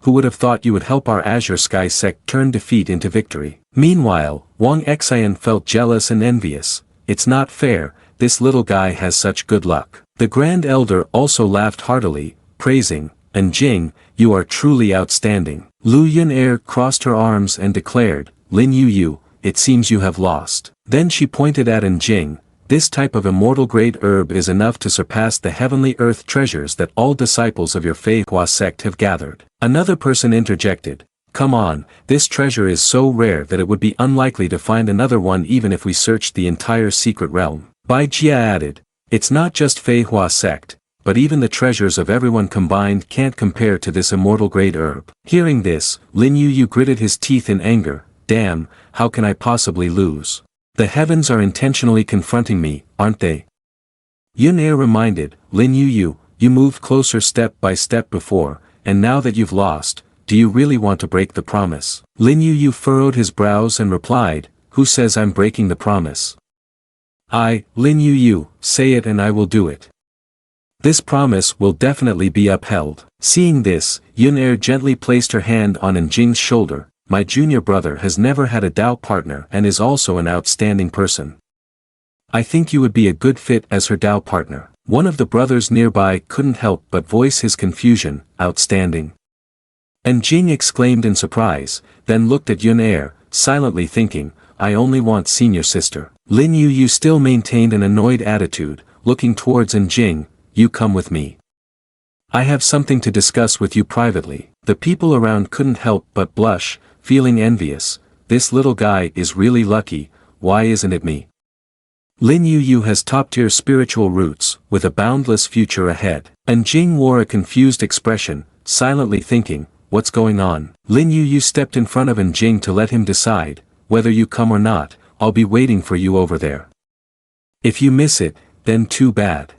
who would have thought you would help our Azure Sky sect turn defeat into victory? Meanwhile, Wang Xian felt jealous and envious. It's not fair, this little guy has such good luck. The Grand Elder also laughed heartily, praising, and Jing, you are truly outstanding. Lu Yun'er crossed her arms and declared, Lin Yu, it seems you have lost. Then she pointed at Jing, this type of immortal grade herb is enough to surpass the heavenly earth treasures that all disciples of your Fei Hua sect have gathered. Another person interjected, come on, this treasure is so rare that it would be unlikely to find another one even if we searched the entire secret realm. Bai Jia added, it's not just Fei Hua sect, but even the treasures of everyone combined can't compare to this immortal grade herb. Hearing this, Lin Yu gritted his teeth in anger, damn, how can I possibly lose? The heavens are intentionally confronting me, aren't they? Yun'er reminded, Lin Yu, you moved closer step by step before, and now that you've lost, do you really want to break the promise? Lin Yu furrowed his brows and replied, who says I'm breaking the promise? I, Lin Yu, say it and I will do it. This promise will definitely be upheld. Seeing this, Yun'er gently placed her hand on Jing's shoulder. My junior brother has never had a Dao partner and is also an outstanding person. I think you would be a good fit as her Dao partner. One of the brothers nearby couldn't help but voice his confusion, outstanding. Jing exclaimed in surprise, then looked at Yun'er, silently thinking, I only want senior sister. Lin Yu still maintained an annoyed attitude, looking towards Jing, you come with me. I have something to discuss with you privately. The people around couldn't help but blush, feeling envious. This little guy is really lucky, why isn't it me? Lin Yu has top-tier spiritual roots, with a boundless future ahead. Jing wore a confused expression, silently thinking, what's going on? Lin Yu stepped in front of Jing to let him decide, whether you come or not, I'll be waiting for you over there. If you miss it, then too bad.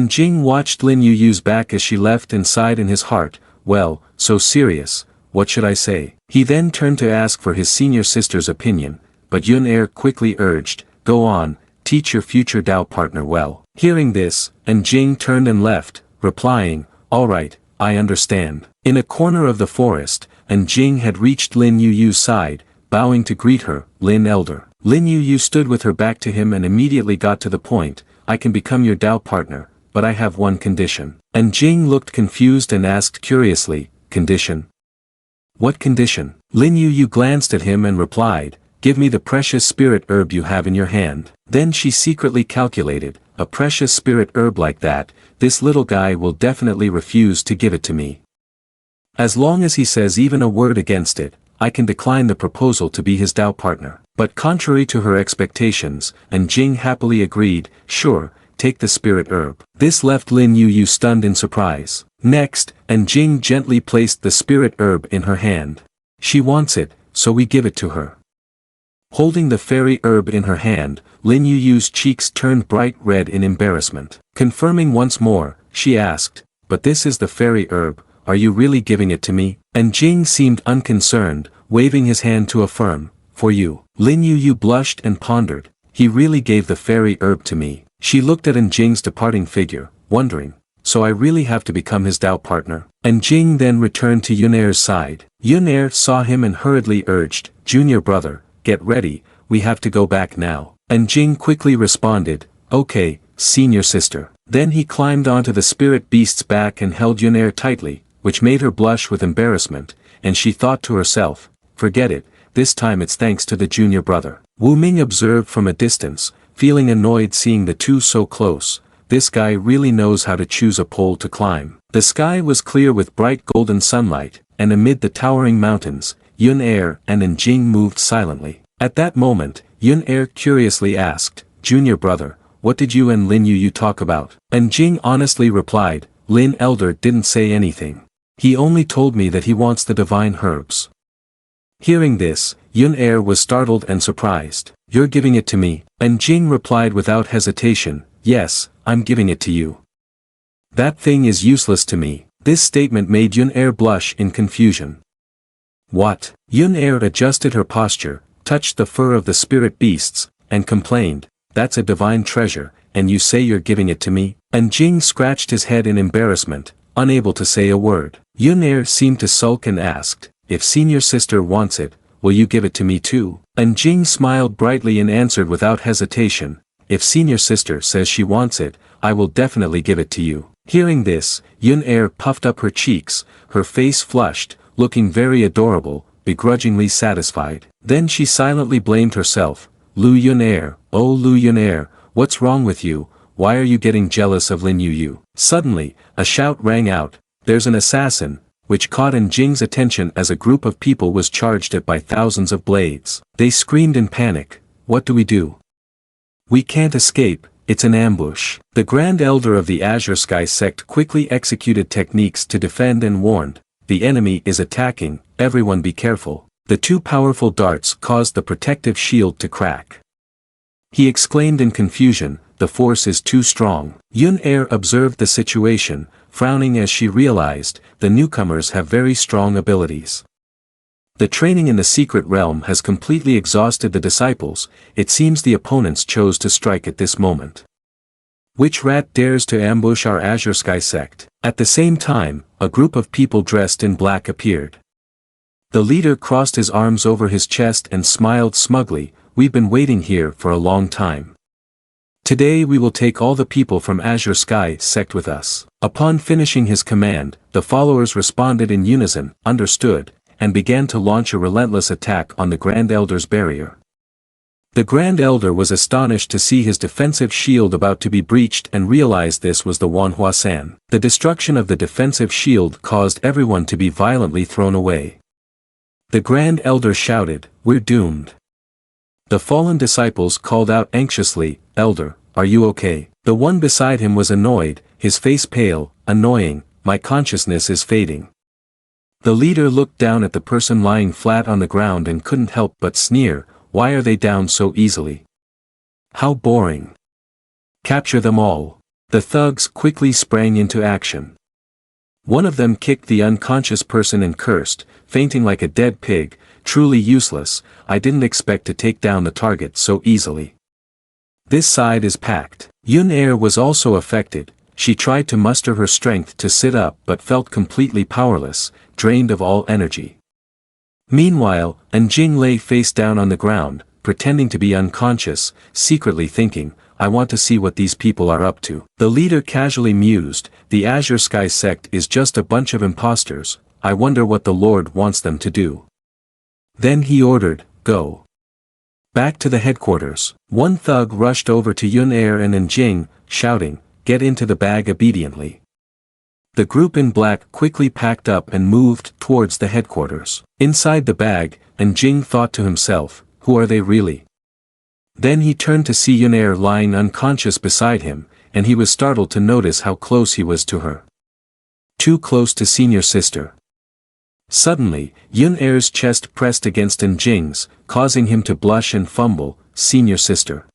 Jing watched Lin Yu's back as she left and sighed in his heart, well, so serious, what should I say? He then turned to ask for his senior sister's opinion, but Yun'er quickly urged, go on, teach your future Dao partner well. Hearing this, Jing turned and left, replying, all right, I understand. In a corner of the forest, Jing had reached Lin Yu's side, bowing to greet her, Lin Elder. Lin Yu stood with her back to him and immediately got to the point, I can become your Dao partner, but I have one condition. Jing looked confused and asked curiously, condition? What condition? Lin Yu glanced at him and replied, give me the precious spirit herb you have in your hand. Then she secretly calculated, a precious spirit herb like that, this little guy will definitely refuse to give it to me. As long as he says even a word against it, I can decline the proposal to be his Dao partner. But contrary to her expectations, Jing happily agreed, sure, take the spirit herb. This left Lin Yu stunned in surprise. Next, Jing gently placed the spirit herb in her hand. She wants it, so we give it to her. Holding the fairy herb in her hand, Lin Yu's cheeks turned bright red in embarrassment. Confirming once more, she asked, but this is the fairy herb, are you really giving it to me? Jing seemed unconcerned, waving his hand to affirm, for you. Lin Yu blushed and pondered, he really gave the fairy herb to me. She looked at Jing's departing figure, wondering, so I really have to become his Dao partner? Jing then returned to Yunair's side. Yunair saw him and hurriedly urged, junior brother, get ready, we have to go back now. Jing quickly responded, okay, senior sister. Then he climbed onto the spirit beast's back and held Yunair tightly, which made her blush with embarrassment, and she thought to herself, forget it, this time it's thanks to the junior brother. Wu Ming observed from a distance, feeling annoyed seeing the two so close. This guy really knows how to choose a pole to climb. The sky was clear with bright golden sunlight, and amid the towering mountains, Yunair and Jing moved silently. At that moment, Yunair curiously asked, junior brother, what did you and Lin Yu talk about? Jing honestly replied, Lin Elder didn't say anything. He only told me that he wants the divine herbs. Hearing this, Yunair was startled and surprised. You're giving it to me? Jing replied without hesitation, yes, I'm giving it to you. That thing is useless to me. This statement made Yunair blush in confusion. What? Yunair adjusted her posture, touched the fur of the spirit beasts, and complained, that's a divine treasure, and you say you're giving it to me? Jing scratched his head in embarrassment, unable to say a word. Yunair seemed to sulk and asked, if senior sister wants it, will you give it to me too? Jing smiled brightly and answered without hesitation, if senior sister says she wants it, I will definitely give it to you. Hearing this, Yunair puffed up her cheeks, her face flushed, looking very adorable, begrudgingly satisfied. Then she silently blamed herself, Lu Yunair, oh Lu Yunair, what's wrong with you, why are you getting jealous of Lin Yu? Suddenly, a shout rang out, there's an assassin, which caught Jing's attention as a group of people was charged at by thousands of blades. They screamed in panic, what do we do? We can't escape, it's an ambush. The Grand Elder of the Azure Sky sect quickly executed techniques to defend and warned, the enemy is attacking, everyone be careful. The two powerful darts caused the protective shield to crack. He exclaimed in confusion, the force is too strong. Yunair observed the situation, frowning as she realized, the newcomers have very strong abilities. The training in the secret realm has completely exhausted the disciples, it seems the opponents chose to strike at this moment. Which rat dares to ambush our Azure Sky sect? At the same time, a group of people dressed in black appeared. The leader crossed his arms over his chest and smiled smugly, we've been waiting here for a long time. Today we will take all the people from Azure Sky sect with us. Upon finishing his command, the followers responded in unison, understood, and began to launch a relentless attack on the Grand Elder's barrier. The Grand Elder was astonished to see his defensive shield about to be breached and realized this was the Manhwa San. The destruction of the defensive shield caused everyone to be violently thrown away. The Grand Elder shouted, we're doomed. The fallen disciples called out anxiously, Elder, are you okay? The one beside him was annoyed, his face pale, annoying, my consciousness is fading. The leader looked down at the person lying flat on the ground and couldn't help but sneer, why are they down so easily? How boring. Capture them all. The thugs quickly sprang into action. One of them kicked the unconscious person and cursed, fainting like a dead pig, truly useless, I didn't expect to take down the target so easily. This side is packed. Yunair was also affected, she tried to muster her strength to sit up but felt completely powerless, drained of all energy. Meanwhile, Jing lay face down on the ground, pretending to be unconscious, secretly thinking, I want to see what these people are up to. The leader casually mused, the Azure Sky sect is just a bunch of imposters, I wonder what the Lord wants them to do. Then he ordered, go. Back to the headquarters. One thug rushed over to Yunair and Jing, shouting, get into the bag obediently. The group in black quickly packed up and moved towards the headquarters. Inside the bag, Jing thought to himself, who are they really? Then he turned to see Yunair lying unconscious beside him, and he was startled to notice how close he was to her. Too close to senior sister. Suddenly, Yunair's chest pressed against Jing's, causing him to blush and fumble. Senior sister.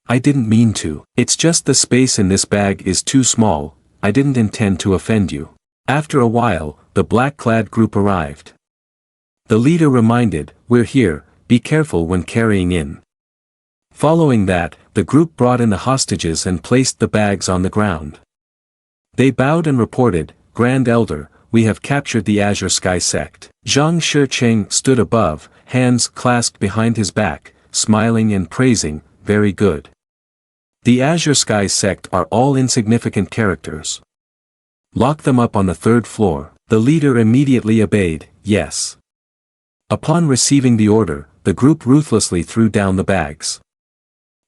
I didn't mean to. It's just the space in this bag is too small. I didn't intend to offend you. After a while, the black-clad group arrived. The leader reminded, we're here, be careful when carrying in. Following that, the group brought in the hostages and placed the bags on the ground. They bowed and reported, Grand Elder, we have captured the Azure Sky sect. Zhang Shicheng stood above, hands clasped behind his back, smiling and praising, very good. The Azure Sky sect are all insignificant characters. Lock them up on the 3rd floor. The leader immediately obeyed, yes. Upon receiving the order, the group ruthlessly threw down the bags.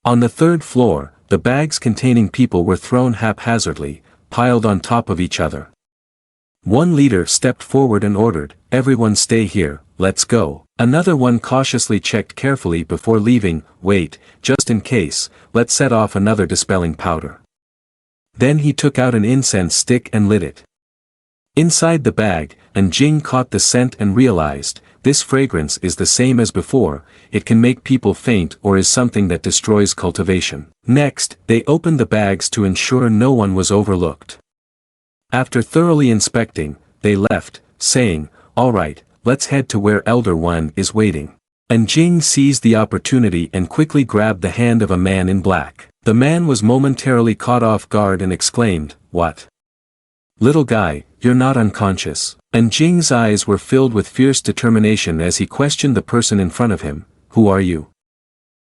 On the 3rd floor, the bags containing people were thrown haphazardly, piled on top of each other. One leader stepped forward and ordered, everyone stay here, let's go. Another one cautiously checked carefully before leaving, wait, just in case, let's set off another dispelling powder. Then he took out an incense stick and lit it. Inside the bag, Jing caught the scent and realized, this fragrance is the same as before, it can make people faint or is something that destroys cultivation. Next, they opened the bags to ensure no one was overlooked. After thoroughly inspecting, they left, saying, alright, let's head to where Elder One is waiting. Jing seized the opportunity and quickly grabbed the hand of a man in black. The man was momentarily caught off guard and exclaimed, what? Little guy, you're not unconscious. Jing's eyes were filled with fierce determination as he questioned the person in front of him, who are you?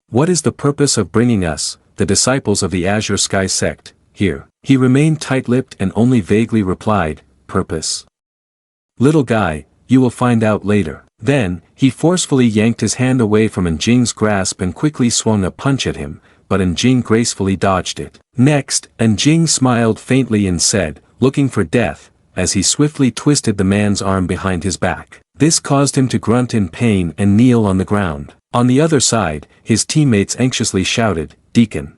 What is the purpose of bringing us, the disciples of the Azure Sky sect, here? He remained tight-lipped and only vaguely replied, purpose. Little guy, you will find out later. Then, he forcefully yanked his hand away from Jing's grasp and quickly swung a punch at him, but Jing gracefully dodged it. Next, Jing smiled faintly and said, looking for death, as he swiftly twisted the man's arm behind his back. This caused him to grunt in pain and kneel on the ground. On the other side, his teammates anxiously shouted, Deacon.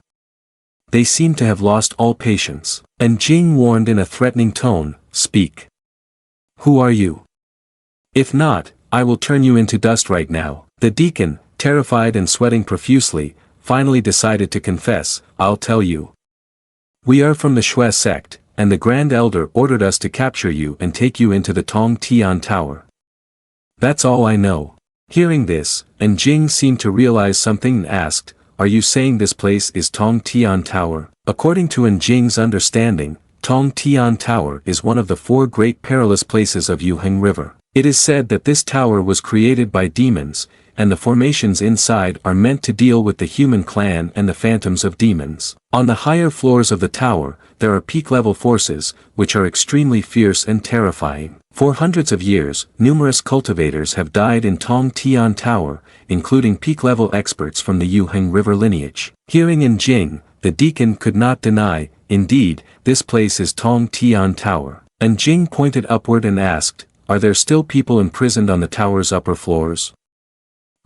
They seemed to have lost all patience. Jing warned in a threatening tone, speak. Who are you? If not, I will turn you into dust right now. The deacon, terrified and sweating profusely, finally decided to confess, I'll tell you. We are from the Shui sect, and the Grand Elder ordered us to capture you and take you into the Tong Tian Tower. That's all I know. Hearing this, Jing seemed to realize something and asked, are you saying this place is Tong Tian Tower? According to Jing's understanding, Tong Tian Tower is one of the 4 great perilous places of Yuheng River. It is said that this tower was created by demons, and the formations inside are meant to deal with the human clan and the phantoms of demons. On the higher floors of the tower, there are peak-level forces, which are extremely fierce and terrifying. For hundreds of years, numerous cultivators have died in Tong Tian Tower, including peak-level experts from the Yuheng River lineage. Hearing Jing, the deacon could not deny, indeed, this place is Tong Tian Tower. Jing pointed upward and asked, are there still people imprisoned on the tower's upper floors?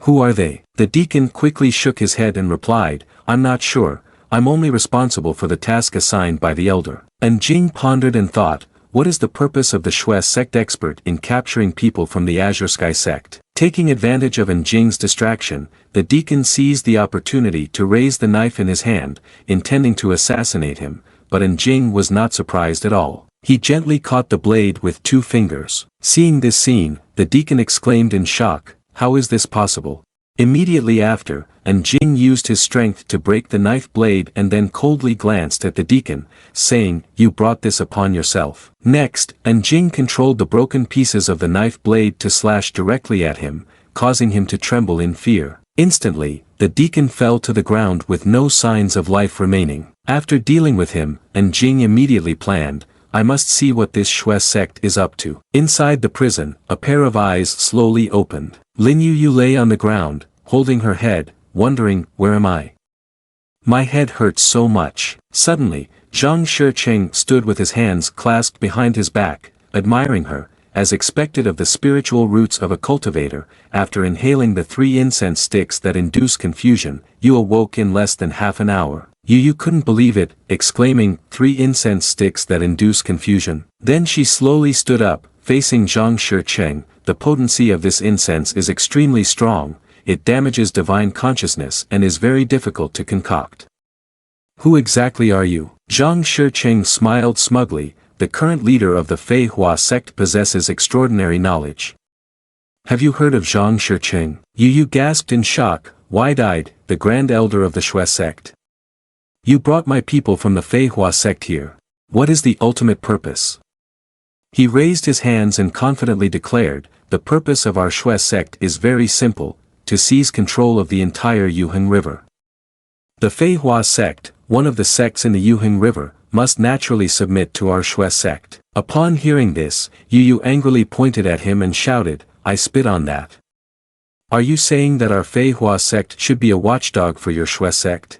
Who are they? The deacon quickly shook his head and replied, I'm not sure, I'm only responsible for the task assigned by the elder. Jing pondered and thought, what is the purpose of the Shui sect expert in capturing people from the Azure Sky sect? Taking advantage of Jing's distraction, the deacon seized the opportunity to raise the knife in his hand, intending to assassinate him, but Jing was not surprised at all. He gently caught the blade with 2 fingers. Seeing this scene, the deacon exclaimed in shock, how is this possible? Immediately after, Jing used his strength to break the knife blade and then coldly glanced at the deacon, saying, you brought this upon yourself. Next, Jing controlled the broken pieces of the knife blade to slash directly at him, causing him to tremble in fear. Instantly, the deacon fell to the ground with no signs of life remaining. After dealing with him, Jing immediately planned, I must see what this Shui sect is up to. Inside the prison, a pair of eyes slowly opened. Lin Yu lay on the ground, holding her head, wondering, where am I? My head hurts so much. Suddenly, Zhang Shicheng stood with his hands clasped behind his back, admiring her, as expected of the spiritual roots of a cultivator, after inhaling the 3 incense sticks that induce confusion, you awoke in less than half an hour. Yu couldn't believe it, exclaiming, 3 incense sticks that induce confusion. Then she slowly stood up, facing Zhang Shicheng. The potency of this incense is extremely strong, it damages divine consciousness and is very difficult to concoct. Who exactly are you? Zhang Shicheng smiled smugly. The current leader of the Fei Hua sect possesses extraordinary knowledge. Have you heard of Zhang Shicheng? Yu gasped in shock, wide-eyed, the grand elder of the Shui sect. You brought my people from the Fei Hua sect here. What is the ultimate purpose? He raised his hands and confidently declared, the purpose of our Shui sect is very simple, to seize control of the entire Yuheng River. The Fei Hua sect, one of the sects in the Yuheng River, must naturally submit to our Shui sect. Upon hearing this, Yu angrily pointed at him and shouted, I spit on that. Are you saying that our Fei Hua sect should be a watchdog for your Shui sect?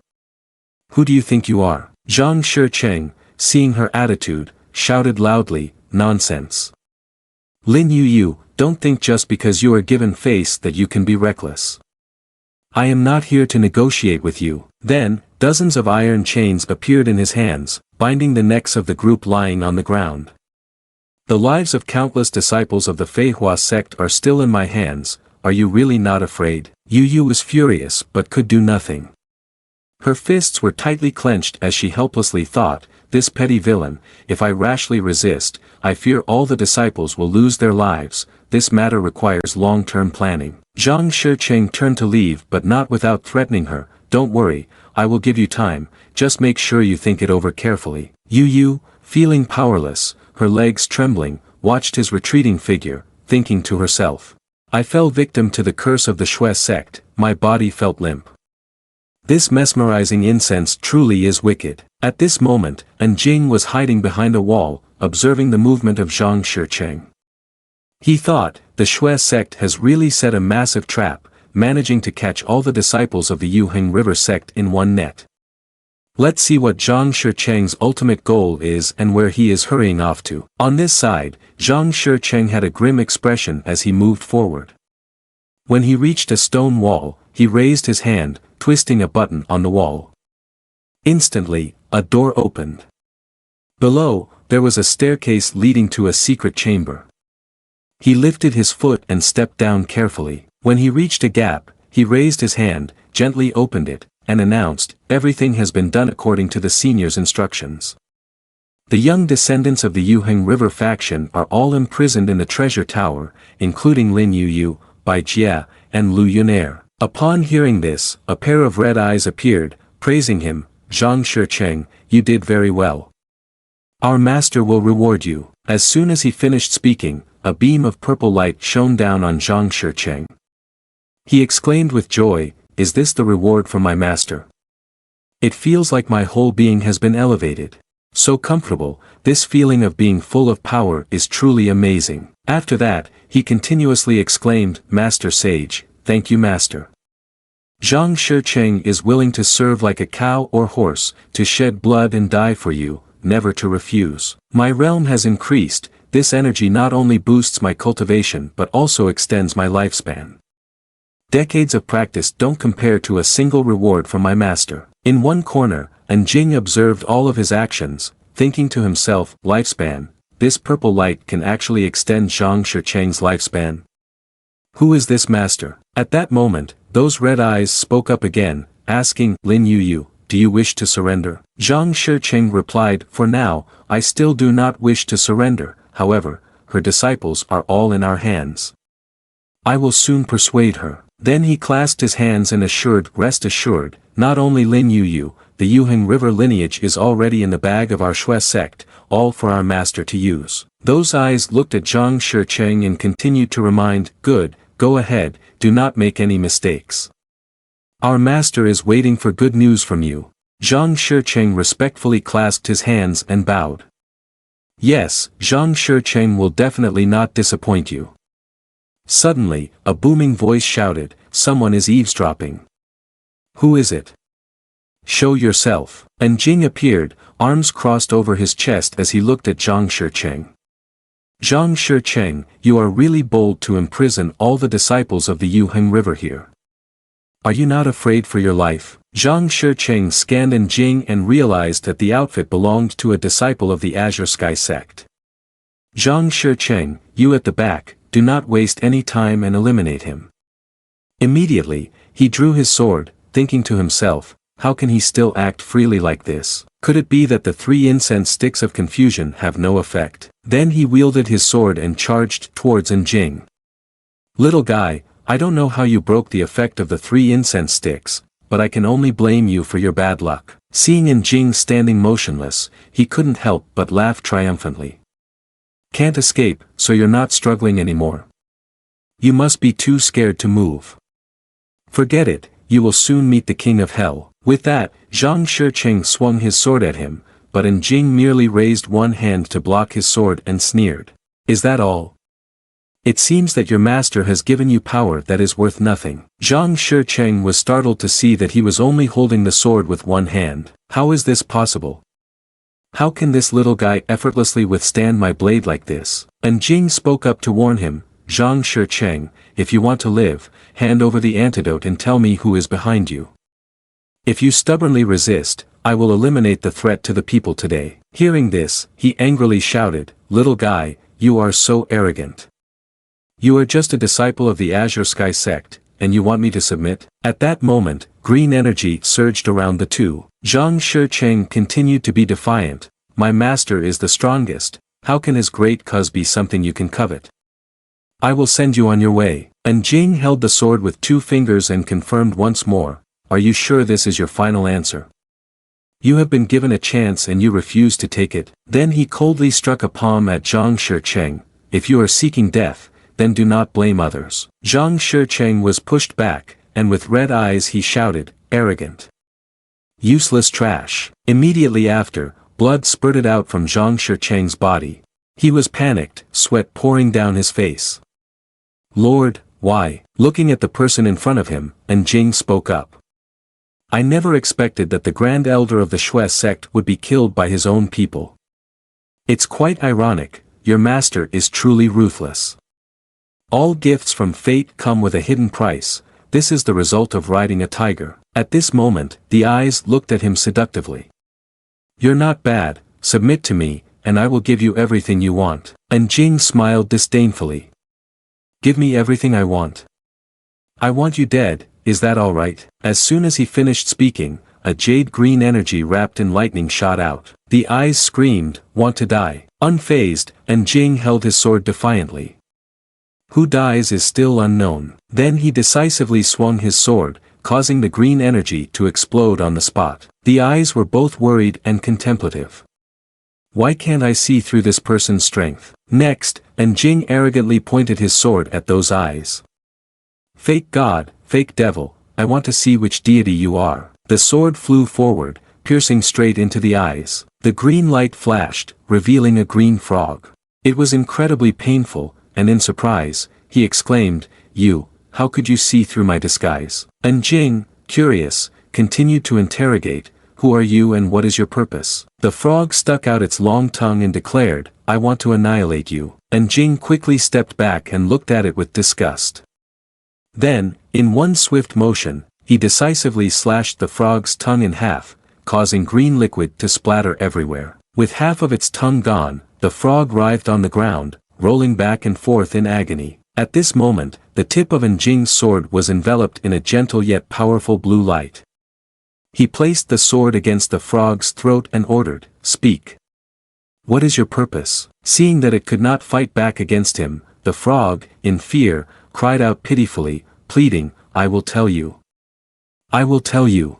Who do you think you are? Zhang Shicheng, seeing her attitude, shouted loudly, nonsense. Lin Yu, don't think just because you are given face that you can be reckless. I am not here to negotiate with you. Then, dozens of iron chains appeared in his hands, binding the necks of the group lying on the ground. The lives of countless disciples of the Fei Hua sect are still in my hands, are you really not afraid? Yu was furious but could do nothing. Her fists were tightly clenched as she helplessly thought, this petty villain, if I rashly resist, I fear all the disciples will lose their lives, this matter requires long-term planning. Zhang Shicheng turned to leave but not without threatening her, don't worry, I will give you time, just make sure you think it over carefully. Yu, feeling powerless, her legs trembling, watched his retreating figure, thinking to herself. I fell victim to the curse of the Shui sect, my body felt limp. This mesmerizing incense truly is wicked. At this moment, Jing was hiding behind a wall, observing the movement of Zhang Shicheng. He thought, the Shui sect has really set a massive trap, managing to catch all the disciples of the Yuheng River sect in one net. Let's see what Zhang Shicheng's ultimate goal is and where he is hurrying off to. On this side, Zhang Shicheng had a grim expression as he moved forward. When he reached a stone wall, he raised his hand, twisting a button on the wall. Instantly, a door opened. Below, there was a staircase leading to a secret chamber. He lifted his foot and stepped down carefully. When he reached a gap, he raised his hand, gently opened it, and announced, everything has been done according to the senior's instructions. The young descendants of the Yuheng River faction are all imprisoned in the treasure tower, including Lin Yu, Bai Jie, and Lu Yunair. Upon hearing this, a pair of red eyes appeared, praising him, Zhang Shicheng, you did very well. Our master will reward you. As soon as he finished speaking, a beam of purple light shone down on Zhang Shicheng. He exclaimed with joy, is this the reward from my master? It feels like my whole being has been elevated. So comfortable, this feeling of being full of power is truly amazing. After that, he continuously exclaimed, Master Sage, thank you Master. Zhang Shicheng is willing to serve like a cow or horse, to shed blood and die for you, never to refuse. My realm has increased, this energy not only boosts my cultivation but also extends my lifespan. Decades of practice don't compare to a single reward from my master. In one corner, Jing observed all of his actions, thinking to himself, lifespan, this purple light can actually extend Zhang Shicheng's lifespan. Who is this master? At that moment, those red eyes spoke up again, asking, Lin Yu, do you wish to surrender? Zhang Shicheng replied, for now, I still do not wish to surrender, however, her disciples are all in our hands. I will soon persuade her. Then he clasped his hands and assured, rest assured, not only Lin Yu, the Yuheng River lineage is already in the bag of our Shui sect, all for our master to use. Those eyes looked at Zhang Shicheng and continued to remind, good, go ahead, do not make any mistakes. Our master is waiting for good news from you. Zhang Shicheng respectfully clasped his hands and bowed. Yes, Zhang Shicheng will definitely not disappoint you. Suddenly, a booming voice shouted, someone is eavesdropping. Who is it? Show yourself. And Jing appeared, arms crossed over his chest as he looked at Zhang Shicheng. Zhang Shicheng, you are really bold to imprison all the disciples of the Yuheng River here. Are you not afraid for your life? Zhang Shicheng scanned Jing and realized that the outfit belonged to a disciple of the Azure Sky sect. Zhang Shicheng, you at the back, do not waste any time and eliminate him. Immediately, he drew his sword, thinking to himself, how can he still act freely like this? Could it be that the 3 incense sticks of confusion have no effect? Then he wielded his sword and charged towards Jing. Little guy, I don't know how you broke the effect of the 3 incense sticks, but I can only blame you for your bad luck. Seeing Jing standing motionless, he couldn't help but laugh triumphantly. Can't escape, so you're not struggling anymore. You must be too scared to move. Forget it, you will soon meet the king of hell. With that, Zhang Shicheng swung his sword at him, but Jing merely raised one hand to block his sword and sneered. Is that all? It seems that your master has given you power that is worth nothing. Zhang Shicheng was startled to see that he was only holding the sword with one hand. How is this possible? How can this little guy effortlessly withstand my blade like this? Jing spoke up to warn him, Zhang Shicheng, if you want to live, hand over the antidote and tell me who is behind you. If you stubbornly resist, I will eliminate the threat to the people today. Hearing this, he angrily shouted, little guy, you are so arrogant. You are just a disciple of the Azure Sky sect, and you want me to submit? At that moment, green energy surged around the two. Zhang Shicheng continued to be defiant, my master is the strongest, how can his great cause be something you can covet? I will send you on your way. Jing held the sword with 2 fingers and confirmed once more, are you sure this is your final answer? You have been given a chance and you refuse to take it. Then he coldly struck a palm at Zhang Shicheng, if you are seeking death, then do not blame others. Zhang Shicheng was pushed back, and with red eyes he shouted, arrogant. Useless trash. Immediately after, blood spurted out from Zhang Shicheng's body. He was panicked, sweat pouring down his face. Lord, why? Looking at the person in front of him, Jing spoke up. I never expected that the Grand Elder of the Shui sect would be killed by his own people. It's quite ironic, your master is truly ruthless. All gifts from fate come with a hidden price, this is the result of riding a tiger. At this moment, the eyes looked at him seductively. You're not bad, submit to me, and I will give you everything you want. Jing smiled disdainfully. Give me everything I want. I want you dead, is that all right? As soon as he finished speaking, a jade green energy wrapped in lightning shot out. The eyes screamed, want to die. Unfazed, Jing held his sword defiantly. Who dies is still unknown. Then he decisively swung his sword, causing the green energy to explode on the spot. The eyes were both worried and contemplative. Why can't I see through this person's strength? Next, Jing arrogantly pointed his sword at those eyes. Fake god, fake devil, I want to see which deity you are. The sword flew forward, piercing straight into the eyes. The green light flashed, revealing a green frog. It was incredibly painful, and in surprise, he exclaimed, you, how could you see through my disguise? Jing, curious, continued to interrogate, who are you and what is your purpose? The frog stuck out its long tongue and declared, I want to annihilate you. Jing quickly stepped back and looked at it with disgust. Then, in one swift motion, he decisively slashed the frog's tongue in half, causing green liquid to splatter everywhere. With half of its tongue gone, the frog writhed on the ground, rolling back and forth in agony. At this moment, the tip of Jing's sword was enveloped in a gentle yet powerful blue light. He placed the sword against the frog's throat and ordered, speak. What is your purpose? Seeing that it could not fight back against him, the frog, in fear, cried out pitifully, pleading, I will tell you. I will tell you.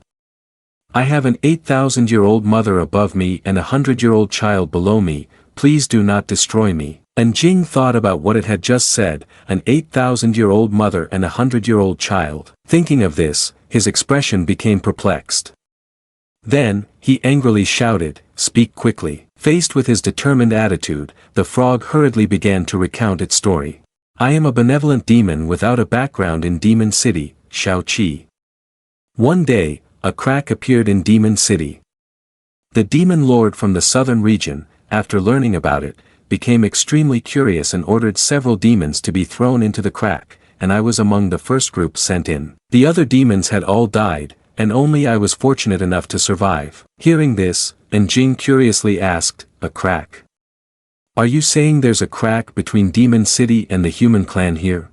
I have an 8,000-year-old mother above me and a 100-year-old child below me, please do not destroy me. Jing thought about what it had just said, an 8,000-year-old mother and a 100-year-old child. Thinking of this, his expression became perplexed. Then, he angrily shouted, speak quickly. Faced with his determined attitude, the frog hurriedly began to recount its story. I am a benevolent demon without a background in Demon City, Shaoqi. One day, a crack appeared in Demon City. The demon lord from the southern region, after learning about it, became extremely curious and ordered several demons to be thrown into the crack, and I was among the first group sent in. The other demons had all died, and only I was fortunate enough to survive. Hearing this, Jing curiously asked, "A crack? Are you saying there's a crack between Demon City and the human clan here?"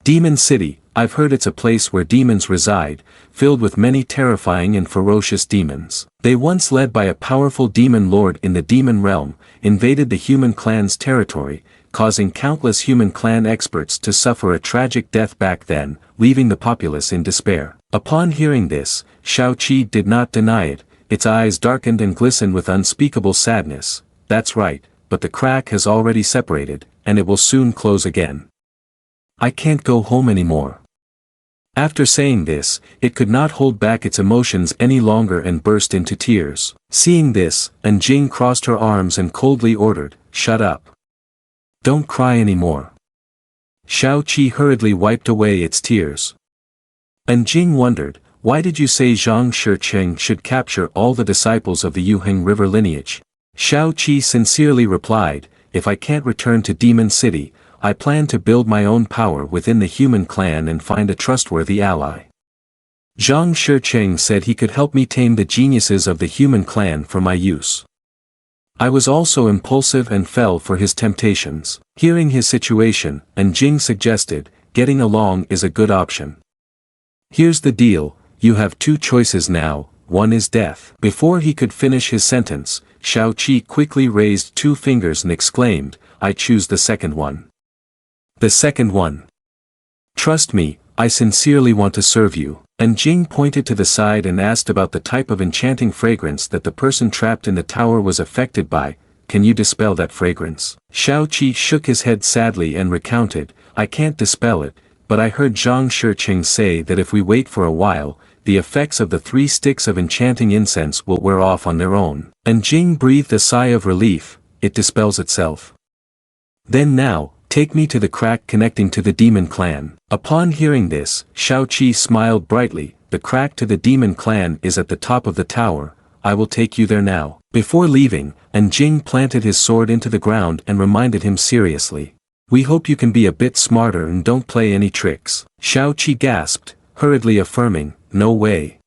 "Demon City, I've heard it's a place where demons reside, filled with many terrifying and ferocious demons. They once led by a powerful demon lord in the demon realm, invaded the human clan's territory, causing countless human clan experts to suffer a tragic death back then, leaving the populace in despair." Upon hearing this, Shao-Chi did not deny it, its eyes darkened and glistened with unspeakable sadness. "That's right, but the crack has already separated, and it will soon close again. I can't go home anymore." After saying this, it could not hold back its emotions any longer and burst into tears. Seeing this, Jing crossed her arms and coldly ordered, "Shut up. Don't cry anymore." Shao-Chi hurriedly wiped away its tears. Jing wondered, "Why did you say Zhang Shicheng should capture all the disciples of the Yuheng River lineage?" Shao-Chi sincerely replied, "If I can't return to Demon City, I plan to build my own power within the human clan and find a trustworthy ally. Zhang Shicheng said he could help me tame the geniuses of the human clan for my use. I was also impulsive and fell for his temptations." Hearing his situation, Jing suggested, "Getting along is a good option. Here's the deal, you have two choices now, one is death." Before he could finish his sentence, Shao-Chi quickly raised two fingers and exclaimed, "I choose the second one." "The second one? Trust me, I sincerely want to serve you." Jing pointed to the side and asked about the type of enchanting fragrance that the person trapped in the tower was affected by. "Can you dispel that fragrance?" Shao-Chi shook his head sadly and recounted, "I can't dispel it, but I heard Zhang Shicheng say that if we wait for a while, the effects of the 3 sticks of enchanting incense will wear off on their own." Jing breathed a sigh of relief, "It dispels itself. Then now, take me to the crack connecting to the demon clan." Upon hearing this, Shao-Chi smiled brightly, "The crack to the demon clan is at the top of the tower, I will take you there now." Before leaving, Jing planted his sword into the ground and reminded him seriously, "We hope you can be a bit smarter and don't play any tricks." Shao-Chi gasped, hurriedly affirming, "No way.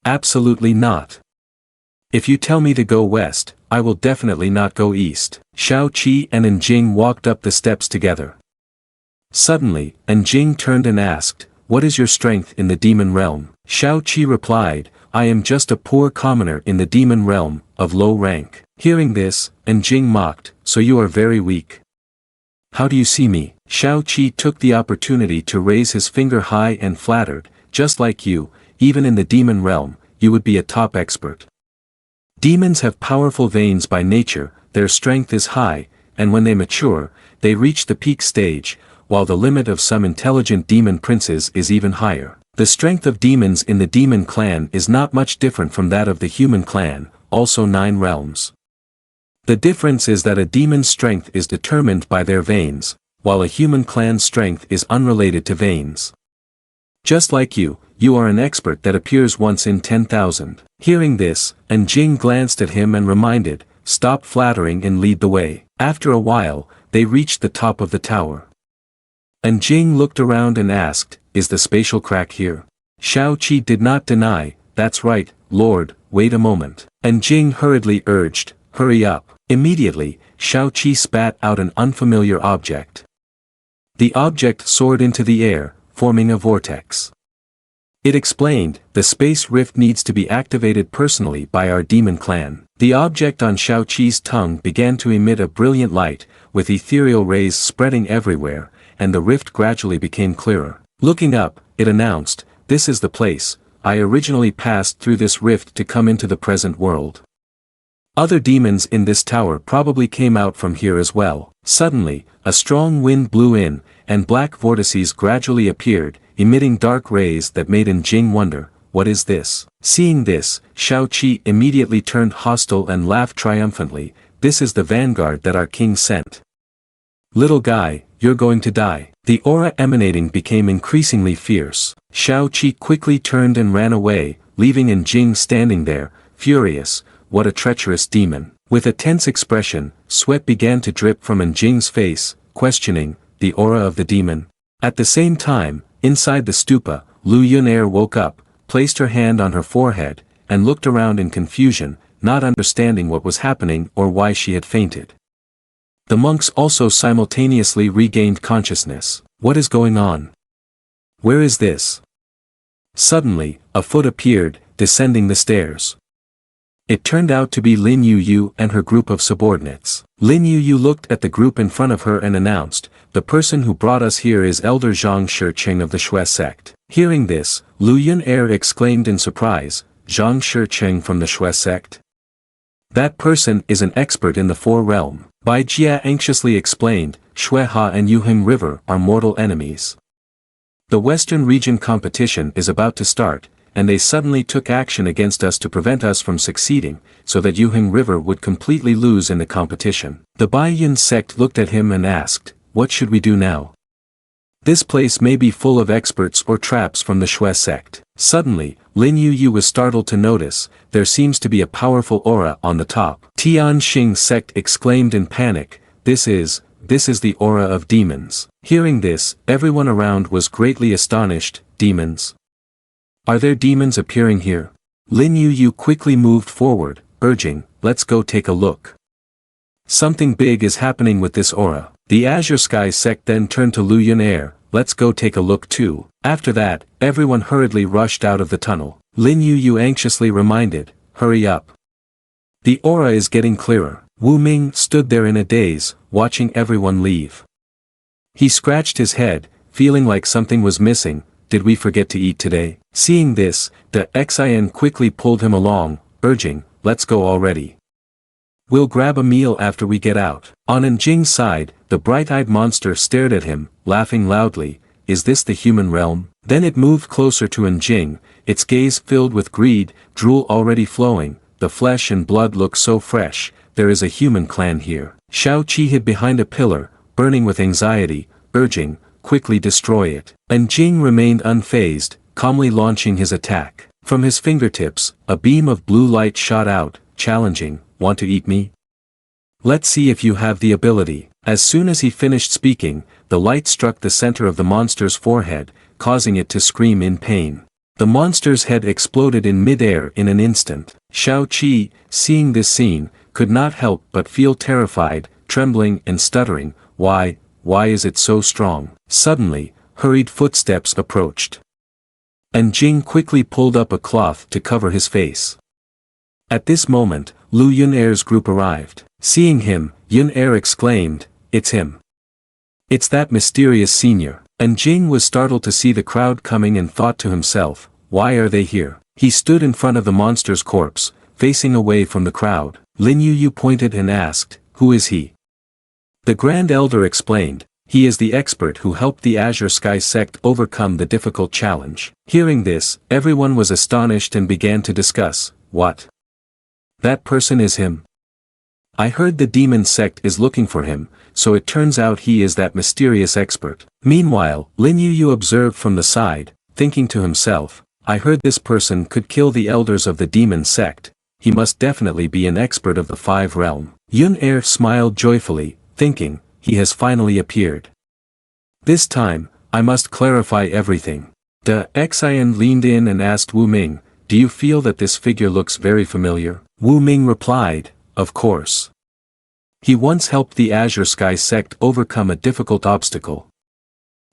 Absolutely not. If you tell me to go west, I will definitely not go east." Shao-Chi and Jing walked up the steps together. Suddenly, Jing turned and asked, "What is your strength in the demon realm?" Shao-Chi replied, "I am just a poor commoner in the demon realm, of low rank." Hearing this, Jing mocked, "So you are very weak. How do you see me?" Shao-Chi took the opportunity to raise his finger high and flattered, "Just like you, even in the demon realm, you would be a top expert. Demons have powerful veins by nature, their strength is high, and when they mature, they reach the peak stage, while the limit of some intelligent demon princes is even higher. The strength of demons in the demon clan is not much different from that of the human clan, also 9 realms. The difference is that a demon's strength is determined by their veins, while a human clan's strength is unrelated to veins. Just like you are an expert that appears once in 10,000. Hearing this, Jing glanced at him and reminded, "Stop flattering and lead the way." After a while, they reached the top of the tower. Jing looked around and asked, "Is the spatial crack here?" Shao-Chi did not deny, "That's right, Lord, wait a moment." Jing hurriedly urged, "Hurry up." Immediately, Shao-Chi spat out an unfamiliar object. The object soared into the air, forming a vortex. It explained, "The space rift needs to be activated personally by our demon clan." The object on Shao-Chi's tongue began to emit a brilliant light, with ethereal rays spreading everywhere, and the rift gradually became clearer. Looking up, it announced, "This is the place, I originally passed through this rift to come into the present world. Other demons in this tower probably came out from here as well." Suddenly, a strong wind blew in, and black vortices gradually appeared, emitting dark rays that made Jing wonder, "What is this?" Seeing this, Shao-Chi immediately turned hostile and laughed triumphantly, "This is the vanguard that our king sent. Little guy, you're going to die." The aura emanating became increasingly fierce. Shao-Chi quickly turned and ran away, leaving Jing standing there, furious. What a treacherous demon. With a tense expression, sweat began to drip from Jing's face, questioning the aura of the demon. At the same time, inside the stupa, Lu Yunair woke up, placed her hand on her forehead, and looked around in confusion, not understanding what was happening or why she had fainted. The monks also simultaneously regained consciousness. What is going on? Where is this? Suddenly, a foot appeared, descending the stairs. It turned out to be Lin Yu and her group of subordinates. Lin Yu looked at the group in front of her and announced, "The person who brought us here is Elder Zhang Shicheng of the Shui sect." Hearing this, Lu Yunair exclaimed in surprise, "Zhang Shicheng from the Shui sect? That person is an expert in the Four Realm." Bai Jia anxiously explained, "Shui Ha and Yuheng River are mortal enemies. The Western region competition is about to start, and they suddenly took action against us to prevent us from succeeding, so that Yuheng River would completely lose in the competition." The Bai Yun sect looked at him and asked, "What should we do now? This place may be full of experts or traps from the Shui sect." Suddenly, Lin Yu was startled to notice, there seems to be a powerful aura on the top. Tianxing sect exclaimed in panic, This is the aura of demons." Hearing this, everyone around was greatly astonished. Demons? Are there demons appearing here? Lin Yu quickly moved forward, urging, "Let's go take a look. Something big is happening with this aura." The Azure Sky sect then turned to Lu Yunair, "Let's go take a look too." After that, everyone hurriedly rushed out of the tunnel. Lin Yu anxiously reminded, "Hurry up. The aura is getting clearer." Wu Ming stood there in a daze, watching everyone leave. He scratched his head, feeling like something was missing. Did we forget to eat today? Seeing this, the Xin quickly pulled him along, urging, "Let's go already. We'll grab a meal after we get out." On Jing's side, the bright-eyed monster stared at him, laughing loudly. "Is this the human realm?" Then it moved closer to Jing, its gaze filled with greed, drool already flowing. "The flesh and blood look so fresh, there is a human clan here." Shao Qi hid behind a pillar, burning with anxiety, urging, "Quickly destroy it." Jing remained unfazed, calmly launching his attack. From his fingertips, a beam of blue light shot out, challenging, "Want to eat me? Let's see if you have the ability." As soon as he finished speaking, the light struck the center of the monster's forehead, causing it to scream in pain. The monster's head exploded in mid-air in an instant. Shao Qi, seeing this scene, could not help but feel terrified, trembling and stuttering, Why is it so strong?" Suddenly, hurried footsteps approached. Jing quickly pulled up a cloth to cover his face. At this moment, Lu Yunair's group arrived. Seeing him, Yunair exclaimed, "It's him. It's that mysterious senior." Jing was startled to see the crowd coming and thought to himself, "Why are they here?" He stood in front of the monster's corpse, facing away from the crowd. Lin Yu pointed and asked, "Who is he?" The Grand Elder explained, "He is the expert who helped the Azure Sky sect overcome the difficult challenge." Hearing this, everyone was astonished and began to discuss, "What? That person is him? I heard the demon sect is looking for him, so it turns out he is that mysterious expert." Meanwhile, Lin Yu observed from the side, thinking to himself, "I heard this person could kill the elders of the demon sect. He must definitely be an expert of the Five Realm." Yunair smiled joyfully, thinking, "He has finally appeared. This time, I must clarify everything." The Xin leaned in and asked Wu Ming, "Do you feel that this figure looks very familiar?" Wu Ming replied, "Of course. He once helped the Azure Sky sect overcome a difficult obstacle.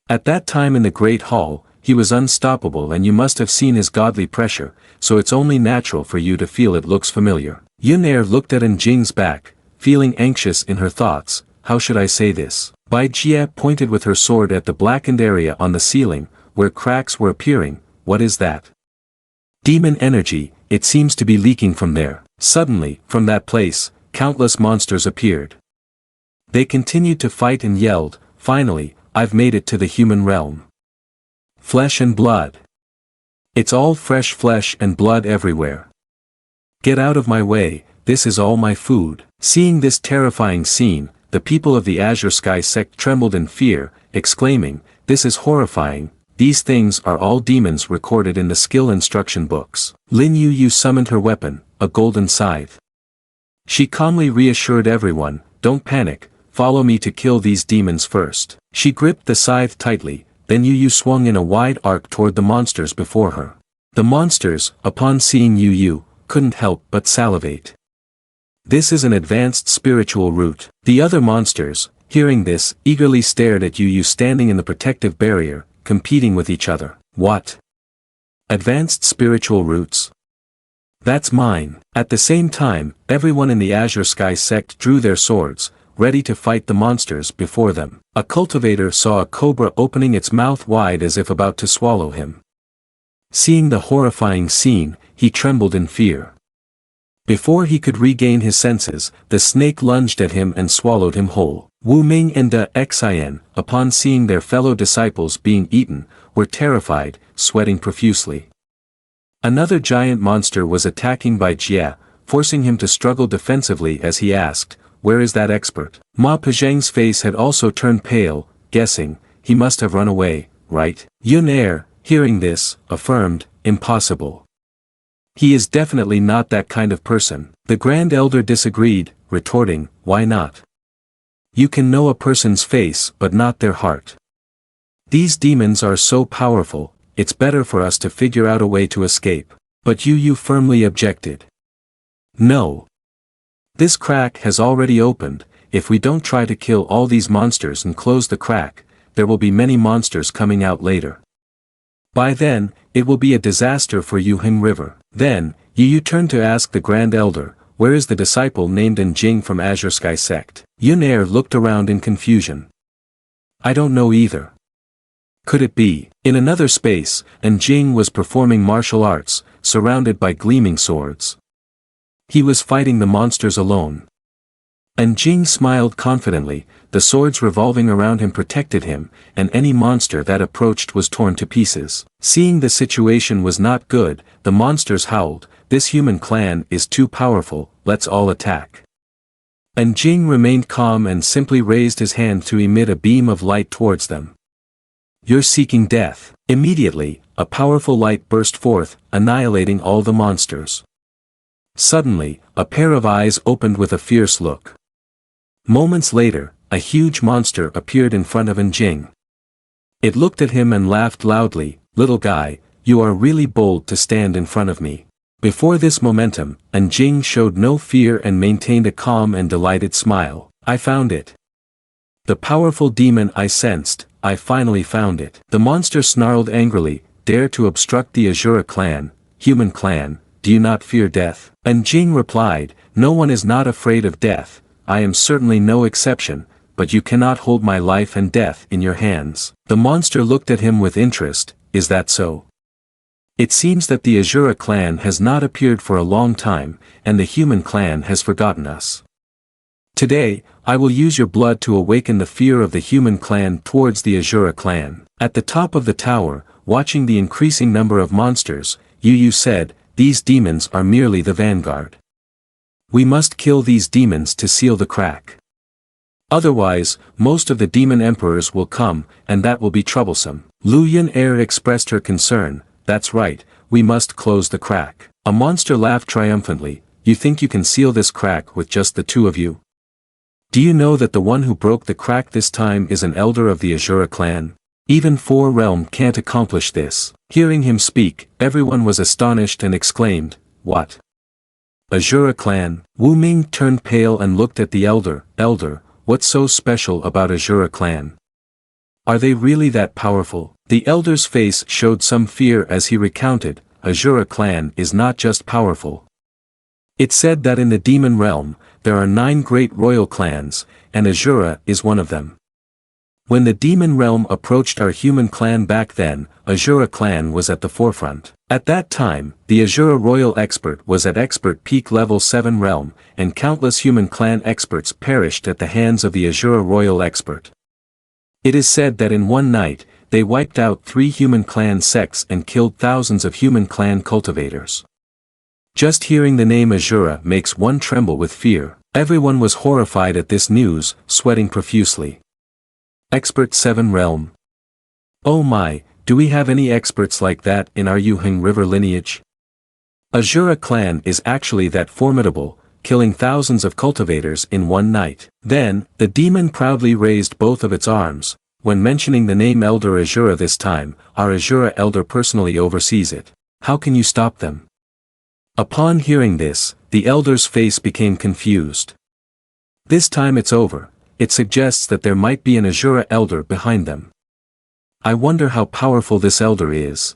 At that time in the Great Hall, he was unstoppable and you must have seen his godly pressure, so it's only natural for you to feel it looks familiar." Yunair looked at Jing's back, feeling anxious in her thoughts. How should I say this? Bai Jia pointed with her sword at the blackened area on the ceiling, where cracks were appearing. What is that? Demon energy, it seems to be leaking from there. Suddenly, from that place, countless monsters appeared. They continued to fight and yelled, "Finally, I've made it to the human realm. Flesh and blood. It's all fresh flesh and blood everywhere. Get out of my way, this is all my food." Seeing this terrifying scene, the people of the Azure Sky sect trembled in fear, exclaiming, "This is horrifying, these things are all demons recorded in the skill instruction books." Lin Yu summoned her weapon, a golden scythe. She calmly reassured everyone, don't panic, follow me to kill these demons first. She gripped the scythe tightly, then Yu Yu swung in a wide arc toward the monsters before her. The monsters, upon seeing Yu Yu, couldn't help but salivate. This is an advanced spiritual route. The other monsters, hearing this, eagerly stared at Yu Yu standing in the protective barrier, competing with each other. What? Advanced spiritual roots? That's mine. At the same time, everyone in the Azure Sky sect drew their swords, ready to fight the monsters before them. A cultivator saw a cobra opening its mouth wide as if about to swallow him. Seeing the horrifying scene, he trembled in fear. Before he could regain his senses, the snake lunged at him and swallowed him whole. Wu Ming and Da Xin, upon seeing their fellow disciples being eaten, were terrified, sweating profusely. Another giant monster was attacking by Jie, forcing him to struggle defensively as he asked, "Where is that expert?" Ma Pezheng's face had also turned pale, guessing, he must have run away, right? Yun Er, hearing this, affirmed, "Impossible. He is definitely not that kind of person." The Grand Elder disagreed, retorting, "Why not? You can know a person's face but not their heart. These demons are so powerful, it's better for us to figure out a way to escape." But Yu Yu firmly objected. "No. This crack has already opened, if we don't try to kill all these monsters and close the crack, there will be many monsters coming out later. By then, it will be a disaster for Yuheng River." Then, Yu Yu turned to ask the Grand Elder, "Where is the disciple named Jing from Azure Sky Sect?" Yun Er looked around in confusion. "I don't know either. Could it be?" In another space, Jing was performing martial arts, surrounded by gleaming swords. He was fighting the monsters alone. Jing smiled confidently, the swords revolving around him protected him, and any monster that approached was torn to pieces. Seeing the situation was not good, the monsters howled, "This human clan is too powerful, let's all attack." Jing remained calm and simply raised his hand to emit a beam of light towards them. "You're seeking death." Immediately, a powerful light burst forth, annihilating all the monsters. Suddenly, a pair of eyes opened with a fierce look. Moments later, a huge monster appeared in front of Jing. It looked at him and laughed loudly, "Little guy, you are really bold to stand in front of me." Before this momentum, Jing showed no fear and maintained a calm and delighted smile. "I found it. The powerful demon I sensed, I finally found it." The monster snarled angrily, "Dare to obstruct the Azura clan, human clan, do you not fear death?" Jing replied, "No one is not afraid of death, I am certainly no exception, but you cannot hold my life and death in your hands." The monster looked at him with interest, "Is that so? It seems that the Azura clan has not appeared for a long time, and the human clan has forgotten us. Today, I will use your blood to awaken the fear of the human clan towards the Azura clan." At the top of the tower, watching the increasing number of monsters, Yu Yu said, "These demons are merely the vanguard. We must kill these demons to seal the crack. Otherwise, most of the demon emperors will come, and that will be troublesome." Lu Yun Er expressed her concern, "That's right, we must close the crack." A monster laughed triumphantly, "You think you can seal this crack with just the two of you? Do you know that the one who broke the crack this time is an elder of the Azura clan? Even 4 realm can't accomplish this." Hearing him speak, everyone was astonished and exclaimed, "What? Azura clan?" Wu Ming turned pale and looked at the elder. "Elder, what's so special about Azura clan? Are they really that powerful?" The elder's face showed some fear as he recounted, "Azura clan is not just powerful. It's said that in the demon realm, there are 9 great royal clans, and Azura is one of them. When the demon realm approached our human clan back then, Azura clan was at the forefront. At that time, the Azura royal expert was at expert peak level 7 realm, and countless human clan experts perished at the hands of the Azura royal expert. It is said that in one night, they wiped out 3 human clan sects and killed thousands of human clan cultivators. Just hearing the name Azura makes one tremble with fear." Everyone was horrified at this news, sweating profusely. Expert 7 realm. Oh my, do we have any experts like that in our Yuheng River lineage? Azura clan is actually that formidable, killing thousands of cultivators in one night. Then, the demon proudly raised both of its arms. When mentioning the name Elder Azura this time, our Azura elder personally oversees it. How can you stop them? Upon hearing this, the elder's face became confused. This time it's over. It suggests that there might be an Azura elder behind them. I wonder how powerful this elder is.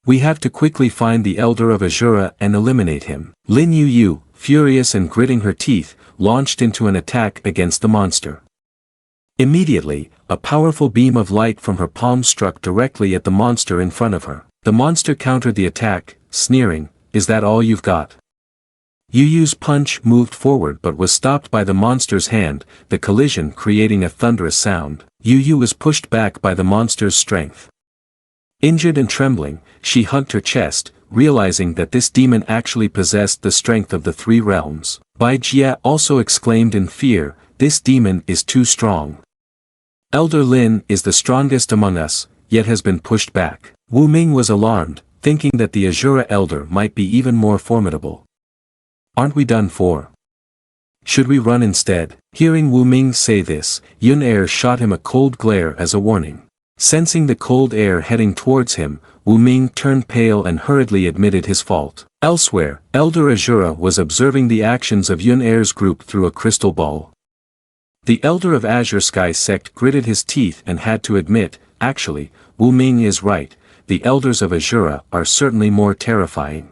We have to quickly find the elder of Azura and eliminate him. Lin Yu, furious and gritting her teeth, launched into an attack against the monster. Immediately, a powerful beam of light from her palm struck directly at the monster in front of her. The monster countered the attack, sneering, "Is that all you've got?" Yu Yu's punch moved forward but was stopped by the monster's hand, the collision creating a thunderous sound. Yu Yu was pushed back by the monster's strength. Injured and trembling, she hugged her chest, realizing that this demon actually possessed the strength of the three realms. Bai Jia also exclaimed in fear, "This demon is too strong. Elder Lin is the strongest among us, yet has been pushed back." Wu Ming was alarmed, thinking that the Azura elder might be even more formidable. "Aren't we done for? Should we run instead?" Hearing Wu Ming say this, Yun Er shot him a cold glare as a warning. Sensing the cold air heading towards him, Wu Ming turned pale and hurriedly admitted his fault. Elsewhere, Elder Azura was observing the actions of Yun Er's group through a crystal ball. The Elder of Azure Sky sect gritted his teeth and had to admit, actually, Wu Ming is right, the Elders of Azura are certainly more terrifying.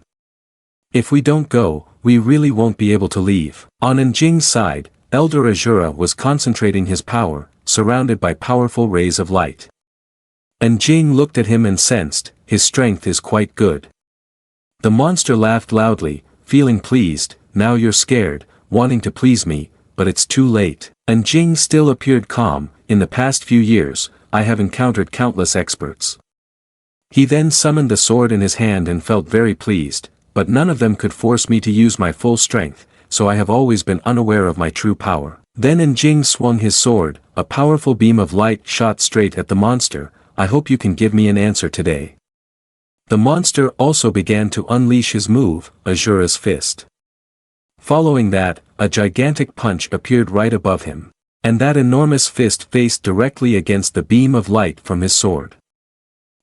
If we don't go, we really won't be able to leave. On Njing's side, Elder Azura was concentrating his power, surrounded by powerful rays of light. Njing looked at him and sensed, his strength is quite good. The monster laughed loudly, feeling pleased, "Now you're scared, wanting to please me, but it's too late." Njing still appeared calm, "In the past few years, I have encountered countless experts." He then summoned the sword in his hand and felt very pleased, "But none of them could force me to use my full strength, so I have always been unaware of my true power." Then Njing swung his sword, a powerful beam of light shot straight at the monster. "I hope you can give me an answer today." The monster also began to unleash his move, Azura's fist. Following that, a gigantic punch appeared right above him. And that enormous fist faced directly against the beam of light from his sword.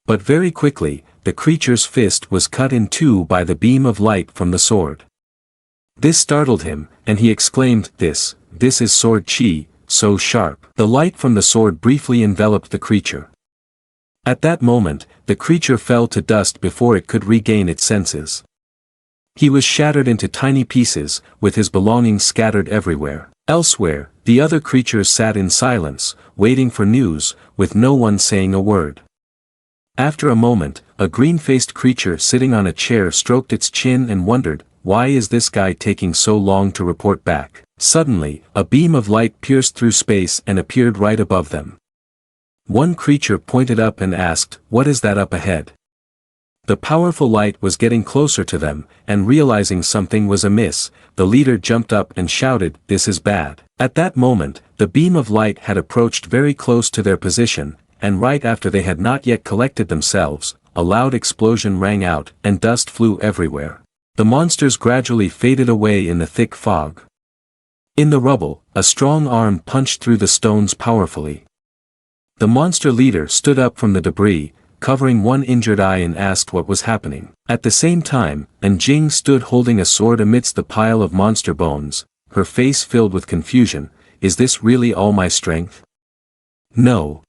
But very quickly, the creature's fist was cut in two by the beam of light from the sword. This startled him, and he exclaimed, This is sword chi, so sharp." The light from the sword briefly enveloped the creature. At that moment, the creature fell to dust before it could regain its senses. He was shattered into tiny pieces, with his belongings scattered everywhere. Elsewhere, the other creatures sat in silence, waiting for news, with no one saying a word. After a moment, a green-faced creature sitting on a chair stroked its chin and wondered, "Why is this guy taking so long to report back?" Suddenly, a beam of light pierced through space and appeared right above them. One creature pointed up and asked, "What is that up ahead?" The powerful light was getting closer to them, and realizing something was amiss, the leader jumped up and shouted, "This is bad." At that moment, the beam of light had approached very close to their position, and right after they had not yet collected themselves, a loud explosion rang out, and dust flew everywhere. The monsters gradually faded away in the thick fog. In the rubble, a strong arm punched through the stones powerfully. The monster leader stood up from the debris, covering one injured eye, and asked what was happening. At the same time, Njing stood holding a sword amidst the pile of monster bones, her face filled with confusion. "Is this really all my strength? No.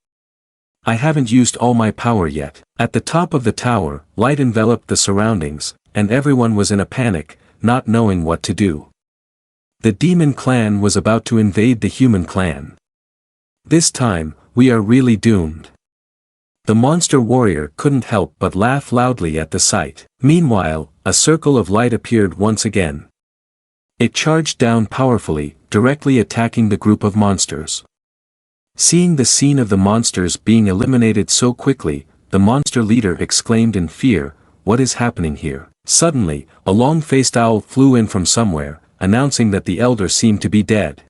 I haven't used all my power yet." At the top of the tower, light enveloped the surroundings, and everyone was in a panic, not knowing what to do. The demon clan was about to invade the human clan. This time, we are really doomed. The monster warrior couldn't help but laugh loudly at the sight. Meanwhile, a circle of light appeared once again. It charged down powerfully, directly attacking the group of monsters. Seeing the scene of the monsters being eliminated so quickly, the monster leader exclaimed in fear, "What is happening here?" Suddenly, a long-faced owl flew in from somewhere, announcing that the elder seemed to be dead.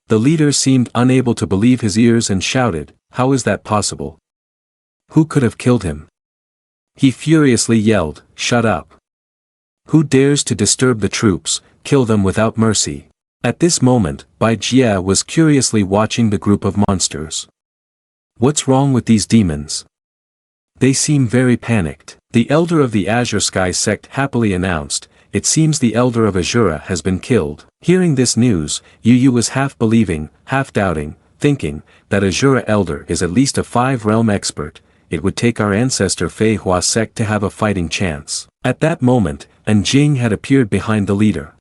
The leader seemed unable to believe his ears and shouted, "How is that possible? Who could have killed him?" He furiously yelled, "Shut up! Who dares to disturb the troops? kill them without mercy. At this moment, Bai Jie was curiously watching the group of monsters. What's wrong with these demons? They seem very panicked. The elder of the Azure Sky sect happily announced, it seems the elder of Azura has been killed. Hearing this news, Yu Yu was half believing, half doubting, thinking that Azura elder is at least a 5-realm expert. It would take our ancestor Fei Hua sect to have a fighting chance. At that moment, An Jing had appeared behind the leader.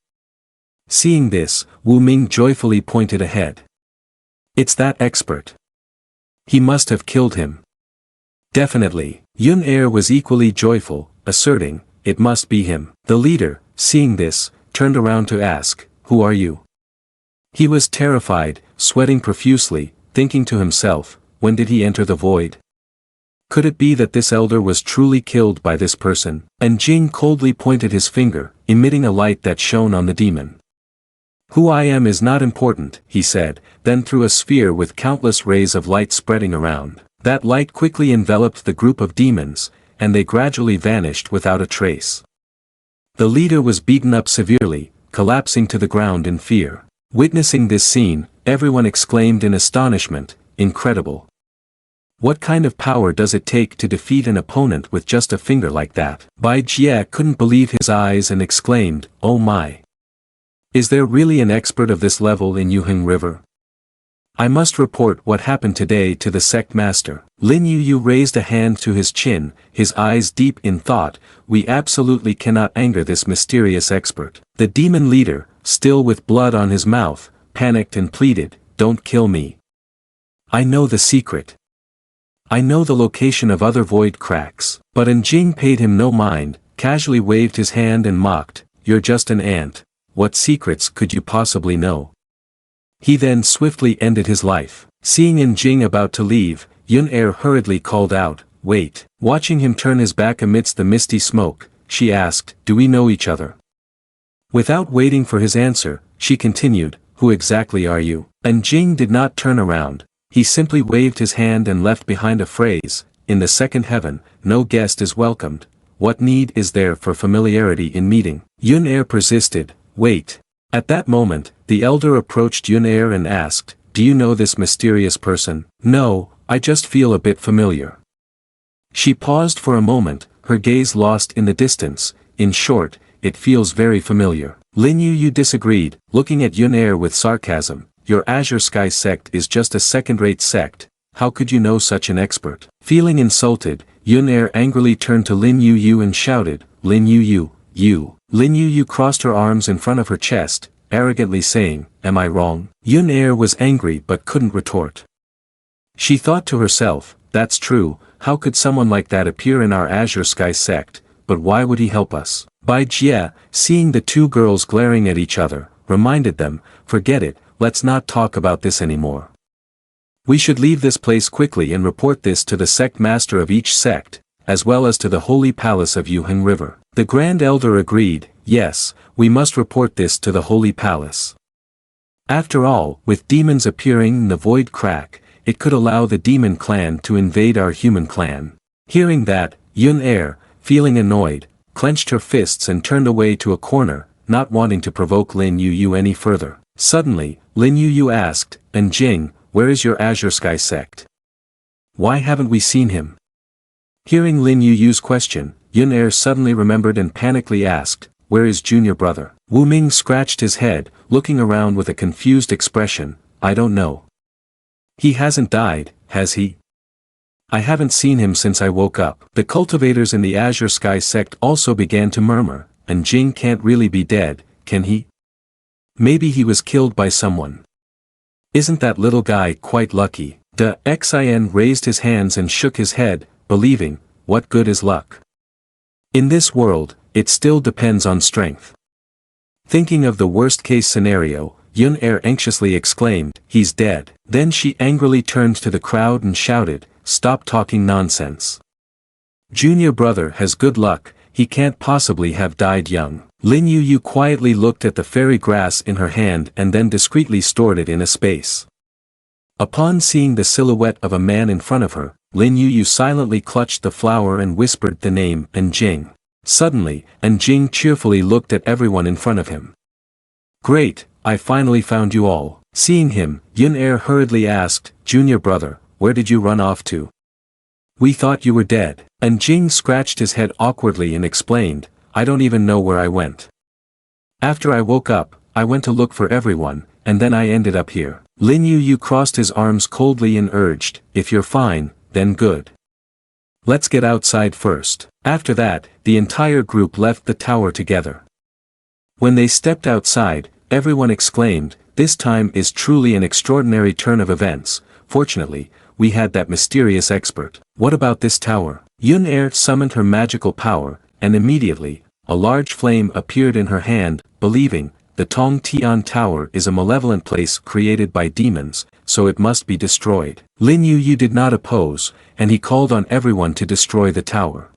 Seeing this, Wu Ming joyfully pointed ahead. It's that expert. He must have killed him. Definitely. Yun Er was equally joyful, asserting, it must be him. The leader, seeing this, turned around to ask, who are you? He was terrified, sweating profusely, thinking to himself, when did he enter the void? Could it be that this elder was truly killed by this person? And Jing coldly pointed his finger, emitting a light that shone on the demon. Who I am is not important, he said, then threw a sphere with countless rays of light spreading around. That light quickly enveloped the group of demons, and they gradually vanished without a trace. The leader was beaten up severely, collapsing to the ground in fear. Witnessing this scene, everyone exclaimed in astonishment, incredible. What kind of power does it take to defeat an opponent with just a finger like that? Bai Jie couldn't believe his eyes and exclaimed, oh my. Is there really an expert of this level in Yuheng River? I must report what happened today to the sect master. Lin Yu raised a hand to his chin, his eyes deep in thought. We absolutely cannot anger this mysterious expert. The demon leader, still with blood on his mouth, panicked and pleaded, don't kill me. I know the secret. I know the location of other void cracks. But An Jing paid him no mind, casually waved his hand and mocked, you're just an ant. What secrets could you possibly know? He then swiftly ended his life. Seeing An Jing about to leave, Yun Er hurriedly called out, wait. Watching him turn his back amidst the misty smoke, she asked, do we know each other? Without waiting for his answer, she continued, who exactly are you? An Jing did not turn around, he simply waved his hand and left behind a phrase, in the second heaven, no guest is welcomed. What need is there for familiarity in meeting? Yun Er persisted, wait. At that moment, the elder approached Yun Er and asked, do you know this mysterious person? No, I just feel a bit familiar. She paused for a moment, her gaze lost in the distance. In short, it feels very familiar. Lin Yu disagreed, looking at Yun Er with sarcasm. Your Azure Sky sect is just a second-rate sect. How could you know such an expert? Feeling insulted, Yun Er angrily turned to Lin Yu and shouted, Lin Yu, you. Lin Yu crossed her arms in front of her chest, arrogantly saying, am I wrong? Yun Er was angry but couldn't retort. She thought to herself, that's true, how could someone like that appear in our Azure Sky sect, but why would he help us? Bai Jie, seeing the two girls glaring at each other, reminded them, forget it, let's not talk about this anymore. We should leave this place quickly and report this to the sect master of each sect, as well as to the holy palace of Yuheng River. The Grand Elder agreed, yes, we must report this to the holy palace. After all, with demons appearing in the void crack, it could allow the demon clan to invade our human clan. Hearing that, Yun Er, feeling annoyed, clenched her fists and turned away to a corner, not wanting to provoke Lin Yu any further. Suddenly, Lin Yu asked, An Jing, where is your Azure Sky sect? Why haven't we seen him? Hearing Lin Yu's question, Yun Er suddenly remembered and panically asked, where is junior brother? Wu Ming scratched his head, looking around with a confused expression, I don't know. He hasn't died, has he? I haven't seen him since I woke up. The cultivators in the Azure Sky sect also began to murmur, An Jing can't really be dead, can he? Maybe he was killed by someone. Isn't that little guy quite lucky? De Xin raised his hands and shook his head, believing, what good is luck? In this world, it still depends on strength. Thinking of the worst-case scenario, Yun Er anxiously exclaimed, he's dead. Then she angrily turned to the crowd and shouted, stop talking nonsense. Junior brother has good luck, he can't possibly have died young. Lin Yu quietly looked at the fairy grass in her hand and then discreetly stored it in a space. Upon seeing the silhouette of a man in front of her, Lin Yu silently clutched the flower and whispered the name, An Jing. Suddenly, An Jing cheerfully looked at everyone in front of him. Great, I finally found you all. Seeing him, Yun-er hurriedly asked, Junior brother, where did you run off to? We thought you were dead. And Jing scratched his head awkwardly and explained, I don't even know where I went. After I woke up, I went to look for everyone, and then I ended up here. Lin Yu crossed his arms coldly and urged, if you're fine, then good. Let's get outside first. After that, the entire group left the tower together. When they stepped outside, everyone exclaimed, this time is truly an extraordinary turn of events. Fortunately, we had that mysterious expert. What about this tower? Yun-er summoned her magical power, and immediately, a large flame appeared in her hand, believing, the Tong Tian Tower is a malevolent place created by demons, so it must be destroyed. Lin Yu did not oppose, and he called on everyone to destroy the tower.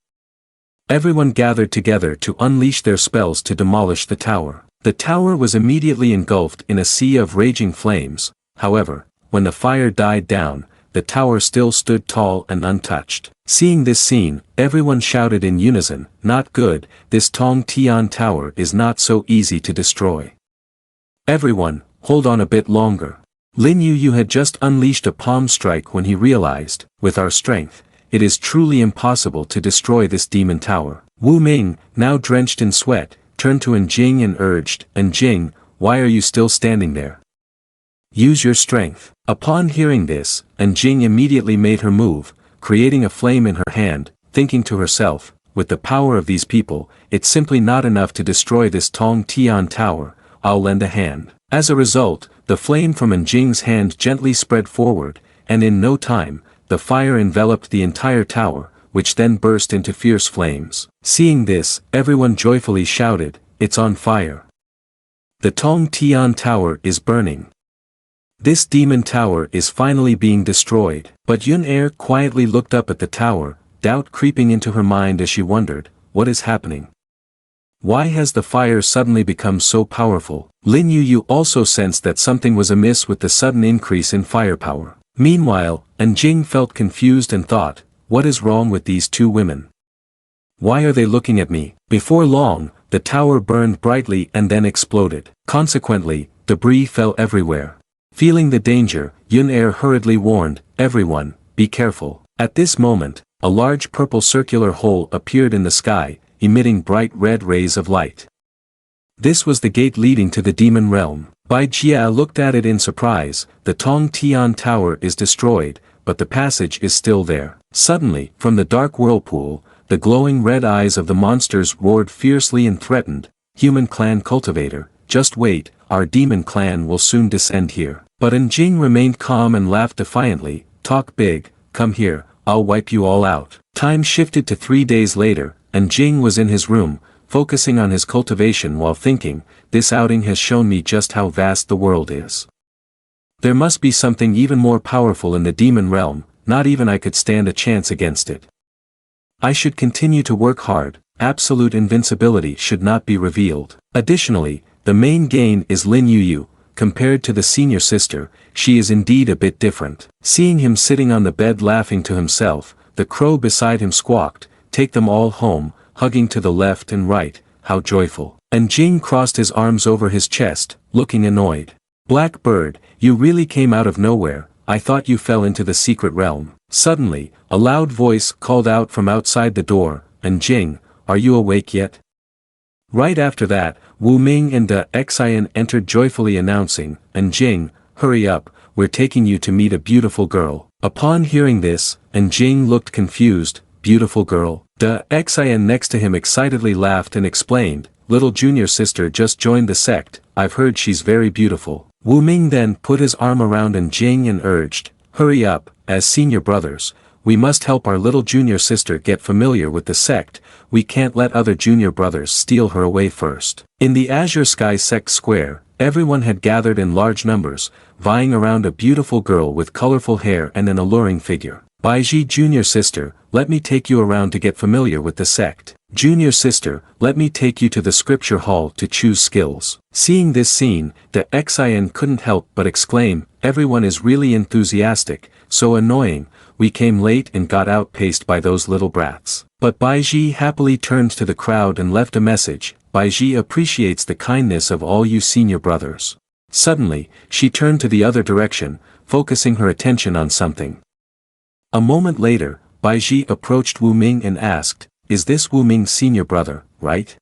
Everyone gathered together to unleash their spells to demolish the tower. The tower was immediately engulfed in a sea of raging flames. However, when the fire died down, the tower still stood tall and untouched. Seeing this scene, everyone shouted in unison, not good, this Tong Tian Tower is not so easy to destroy. Everyone, hold on a bit longer. Lin Yu had just unleashed a palm strike when he realized, with our strength, it is truly impossible to destroy this demon tower. Wu Ming, now drenched in sweat, turned to Jing and urged, Jing, why are you still standing there? Use your strength. Upon hearing this, Jing immediately made her move, creating a flame in her hand, thinking to herself, with the power of these people, it's simply not enough to destroy this Tong Tian Tower, I'll lend a hand. As a result, the flame from Jing's hand gently spread forward, and in no time, the fire enveloped the entire tower, which then burst into fierce flames. Seeing this, everyone joyfully shouted, it's on fire. The Tong Tian Tower is burning. This demon tower is finally being destroyed. But Yun-er quietly looked up at the tower, doubt creeping into her mind as she wondered, what is happening? Why has the fire suddenly become so powerful? Lin Yu also sensed that something was amiss with the sudden increase in firepower. Meanwhile, Jing felt confused and thought, what is wrong with these two women? Why are they looking at me? Before long, the tower burned brightly and then exploded. Consequently, debris fell everywhere. Feeling the danger, Yun-er hurriedly warned, everyone, be careful. At this moment, a large purple circular hole appeared in the sky, emitting bright red rays of light. This was the gate leading to the demon realm. Bai Jia looked at it in surprise, the Tong Tian Tower is destroyed, but the passage is still there. Suddenly, from the dark whirlpool, the glowing red eyes of the monsters roared fiercely and threatened, human clan cultivator, just wait, our demon clan will soon descend here. But Jing remained calm and laughed defiantly, talk big, come here, I'll wipe you all out. Time shifted to 3 days later, Jing was in his room, focusing on his cultivation while thinking, this outing has shown me just how vast the world is. There must be something even more powerful in the demon realm, not even I could stand a chance against it. I should continue to work hard, absolute invincibility should not be revealed. Additionally, the main gain is Lin Yu. Compared to the senior sister, she is indeed a bit different. Seeing him sitting on the bed laughing to himself, the crow beside him squawked, take them all home, hugging to the left and right, how joyful. Jing crossed his arms over his chest, looking annoyed. Black bird, you really came out of nowhere, I thought you fell into the secret realm. Suddenly, a loud voice called out from outside the door, Jing, are you awake yet? Right after that, Wu Ming and De Xian entered joyfully announcing, Jing, hurry up, we're taking you to meet a beautiful girl. Upon hearing this, Jing looked confused, beautiful girl. De Xian next to him excitedly laughed and explained, little junior sister just joined the sect, I've heard she's very beautiful. Wu Ming then put his arm around Jing and urged, hurry up, as senior brothers, we must help our little junior sister get familiar with the sect, we can't let other junior brothers steal her away first. In the Azure Sky Sect Square, everyone had gathered in large numbers, vying around a beautiful girl with colorful hair and an alluring figure. Baiji junior sister, let me take you around to get familiar with the sect. Junior sister, let me take you to the scripture hall to choose skills. Seeing this scene, De Xian couldn't help but exclaim, everyone is really enthusiastic, so annoying, we came late and got outpaced by those little brats. But Baiji happily turned to the crowd and left a message, Baiji appreciates the kindness of all you senior brothers. Suddenly, she turned to the other direction, focusing her attention on something. A moment later, Baiji approached Wu Ming and asked, "Is this Wu Ming's senior brother, right?"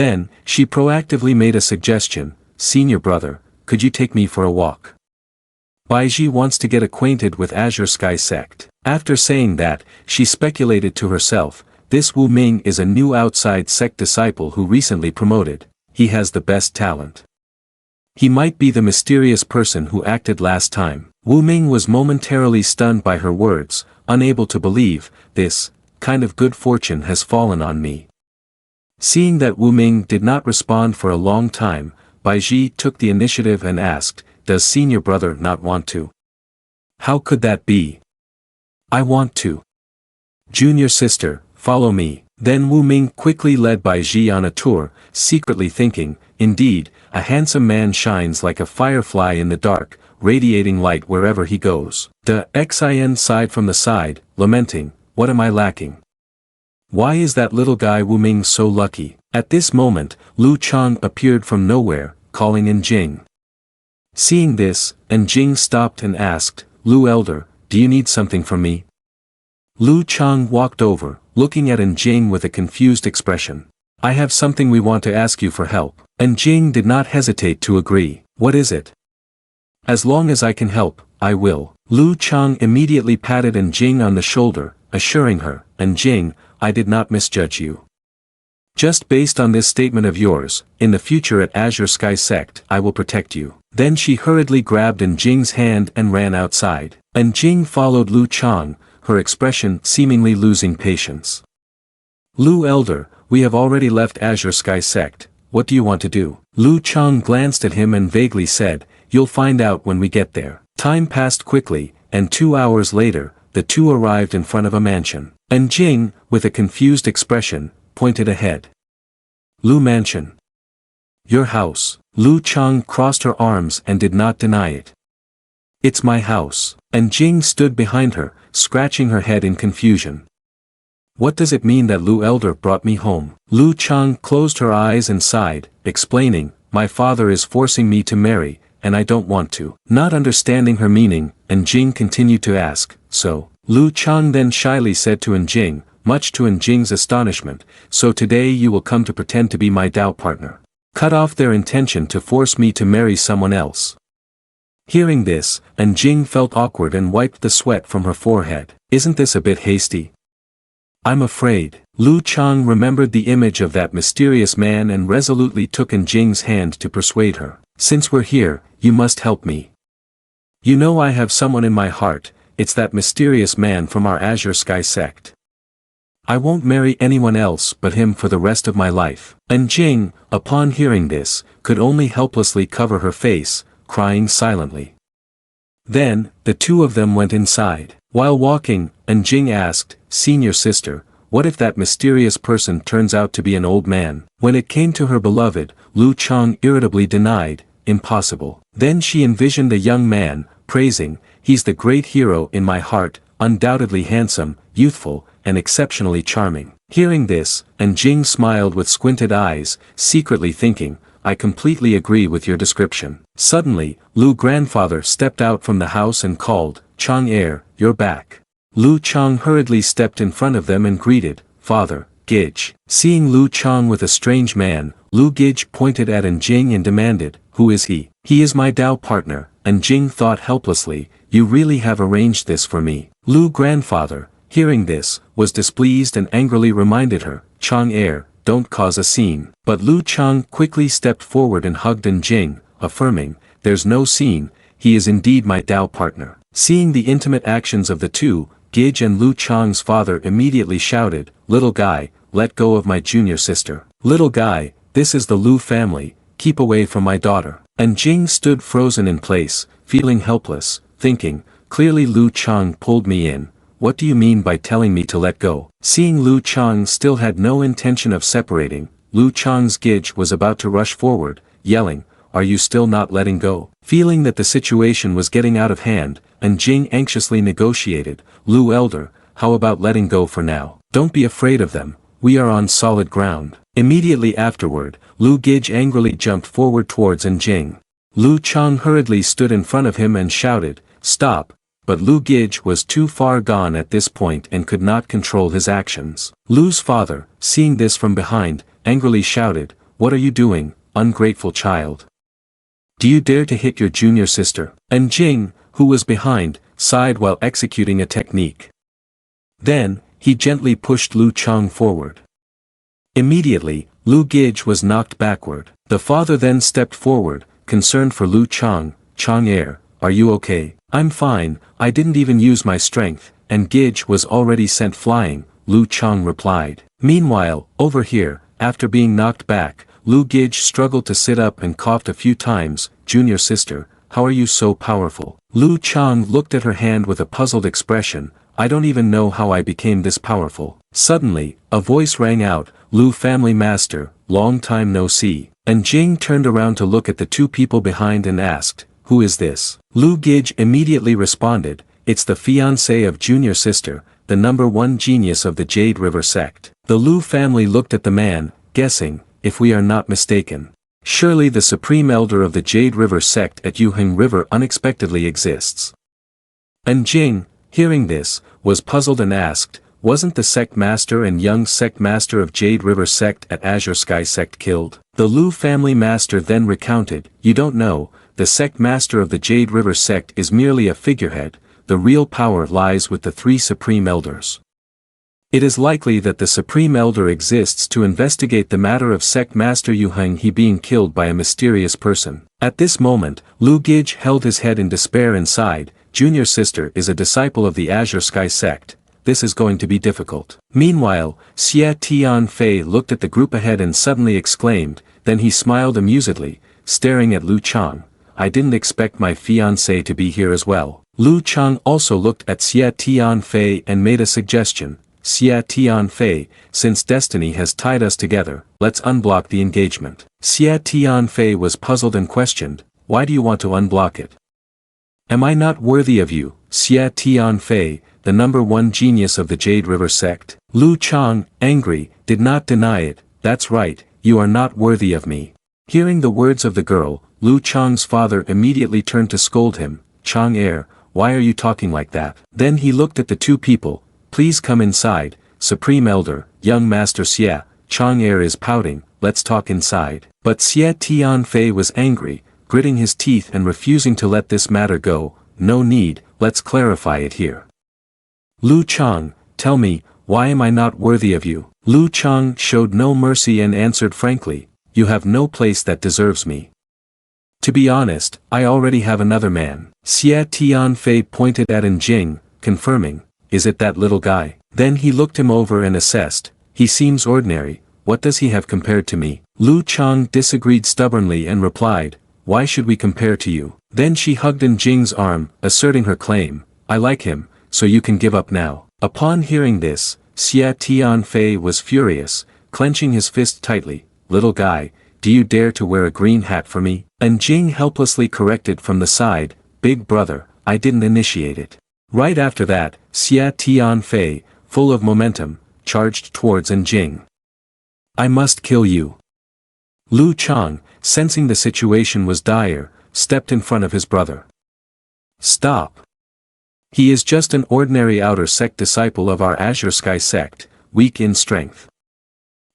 Then, she proactively made a suggestion, "Senior brother, could you take me for a walk? Baiji wants to get acquainted with Azure Sky sect." After saying that, she speculated to herself, this Wu Ming is a new outside sect disciple who recently promoted. He has the best talent. He might be the mysterious person who acted last time. Wu Ming was momentarily stunned by her words, unable to believe, this kind of good fortune has fallen on me. Seeing that Wu Ming did not respond for a long time, Baiji took the initiative and asked, "Does senior brother not want to?" "How could that be?" "I want to." "Junior sister, follow me." Then Wu Ming quickly led Baiji on a tour, secretly thinking, indeed, a handsome man shines like a firefly in the dark, radiating light wherever he goes. The Xin sighed from the side, lamenting, "What am I lacking? Why is that little guy Wu Ming so lucky?" At this moment, Lu Chang appeared from nowhere, calling in Jing. Seeing this, Jing stopped and asked, "Lu Elder, do you need something from me?" Lu Chang walked over, looking at Jing with a confused expression. "I have something we want to ask you for help." Jing did not hesitate to agree. "What is it?" "As long as I can help, I will." Lu Chang immediately patted Jing on the shoulder, assuring her, "Jing, I did not misjudge you. Just based on this statement of yours, in the future at Azure Sky Sect I will protect you." Then she hurriedly grabbed Jing's hand and ran outside. Jing followed Lu Chang, her expression seemingly losing patience. "Lu Elder, we have already left Azure Sky Sect, what do you want to do?" Lu Chang glanced at him and vaguely said, "You'll find out when we get there." Time passed quickly, and 2 hours later, the two arrived in front of a mansion. Jing, with a confused expression, pointed ahead. "Lu Mansion. Your house." Lu Chang crossed her arms and did not deny it. "It's my house." Jing stood behind her, scratching her head in confusion. "What does it mean that Lu Elder brought me home?" Lu Chang closed her eyes and sighed, explaining, "My father is forcing me to marry, and I don't want to." Not understanding her meaning, Jing continued to ask, "So?" Lu Chang then shyly said to Jing, much to Jing's astonishment, "So today you will come to pretend to be my Dao partner. Cut off their intention to force me to marry someone else." Hearing this, Jing felt awkward and wiped the sweat from her forehead. "Isn't this a bit hasty? I'm afraid." Lu Chang remembered the image of that mysterious man and resolutely took Jing's hand to persuade her. "Since we're here, you must help me. You know I have someone in my heart, it's that mysterious man from our Azure Sky sect. I won't marry anyone else but him for the rest of my life." Jing, upon hearing this, could only helplessly cover her face, crying silently. Then, the two of them went inside. While walking, Jing asked, "Senior sister, what if that mysterious person turns out to be an old man?" When it came to her beloved, Lu Chang irritably denied, "Impossible." Then she envisioned a young man, praising, "He's the great hero in my heart, undoubtedly handsome, youthful, and exceptionally charming." Hearing this, Jing smiled with squinted eyes, secretly thinking, "I completely agree with your description." Suddenly, Lu grandfather stepped out from the house and called, "Chang heir, you're back." Lu Chang hurriedly stepped in front of them and greeted, "Father, Gij." Seeing Lu Chang with a strange man, Lu Gij pointed at Jing and demanded, "Who is he?" "He is my Dao partner." Jing thought helplessly, "You really have arranged this for me." Lu grandfather, hearing this, was displeased and angrily reminded her, "Chang heir, don't cause a scene." But Lu Chang quickly stepped forward and hugged Jing, affirming, "There's no scene, he is indeed my Dao partner." Seeing the intimate actions of the two, Gij and Lu Chang's father immediately shouted, "Little guy, let go of my junior sister. Little guy, this is the Lu family, keep away from my daughter." Jing stood frozen in place, feeling helpless, thinking, "Clearly Lu Chang pulled me in, what do you mean by telling me to let go?" Seeing Lu Chang still had no intention of separating, Lu Chang's Gij was about to rush forward, yelling, "Are you still not letting go?" Feeling that the situation was getting out of hand, Jing anxiously negotiated, "Lu Elder, how about letting go for now? Don't be afraid of them, we are on solid ground. Immediately afterward, Lu Gige angrily jumped forward towards Jing. Lu Chang hurriedly stood in front of him and shouted, "Stop!" But Lu Gige was too far gone at this point and could not control his actions. Lu's father, seeing this from behind, angrily shouted, "What are you doing, ungrateful child? Do you dare to hit your junior sister?" And Jing, who was behind, sighed while executing a technique. Then, he gently pushed Lu Chang forward. Immediately, Lu Gige was knocked backward. The father then stepped forward, concerned for Lu Chang. "Chang-er, are you okay?" "I'm fine, I didn't even use my strength, and Gige was already sent flying," Lu Chang replied. Meanwhile, over here, after being knocked back, Lu Gige struggled to sit up and coughed a few times. "Junior sister, how are you so powerful?" Lu Chang looked at her hand with a puzzled expression. "I don't even know how I became this powerful." Suddenly, a voice rang out, "Lu family master, long time no see." And Jing turned around to look at the two people behind and asked, "Who is this?" Lu Gige immediately responded, "It's the fiancé of junior sister, the #1 genius of the Jade River sect." The Lu family looked at the man, guessing, if we are not mistaken, surely the supreme elder of the Jade River sect at Yuheng River unexpectedly exists. And Jing, hearing this, was puzzled and asked, "Wasn't the sect master and young sect master of Jade River sect at Azure Sky sect killed?" The Lu family master then recounted, "You don't know, the sect master of the Jade River sect is merely a figurehead, the real power lies with the three supreme elders. It is likely that the supreme elder exists to investigate the matter of sect master Yuheng He being killed by a mysterious person." At this moment, Lu Gige held his head in despair and sighed, "Junior sister is a disciple of the Azure Sky sect. This is going to be difficult." Meanwhile, Xie Tianfei looked at the group ahead and suddenly exclaimed, then he smiled amusedly, staring at Lu Chang, "I didn't expect my fiancé to be here as well." Lu Chang also looked at Xie Tianfei and made a suggestion, "Xie Tianfei, since destiny has tied us together, let's unblock the engagement." Xie Tianfei was puzzled and questioned, "Why do you want to unblock it? Am I not worthy of you, Xie Tianfei, the #1 genius of the Jade River sect?" Lu Chang, angry, did not deny it, "That's right, you are not worthy of me." Hearing the words of the girl, Lu Chang's father immediately turned to scold him, "Chang-er, why are you talking like that?" Then he looked at the two people, "Please come inside, Supreme Elder, young Master Xie, Chang-er is pouting, let's talk inside." But Xie Tianfei was angry, gritting his teeth and refusing to let this matter go. "No need, let's clarify it here. Lu Chang, tell me, why am I not worthy of you?" Lu Chang showed no mercy and answered frankly, "You have no place that deserves me. To be honest, I already have another man." Xie Tianfei pointed at Jing, confirming, "Is it that little guy?" Then he looked him over and assessed, "He seems ordinary, what does he have compared to me?" Lu Chang disagreed stubbornly and replied, "Why should we compare to you?" Then she hugged Jing's arm, asserting her claim, "I like him, so you can give up now." Upon hearing this, Xie Tianfei was furious, clenching his fist tightly, "Little guy, do you dare to wear a green hat for me?" And Jing helplessly corrected from the side, "Big brother, I didn't initiate it." Right after that, Xie Tianfei, full of momentum, charged towards Jing. "I must kill you." Lu Chang, sensing the situation was dire, stepped in front of his brother. "Stop. He is just an ordinary outer sect disciple of our Azure Sky sect, weak in strength.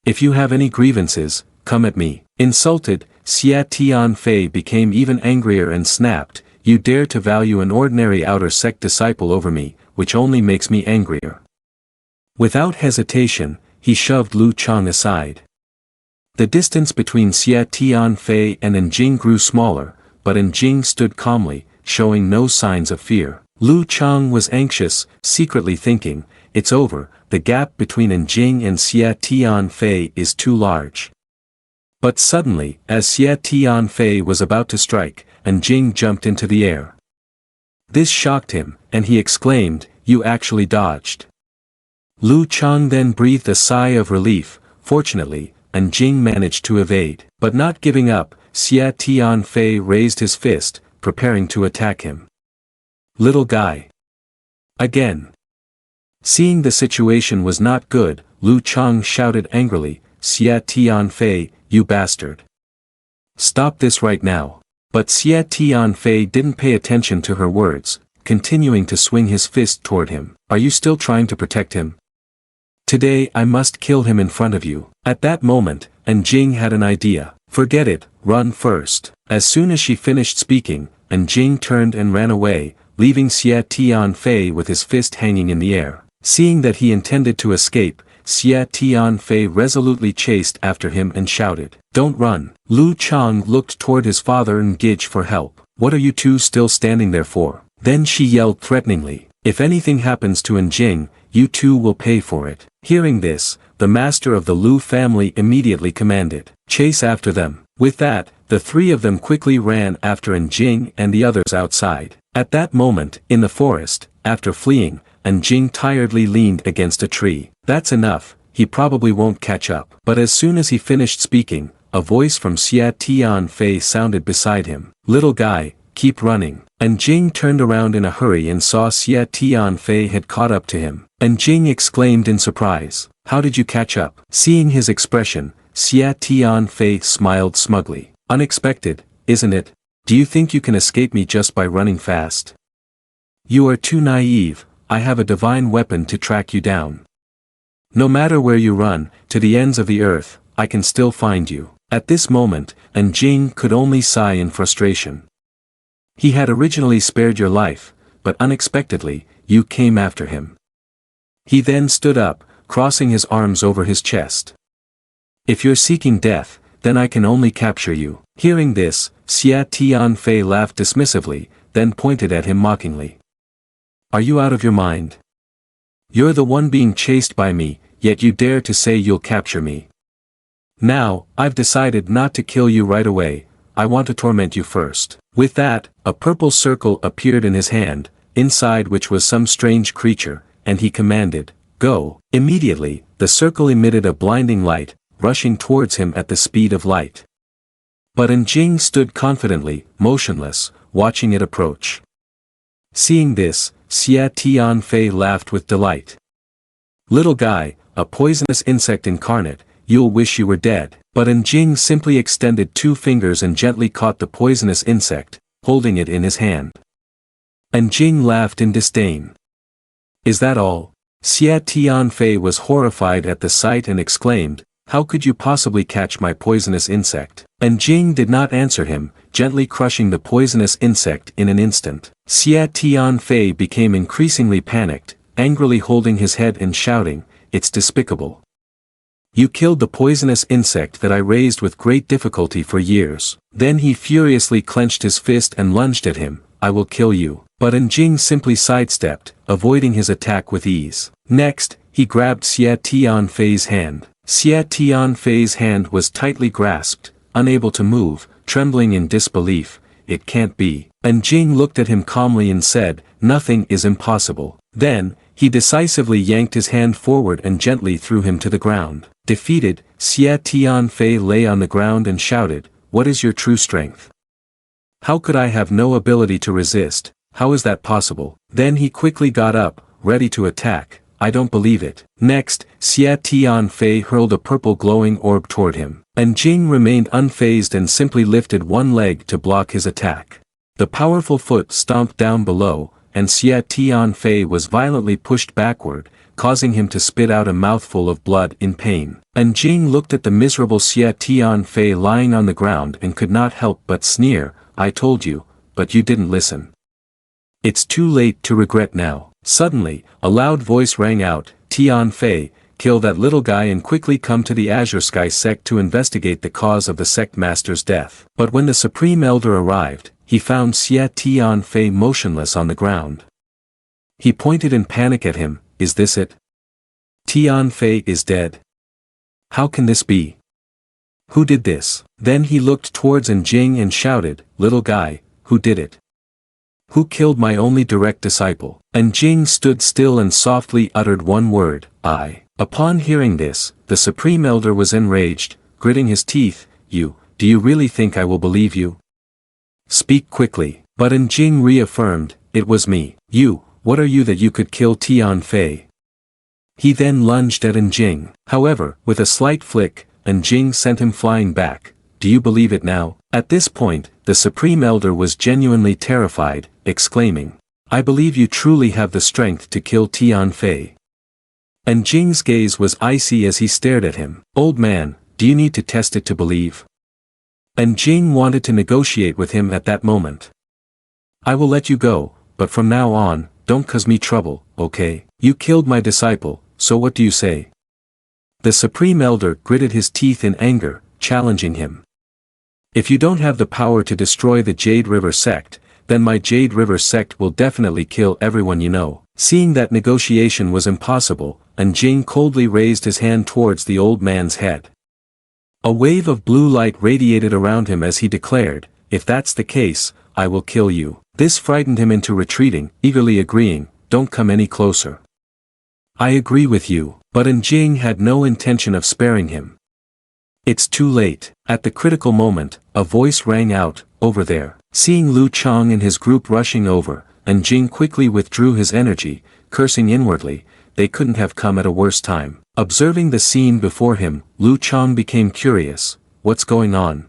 If you have any grievances, come at me." Insulted, Xie Tianfei became even angrier and snapped, "You dare to value an ordinary outer sect disciple over me, which only makes me angrier." Without hesitation, he shoved Lu Chang aside. The distance between Xie Tianfei and Jing grew smaller, but Jing stood calmly, showing no signs of fear. Lu Chang was anxious, secretly thinking, "It's over, the gap between Jing and Xie Tianfei is too large." But suddenly, as Xie Tianfei was about to strike, Jing jumped into the air. This shocked him, and he exclaimed, "You actually dodged." Lu Chang then breathed a sigh of relief. Fortunately, Jing managed to evade. But not giving up, Xie Tianfei raised his fist, preparing to attack him. "Little guy." Again. Seeing the situation was not good, Lu Chang shouted angrily, "Xia Tianfei, you bastard! Stop this right now." But Xia Tianfei didn't pay attention to her words, continuing to swing his fist toward him. "Are you still trying to protect him? Today I must kill him in front of you." At that moment, Jing had an idea. "Forget it, run first." As soon as she finished speaking, Jing turned and ran away, leaving Xia Tianfei with his fist hanging in the air. Seeing that he intended to escape, Xia Tianfei resolutely chased after him and shouted, "Don't run." Lu Chang looked toward his father and Gage for help. "What are you two still standing there for?" Then she yelled threateningly, "If anything happens to Jing, you two will pay for it." Hearing this, the master of the Lu family immediately commanded, "Chase after them." With that, the three of them quickly ran after Jing and the others outside. At that moment, in the forest, after fleeing, Jing tiredly leaned against a tree. "That's enough, he probably won't catch up." But as soon as he finished speaking, a voice from Xia Tianfei sounded beside him. "Little guy, keep running." Jing turned around in a hurry and saw Xia Tianfei had caught up to him. Jing exclaimed in surprise, "How did you catch up?" Seeing his expression, Xia Tianfei smiled smugly. "Unexpected, isn't it? Do you think you can escape me just by running fast? You are too naive. I have a divine weapon to track you down. No matter where you run, to the ends of the earth, I can still find you." At this moment, Jing could only sigh in frustration. He had originally spared your life, but unexpectedly, you came after him. He then stood up, crossing his arms over his chest. "If you're seeking death, then I can only capture you." Hearing this, Xia Tianfei laughed dismissively, then pointed at him mockingly. "Are you out of your mind? You're the one being chased by me, yet you dare to say you'll capture me. Now, I've decided not to kill you right away, I want to torment you first." With that, a purple circle appeared in his hand, inside which was some strange creature, and he commanded, "Go." Immediately, the circle emitted a blinding light, rushing towards him at the speed of light. But Jing stood confidently, motionless, watching it approach. Seeing this, Xia Tianfei laughed with delight. "Little guy, a poisonous insect incarnate, you'll wish you were dead." But Jing simply extended two fingers and gently caught the poisonous insect, holding it in his hand. Jing laughed in disdain. "Is that all?" Xia Tianfei was horrified at the sight and exclaimed, "How could you possibly catch my poisonous insect?" Jing did not answer him, gently crushing the poisonous insect in an instant. Xia Tianfei became increasingly panicked, angrily holding his head and shouting, "It's despicable. You killed the poisonous insect that I raised with great difficulty for years." Then he furiously clenched his fist and lunged at him, "I will kill you." But Jing simply sidestepped, avoiding his attack with ease. Next, he grabbed Xia Tianfei's hand. Xia Tianfei's hand was tightly grasped, unable to move, trembling in disbelief. "It can't be." Jing looked at him calmly and said, "Nothing is impossible." Then, he decisively yanked his hand forward and gently threw him to the ground. Defeated, Xia Tianfei lay on the ground and shouted, "What is your true strength? How could I have no ability to resist? How is that possible?" Then he quickly got up, ready to attack. "I don't believe it." Next, Xia Tianfei hurled a purple glowing orb toward him. Jing remained unfazed and simply lifted one leg to block his attack. The powerful foot stomped down below, and Xia Tianfei was violently pushed backward, causing him to spit out a mouthful of blood in pain. Jing looked at the miserable Xia Tianfei lying on the ground and could not help but sneer, "I told you, but you didn't listen. It's too late to regret now." Suddenly, a loud voice rang out, "Tianfei, kill that little guy and quickly come to the Azure Sky sect to investigate the cause of the sect master's death." But when the Supreme Elder arrived, he found Xia Tianfei motionless on the ground. He pointed in panic at him, "Is this it? Tianfei is dead. How can this be? Who did this?" Then he looked towards Jing and shouted, "Little guy, who did it? Who killed my only direct disciple?" Jing stood still and softly uttered one word, "I." Upon hearing this, the Supreme Elder was enraged, gritting his teeth, Do you really think I will believe you? Speak quickly." But Jing reaffirmed, "It was me." "You, what are you that you could kill Tianfei? He then lunged at Jing. However, with a slight flick, Jing sent him flying back. Do you believe it now? At this point, the Supreme Elder was genuinely terrified, exclaiming, I believe you truly have the strength to kill Tianfei. Jing's gaze was icy as he stared at him. Old man, do you need to test it to believe? Jing wanted to negotiate with him at that moment. I will let you go, but from now on, don't cause me trouble, okay? You killed my disciple, so what do you say? The Supreme Elder gritted his teeth in anger, challenging him. If you don't have the power to destroy the Jade River sect, then my Jade River sect will definitely kill everyone you know. Seeing that negotiation was impossible, Jing coldly raised his hand towards the old man's head. A wave of blue light radiated around him as he declared, if that's the case, I will kill you. This frightened him into retreating, eagerly agreeing, don't come any closer. I agree with you, but Jing had no intention of sparing him. It's too late. At the critical moment, a voice rang out, over there. Seeing Lu Chang and his group rushing over, Jing quickly withdrew his energy, cursing inwardly, they couldn't have come at a worse time. Observing the scene before him, Lu Chang became curious, what's going on?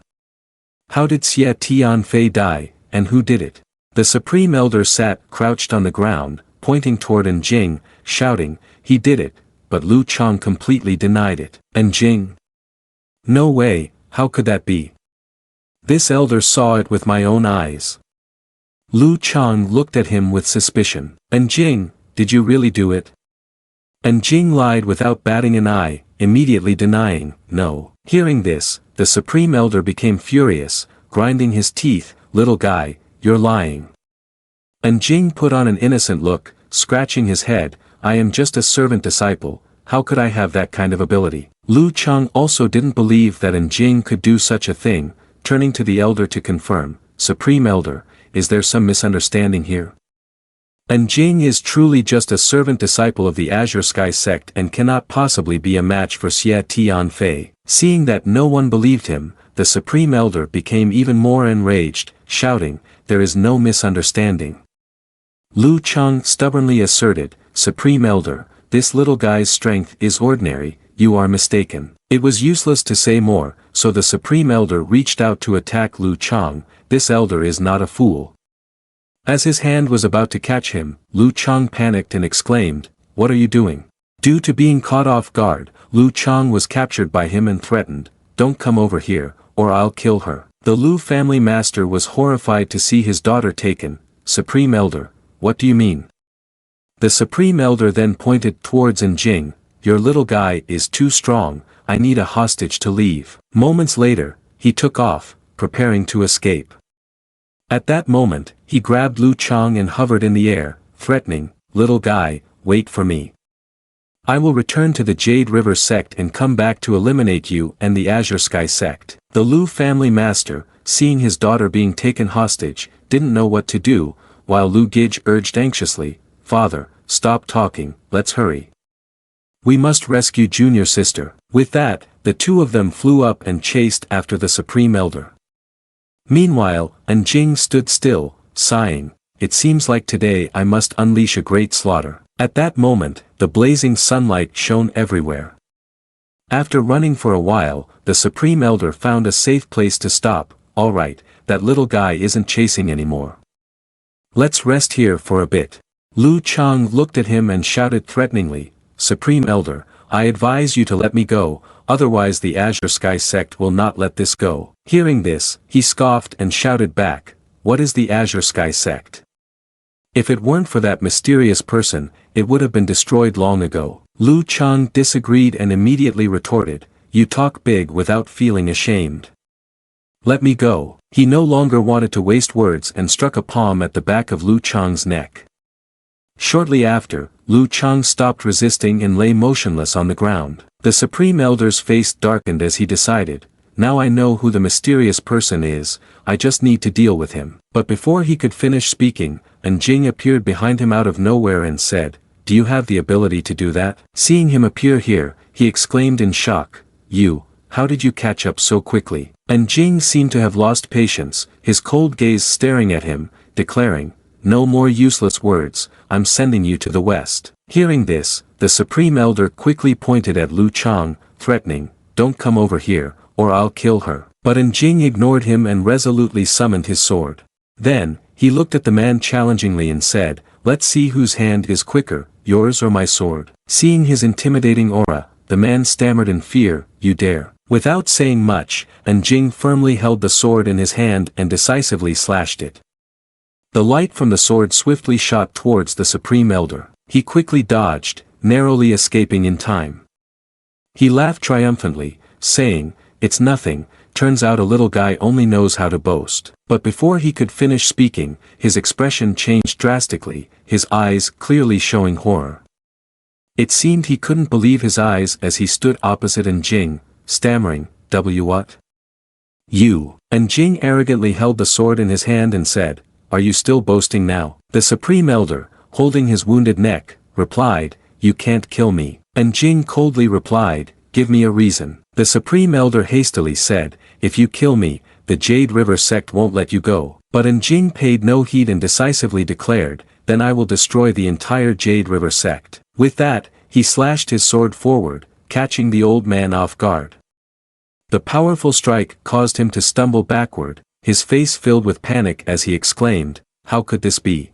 How did Xie Tianfei die, and who did it? The Supreme Elder sat crouched on the ground, pointing toward Jing, shouting, he did it, but Lu Chang completely denied it. Jing? No way, how could that be? This elder saw it with my own eyes. Lu Chang looked at him with suspicion. Jing, did you really do it? Jing lied without batting an eye, immediately denying, no. Hearing this, the Supreme Elder became furious, grinding his teeth, little guy, you're lying. Jing put on an innocent look, scratching his head, I am just a servant disciple, how could I have that kind of ability? Lu Chang also didn't believe that Jing could do such a thing, turning to the elder to confirm, Supreme Elder, is there some misunderstanding here? Jing is truly just a servant disciple of the Azure Sky sect and cannot possibly be a match for Xie Tianfei. Seeing that no one believed him, the Supreme Elder became even more enraged, shouting, there is no misunderstanding. Lu Chang stubbornly asserted, Supreme Elder, this little guy's strength is ordinary, you are mistaken. It was useless to say more, so the Supreme Elder reached out to attack Lu Chang, this elder is not a fool. As his hand was about to catch him, Lu Chang panicked and exclaimed, what are you doing? Due to being caught off guard, Lu Chang was captured by him and threatened, don't come over here, or I'll kill her. The Lu family master was horrified to see his daughter taken. Supreme Elder, what do you mean? The Supreme Elder then pointed towards Jing, your little guy is too strong, I need a hostage to leave. Moments later, he took off, preparing to escape. At that moment, he grabbed Lu Chang and hovered in the air, threatening, little guy, wait for me. I will return to the Jade River sect and come back to eliminate you and the Azure Sky sect. The Lu family master, seeing his daughter being taken hostage, didn't know what to do, while Lu Gij urged anxiously, Father, stop talking, let's hurry. We must rescue junior sister. With that, the two of them flew up and chased after the Supreme Elder. Meanwhile, Jing stood still, sighing, it seems like today I must unleash a great slaughter. At that moment, the blazing sunlight shone everywhere. After running for a while, the Supreme Elder found a safe place to stop, alright, that little guy isn't chasing anymore. Let's rest here for a bit. Lu Chang looked at him and shouted threateningly, Supreme Elder, I advise you to let me go, otherwise the Azure Sky sect will not let this go. Hearing this, he scoffed and shouted back, what is the Azure Sky sect? If it weren't for that mysterious person, it would have been destroyed long ago. Lu Chang disagreed and immediately retorted, you talk big without feeling ashamed. Let me go. He no longer wanted to waste words and struck a palm at the back of Lu Chang's neck. Shortly after, Lu Chang stopped resisting and lay motionless on the ground. The Supreme Elder's face darkened as he decided, now I know who the mysterious person is, I just need to deal with him. But before he could finish speaking, Jing appeared behind him out of nowhere and said, do you have the ability to do that? Seeing him appear here, he exclaimed in shock, how did you catch up so quickly? Jing seemed to have lost patience, his cold gaze staring at him, declaring, no more useless words, I'm sending you to the west. Hearing this, the Supreme Elder quickly pointed at Lu Chang, threatening, "Don't come over here, or I'll kill her." But Jing ignored him and resolutely summoned his sword. Then, he looked at the man challengingly and said, "Let's see whose hand is quicker, yours or my sword." Seeing his intimidating aura, the man stammered in fear, "You dare." Without saying much, Jing firmly held the sword in his hand and decisively slashed it. The light from the sword swiftly shot towards the Supreme Elder. He quickly dodged, narrowly escaping in time. He laughed triumphantly, saying, "It's nothing, turns out a little guy only knows how to boast." But before he could finish speaking, his expression changed drastically, his eyes clearly showing horror. It seemed he couldn't believe his eyes as he stood opposite Jing, stammering, "What? You?" Jing arrogantly held the sword in his hand and said, "Are you still boasting now?" The Supreme Elder, holding his wounded neck, replied, "You can't kill me." Jing coldly replied, "Give me a reason." The Supreme Elder hastily said, "If you kill me, the Jade River sect won't let you go." But Jing paid no heed and decisively declared, "Then I will destroy the entire Jade River sect." With that, he slashed his sword forward, catching the old man off guard. The powerful strike caused him to stumble backward, his face filled with panic as he exclaimed, "How could this be?"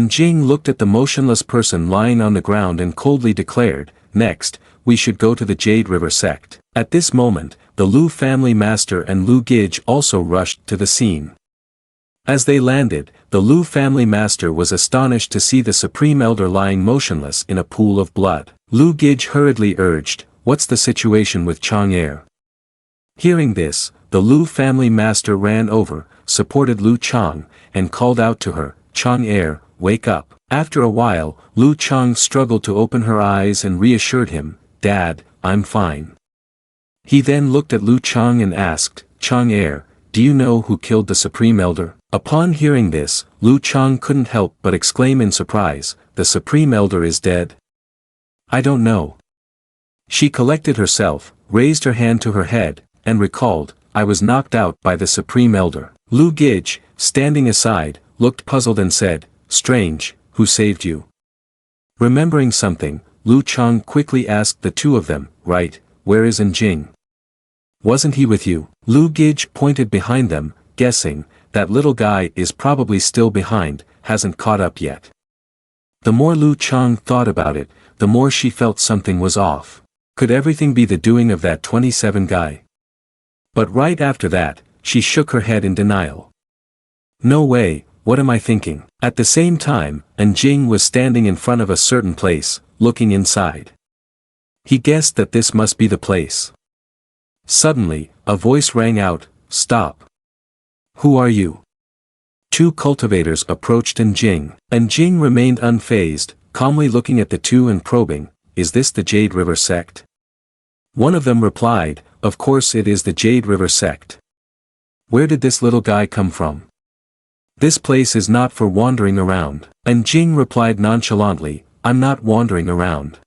Jing looked at the motionless person lying on the ground and coldly declared, "Next, we should go to the Jade River sect." At this moment, the Lu family master and Lu Gij also rushed to the scene. As they landed, the Lu family master was astonished to see the Supreme Elder lying motionless in a pool of blood. Lu Gij hurriedly urged, "What's the situation with Chang'er?" Hearing this, the Lu family master ran over, supported Lu Chang, and called out to her, "Chang'er, wake up." After a while, Lu Chang struggled to open her eyes and reassured him, "Dad, I'm fine." He then looked at Lu Chang and asked, "Chang'er, do you know who killed the Supreme Elder?" Upon hearing this, Lu Chang couldn't help but exclaim in surprise, "The Supreme Elder is dead?" "I don't know." She collected herself, raised her hand to her head, and recalled, "I was knocked out by the Supreme Elder." Lu Gij, standing aside, looked puzzled and said, "Strange, who saved you?" Remembering something, Lu Chang quickly asked the two of them, "Right, where is Jing? Wasn't he with you?" Lu Gij pointed behind them, guessing, "That little guy is probably still behind, hasn't caught up yet." The more Lu Chang thought about it, the more she felt something was off. Could everything be the doing of that 27 guy? But right after that, she shook her head in denial. "No way, what am I thinking?" At the same time, Jing was standing in front of a certain place, looking inside. He guessed that this must be the place. Suddenly, a voice rang out, "Stop! Who are you?" Two cultivators approached Jing. Jing remained unfazed, calmly looking at the two and probing, "Is this the Jade River sect?" One of them replied, "Of course it is the Jade River sect. Where did this little guy come from? This place is not for wandering around." Jing replied nonchalantly, "I'm not wandering around."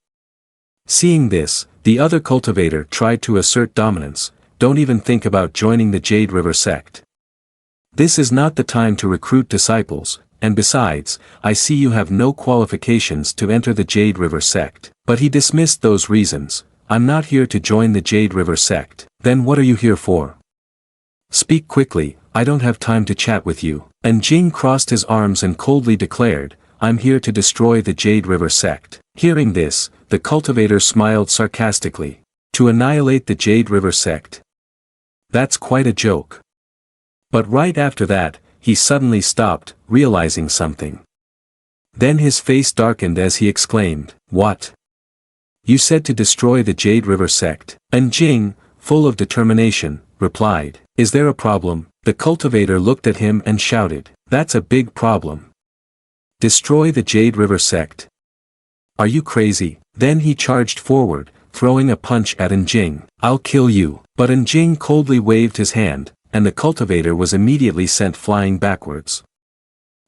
Seeing this, the other cultivator tried to assert dominance, "Don't even think about joining the Jade River sect. This is not the time to recruit disciples, and besides, I see you have no qualifications to enter the Jade River sect." But he dismissed those reasons. "I'm not here to join the Jade River sect." "Then what are you here for? Speak quickly, I don't have time to chat with you." Jing crossed his arms and coldly declared, "I'm here to destroy the Jade River sect." Hearing this, the cultivator smiled sarcastically. "To annihilate the Jade River sect? That's quite a joke." But right after that, he suddenly stopped, realizing something. Then his face darkened as he exclaimed, "What? You said to destroy the Jade River sect?" Jing, full of determination, replied, "Is there a problem?" The cultivator looked at him and shouted, "That's a big problem. Destroy the Jade River sect? Are you crazy?" Then he charged forward, throwing a punch at Jing. "I'll kill you." But Jing coldly waved his hand, and the cultivator was immediately sent flying backwards.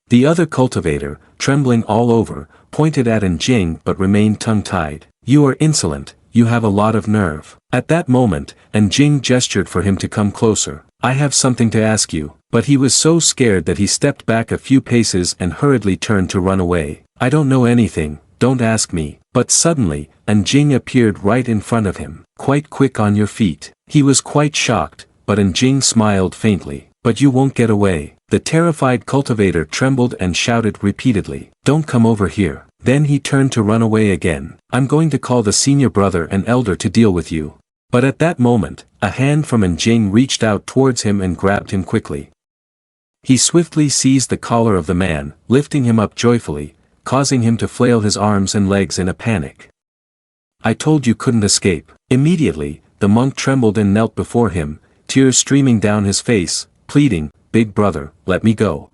The other cultivator, trembling all over, pointed at Jing but remained tongue-tied. "You are insolent, you have a lot of nerve." At that moment, Jing gestured for him to come closer. "I have something to ask you." But he was so scared that he stepped back a few paces and hurriedly turned to run away. "I don't know anything, don't ask me. But suddenly, Jing appeared right in front of him. Quite quick on your feet. He was quite shocked, but Jing smiled faintly. But you won't get away. The terrified cultivator trembled and shouted repeatedly, don't come over here. Then he turned to run away again. I'm going to call the senior brother and elder to deal with you. But at that moment, a hand from Jing reached out towards him and grabbed him quickly. He swiftly seized the collar of the man, lifting him up joyfully, causing him to flail his arms and legs in a panic. I told you couldn't escape. Immediately, the monk trembled and knelt before him, tears streaming down his face, pleading, Big brother, let me go.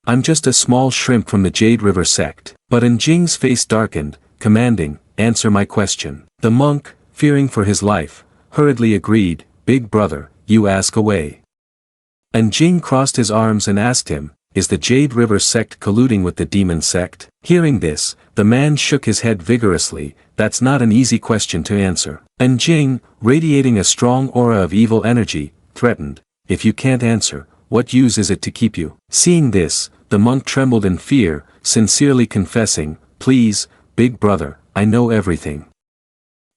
I'm just a small shrimp from the Jade River sect. But Jing's face darkened, commanding, answer my question. The monk, fearing for his life, hurriedly agreed, Big brother, you ask away. Jing crossed his arms and asked him, is the Jade River sect colluding with the demon sect? Hearing this, the man shook his head vigorously, that's not an easy question to answer. Jing, radiating a strong aura of evil energy, threatened, if you can't answer, what use is it to keep you? Seeing this, the monk trembled in fear, sincerely confessing, please, big brother, I know everything.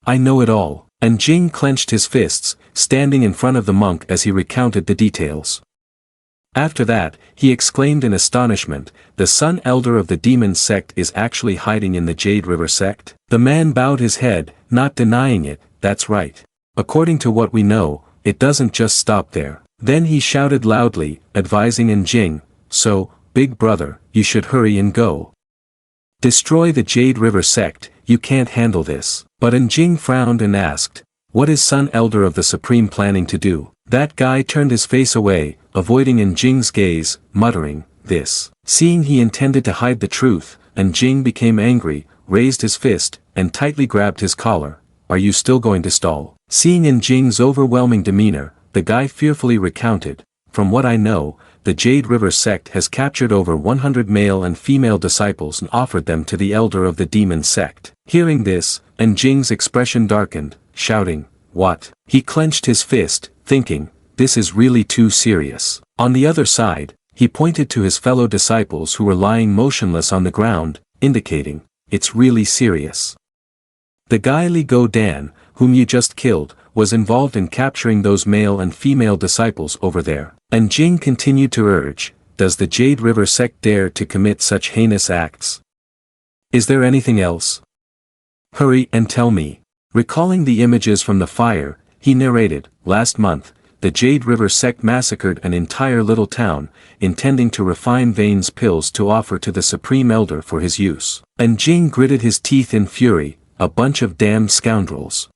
I know it all. Jing clenched his fists, standing in front of the monk as he recounted the details. After that, he exclaimed in astonishment, the son elder of the demon sect is actually hiding in the Jade River sect? The man bowed his head, not denying it, that's right. According to what we know, it doesn't just stop there. Then he shouted loudly, advising Jing, so, big brother, you should hurry and go. Destroy the Jade River sect, you can't handle this. But Jing frowned and asked, what is son elder of the Supreme planning to do? That guy turned his face away, avoiding Jing's gaze, muttering, this. Seeing he intended to hide the truth, Jing became angry, raised his fist, and tightly grabbed his collar. Are you still going to stall? Seeing Jing's overwhelming demeanor, the guy fearfully recounted, from what I know, the Jade River sect has captured over 100 male and female disciples and offered them to the elder of the demon sect. Hearing this, Jing's expression darkened, shouting, what? He clenched his fist, thinking, this is really too serious. On the other side, he pointed to his fellow disciples who were lying motionless on the ground, indicating, it's really serious. The guy Li Go Dan, whom you just killed, was involved in capturing those male and female disciples over there. Jing continued to urge, does the Jade River sect dare to commit such heinous acts? Is there anything else? Hurry and tell me. Recalling the images from the fire, he narrated, last month, the Jade River sect massacred an entire little town, intending to refine Vane's pills to offer to the Supreme Elder for his use. Jing gritted his teeth in fury, a bunch of damned scoundrels.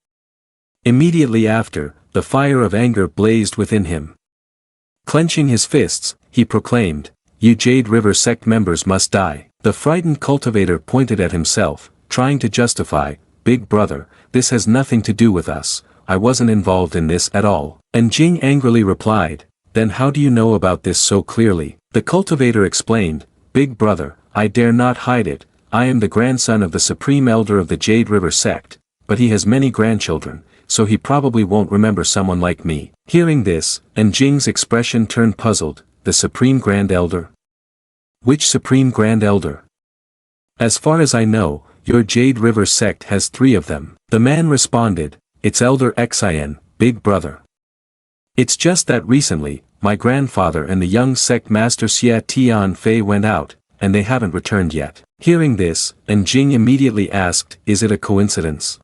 Immediately after, the fire of anger blazed within him. Clenching his fists, he proclaimed, you Jade River sect members must die. The frightened cultivator pointed at himself, trying to justify, big brother, this has nothing to do with us, I wasn't involved in this at all. Jing angrily replied, then how do you know about this so clearly? The cultivator explained, big brother, I dare not hide it, I am the grandson of the Supreme Elder of the Jade River sect, but he has many grandchildren, so he probably won't remember someone like me. Hearing this, Jing's expression turned puzzled, the Supreme Grand Elder? Which Supreme Grand Elder? As far as I know, your Jade River sect has 3 of them. The man responded, it's Elder Xin, big brother. It's just that recently, my grandfather and the young sect master Xia Tian Fei went out, and they haven't returned yet. Hearing this, Jing immediately asked, is it a coincidence?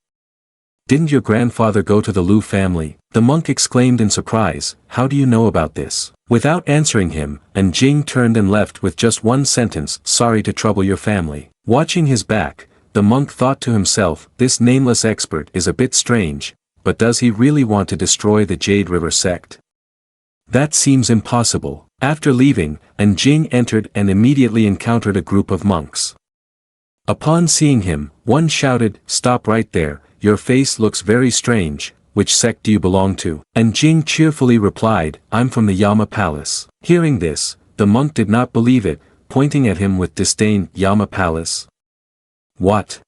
Didn't your grandfather go to the Lu family? The monk exclaimed in surprise, how do you know about this? Without answering him, Jing turned and left with just one sentence, sorry to trouble your family. Watching his back, the monk thought to himself, this nameless expert is a bit strange, but does he really want to destroy the Jade River sect? That seems impossible. After leaving, Jing entered and immediately encountered a group of monks. Upon seeing him, one shouted, stop right there, your face looks very strange, which sect do you belong to? Jing cheerfully replied, I'm from the Yama Palace. Hearing this, the monk did not believe it, pointing at him with disdain, Yama Palace? What?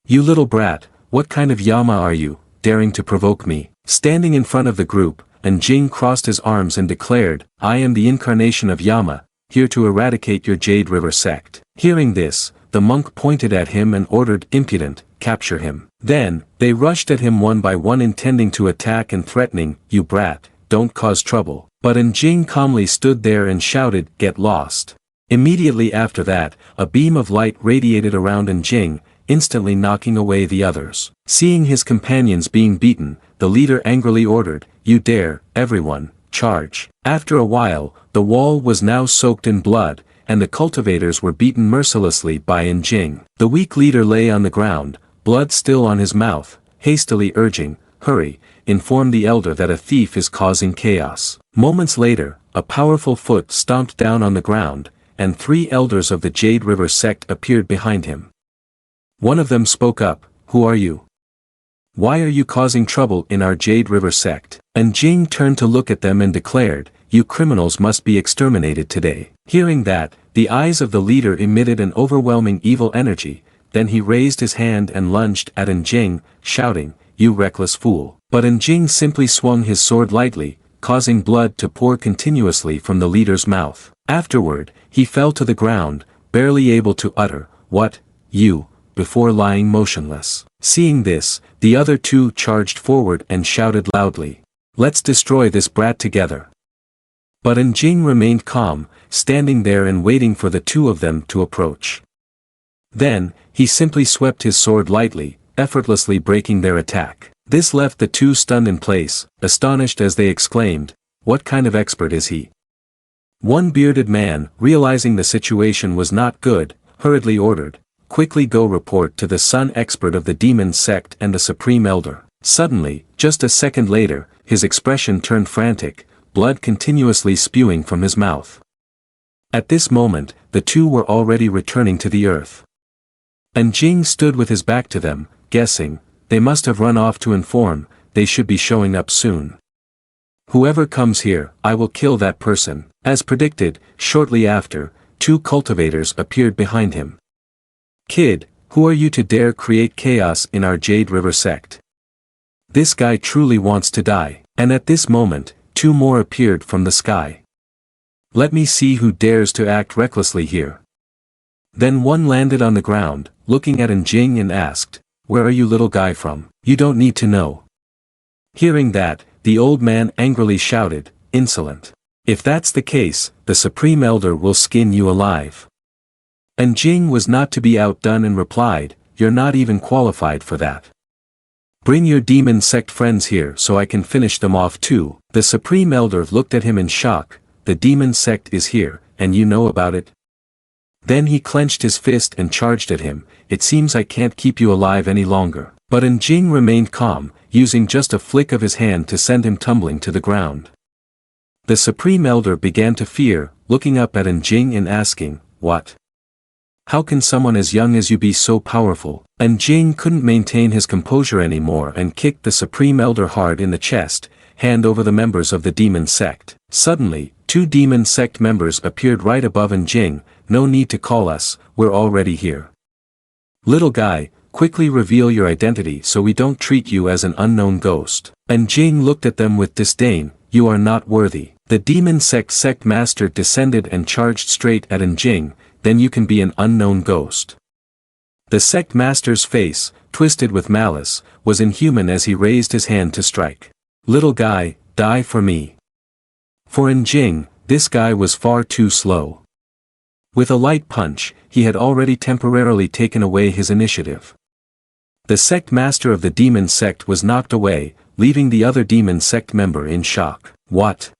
You little brat, what kind of Yama are you, daring to provoke me? Standing in front of the group, Jing crossed his arms and declared, I am the incarnation of Yama, here to eradicate your Jade River sect. Hearing this, the monk pointed at him and ordered, "Impudent, capture him." Then, they rushed at him one by one intending to attack and threatening, "You brat, don't cause trouble." But Jing calmly stood there and shouted, "Get lost." Immediately after that, a beam of light radiated around Jing, instantly knocking away the others. Seeing his companions being beaten, the leader angrily ordered, "You dare, everyone, charge." After a while, the wall was now soaked in blood, and the cultivators were beaten mercilessly by Jing. The weak leader lay on the ground, blood still on his mouth, hastily urging, "Hurry, inform the elder that a thief is causing chaos." Moments later, a powerful foot stomped down on the ground, and 3 elders of the Jade River sect appeared behind him. One of them spoke up, "Who are you? Why are you causing trouble in our Jade River sect?" Jing turned to look at them and declared, "You criminals must be exterminated today." Hearing that, the eyes of the leader emitted an overwhelming evil energy, then he raised his hand and lunged at Jing, shouting, "You reckless fool." But Jing simply swung his sword lightly, causing blood to pour continuously from the leader's mouth. Afterward, he fell to the ground, barely able to utter, "What, you?" before lying motionless. Seeing this, the other 2 charged forward and shouted loudly, "Let's destroy this brat together." But Jing remained calm, standing there and waiting for the 2 of them to approach. Then, he simply swept his sword lightly, effortlessly breaking their attack. This left the 2 stunned in place, astonished as they exclaimed, "What kind of expert is he?" One bearded man, realizing the situation was not good, hurriedly ordered, "Quickly go report to the Sun expert of the demon sect and the Supreme Elder." Suddenly, just a second later, his expression turned frantic, blood continuously spewing from his mouth. At this moment, the 2 were already returning to the earth. Jing stood with his back to them, guessing, they must have run off to inform, they should be showing up soon. "Whoever comes here, I will kill that person." As predicted, shortly after, 2 cultivators appeared behind him. "Kid, who are you to dare create chaos in our Jade River sect? This guy truly wants to die." And at this moment, 2 more appeared from the sky. "Let me see who dares to act recklessly here." Then one landed on the ground, looking at Jing and asked, "Where are you little guy from? You don't need to know." Hearing that, the old man angrily shouted, "Insolent. If that's the case, the Supreme Elder will skin you alive." Jing was not to be outdone and replied, "You're not even qualified for that. Bring your demon sect friends here so I can finish them off too." The Supreme Elder looked at him in shock, "The demon sect is here, and you know about it?" Then he clenched his fist and charged at him, "It seems I can't keep you alive any longer." But Jing remained calm, using just a flick of his hand to send him tumbling to the ground. The Supreme Elder began to fear, looking up at Jing and asking, "What? How can someone as young as you be so powerful?" Jing couldn't maintain his composure anymore and kicked the Supreme Elder hard in the chest, hand over the members of the demon sect. Suddenly, 2 demon sect members appeared right above Jing. "No need to call us, we're already here. Little guy, quickly reveal your identity so we don't treat you as an unknown ghost." Jing looked at them with disdain, "You are not worthy." The demon sect master descended and charged straight at Jing, "Then you can be an unknown ghost." The sect master's face, twisted with malice, was inhuman as he raised his hand to strike. "Little guy, die for me." For Jing, this guy was far too slow. With a light punch, he had already temporarily taken away his initiative. The sect master of the demon sect was knocked away, leaving the other demon sect member in shock. "What?"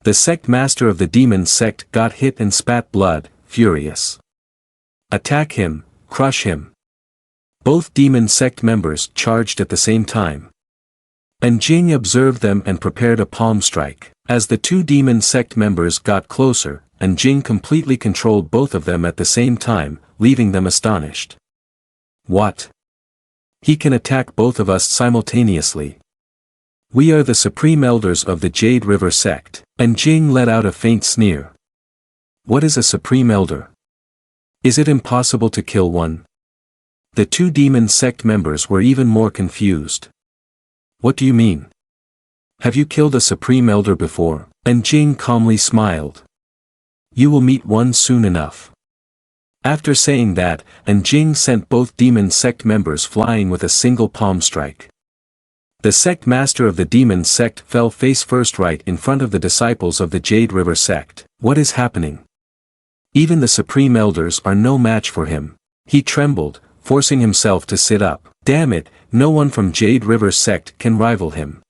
The sect master of the demon sect got hit and spat blood, furious. "Attack him, crush him." Both demon sect members charged at the same time. Jing observed them and prepared a palm strike. As the 2 demon sect members got closer, Jing completely controlled both of them at the same time, leaving them astonished. "What? He can attack both of us simultaneously. We are the Supreme Elders of the Jade River sect." Jing let out a faint sneer. "What is a Supreme Elder? Is it impossible to kill one?" The 2 demon sect members were even more confused. "What do you mean? Have you killed a Supreme Elder before?" Jing calmly smiled. "You will meet one soon enough." After saying that, Jing sent both demon sect members flying with a single palm strike. The sect master of the demon sect fell face first right in front of the disciples of the Jade River sect. What is happening? Even the supreme elders are no match for him. He trembled, forcing himself to sit up. Damn it, no one from Jade River sect can rival him.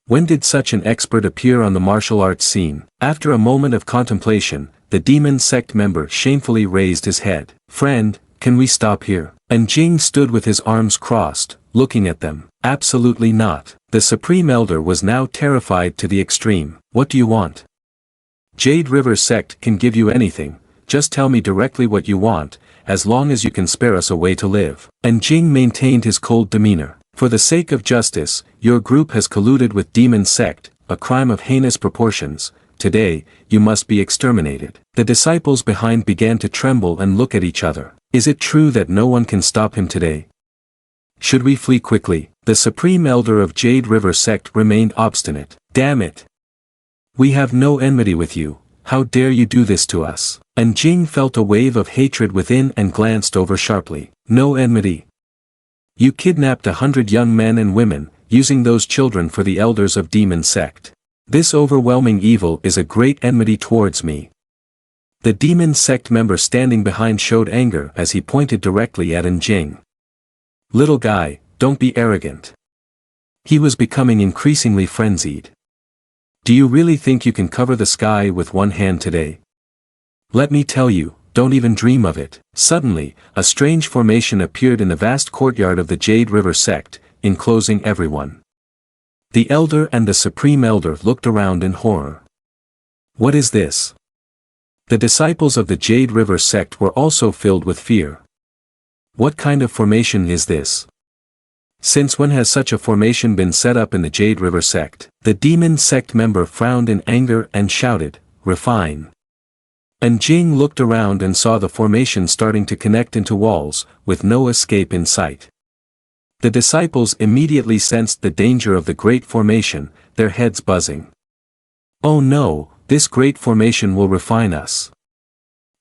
When did such an expert appear on the martial arts scene? After a moment of contemplation, the demon sect member shamefully raised his head. Friend, can we stop here? Jing stood with his arms crossed, looking at them. Absolutely not. The supreme elder was now terrified to the extreme. What do you want? Jade River sect can give you anything, just tell me directly what you want, as long as you can spare us a way to live. Jing maintained his cold demeanor. For the sake of justice, your group has colluded with demon sect, a crime of heinous proportions. Today, you must be exterminated. The disciples behind began to tremble and look at each other. Is it true that no one can stop him today? Should we flee quickly? The supreme elder of Jade River sect remained obstinate. Damn it! We have no enmity with you, how dare you do this to us? Jing felt a wave of hatred within and glanced over sharply. No enmity. You kidnapped 100 young men and women, using those children for the elders of demon sect. This overwhelming evil is a great enmity towards me. The demon sect member standing behind showed anger as he pointed directly at Jing. Little guy, don't be arrogant. He was becoming increasingly frenzied. Do you really think you can cover the sky with one hand today? Let me tell you, don't even dream of it. Suddenly, a strange formation appeared in the vast courtyard of the Jade River sect, enclosing everyone. The elder and the supreme elder looked around in horror. What is this? The disciples of the Jade River sect were also filled with fear. What kind of formation is this? Since when has such a formation been set up in the Jade River sect? The demon sect member frowned in anger and shouted, refine. Jing looked around and saw the formation starting to connect into walls, with no escape in sight. The disciples immediately sensed the danger of the great formation, their heads buzzing. Oh no, this great formation will refine us.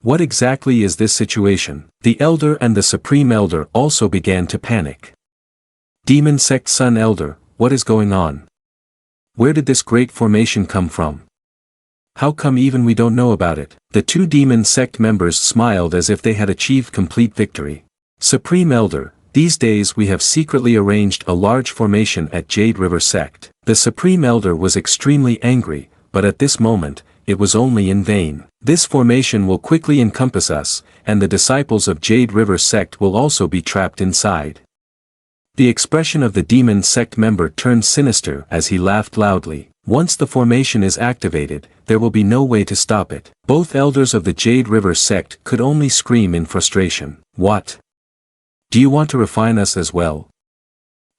What exactly is this situation? The elder and the supreme elder also began to panic. Demon sect son elder, what is going on? Where did this great formation come from? How come even we don't know about it? The two demon sect members smiled as if they had achieved complete victory. Supreme elder, these days we have secretly arranged a large formation at Jade River sect. The supreme elder was extremely angry, but at this moment, it was only in vain. This formation will quickly encompass us, and the disciples of Jade River sect will also be trapped inside. The expression of the demon sect member turned sinister as he laughed loudly. Once the formation is activated, there will be no way to stop it. Both elders of the Jade River sect could only scream in frustration. What? Do you want to refine us as well?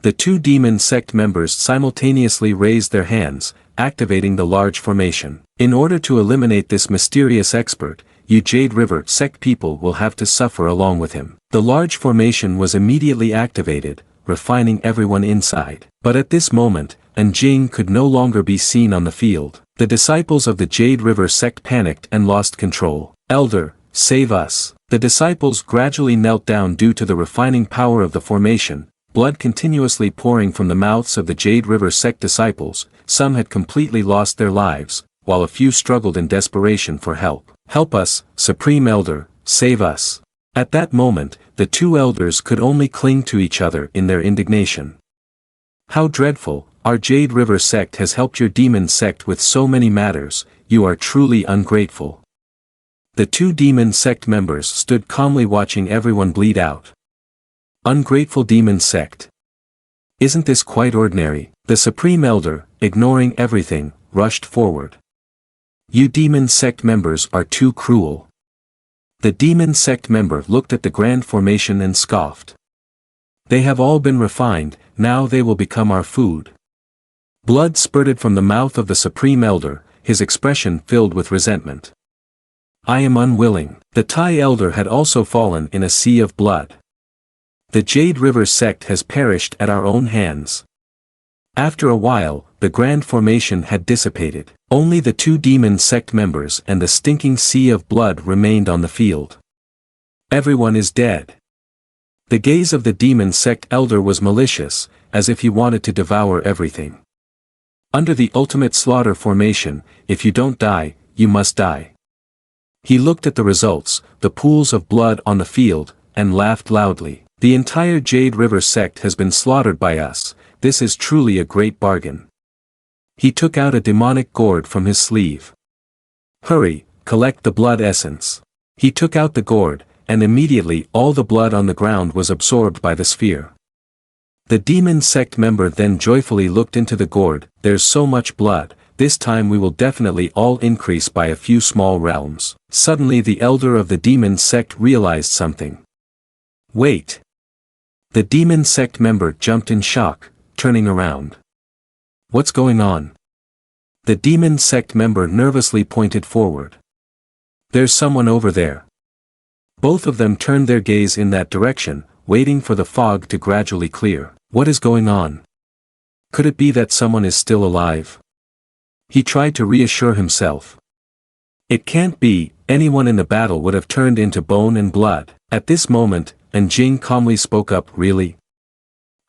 The two demon sect members simultaneously raised their hands, activating the large formation. In order to eliminate this mysterious expert, you Jade River sect people will have to suffer along with him. The large formation was immediately activated, refining everyone inside. But at this moment, Jing could no longer be seen on the field. The disciples of the Jade River sect panicked and lost control. Elder, save us. The disciples gradually knelt down due to the refining power of the formation, blood continuously pouring from the mouths of the Jade River sect disciples. Some had completely lost their lives, while a few struggled in desperation for help. Help us, Supreme Elder, save us. At that moment, the two elders could only cling to each other in their indignation. How dreadful, our Jade River sect has helped your demon sect with so many matters, you are truly ungrateful. The two demon sect members stood calmly watching everyone bleed out. Ungrateful demon sect. Isn't this quite ordinary? The Supreme Elder, ignoring everything, rushed forward. You demon sect members are too cruel. The demon sect member looked at the grand formation and scoffed. They have all been refined, now they will become our food. Blood spurted from the mouth of the Supreme Elder, his expression filled with resentment. I am unwilling. The Tai Elder had also fallen in a sea of blood. The Jade River sect has perished at our own hands. After a while, the grand formation had dissipated. Only the two demon sect members and the stinking sea of blood remained on the field. Everyone is dead. The gaze of the demon sect elder was malicious, as if he wanted to devour everything. Under the ultimate slaughter formation, if you don't die, you must die. He looked at the results, the pools of blood on the field, and laughed loudly. The entire Jade River sect has been slaughtered by us. This is truly a great bargain. He took out a demonic gourd from his sleeve. Hurry, collect the blood essence. He took out the gourd, and immediately all the blood on the ground was absorbed by the sphere. The demon sect member then joyfully looked into the gourd. There's so much blood, this time we will definitely all increase by a few small realms. Suddenly the elder of the demon sect realized something. Wait! The demon sect member jumped in shock, turning around. What's going on? The demon sect member nervously pointed forward. There's someone over there. Both of them turned their gaze in that direction, waiting for the fog to gradually clear. What is going on? Could it be that someone is still alive? He tried to reassure himself. It can't be, anyone in the battle would have turned into bone and blood. At this moment, Jing calmly spoke up. Really?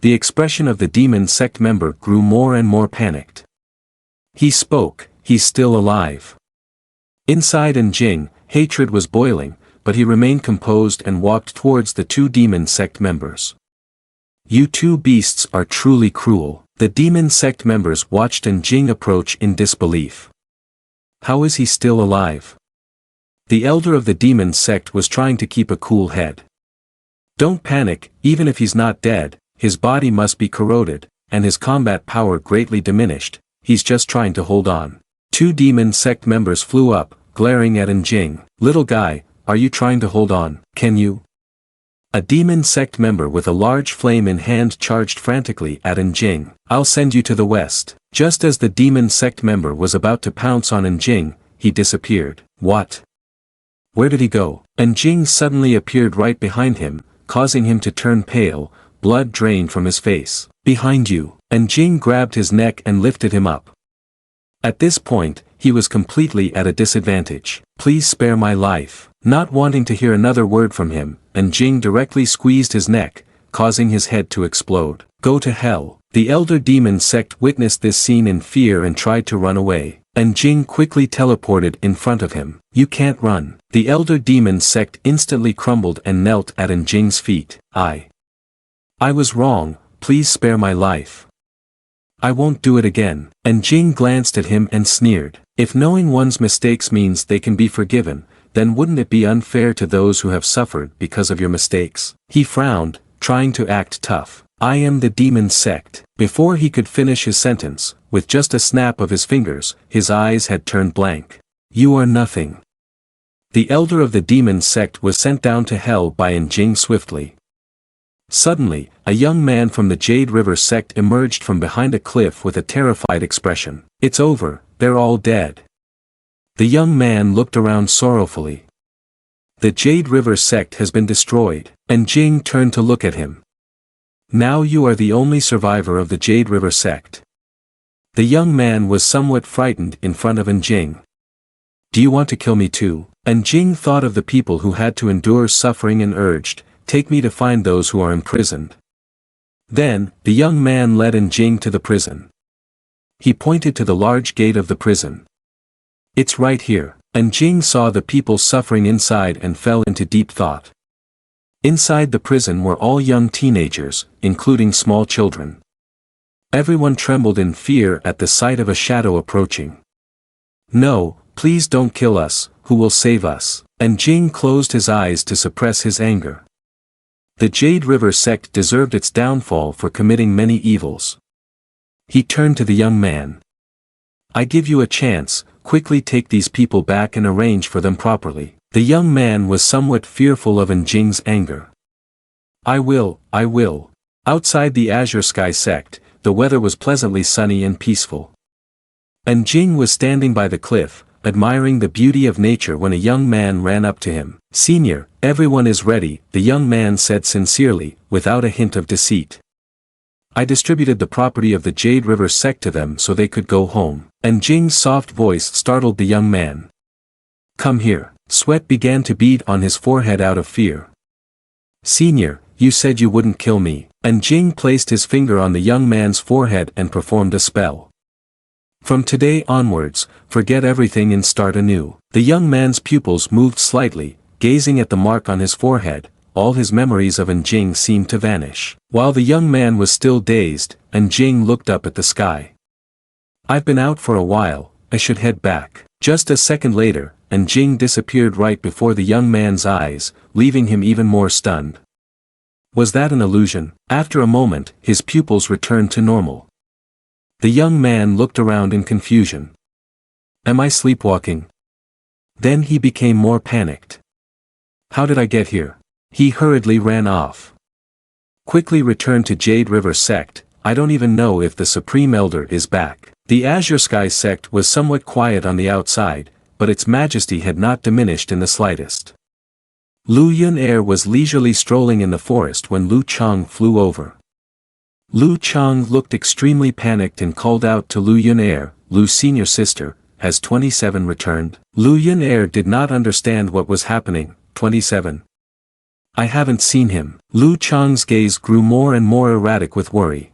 The expression of the demon sect member grew more and more panicked. He spoke, he's still alive. Inside Jing, hatred was boiling, but he remained composed and walked towards the two demon sect members. You two beasts are truly cruel. The demon sect members watched Jing approach in disbelief. How is he still alive? The elder of the demon sect was trying to keep a cool head. Don't panic, even if he's not dead, his body must be corroded, and his combat power greatly diminished, he's just trying to hold on. Two demon sect members flew up, glaring at Jing. Little guy, are you trying to hold on? Can you? A demon sect member with a large flame in hand charged frantically at Jing. I'll send you to the west. Just as the demon sect member was about to pounce on Jing, he disappeared. What? Where did he go? Jing suddenly appeared right behind him, causing him to turn pale, blood drained from his face. Behind you. Jing grabbed his neck and lifted him up. At this point, he was completely at a disadvantage. Please spare my life. Not wanting to hear another word from him, Jing directly squeezed his neck, causing his head to explode. Go to hell. The elder demon sect witnessed this scene in fear and tried to run away. Jing quickly teleported in front of him. You can't run. The elder demon sect instantly crumbled and knelt at Jing's feet. I was wrong, please spare my life. I won't do it again. Jing glanced at him and sneered. If knowing one's mistakes means they can be forgiven, then wouldn't it be unfair to those who have suffered because of your mistakes? He frowned, trying to act tough. I am the demon sect. Before he could finish his sentence, with just a snap of his fingers, his eyes had turned blank. You are nothing. The elder of the demon sect was sent down to hell by Jing swiftly. Suddenly, a young man from the Jade River sect emerged from behind a cliff with a terrified expression. It's over, they're all dead. The young man looked around sorrowfully. The Jade River sect has been destroyed, Jing turned to look at him. Now you are the only survivor of the Jade River sect. The young man was somewhat frightened in front of Jing. Do you want to kill me too? Jing thought of the people who had to endure suffering and urged, take me to find those who are imprisoned. Then, the young man led Jing to the prison. He pointed to the large gate of the prison. It's right here. Jing saw the people suffering inside and fell into deep thought. Inside the prison were all young teenagers, including small children. Everyone trembled in fear at the sight of a shadow approaching. No, please don't kill us, who will save us? Jing closed his eyes to suppress his anger. The Jade River sect deserved its downfall for committing many evils. He turned to the young man. I give you a chance, quickly take these people back and arrange for them properly. The young man was somewhat fearful of Jing's anger. I will. Outside the Azure Sky sect, the weather was pleasantly sunny and peaceful. Jing was standing by the cliff, admiring the beauty of nature when a young man ran up to him. Senior, everyone is ready, the young man said sincerely, without a hint of deceit. I distributed the property of the Jade River sect to them so they could go home. Jing's soft voice startled the young man. Come here. Sweat began to bead on his forehead out of fear. Senior, you said you wouldn't kill me. And Jing placed his finger on the young man's forehead and performed a spell. From today onwards, forget everything and start anew. The young man's pupils moved slightly, gazing at the mark on his forehead. All his memories of Jing seemed to vanish. While the young man was still dazed, Jing looked up at the sky. I've been out for a while, I should head back. Just a second later, Jing disappeared right before the young man's eyes, leaving him even more stunned. Was that an illusion? After a moment, his pupils returned to normal. The young man looked around in confusion. Am I sleepwalking? Then he became more panicked. How did I get here? He hurriedly ran off. Quickly returned to Jade River Sect. I don't even know if the Supreme Elder is back. The Azure Sky Sect was somewhat quiet on the outside, but its majesty had not diminished in the slightest. Lu Yun-er was leisurely strolling in the forest when Lu Chang flew over. Lu Chang looked extremely panicked and called out to Lu Yun-er, Lu's senior sister, has 27 returned? Lu Yun-er did not understand what was happening. 27. I haven't seen him. Lu Chang's gaze grew more and more erratic with worry.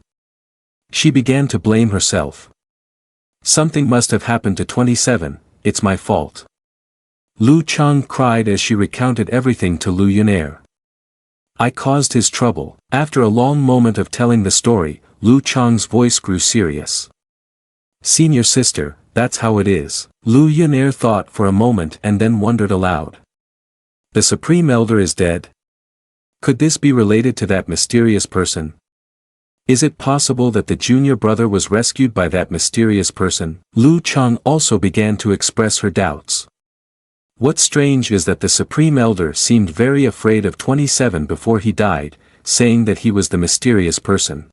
She began to blame herself. Something must have happened to 27, it's my fault. Lu Chang cried as she recounted everything to Lu Yun-er. I caused his trouble. After a long moment of telling the story, Lu Chang's voice grew serious. Senior sister, that's how it is. Lu Yun-er thought for a moment and then wondered aloud. The Supreme Elder is dead? Could this be related to that mysterious person? Is it possible that the junior brother was rescued by that mysterious person? Lu Chang also began to express her doubts. What's strange is that the Supreme Elder seemed very afraid of 27 before he died, saying that he was the mysterious person.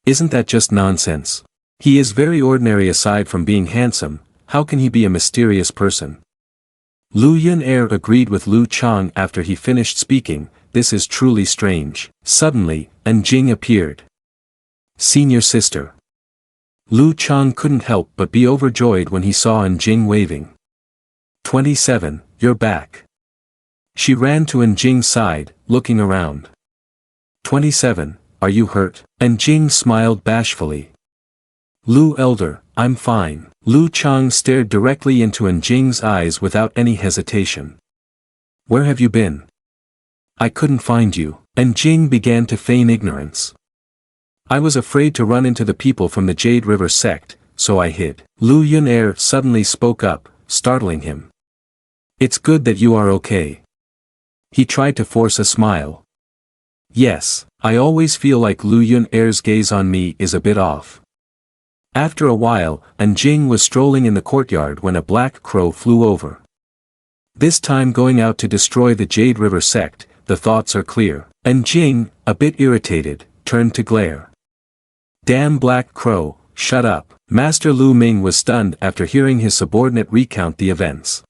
Isn't that just nonsense? He is very ordinary aside from being handsome, how can he be a mysterious person? Lu Yun-er agreed with Lu Chang after he finished speaking, this is truly strange. Suddenly, Jing appeared. Senior sister. Lu Chang couldn't help but be overjoyed when he saw Jing waving. 27, you're back. She ran to Jing's side, looking around. 27, are you hurt? Jing smiled bashfully. Lu Elder, I'm fine. Lu Chang stared directly into Jing's eyes without any hesitation. Where have you been? I couldn't find you. Jing began to feign ignorance. I was afraid to run into the people from the Jade River Sect, so I hid. Lu Yun-er suddenly spoke up, startling him. It's good that you are okay. He tried to force a smile. Yes, I always feel like Lu Yun-er's gaze on me is a bit off. After a while, Jing was strolling in the courtyard when a black crow flew over. This time going out to destroy the Jade River Sect, the thoughts are clear. Jing, a bit irritated, turned to glare. Damn black crow, shut up. Master Lu Ming was stunned after hearing his subordinate recount the events.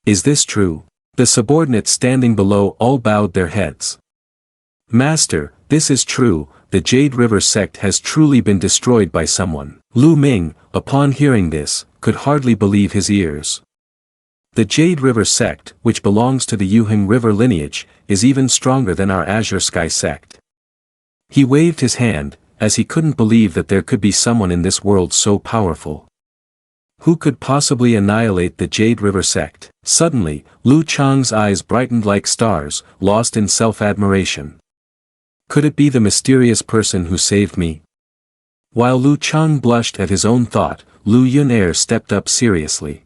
Is this true? The subordinates standing below all bowed their heads. Master, this is true, the Jade River Sect has truly been destroyed by someone. Lu Ming, upon hearing this, could hardly believe his ears. The Jade River Sect, which belongs to the Yuheng River lineage, is even stronger than our Azure Sky Sect. He waved his hand, as he couldn't believe that there could be someone in this world so powerful. Who could possibly annihilate the Jade River Sect? Suddenly, Lu Chang's eyes brightened like stars, lost in self-admiration. Could it be the mysterious person who saved me? While Lu Chang blushed at his own thought, Lu Yun-er stepped up seriously.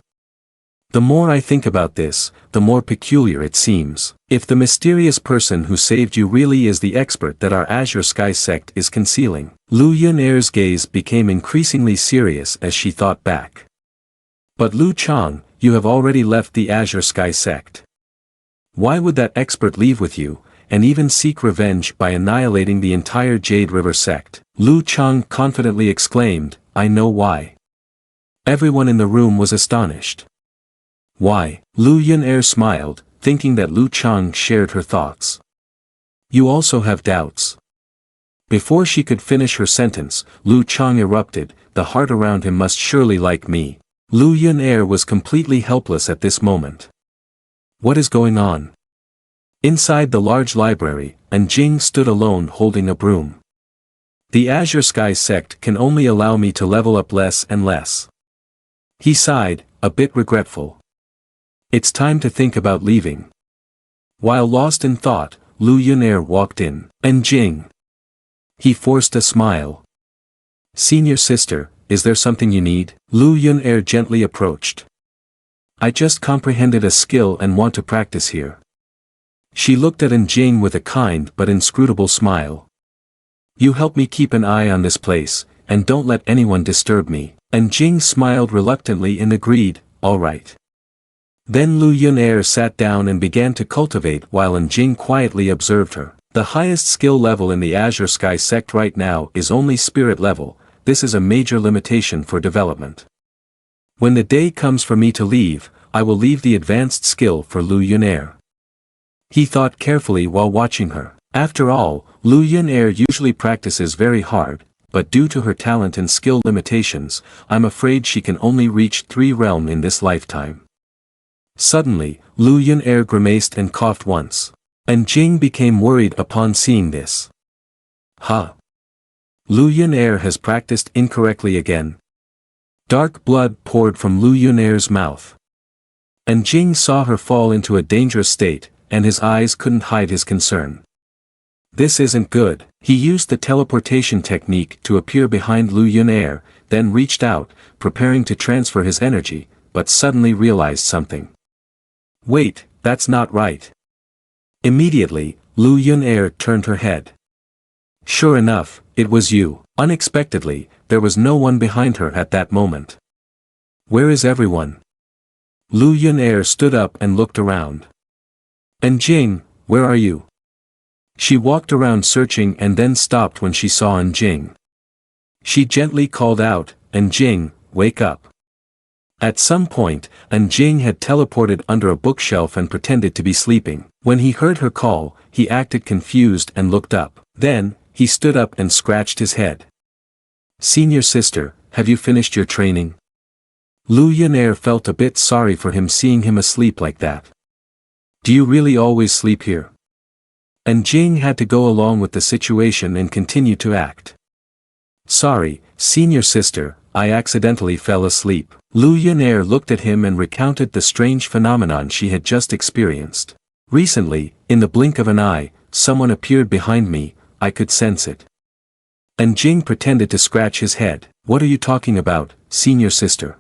The more I think about this, the more peculiar it seems. If the mysterious person who saved you really is the expert that our Azure Sky Sect is concealing. Lu Yun-er's gaze became increasingly serious as she thought back. But Lu Chang, you have already left the Azure Sky Sect. Why would that expert leave with you, and even seek revenge by annihilating the entire Jade River Sect? Lu Chang confidently exclaimed, I know why. Everyone in the room was astonished. Why? Lu Yun-er smiled, thinking that Lu Chang shared her thoughts. You also have doubts. Before she could finish her sentence, Lu Chang erupted, the heart around him must surely like me. Lu Yun-er was completely helpless at this moment. What is going on? Inside the large library, Jing stood alone holding a broom. The Azure Sky sect can only allow me to level up less and less. He sighed, a bit regretful. It's time to think about leaving. While lost in thought, Lu Yunair walked in. Jing. He forced a smile. Senior sister, is there something you need? Lu Yunair gently approached. I just comprehended a skill and want to practice here. She looked at Jing with a kind but inscrutable smile. You help me keep an eye on this place, and don't let anyone disturb me. Jing smiled reluctantly and agreed, all right. Then Lu Yunair sat down and began to cultivate while Jing quietly observed her. The highest skill level in the Azure Sky sect right now is only spirit level. This is a major limitation for development. When the day comes for me to leave, I will leave the advanced skill for Lu Yunair. He thought carefully while watching her. After all, Lu Yunair usually practices very hard, but due to her talent and skill limitations, I'm afraid she can only reach 3 realm in this lifetime. Suddenly, Lu Yunair grimaced and coughed once. Jing became worried upon seeing this. Ha! Lu Yunair has practiced incorrectly again. Dark blood poured from Lu Yunair's mouth. Jing saw her fall into a dangerous state, and his eyes couldn't hide his concern. This isn't good. He used the teleportation technique to appear behind Lu Yunair, then reached out, preparing to transfer his energy, but suddenly realized something. Wait, that's not right. Immediately, Lu Yunair turned her head. Sure enough, it was you. Unexpectedly, there was no one behind her at that moment. Where is everyone? Lu Yunair stood up and looked around. Jing, where are you? She walked around searching and then stopped when she saw Jing. She gently called out, Jing, wake up. At some point, Jing had teleported under a bookshelf and pretended to be sleeping. When he heard her call, he acted confused and looked up. Then, he stood up and scratched his head. Senior sister, have you finished your training? Lu Yunair felt a bit sorry for him seeing him asleep like that. Do you really always sleep here? Jing had to go along with the situation and continue to act. Sorry, senior sister, I accidentally fell asleep. Lu Yunair looked at him and recounted the strange phenomenon she had just experienced. Recently, in the blink of an eye, someone appeared behind me, I could sense it. Jing pretended to scratch his head. What are you talking about, senior sister?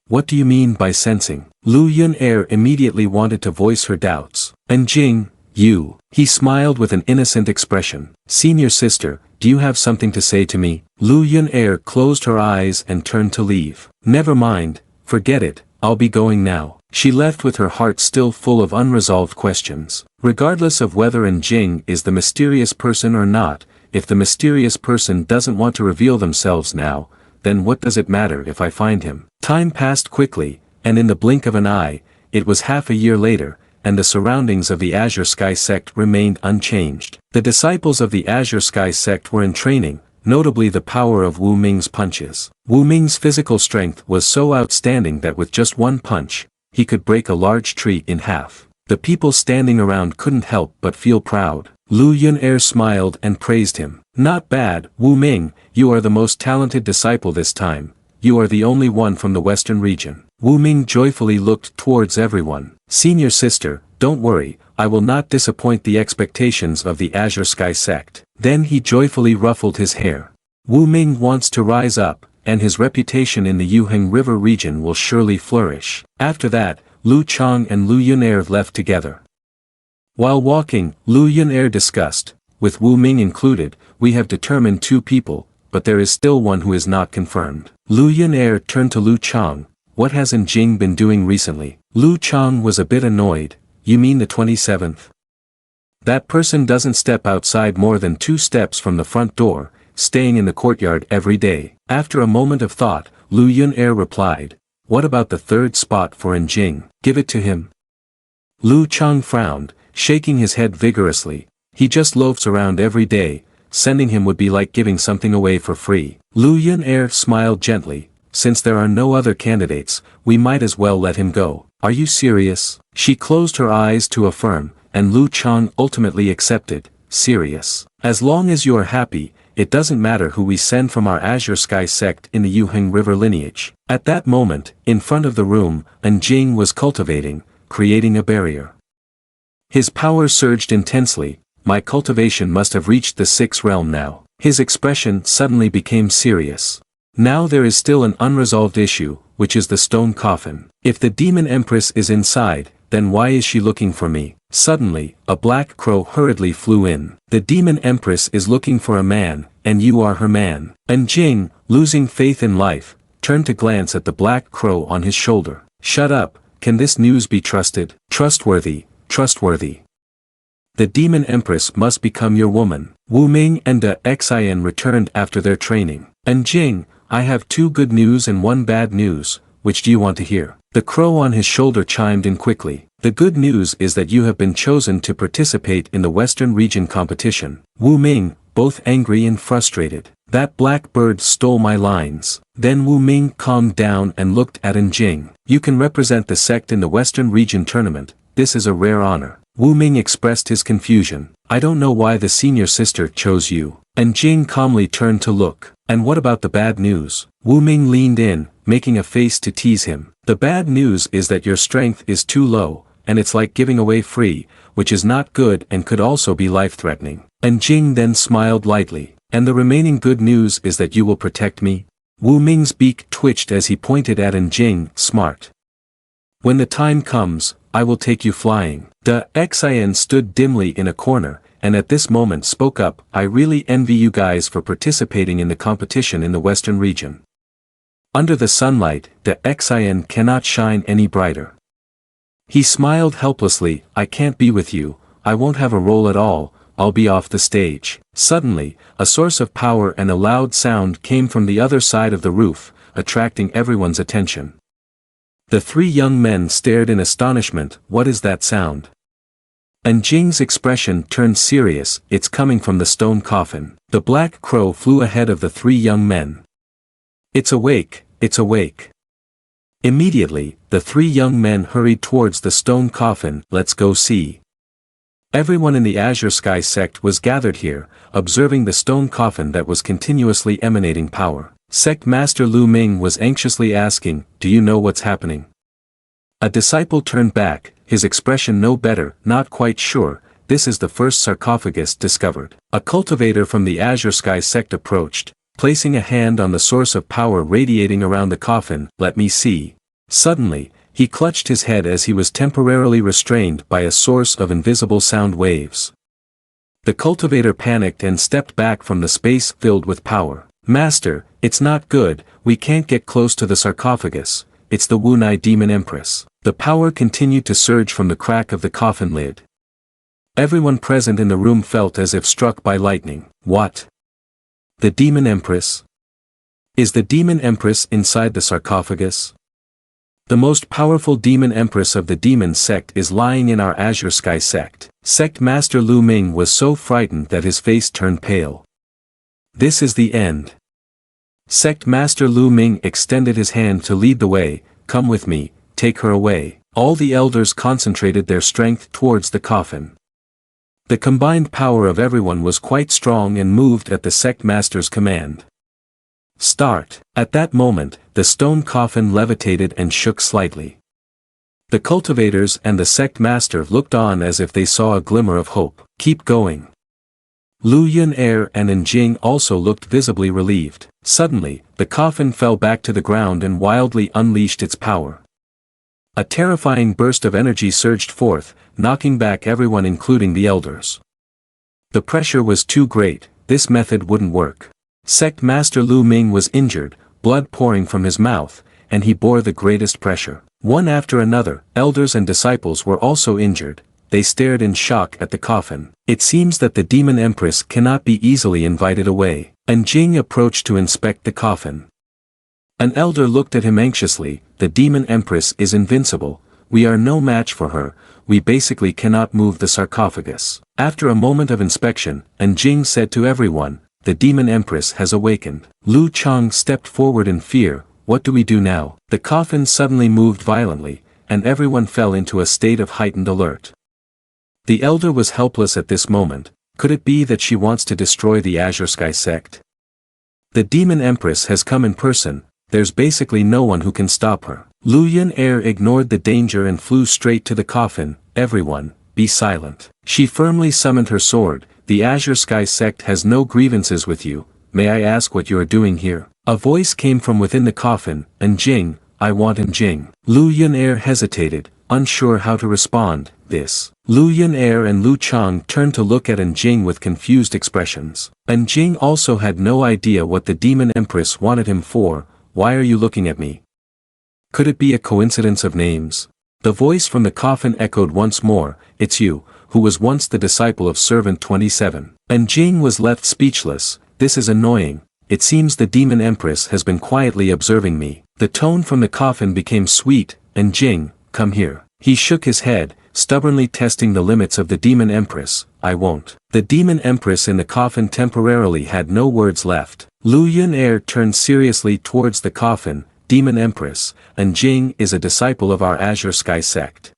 What do you mean by sensing? Lu Yunair immediately wanted to voice her doubts. Jing, you. He smiled with an innocent expression. Senior sister, do you have something to say to me? Lu Yunair closed her eyes and turned to leave. Never mind, forget it, I'll be going now. She left with her heart still full of unresolved questions. Regardless of whether Jing is the mysterious person or not, if the mysterious person doesn't want to reveal themselves now, then what does it matter if I find him? Time passed quickly, and in the blink of an eye, it was half a year later, and the surroundings of the Azure Sky sect remained unchanged. The disciples of the Azure Sky sect were in training, notably the power of Wu Ming's punches. Wu Ming's physical strength was so outstanding that with just one punch, he could break a large tree in half. The people standing around couldn't help but feel proud. Lu Yunair smiled and praised him. Not bad, Wu Ming, you are the most talented disciple this time. You are the only one from the western region. Wu Ming joyfully looked towards everyone. Senior sister, don't worry, I will not disappoint the expectations of the Azure Sky sect. Then he joyfully ruffled his hair. Wu Ming wants to rise up, and his reputation in the Yuheng River region will surely flourish. After that, Lu Chang and Lu Yunair left together. While walking, Lu Yunair discussed, with Wu Ming included, we have determined 2 people, but there is still one who is not confirmed. Lu Yunair turned to Lu Chang. What has Jing been doing recently? Lu Chang was a bit annoyed. You mean the 27th? That person doesn't step outside more than 2 steps from the front door, staying in the courtyard every day. After a moment of thought, Lu Yunair replied, what about the 3rd spot for Jing? Give it to him. Lu Chang frowned, shaking his head vigorously. He just loafs around every day, sending him would be like giving something away for free. Lu Yunair smiled gently. Since there are no other candidates, we might as well let him go. Are you serious? She closed her eyes to affirm, and Lu Chang ultimately accepted, serious. As long as you are happy, it doesn't matter who we send from our Azure Sky sect in the Yuheng River lineage. At that moment, in front of the room, Jing was cultivating, creating a barrier. His power surged intensely. My cultivation must have reached the sixth realm now. His expression suddenly became serious. Now there is still an unresolved issue, which is the stone coffin. If the demon empress is inside, then why is she looking for me? Suddenly, a black crow hurriedly flew in. The demon empress is looking for a man, and you are her man. And Jing, losing faith in life, turned to glance at the black crow on his shoulder. Shut up, can this news be trusted? Trustworthy, trustworthy. The demon empress must become your woman. Wu Ming and De Xin returned after their training. And Jing, I have 2 good news and 1 bad news, which do you want to hear? The crow on his shoulder chimed in quickly. The good news is that you have been chosen to participate in the Western region competition. Wu Ming, both angry and frustrated. That black bird stole my lines. Then Wu Ming calmed down and looked at Jing. You can represent the sect in the Western region tournament, this is a rare honor. Wu Ming expressed his confusion. I don't know why the senior sister chose you. And Jing calmly turned to look. And what about the bad news? Wu Ming leaned in, making a face to tease him. The bad news is that your strength is too low, and it's like giving away free, which is not good and could also be life-threatening. And Jing then smiled lightly. And the remaining good news is that you will protect me? Wu Ming's beak twitched as he pointed at Jing, smart. When the time comes, I will take you flying. De Xin stood dimly in a corner, and at this moment spoke up, I really envy you guys for participating in the competition in the Western region. Under the sunlight, De Xin cannot shine any brighter. He smiled helplessly, I can't be with you, I won't have a role at all, I'll be off the stage. Suddenly, a source of power and a loud sound came from the other side of the roof, attracting everyone's attention. The 3 young men stared in astonishment, what is that sound? And Jing's expression turned serious, it's coming from the stone coffin. The black crow flew ahead of the 3 young men. It's awake, it's awake. Immediately, the 3 young men hurried towards the stone coffin, let's go see. Everyone in the Azure Sky sect was gathered here, observing the stone coffin that was continuously emanating power. Sect Master Lu Ming was anxiously asking, do you know what's happening? A disciple turned back, his expression no better, not quite sure, this is the first sarcophagus discovered. A cultivator from the Azure Sky sect approached, placing a hand on the source of power radiating around the coffin, let me see. Suddenly, he clutched his head as he was temporarily restrained by a source of invisible sound waves. The cultivator panicked and stepped back from the space filled with power. Master, it's not good, we can't get close to the sarcophagus, it's the Wunai demon empress. The power continued to surge from the crack of the coffin lid. Everyone present in the room felt as if struck by lightning. What? The demon empress? Is the demon empress inside the sarcophagus? The most powerful demon empress of the demon sect is lying in our Azure Sky sect. Sect Master Lu Ming was so frightened that his face turned pale. This is the end. Sect Master Lu Ming extended his hand to lead the way, come with me, take her away. All the elders concentrated their strength towards the coffin. The combined power of everyone was quite strong and moved at the sect master's command. Start. At that moment, the stone coffin levitated and shook slightly. The cultivators and the sect master looked on as if they saw a glimmer of hope. Keep going. Lu Yun-er and Jing also looked visibly relieved. Suddenly, the coffin fell back to the ground and wildly unleashed its power. A terrifying burst of energy surged forth, knocking back everyone including the elders. The pressure was too great, this method wouldn't work. Sect Master Lu Ming was injured, blood pouring from his mouth, and he bore the greatest pressure. One after another, elders and disciples were also injured. They stared in shock at the coffin. It seems that the demon empress cannot be easily invited away. And Jing approached to inspect the coffin. An elder looked at him anxiously, the demon empress is invincible, we are no match for her, we basically cannot move the sarcophagus. After a moment of inspection, Jing said to everyone, the demon empress has awakened. Lu Chang stepped forward in fear, what do we do now? The coffin suddenly moved violently, and everyone fell into a state of heightened alert. The elder was helpless at this moment. Could it be that she wants to destroy the Azure Sky sect? The Demon Empress has come in person, there's basically no one who can stop her. Lu Yun-er ignored the danger and flew straight to the coffin. Everyone, be silent. She firmly summoned her sword. The Azure Sky sect has no grievances with you. May I ask what you are doing here? A voice came from within the coffin. Jing, I want Jing. Lu Yun-er hesitated, unsure how to respond. This. Lu Yun-er and Lu Chang turned to look at Jing with confused expressions. Jing also had no idea what the Demon Empress wanted him for. Why are you looking at me? Could it be a coincidence of names? The voice from the coffin echoed once more. It's you, who was once the disciple of Servant 27. Jing was left speechless. This is annoying. It seems the Demon Empress has been quietly observing me. The tone from the coffin became sweet. Jing, come here. He shook his head, stubbornly testing the limits of the Demon Empress. I won't. The Demon Empress in the coffin temporarily had no words left. Lu Yun-er turned seriously towards the coffin. Demon Empress, Jing is a disciple of our Azure Sky sect.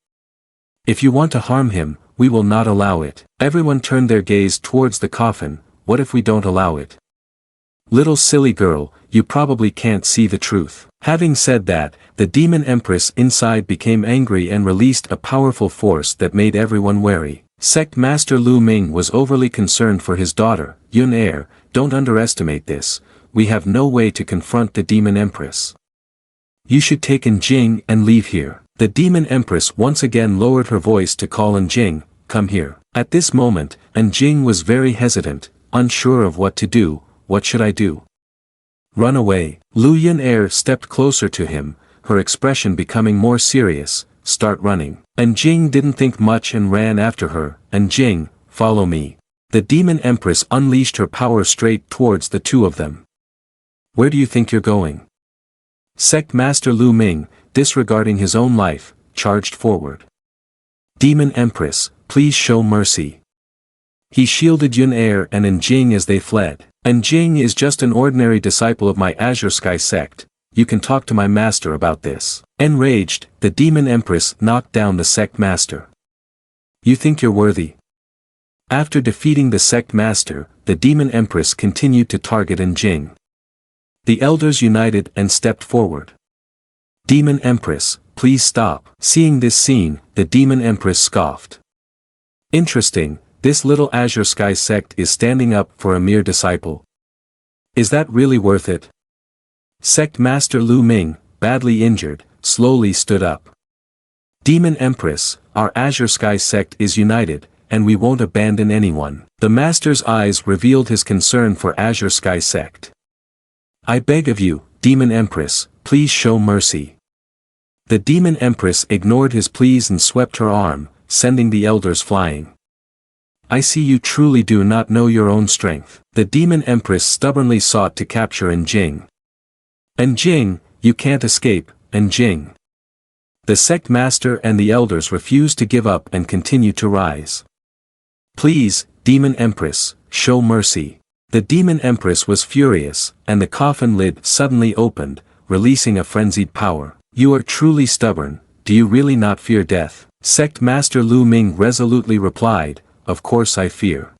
If you want to harm him, we will not allow it. Everyone turned their gaze towards the coffin. What if we don't allow it? Little silly girl, you probably can't see the truth. Having said that, the Demon Empress inside became angry and released a powerful force that made everyone wary. Sect Master Lu Ming was overly concerned for his daughter. Yun-er, don't underestimate this. We have no way to confront the Demon Empress. You should take Jing and leave here. The Demon Empress once again lowered her voice to call Jing, come here. At this moment, Jing was very hesitant, unsure of what to do. What should I do? Run away. Lu Yun-er stepped closer to him, her expression becoming more serious. Start running. Jing didn't think much and ran after her. Jing, follow me. The Demon Empress unleashed her power straight towards the two of them. Where do you think you're going? Sect Master Lu Ming, disregarding his own life, charged forward. Demon Empress, please show mercy. He shielded Yun-er and Jing as they fled. Jing is just an ordinary disciple of my Azure Sky sect. You can talk to my master about this. Enraged, the Demon Empress knocked down the sect master. You think you're worthy? After defeating the sect master, the Demon Empress continued to target Jing. The elders united and stepped forward. Demon Empress, please stop. Seeing this scene, the Demon Empress scoffed. Interesting, this little Azure Sky sect is standing up for a mere disciple. Is that really worth it? Sect Master Lu Ming, badly injured, slowly stood up. Demon Empress, our Azure Sky sect is united, and we won't abandon anyone. The Master's eyes revealed his concern for Azure Sky sect. I beg of you, Demon Empress, please show mercy. The Demon Empress ignored his pleas and swept her arm, sending the elders flying. I see you truly do not know your own strength. The Demon Empress stubbornly sought to capture Jing. Jing, you can't escape, Jing. The sect master and the elders refused to give up and continued to rise. Please, Demon Empress, show mercy. The Demon Empress was furious, and the coffin lid suddenly opened, releasing a frenzied power. You are truly stubborn, do you really not fear death? Sect Master Lu Ming resolutely replied, of course I fear.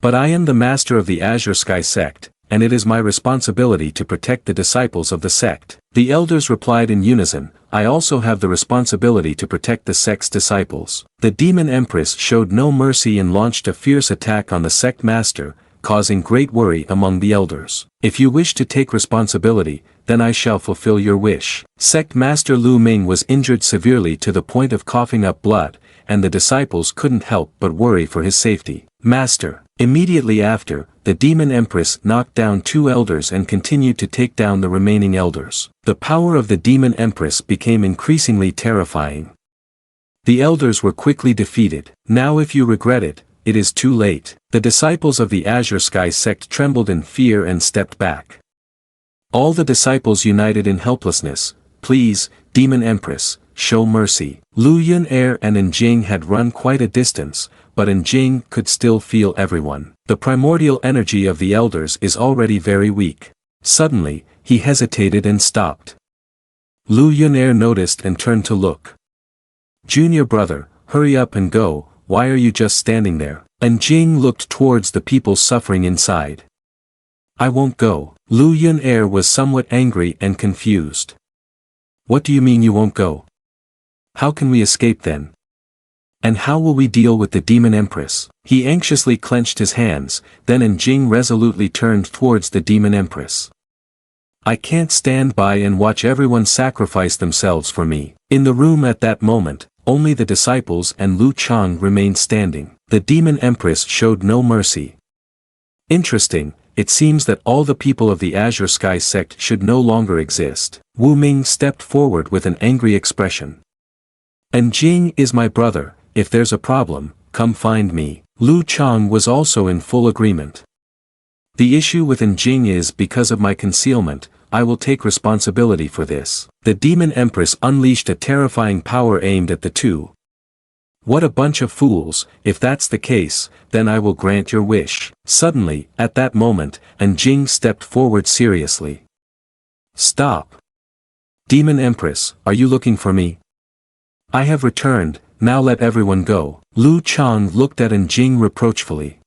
But I am the master of the Azure Sky sect, and it is my responsibility to protect the disciples of the sect. The elders replied in unison, I also have the responsibility to protect the sect's disciples. The Demon Empress showed no mercy and launched a fierce attack on the sect master, causing great worry among the elders. If you wish to take responsibility, then I shall fulfill your wish. Sect Master Lu Ming was injured severely to the point of coughing up blood, and the disciples couldn't help but worry for his safety. Master. Immediately after, the Demon Empress knocked down 2 elders and continued to take down the remaining elders. The power of the Demon Empress became increasingly terrifying. The elders were quickly defeated. Now if you regret it, it is too late. The disciples of the Azure Sky sect trembled in fear and stepped back. All the disciples united in helplessness. Please, Demon Empress, show mercy. Lu Yun-er and Jing had run quite a distance, but Jing could still feel everyone. The primordial energy of the elders is already very weak. Suddenly, he hesitated and stopped. Lu Yunair noticed and turned to look. Junior brother, hurry up and go, why are you just standing there? And Jing looked towards the people suffering inside. I won't go. Lu Yunair was somewhat angry and confused. What do you mean you won't go? How can we escape then? And how will we deal with the Demon Empress? He anxiously clenched his hands, then Jing resolutely turned towards the Demon Empress. I can't stand by and watch everyone sacrifice themselves for me. In the room at that moment, only the disciples and Lu Chang remained standing. The Demon Empress showed no mercy. Interesting, it seems that all the people of the Azure Sky sect should no longer exist. Wu Ming stepped forward with an angry expression. And Jing is my brother, if there's a problem, come find me. Lu Chang was also in full agreement. The issue with Jing is because of my concealment, I will take responsibility for this. The Demon Empress unleashed a terrifying power aimed at the two. What a bunch of fools, if that's the case, then I will grant your wish. Suddenly, at that moment, Jing stepped forward seriously. Stop. Demon Empress, are you looking for me? I have returned, now let everyone go. Lu Chang looked at Jing reproachfully.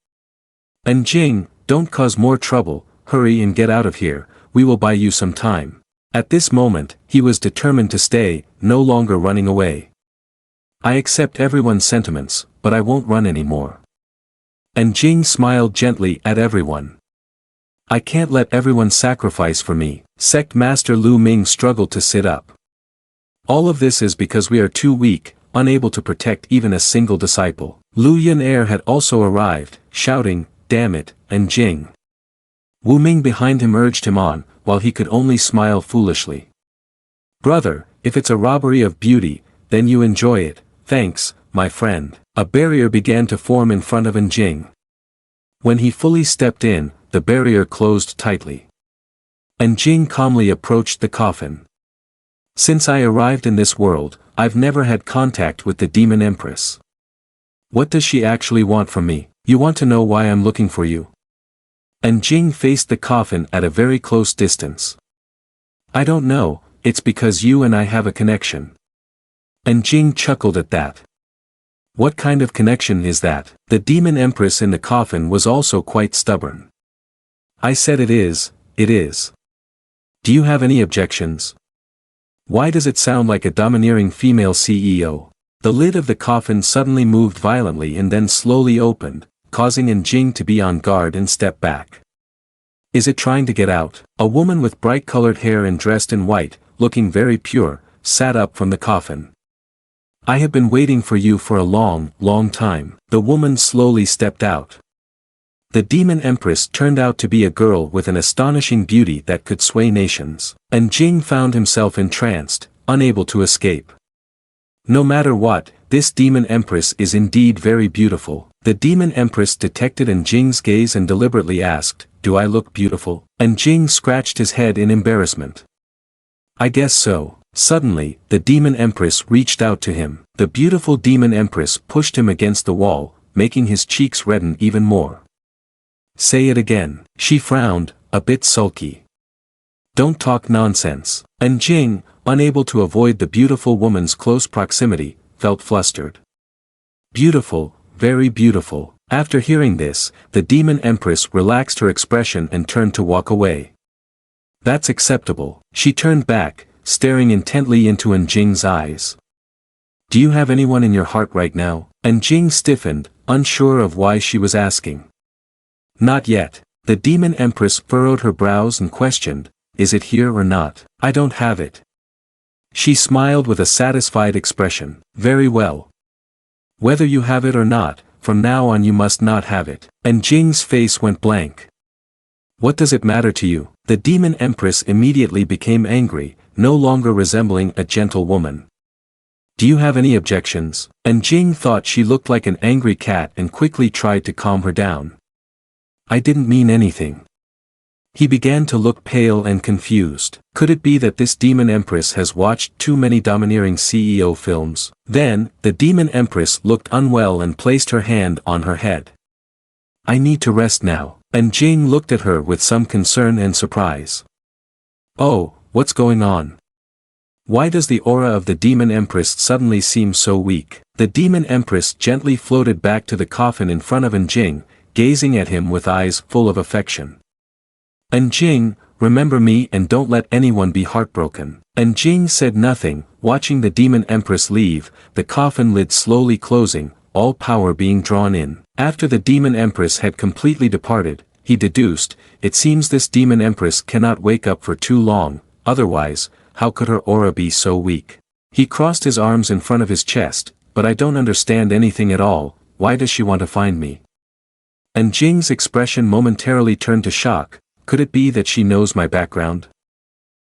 Jing, don't cause more trouble, hurry and get out of here, we will buy you some time. At this moment, he was determined to stay, no longer running away. I accept everyone's sentiments, but I won't run anymore. Jing smiled gently at everyone. I can't let everyone sacrifice for me. Sect Master Lu Ming struggled to sit up. All of this is because we are too weak, unable to protect even a single disciple. Lu Yunair had also arrived, shouting, damn it, Jing. Wu Ming behind him urged him on, while he could only smile foolishly. Brother, if it's a robbery of beauty, then you enjoy it, thanks, my friend. A barrier began to form in front of Jing. When he fully stepped in, the barrier closed tightly. Jing calmly approached the coffin. Since I arrived in this world, I've never had contact with the Demon Empress. What does she actually want from me? You want to know why I'm looking for you? Jing faced the coffin at a very close distance. I don't know, it's because you and I have a connection. Jing chuckled at that. What kind of connection is that? The Demon Empress in the coffin was also quite stubborn. I said it is, it is. Do you have any objections? Why does it sound like a domineering female CEO? The lid of the coffin suddenly moved violently and then slowly opened, causing Jing to be on guard and step back. Is it trying to get out? A woman with bright-colored hair and dressed in white, looking very pure, sat up from the coffin. I have been waiting for you for a long, long time. The woman slowly stepped out. The Demon Empress turned out to be a girl with an astonishing beauty that could sway nations. Jing found himself entranced, unable to escape. No matter what, this Demon Empress is indeed very beautiful. The Demon Empress detected Jing's gaze and deliberately asked, do I look beautiful? Jing scratched his head in embarrassment. I guess so. Suddenly, the Demon Empress reached out to him. The beautiful Demon Empress pushed him against the wall, making his cheeks redden even more. Say it again. She frowned, a bit sulky. Don't talk nonsense. Jing, unable to avoid the beautiful woman's close proximity, felt flustered. Beautiful, very beautiful. After hearing this, the Demon Empress relaxed her expression and turned to walk away. That's acceptable. She turned back, staring intently into Jing's eyes. Do you have anyone in your heart right now? Jing stiffened, unsure of why she was asking. Not yet. The Demon Empress furrowed her brows and questioned, is it here or not? I don't have it. She smiled with a satisfied expression. Very well. Whether you have it or not, from now on you must not have it. Jing's face went blank. What does it matter to you? The Demon Empress immediately became angry, no longer resembling a gentle woman. Do you have any objections? Jing thought she looked like an angry cat and quickly tried to calm her down. I didn't mean anything. He began to look pale and confused. Could it be that this Demon Empress has watched too many domineering CEO films? Then, the Demon Empress looked unwell and placed her hand on her head. I need to rest now. Jing looked at her with some concern and surprise. Oh, what's going on? Why does the aura of the Demon Empress suddenly seem so weak? The Demon Empress gently floated back to the coffin in front of Enjing, gazing at him with eyes full of affection. Enjing, remember me and don't let anyone be heartbroken. Enjing said nothing, watching the Demon Empress leave, the coffin lid slowly closing, all power being drawn in. After the Demon Empress had completely departed, he deduced, it seems this Demon Empress cannot wake up for too long, otherwise, how could her aura be so weak? He crossed his arms in front of his chest, but I don't understand anything at all, why does she want to find me? Enjing's expression momentarily turned to shock, could it be that she knows my background?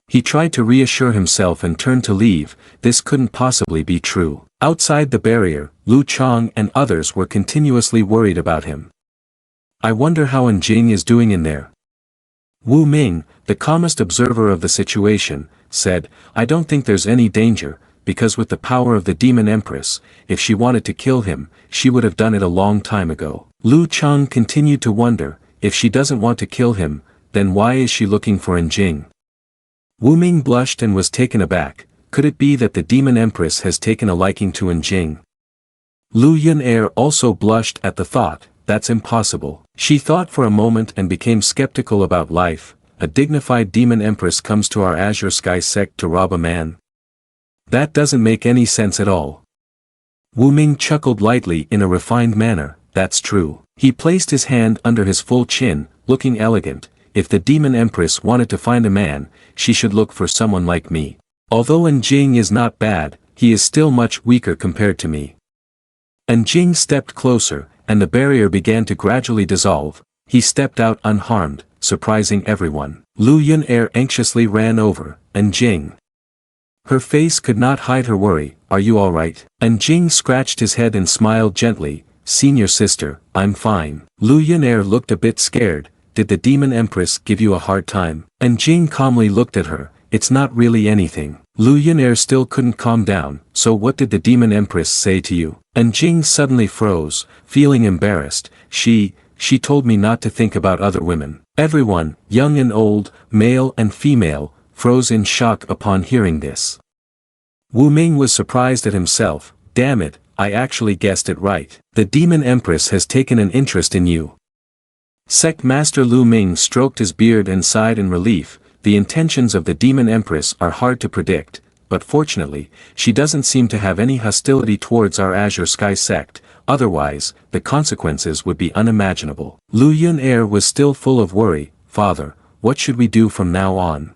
He tried to reassure himself and turned to leave, this couldn't possibly be true. Outside the barrier, Lu Chang and others were continuously worried about him. I wonder how Enjing is doing in there. Wu Ming, the calmest observer of the situation, said, I don't think there's any danger, because with the power of the Demon Empress, if she wanted to kill him, she would have done it a long time ago. Lu Chang continued to wonder, if she doesn't want to kill him, then why is she looking for Enjing? Wu Ming blushed and was taken aback, could it be that the Demon Empress has taken a liking to Enjing? Lu Yun-er also blushed at the thought, that's impossible. She thought for a moment and became skeptical about life, a dignified Demon Empress comes to our Azure Sky sect to rob a man? That doesn't make any sense at all. Wu Ming chuckled lightly in a refined manner, that's true. He placed his hand under his full chin, looking elegant, if the Demon Empress wanted to find a man, she should look for someone like me. Although Enjing is not bad, he is still much weaker compared to me. Enjing stepped closer, and the barrier began to gradually dissolve, he stepped out unharmed, surprising everyone. Lu Yun-er anxiously ran over, Enjing. Her face could not hide her worry, are you alright? Enjing scratched his head and smiled gently, senior sister, I'm fine. Lu Yun-er looked a bit scared, did the Demon Empress give you a hard time? Enjing calmly looked at her, it's not really anything. Lu Yun-er still couldn't calm down, so what did the Demon Empress say to you? Enjing suddenly froze, feeling embarrassed, she told me not to think about other women. Everyone, young and old, male and female, froze in shock upon hearing this. Wu Ming was surprised at himself, damn it, I actually guessed it right. The Demon Empress has taken an interest in you. Sect Master Lu Ming stroked his beard and sighed in relief, the intentions of the Demon Empress are hard to predict, but fortunately, she doesn't seem to have any hostility towards our Azure Sky sect, otherwise, the consequences would be unimaginable. Lu Yun-er was still full of worry, father, what should we do from now on?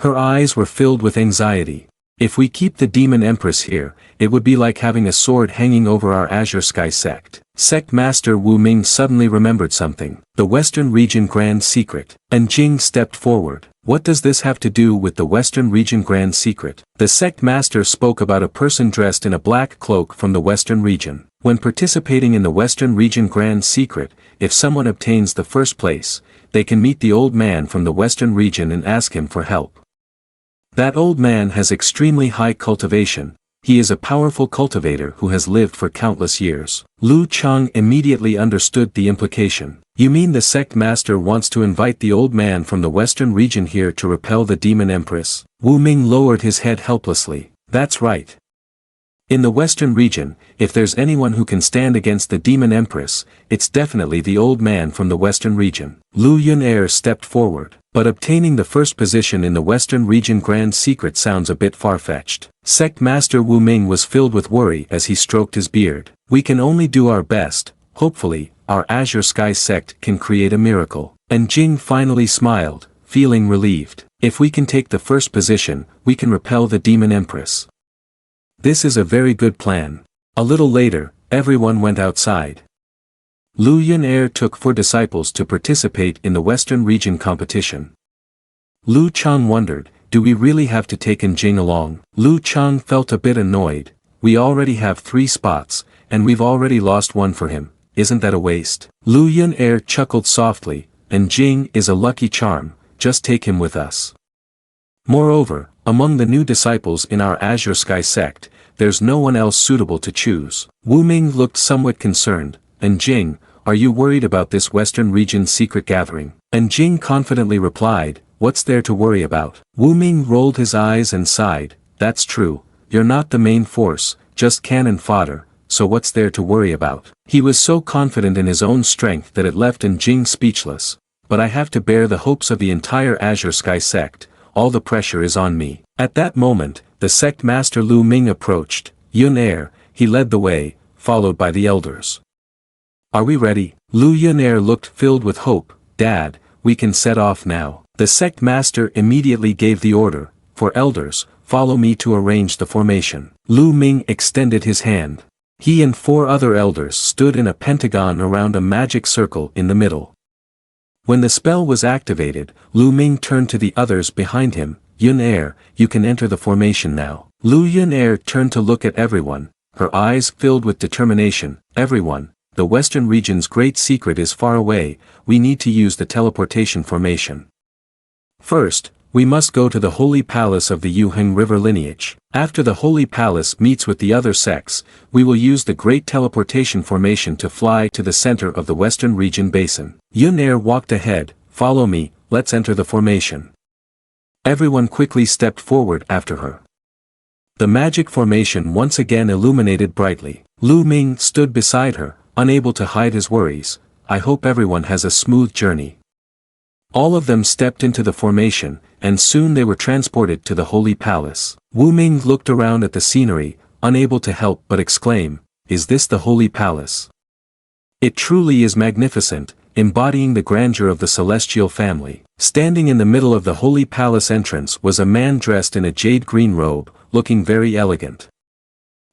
Her eyes were filled with anxiety. If we keep the Demon Empress here, it would be like having a sword hanging over our Azure Sky sect. Sect Master Wu Ming suddenly remembered something, the Western Region Grand Secret. Enjing stepped forward. What does this have to do with the Western Region Grand Secret? The Sect Master spoke about a person dressed in a black cloak from the Western Region. When participating in the Western Region Grand Secret, if someone obtains the first place, they can meet the old man from the Western Region and ask him for help. That old man has extremely high cultivation, he is a powerful cultivator who has lived for countless years. Lu Chang immediately understood the implication. You mean the sect master wants to invite the old man from the Western Region here to repel the Demon Empress? Wu Ming lowered his head helplessly. That's right. In the Western Region, if there's anyone who can stand against the Demon Empress, it's definitely the old man from the Western Region. Lu Yun-er stepped forward. But obtaining the first position in the Western Region Grand Secret sounds a bit far-fetched. Sect Master Wu Ming was filled with worry as he stroked his beard. We can only do our best, hopefully, our Azure Sky sect can create a miracle. Enjing finally smiled, feeling relieved. If we can take the first position, we can repel the Demon Empress. This is a very good plan. A little later, everyone went outside. Lu Yun-er took 4 disciples to participate in the Western Region competition. Lu Chang wondered, do we really have to take Enjing along? Lu Chang felt a bit annoyed, we already have 3 spots, and we've already lost 1 for him, isn't that a waste? Lu Yun-er chuckled softly, Enjing is a lucky charm, just take him with us. Moreover, among the new disciples in our Azure Sky sect, there's no one else suitable to choose. Wu Ming looked somewhat concerned. Enjing, are you worried about this Western Region secret gathering? Enjing confidently replied, what's there to worry about? Wu Ming rolled his eyes and sighed, that's true, you're not the main force, just cannon fodder, so what's there to worry about? He was so confident in his own strength that it left Jing speechless. But I have to bear the hopes of the entire Azure Sky sect, all the pressure is on me. At that moment, the sect master Lu Ming approached, Yun-Er, he led the way, followed by the elders. Are we ready? Lu Yun-Er looked filled with hope. Dad, we can set off now. The sect master immediately gave the order, for elders, follow me to arrange the formation. Lu Ming extended his hand. He and 4 other elders stood in a pentagon around a magic circle in the middle. When the spell was activated, Lu Ming turned to the others behind him. Yun-Er, you can enter the formation now. Lu Yun-Er turned to look at everyone, her eyes filled with determination. Everyone, the Western region's great secret is far away, we need to use the teleportation formation. First, we must go to the Holy Palace of the Yuheng River lineage. After the Holy Palace meets with the other sects, we will use the great teleportation formation to fly to the center of the Western region basin. Yun-Er walked ahead, follow me, let's enter the formation. Everyone quickly stepped forward after her. The magic formation once again illuminated brightly. Lu Ming stood beside her, unable to hide his worries. I hope everyone has a smooth journey. All of them stepped into the formation, and soon they were transported to the Holy Palace. Wu Ming looked around at the scenery, unable to help but exclaim, is this the Holy Palace? It truly is magnificent, embodying the grandeur of the celestial family. Standing in the middle of the Holy Palace entrance was a man dressed in a jade green robe, looking very elegant.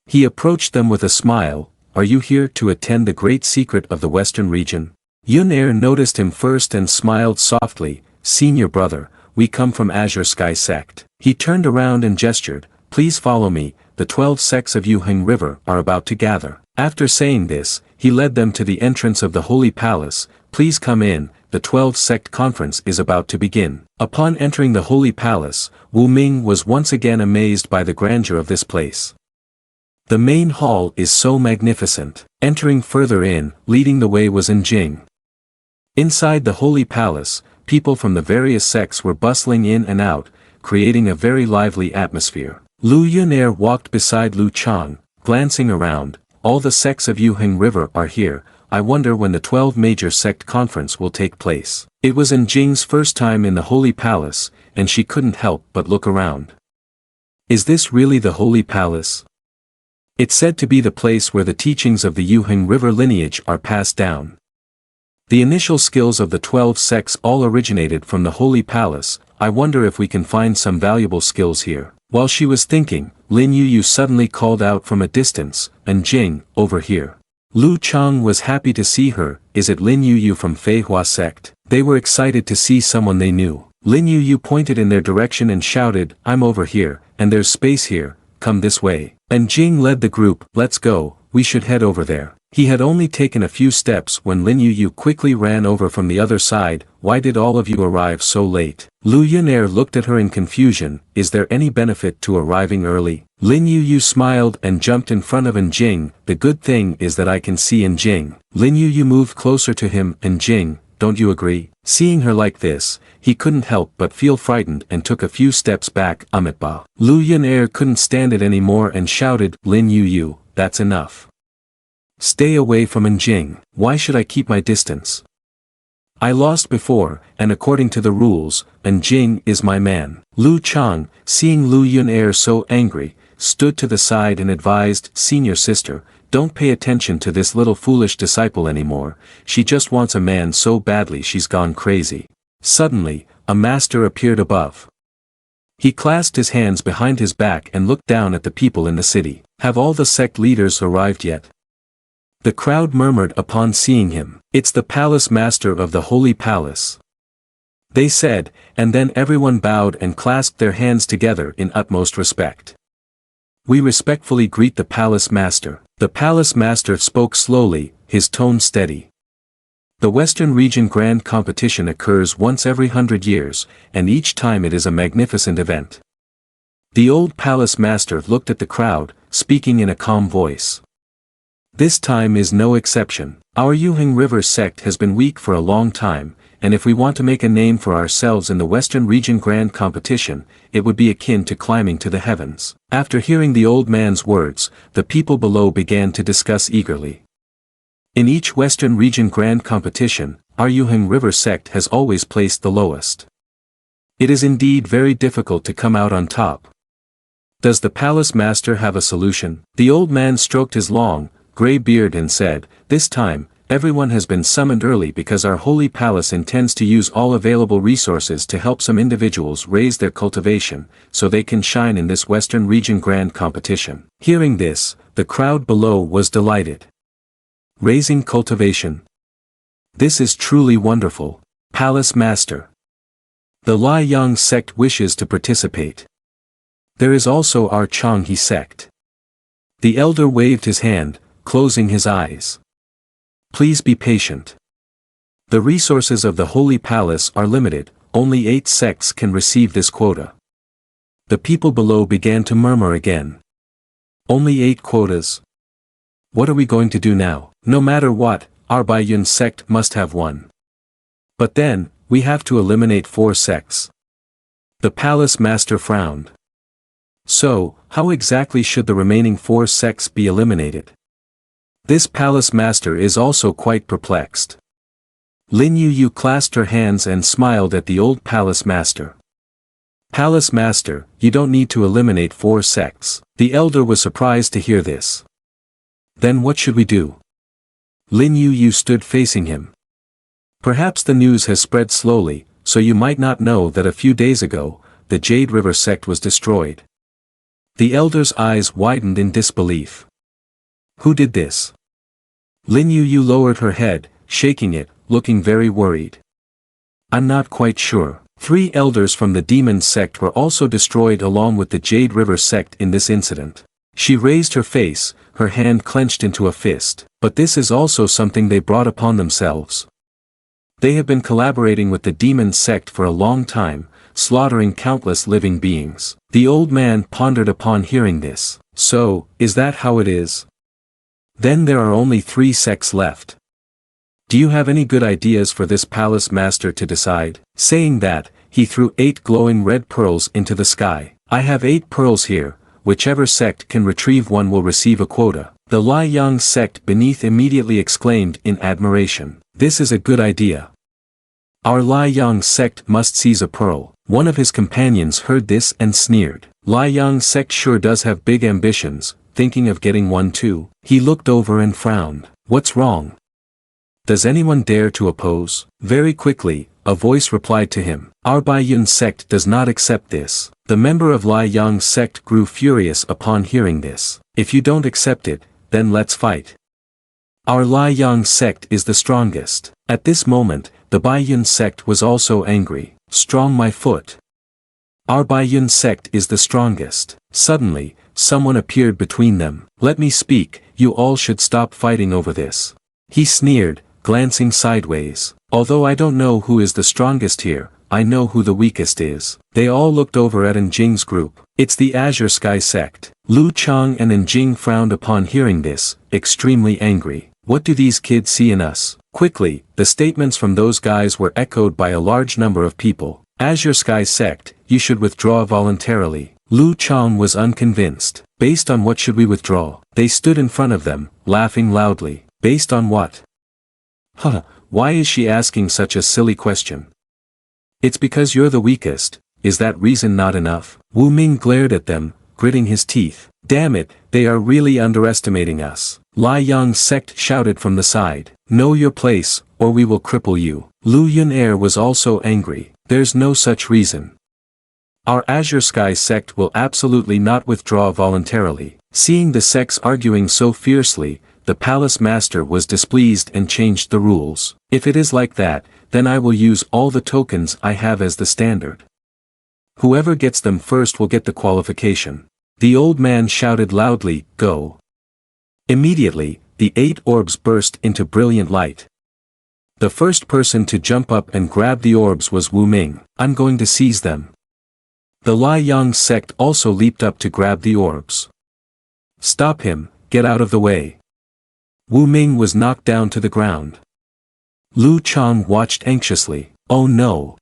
He approached them with a smile, are you here to attend the great secret of the Western region? Yun-Er noticed him first and smiled softly, senior brother, we come from Azure Sky sect. He turned around and gestured, please follow me, the 12 sects of Yuheng River are about to gather. After saying this, he led them to the entrance of the Holy Palace, please come in, the 12 sect conference is about to begin. Upon entering the Holy Palace, Wu Ming was once again amazed by the grandeur of this place. The main hall is so magnificent. Entering further in, leading the way was Jing. Inside the Holy Palace, people from the various sects were bustling in and out, creating a very lively atmosphere. Lu Yun-Er walked beside Lu Chang, glancing around, all the sects of Yuheng River are here, I wonder when the 12 major sect conference will take place. It was Jing's first time in the Holy Palace, and she couldn't help but look around. Is this really the Holy Palace? It's said to be the place where the teachings of the Yuheng River lineage are passed down. The initial skills of the 12 sects all originated from the Holy Palace, I wonder if we can find some valuable skills here. While she was thinking, Lin Yuyu suddenly called out from a distance, Jing, over here. Lu Chang was happy to see her, is it Lin Yuyu from Fei Hua sect? They were excited to see someone they knew. Lin Yuyu pointed in their direction and shouted, I'm over here, and there's space here, come this way. Jing led the group, let's go, we should head over there. He had only taken a few steps when Lin Yuyu quickly ran over from the other side, why did all of you arrive so late? Lu Yun-Er looked at her in confusion, is there any benefit to arriving early? Lin Yuyu smiled and jumped in front of Jing, the good thing is that I can see Jing. Lin Yuyu moved closer to him, Jing, don't you agree? Seeing her like this, he couldn't help but feel frightened and took a few steps back, Amitba. Lu Yun-Er couldn't stand it anymore and shouted, Lin Yuyu, that's enough. Stay away from Jing, why should I keep my distance? I lost before, and according to the rules, Jing is my man. Lu Chang, seeing Lu Yun-Er so angry, stood to the side and advised, senior sister, don't pay attention to this little foolish disciple anymore, she just wants a man so badly she's gone crazy. Suddenly, a master appeared above. He clasped his hands behind his back and looked down at the people in the city. Have all the sect leaders arrived yet? The crowd murmured upon seeing him. It's the palace master of the Holy Palace. They said, and then everyone bowed and clasped their hands together in utmost respect. We respectfully greet the palace master. The palace master spoke slowly, his tone steady. The Western Region Grand Competition occurs once every 100 years, and each time it is a magnificent event. The old palace master looked at the crowd, speaking in a calm voice. This time is no exception. Our Yuheng River sect has been weak for a long time, and if we want to make a name for ourselves in the Western Region Grand Competition, it would be akin to climbing to the heavens. After hearing the old man's words, the people below began to discuss eagerly. In each Western Region Grand Competition, our Yuheng River sect has always placed the lowest. It is indeed very difficult to come out on top. Does the palace master have a solution? The old man stroked his long, gray beard and said, "This time, everyone has been summoned early because our holy palace intends to use all available resources to help some individuals raise their cultivation, so they can shine in this Western Region Grand Competition." Hearing this, the crowd below was delighted. Raising cultivation. This is truly wonderful. Palace master. The Liang sect wishes to participate. There is also our Changhe sect. The elder waved his hand, closing his eyes. Please be patient. The resources of the Holy Palace are limited, only 8 sects can receive this quota. The people below began to murmur again. Only 8 quotas? What are we going to do now? No matter what, our Baiyun sect must have one. But then, we have to eliminate 4 sects. The palace master frowned. So, how exactly should the remaining 4 sects be eliminated? This palace master is also quite perplexed. Lin Yu clasped her hands and smiled at the old palace master. Palace master, you don't need to eliminate 4 sects. The elder was surprised to hear this. Then what should we do? Lin Yu stood facing him. Perhaps the news has spread slowly, so you might not know that a few days ago, the Jade River sect was destroyed. The elder's eyes widened in disbelief. Who did this? Lin Yu lowered her head, shaking it, looking very worried. I'm not quite sure. 3 elders from the demon sect were also destroyed along with the Jade River sect in this incident. She raised her face, her hand clenched into a fist. But this is also something they brought upon themselves. They have been collaborating with the demon sect for a long time, slaughtering countless living beings. The old man pondered upon hearing this. So, is that how it is? Then there are only 3 sects left. Do you have any good ideas for this palace master to decide? Saying that, he threw 8 glowing red pearls into the sky. I have 8 pearls here, whichever sect can retrieve one will receive a quota. The Liang sect beneath immediately exclaimed in admiration. This is a good idea. Our Liang sect must seize a pearl. One of his companions heard this and sneered. Liang sect sure does have big ambitions, thinking of getting one too. He looked over and frowned. What's wrong? Does anyone dare to oppose? Very quickly, a voice replied to him. Our Baiyun sect does not accept this. The member of Liang sect grew furious upon hearing this. If you don't accept it, then let's fight. Our Liang sect is the strongest. At this moment, the Baiyun sect was also angry. Strong my foot. Our Baiyun sect is the strongest. Suddenly, someone appeared between them. Let me speak, you all should stop fighting over this. He sneered, glancing sideways. Although I don't know who is the strongest here, I know who the weakest is. They all looked over at Njing's group. It's the Azure Sky sect. Lu Chang and Njing frowned upon hearing this, extremely angry. What do these kids see in us? Quickly, the statements from those guys were echoed by a large number of people. Azure Sky sect, you should withdraw voluntarily. Lu Chang was unconvinced. Based on what should we withdraw? They stood in front of them, laughing loudly. Based on what? Huh, why is she asking such a silly question? It's because you're the weakest. Is that reason not enough? Wu Ming glared at them, gritting his teeth. Damn it, they are really underestimating us. Liang sect shouted from the side. Know your place, or we will cripple you. Lu Yun was also angry. There's no such reason. Our Azure Sky sect will absolutely not withdraw voluntarily. Seeing the sects arguing so fiercely, the palace master was displeased and changed the rules. If it is like that, then I will use all the tokens I have as the standard. Whoever gets them first will get the qualification. The old man shouted loudly, go. Immediately, the 8 orbs burst into brilliant light. The first person to jump up and grab the orbs was Wu Ming. I'm going to seize them. The Liang sect also leaped up to grab the orbs. Stop him, get out of the way. Wu Ming was knocked down to the ground. Lu Chang watched anxiously. Oh no.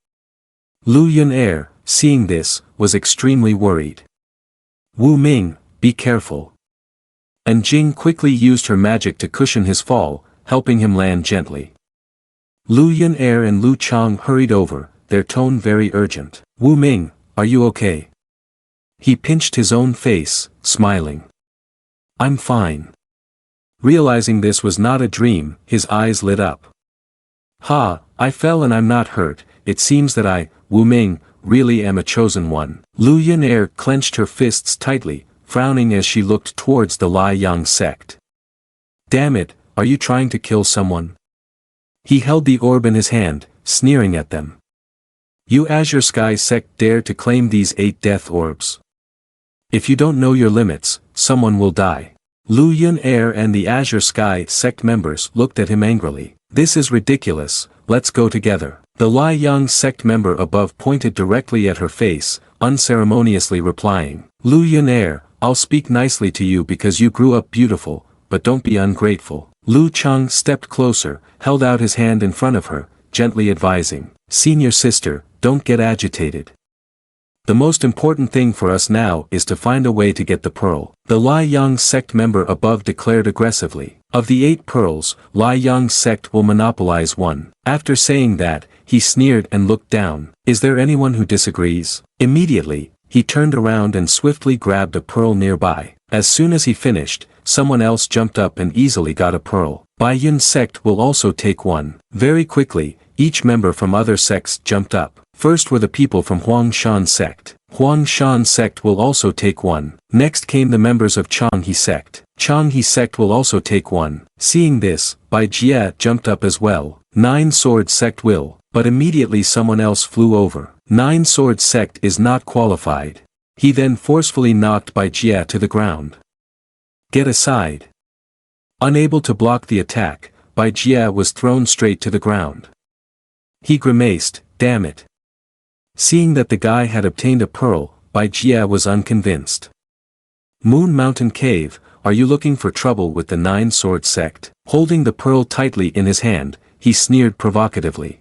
Lu Yun-er, seeing this, was extremely worried. Wu Ming, be careful. And Jing quickly used her magic to cushion his fall, helping him land gently. Lu Yun-er and Lu Chang hurried over, their tone very urgent. Wu Ming, are you okay? He pinched his own face, smiling. I'm fine. Realizing this was not a dream, his eyes lit up. Ha, I fell and I'm not hurt. It seems that I, Wu Ming, really am a chosen one. Lu Yun-er clenched her fists tightly, frowning as she looked towards the Lai Yang sect. Damn it, are you trying to kill someone? He held the orb in his hand, sneering at them. You Azure Sky sect dare to claim these 8 death orbs. If you don't know your limits, someone will die. Lu Yun-er and the Azure Sky sect members looked at him angrily. This is ridiculous, let's go together. The Lai Yang sect member above pointed directly at her face, unceremoniously replying. Lu Yun-er, I'll speak nicely to you because you grew up beautiful, but don't be ungrateful. Lu Chang stepped closer, held out his hand in front of her, gently advising. Senior sister, don't get agitated. The most important thing for us now is to find a way to get the pearl. The Lai Yang sect member above declared aggressively. Of the 8 pearls, Lai Yang sect will monopolize 1. After saying that, he sneered and looked down. Is there anyone who disagrees? Immediately, he turned around and swiftly grabbed a pearl nearby. As soon as he finished, someone else jumped up and easily got a pearl. Bai Yun sect will also take 1. Very quickly, each member from other sects jumped up. First were the people from Huang Shan sect. Huang Shan sect will also take 1. Next came the members of Changhe sect. Changhe sect will also take 1. Seeing this, Bai Jie jumped up as well. 9 Sword sect will, but immediately someone else flew over. 9 Sword sect is not qualified. He then forcefully knocked Bai Jie to the ground. Get aside. Unable to block the attack, Bai Jie was thrown straight to the ground. He grimaced, damn it. Seeing that the guy had obtained a pearl, Bai Jie was unconvinced. Moon Mountain Cave, are you looking for trouble with the 9 Sword sect? Holding the pearl tightly in his hand, he sneered provocatively.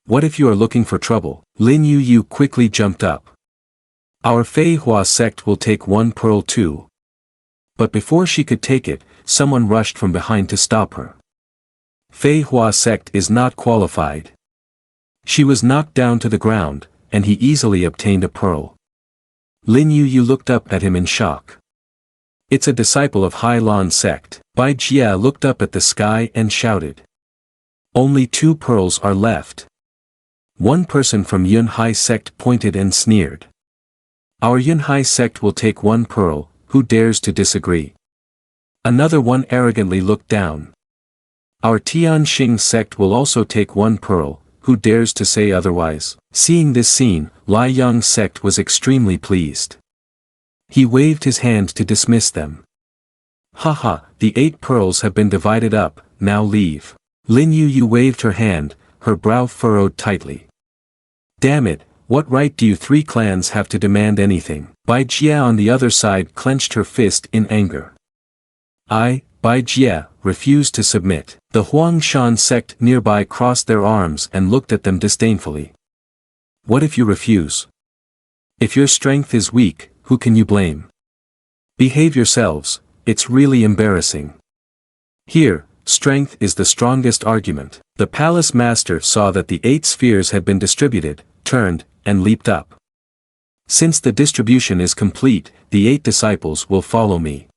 What if you are looking for trouble? Lin Yu quickly jumped up. Our Fei Hua sect will take 1 pearl too. But before she could take it, someone rushed from behind to stop her. Fei Hua sect is not qualified. She was knocked down to the ground, and he easily obtained a pearl. Lin Yu looked up at him in shock. It's a disciple of Hai Lan sect. Bai Jie looked up at the sky and shouted. Only 2 pearls are left. One person from Yun Hai sect pointed and sneered. Our Yun Hai sect will take 1 pearl, who dares to disagree? Another one arrogantly looked down. Our Tian Xing sect will also take 1 pearl, who dares to say otherwise? Seeing this scene, Lai Yang sect was extremely pleased. He waved his hand to dismiss them. Haha, the 8 pearls have been divided up, now leave. Lin Yu waved her hand, her brow furrowed tightly. Damn it, what right do you 3 clans have to demand anything? Bai Jie on the other side clenched her fist in anger. I, Bai Jie, refused to submit. The Huang Shan sect nearby crossed their arms and looked at them disdainfully. What if you refuse? If your strength is weak, who can you blame? Behave yourselves, it's really embarrassing. Here, strength is the strongest argument. The palace master saw that the 8 spheres had been distributed, turned, and leaped up. Since the distribution is complete, the 8 disciples will follow me.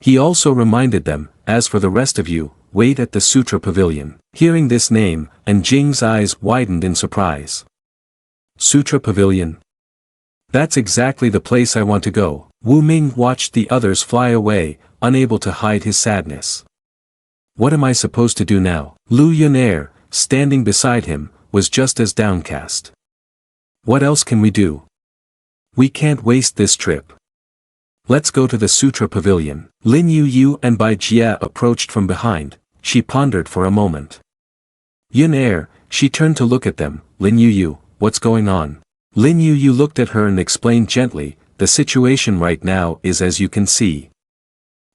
He also reminded them, as for the rest of you, wait at the Sutra Pavilion. Hearing this name, and Jing's eyes widened in surprise. Sutra Pavilion? That's exactly the place I want to go. Wu Ming watched the others fly away, unable to hide his sadness. What am I supposed to do now? Lu Yun-er, standing beside him, was just as downcast. What else can we do? We can't waste this trip. Let's go to the Sutra Pavilion. Lin Yu and Bai Jie approached from behind. She pondered for a moment. Yun-er, she turned to look at them. Lin Yu, what's going on? Lin Yu looked at her and explained gently, the situation right now is as you can see.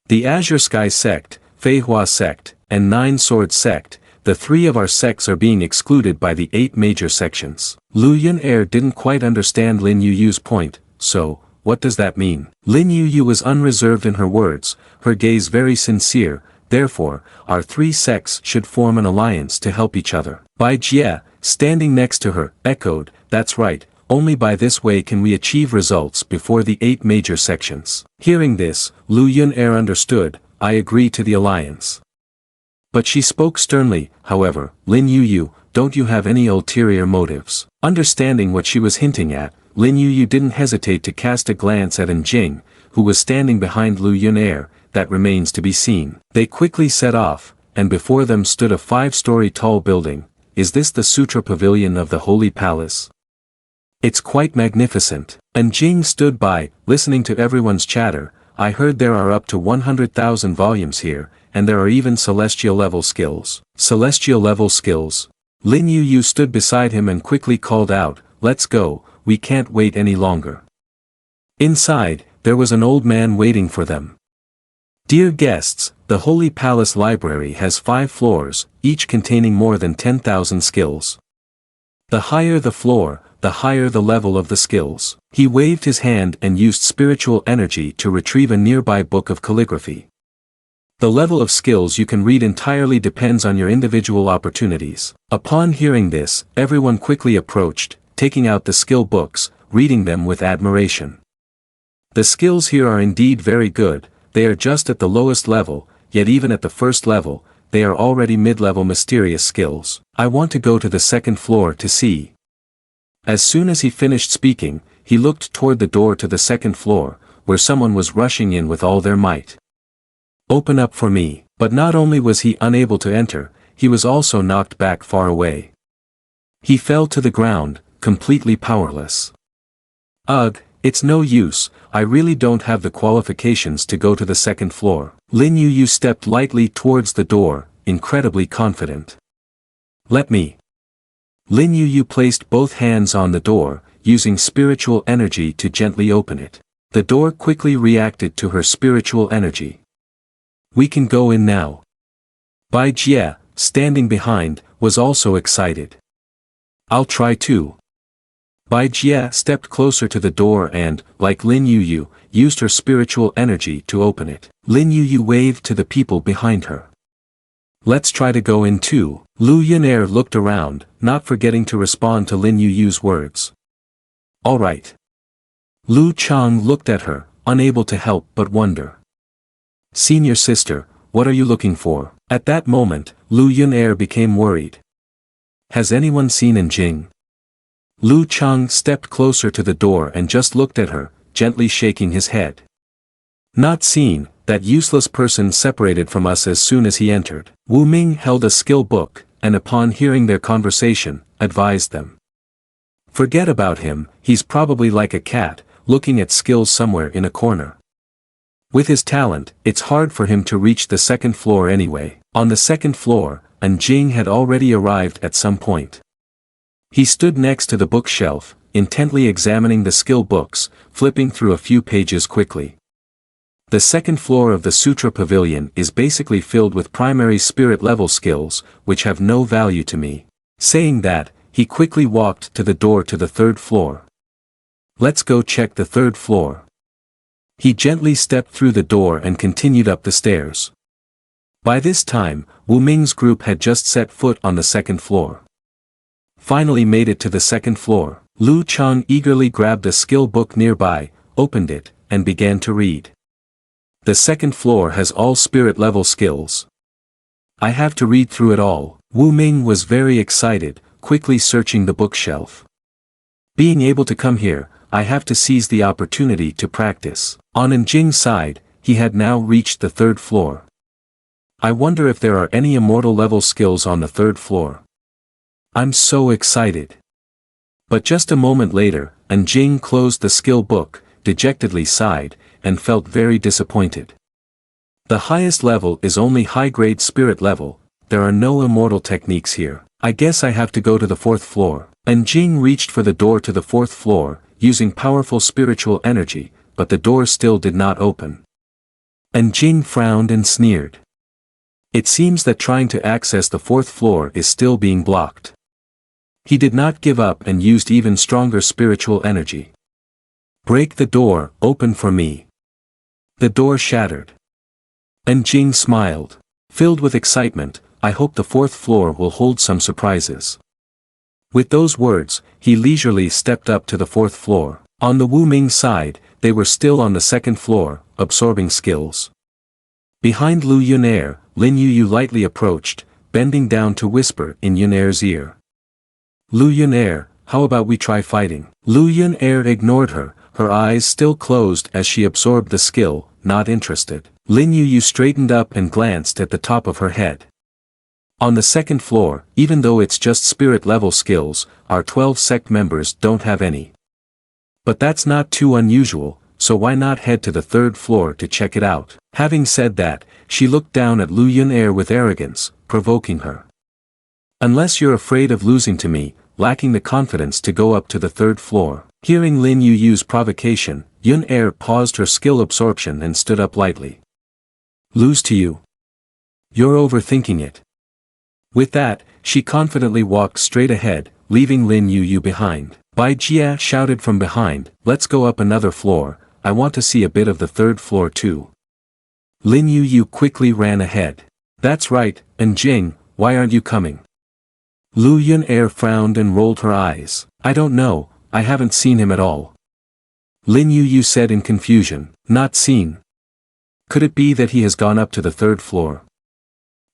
The Azure Sky sect, Fei Hua sect, and 9 Sword sect, the 3 of our sects are being excluded by the 8 major sections. Lu Yun-er didn't quite understand Lin Yu-yu's point, so, what does that mean? Lin Yu-yu was unreserved in her words, her gaze very sincere. Therefore, our 3 sects should form an alliance to help each other. Bai Jie, standing next to her, echoed, that's right, only by this way can we achieve results before the 8 major sections. Hearing this, Lu Yun-er understood, I agree to the alliance. But she spoke sternly, however, Lin Yu-yu, don't you have any ulterior motives? Understanding what she was hinting at, Lin Yu-yu didn't hesitate to cast a glance at Jing, who was standing behind Lu Yun-er. That remains to be seen. They quickly set off, and before them stood a 5-story tall building. Is this the Sutra Pavilion of the Holy Palace? It's quite magnificent. Jing stood by, listening to everyone's chatter. I heard there are up to 100,000 volumes here, and there are even celestial level skills. Celestial level skills. Lin Yu stood beside him and quickly called out, let's go, we can't wait any longer. Inside, there was an old man waiting for them. Dear guests, the Holy Palace Library has 5 floors, each containing more than 10,000 skills. The higher the floor, the higher the level of the skills. He waved his hand and used spiritual energy to retrieve a nearby book of calligraphy. The level of skills you can read entirely depends on your individual opportunities. Upon hearing this, everyone quickly approached, taking out the skill books, reading them with admiration. The skills here are indeed very good. They are just at the lowest level, yet even at the first level, they are already mid-level mysterious skills. I want to go to the 2nd floor to see. As soon as he finished speaking, he looked toward the door to the 2nd floor, where someone was rushing in with all their might. Open up for me. But not only was he unable to enter, he was also knocked back far away. He fell to the ground, completely powerless. Ugh, it's no use, I really don't have the qualifications to go to the 2nd floor. Lin Yu stepped lightly towards the door, incredibly confident. Let me. Lin Yu placed both hands on the door, using spiritual energy to gently open it. The door quickly reacted to her spiritual energy. We can go in now. Bai Jie, standing behind, was also excited. I'll try too. Bai Jie stepped closer to the door and, like Lin Yu, used her spiritual energy to open it. Lin Yu waved to the people behind her. Let's try to go in too. Lu Yun-er looked around, not forgetting to respond to Lin Yu's words. All right. Lu Chang looked at her, unable to help but wonder. Senior sister, what are you looking for? At that moment, Lu Yun-er became worried. Has anyone seen Jing? Lu Chang stepped closer to the door and just looked at her, gently shaking his head. Not seen, that useless person separated from us as soon as he entered. Wu Ming held a skill book, and upon hearing their conversation, advised them. Forget about him, he's probably like a cat, looking at skills somewhere in a corner. With his talent, it's hard for him to reach the 2nd floor anyway. On the 2nd floor, Jing had already arrived at some point. He stood next to the bookshelf, intently examining the skill books, flipping through a few pages quickly. The 2nd floor of the Sutra Pavilion is basically filled with primary spirit level skills, which have no value to me. Saying that, he quickly walked to the door to the 3rd floor. Let's go check the 3rd floor. He gently stepped through the door and continued up the stairs. By this time, Wu Ming's group had just set foot on the 2nd floor. Finally made it to the 2nd floor. Lu Chang eagerly grabbed a skill book nearby, opened it, and began to read. The 2nd floor has all spirit level skills. I have to read through it all. Wu Ming was very excited, quickly searching the bookshelf. Being able to come here, I have to seize the opportunity to practice. On Jing's side, he had now reached the 3rd floor. I wonder if there are any immortal level skills on the 3rd floor. I'm so excited. But just a moment later, Jing closed the skill book, dejectedly sighed, and felt very disappointed. The highest level is only high-grade spirit level, there are no immortal techniques here. I guess I have to go to the 4th floor. Jing reached for the door to the 4th floor, using powerful spiritual energy, but the door still did not open. Jing frowned and sneered. It seems that trying to access the fourth floor is still being blocked. He did not give up and used even stronger spiritual energy. Break the door, open for me. The door shattered. And Jing smiled. Filled with excitement, I hope the fourth floor will hold some surprises. With those words, he leisurely stepped up to the fourth floor. On the Wu Ming side, they were still on the second floor, absorbing skills. Behind Lu Yunair, Lin Yu lightly approached, bending down to whisper in Yunair's ear. Lu Yunair, how about we try fighting? Lu Yunair ignored her, her eyes still closed as she absorbed the skill, not interested. Lin Yu straightened up and glanced at the top of her head. On the second floor, even though it's just spirit-level skills, our 12 sect members don't have any. But that's not too unusual, so why not head to the third floor to check it out? Having said that, she looked down at Lu Yunair with arrogance, provoking her. Unless you're afraid of losing to me, lacking the confidence to go up to the third floor. Hearing Lin Yu's provocation, Yunair paused her skill absorption and stood up lightly. Lose to you? You're overthinking it. With that, she confidently walked straight ahead, leaving Lin Yu behind. Bai Jia shouted from behind, let's go up another floor, I want to see a bit of the third floor too. Lin Yu quickly ran ahead. That's right, and Jing, why aren't you coming? Lu Yunair frowned and rolled her eyes. I don't know, I haven't seen him at all. Lin Yu said in confusion, not seen. Could it be that he has gone up to the third floor?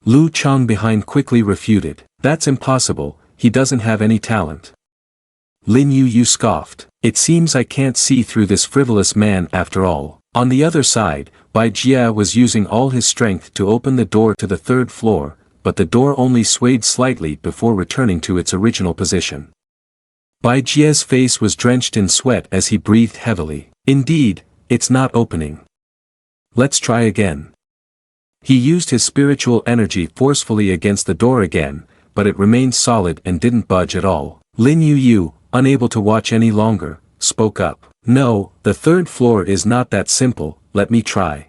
Lu Chang behind quickly refuted, that's impossible, he doesn't have any talent. Lin Yu scoffed, it seems I can't see through this frivolous man after all. On the other side, Bai Jia was using all his strength to open the door to the third floor, but the door only swayed slightly before returning to its original position. Bai Jia's face was drenched in sweat as he breathed heavily. Indeed, it's not opening. Let's try again. He used his spiritual energy forcefully against the door again, but it remained solid and didn't budge at all. Lin Yu, unable to watch any longer, spoke up. No, the third floor is not that simple, let me try.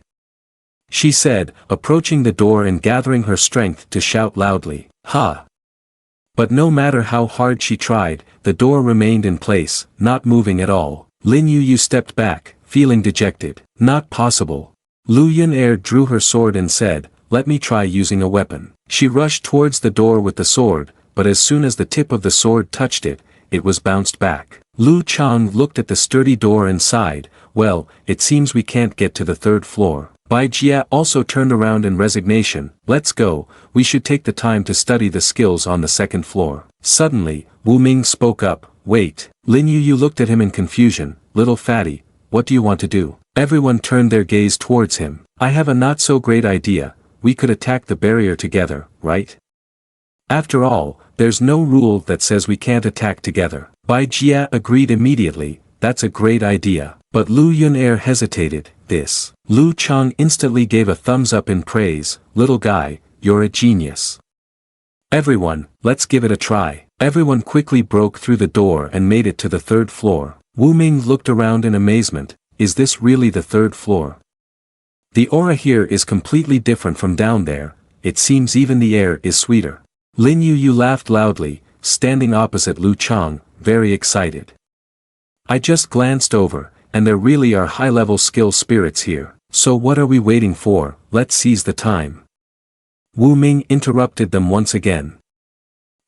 She said, approaching the door and gathering her strength to shout loudly, ha! But no matter how hard she tried, the door remained in place, not moving at all. Lin Yu stepped back, feeling dejected. Not possible. Lu Yunair drew her sword and said, let me try using a weapon. She rushed towards the door with the sword, but as soon as the tip of the sword touched it, it was bounced back. Lu Chang looked at the sturdy door and sighed, well, it seems we can't get to the third floor. Bai Jia also turned around in resignation, let's go, we should take the time to study the skills on the second floor. Suddenly, Wu Ming spoke up, wait. Lin Yu looked at him in confusion, little fatty, what do you want to do? Everyone turned their gaze towards him. I have a not so great idea, we could attack the barrier together, right? After all, there's no rule that says we can't attack together. Bai Jia agreed immediately, that's a great idea. But Lu Yunair hesitated, this. Lu Chang instantly gave a thumbs up in praise, little guy, you're a genius. Everyone, let's give it a try. Everyone quickly broke through the door and made it to the third floor. Wu Ming looked around in amazement, is this really the third floor? The aura here is completely different from down there, it seems even the air is sweeter. Lin Yu laughed loudly, standing opposite Lu Chang, very excited. I just glanced over, and there really are high-level skill spirits here. So what are we waiting for, let's seize the time. Wu Ming interrupted them once again.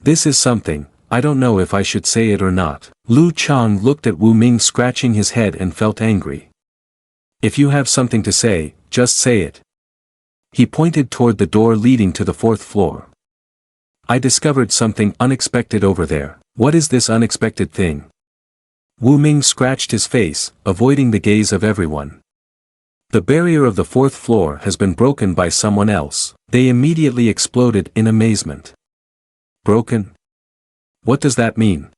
This is something, I don't know if I should say it or not. Lu Chang looked at Wu Ming scratching his head and felt angry. If you have something to say, just say it. He pointed toward the door leading to the fourth floor. I discovered something unexpected over there. What is this unexpected thing? Wu Ming scratched his face, avoiding the gaze of everyone. The barrier of the fourth floor has been broken by someone else. They immediately exploded in amazement. Broken? What does that mean?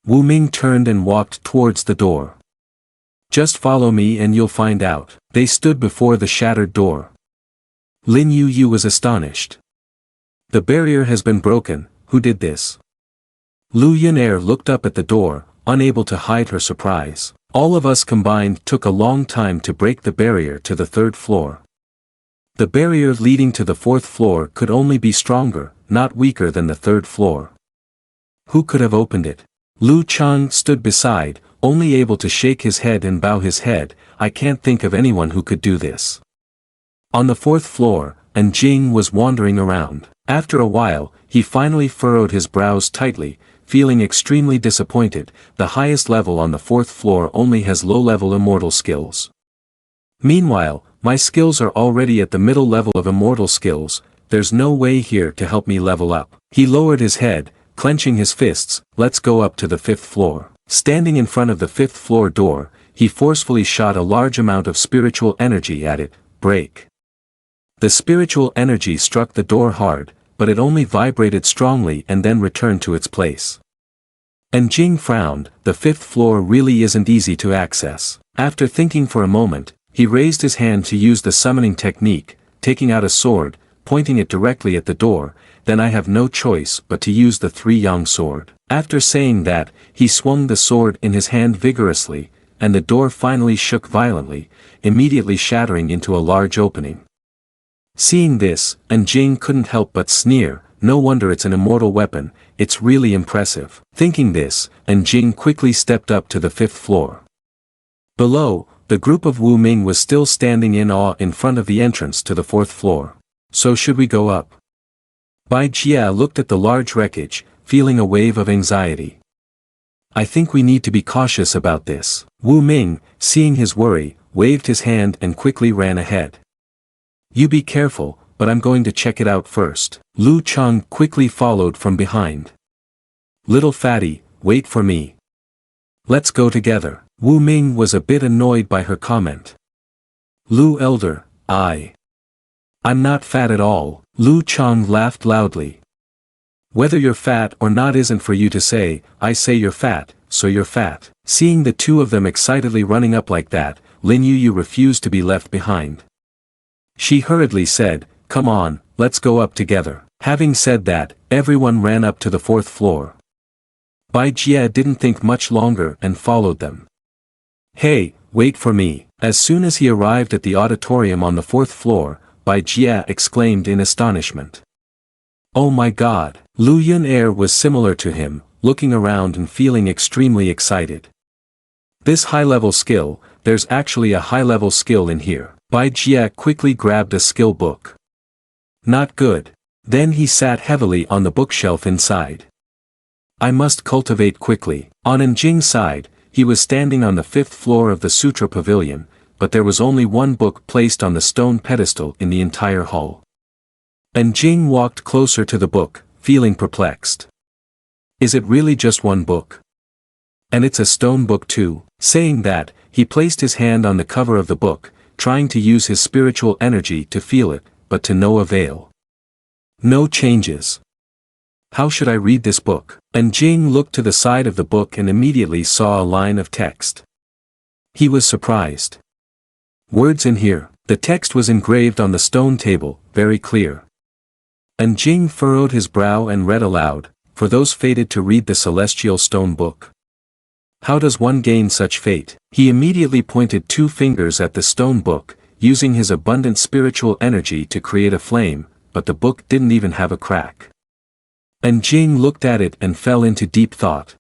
Wu Ming turned and walked towards the door. Just follow me and you'll find out. They stood before the shattered door. Lin Yu was astonished. The barrier has been broken, who did this? Lu Yunair looked up at the door, unable to hide her surprise. All of us combined took a long time to break the barrier to the third floor. The barrier leading to the fourth floor could only be stronger, not weaker than the third floor. Who could have opened it? Lu Chang stood beside, only able to shake his head and bow his head. I can't think of anyone who could do this. On the fourth floor, and Jing was wandering around. After a while, he finally furrowed his brows tightly, feeling extremely disappointed. The highest level on the fourth floor only has low-level immortal skills. Meanwhile, my skills are already at the middle level of immortal skills. There's no way here to help me level up. He lowered his head, clenching his fists. Let's go up to the fifth floor. Standing in front of the fifth floor door, he forcefully shot a large amount of spiritual energy at it. Break. The spiritual energy struck the door hard, but it only vibrated strongly and then returned to its place. And Jing frowned. The fifth floor really isn't easy to access. After thinking for a moment, he raised his hand to use the summoning technique, taking out a sword, pointing it directly at the door. Then I have no choice but to use the three-yang sword. After saying that, he swung the sword in his hand vigorously, and the door finally shook violently, immediately shattering into a large opening. Seeing this, and Jing couldn't help but sneer. No wonder it's an immortal weapon, it's really impressive. Thinking this, and Jing quickly stepped up to the fifth floor. Below, the group of Wu Ming was still standing in awe in front of the entrance to the fourth floor. So should we go up? Bai Jia looked at the large wreckage, feeling a wave of anxiety. I think we need to be cautious about this. Wu Ming, seeing his worry, waved his hand and quickly ran ahead. You be careful, but I'm going to check it out first. Lu Chang quickly followed from behind. Little fatty, wait for me. Let's go together. Wu Ming was a bit annoyed by her comment. Lu elder, I'm not fat at all. Lu Chang laughed loudly. Whether you're fat or not isn't for you to say. I say you're fat, so you're fat. Seeing the two of them excitedly running up like that, Lin Yu refused to be left behind. She hurriedly said, come on, let's go up together. Having said that, everyone ran up to the fourth floor. Bai Jia didn't think much longer and followed them. Hey, wait for me. As soon as he arrived at the auditorium on the fourth floor, Bai Jia exclaimed in astonishment. Oh my god! Lu Yun Air was similar to him, looking around and feeling extremely excited. This high-level skill, there's actually a high-level skill in here. Bai Jia quickly grabbed a skill book. Not good. Then he sat heavily on the bookshelf inside. I must cultivate quickly. On Jing's side, he was standing on the fifth floor of the Sutra Pavilion, but there was only one book placed on the stone pedestal in the entire hall. Jing walked closer to the book, feeling perplexed. Is it really just one book? And it's a stone book too. Saying that, he placed his hand on the cover of the book, trying to use his spiritual energy to feel it, but to no avail. No changes. How should I read this book? Jing looked to the side of the book and immediately saw a line of text. He was surprised. Words in here. The text was engraved on the stone table, very clear. Jing furrowed his brow and read aloud, for those fated to read the celestial stone book. How does one gain such fate? He immediately pointed two fingers at the stone book, using his abundant spiritual energy to create a flame, but the book didn't even have a crack. Jing looked at it and fell into deep thought.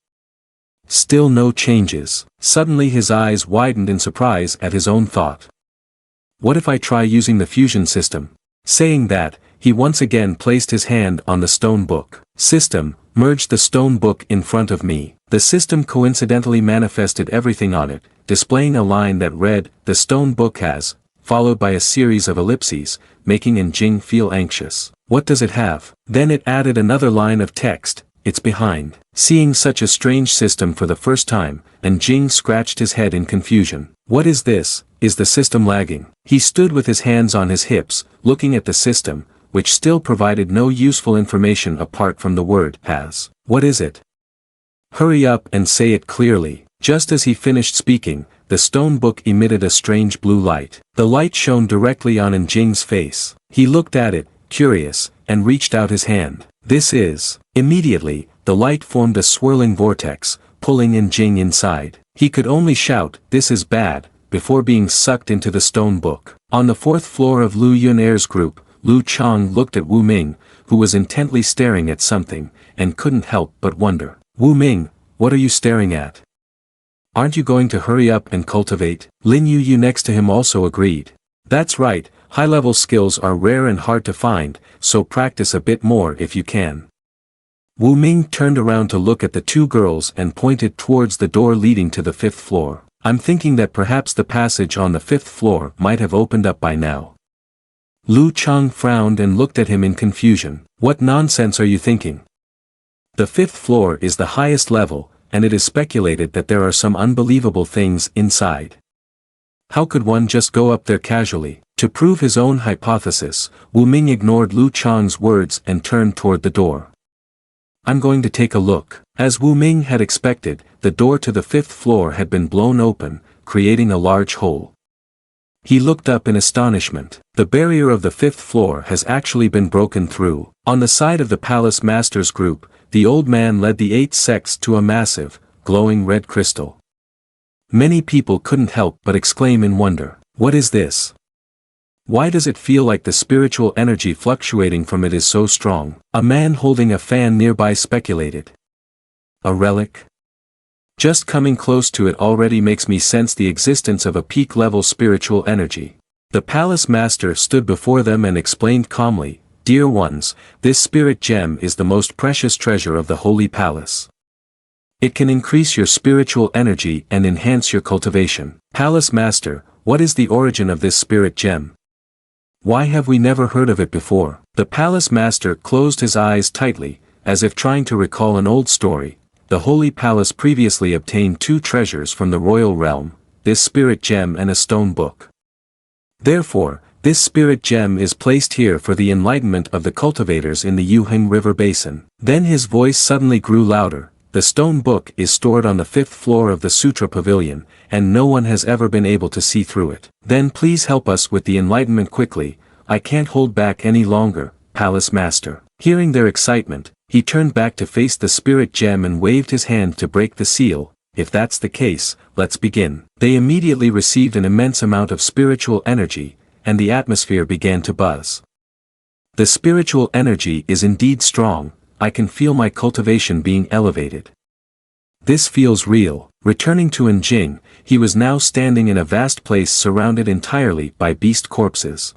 Still no changes. Suddenly his eyes widened in surprise at his own thought. What if I try using the fusion system? Saying that, he once again placed his hand on the stone book. System, merged the stone book in front of me. The system coincidentally manifested everything on it, displaying a line that read, the stone book has, followed by a series of ellipses, making Jing feel anxious. What does it have? Then it added another line of text, it's behind. Seeing such a strange system for the first time, Jing scratched his head in confusion. What is this? Is the system lagging? He stood with his hands on his hips, looking at the system, which still provided no useful information apart from the word has. What is it? Hurry up and say it clearly. Just as he finished speaking, the stone book emitted a strange blue light. The light shone directly on Jing's face. He looked at it, curious, and reached out his hand. This is. Immediately, the light formed a swirling vortex, pulling Jing inside. He could only shout, this is bad, before being sucked into the stone book. On the fourth floor of Lu Yuner's group, Lu Chang looked at Wu Ming, who was intently staring at something, and couldn't help but wonder. Wu Ming, what are you staring at? Aren't you going to hurry up and cultivate? Lin Yu next to him also agreed. That's right, high-level skills are rare and hard to find, so practice a bit more if you can. Wu Ming turned around to look at the two girls and pointed towards the door leading to the fifth floor. I'm thinking that perhaps the passage on the fifth floor might have opened up by now. Lu Chang frowned and looked at him in confusion. What nonsense are you thinking? The fifth floor is the highest level, and it is speculated that there are some unbelievable things inside. How could one just go up there casually? To prove his own hypothesis, Wu Ming ignored Lu Chang's words and turned toward the door. I'm going to take a look. As Wu Ming had expected, the door to the fifth floor had been blown open, creating a large hole. He looked up in astonishment. The barrier of the fifth floor has actually been broken through. On the side of the palace master's group, the old man led the 8 sects to a massive, glowing red crystal. Many people couldn't help but exclaim in wonder, what is this? Why does it feel like the spiritual energy fluctuating from it is so strong? A man holding a fan nearby speculated. A relic? Just coming close to it already makes me sense the existence of a peak-level spiritual energy. The palace master stood before them and explained calmly, Dear ones, this spirit gem is the most precious treasure of the holy palace. It can increase your spiritual energy and enhance your cultivation. Palace master, what is the origin of this spirit gem? Why have we never heard of it before? The palace master closed his eyes tightly, as if trying to recall an old story. The holy palace previously obtained 2 treasures from the royal realm, this spirit gem and a stone book. Therefore, this spirit gem is placed here for the enlightenment of the cultivators in the Yuheng River Basin. Then his voice suddenly grew louder. The stone book is stored on the 5th floor of the Sutra Pavilion, and no one has ever been able to see through it. Then please help us with the enlightenment quickly, I can't hold back any longer, Palace Master. Hearing their excitement, he turned back to face the spirit gem and waved his hand to break the seal. If that's the case, let's begin. They immediately received an immense amount of spiritual energy, and the atmosphere began to buzz. The spiritual energy is indeed strong, I can feel my cultivation being elevated. This feels real. Returning to Enjing, he was now standing in a vast place surrounded entirely by beast corpses.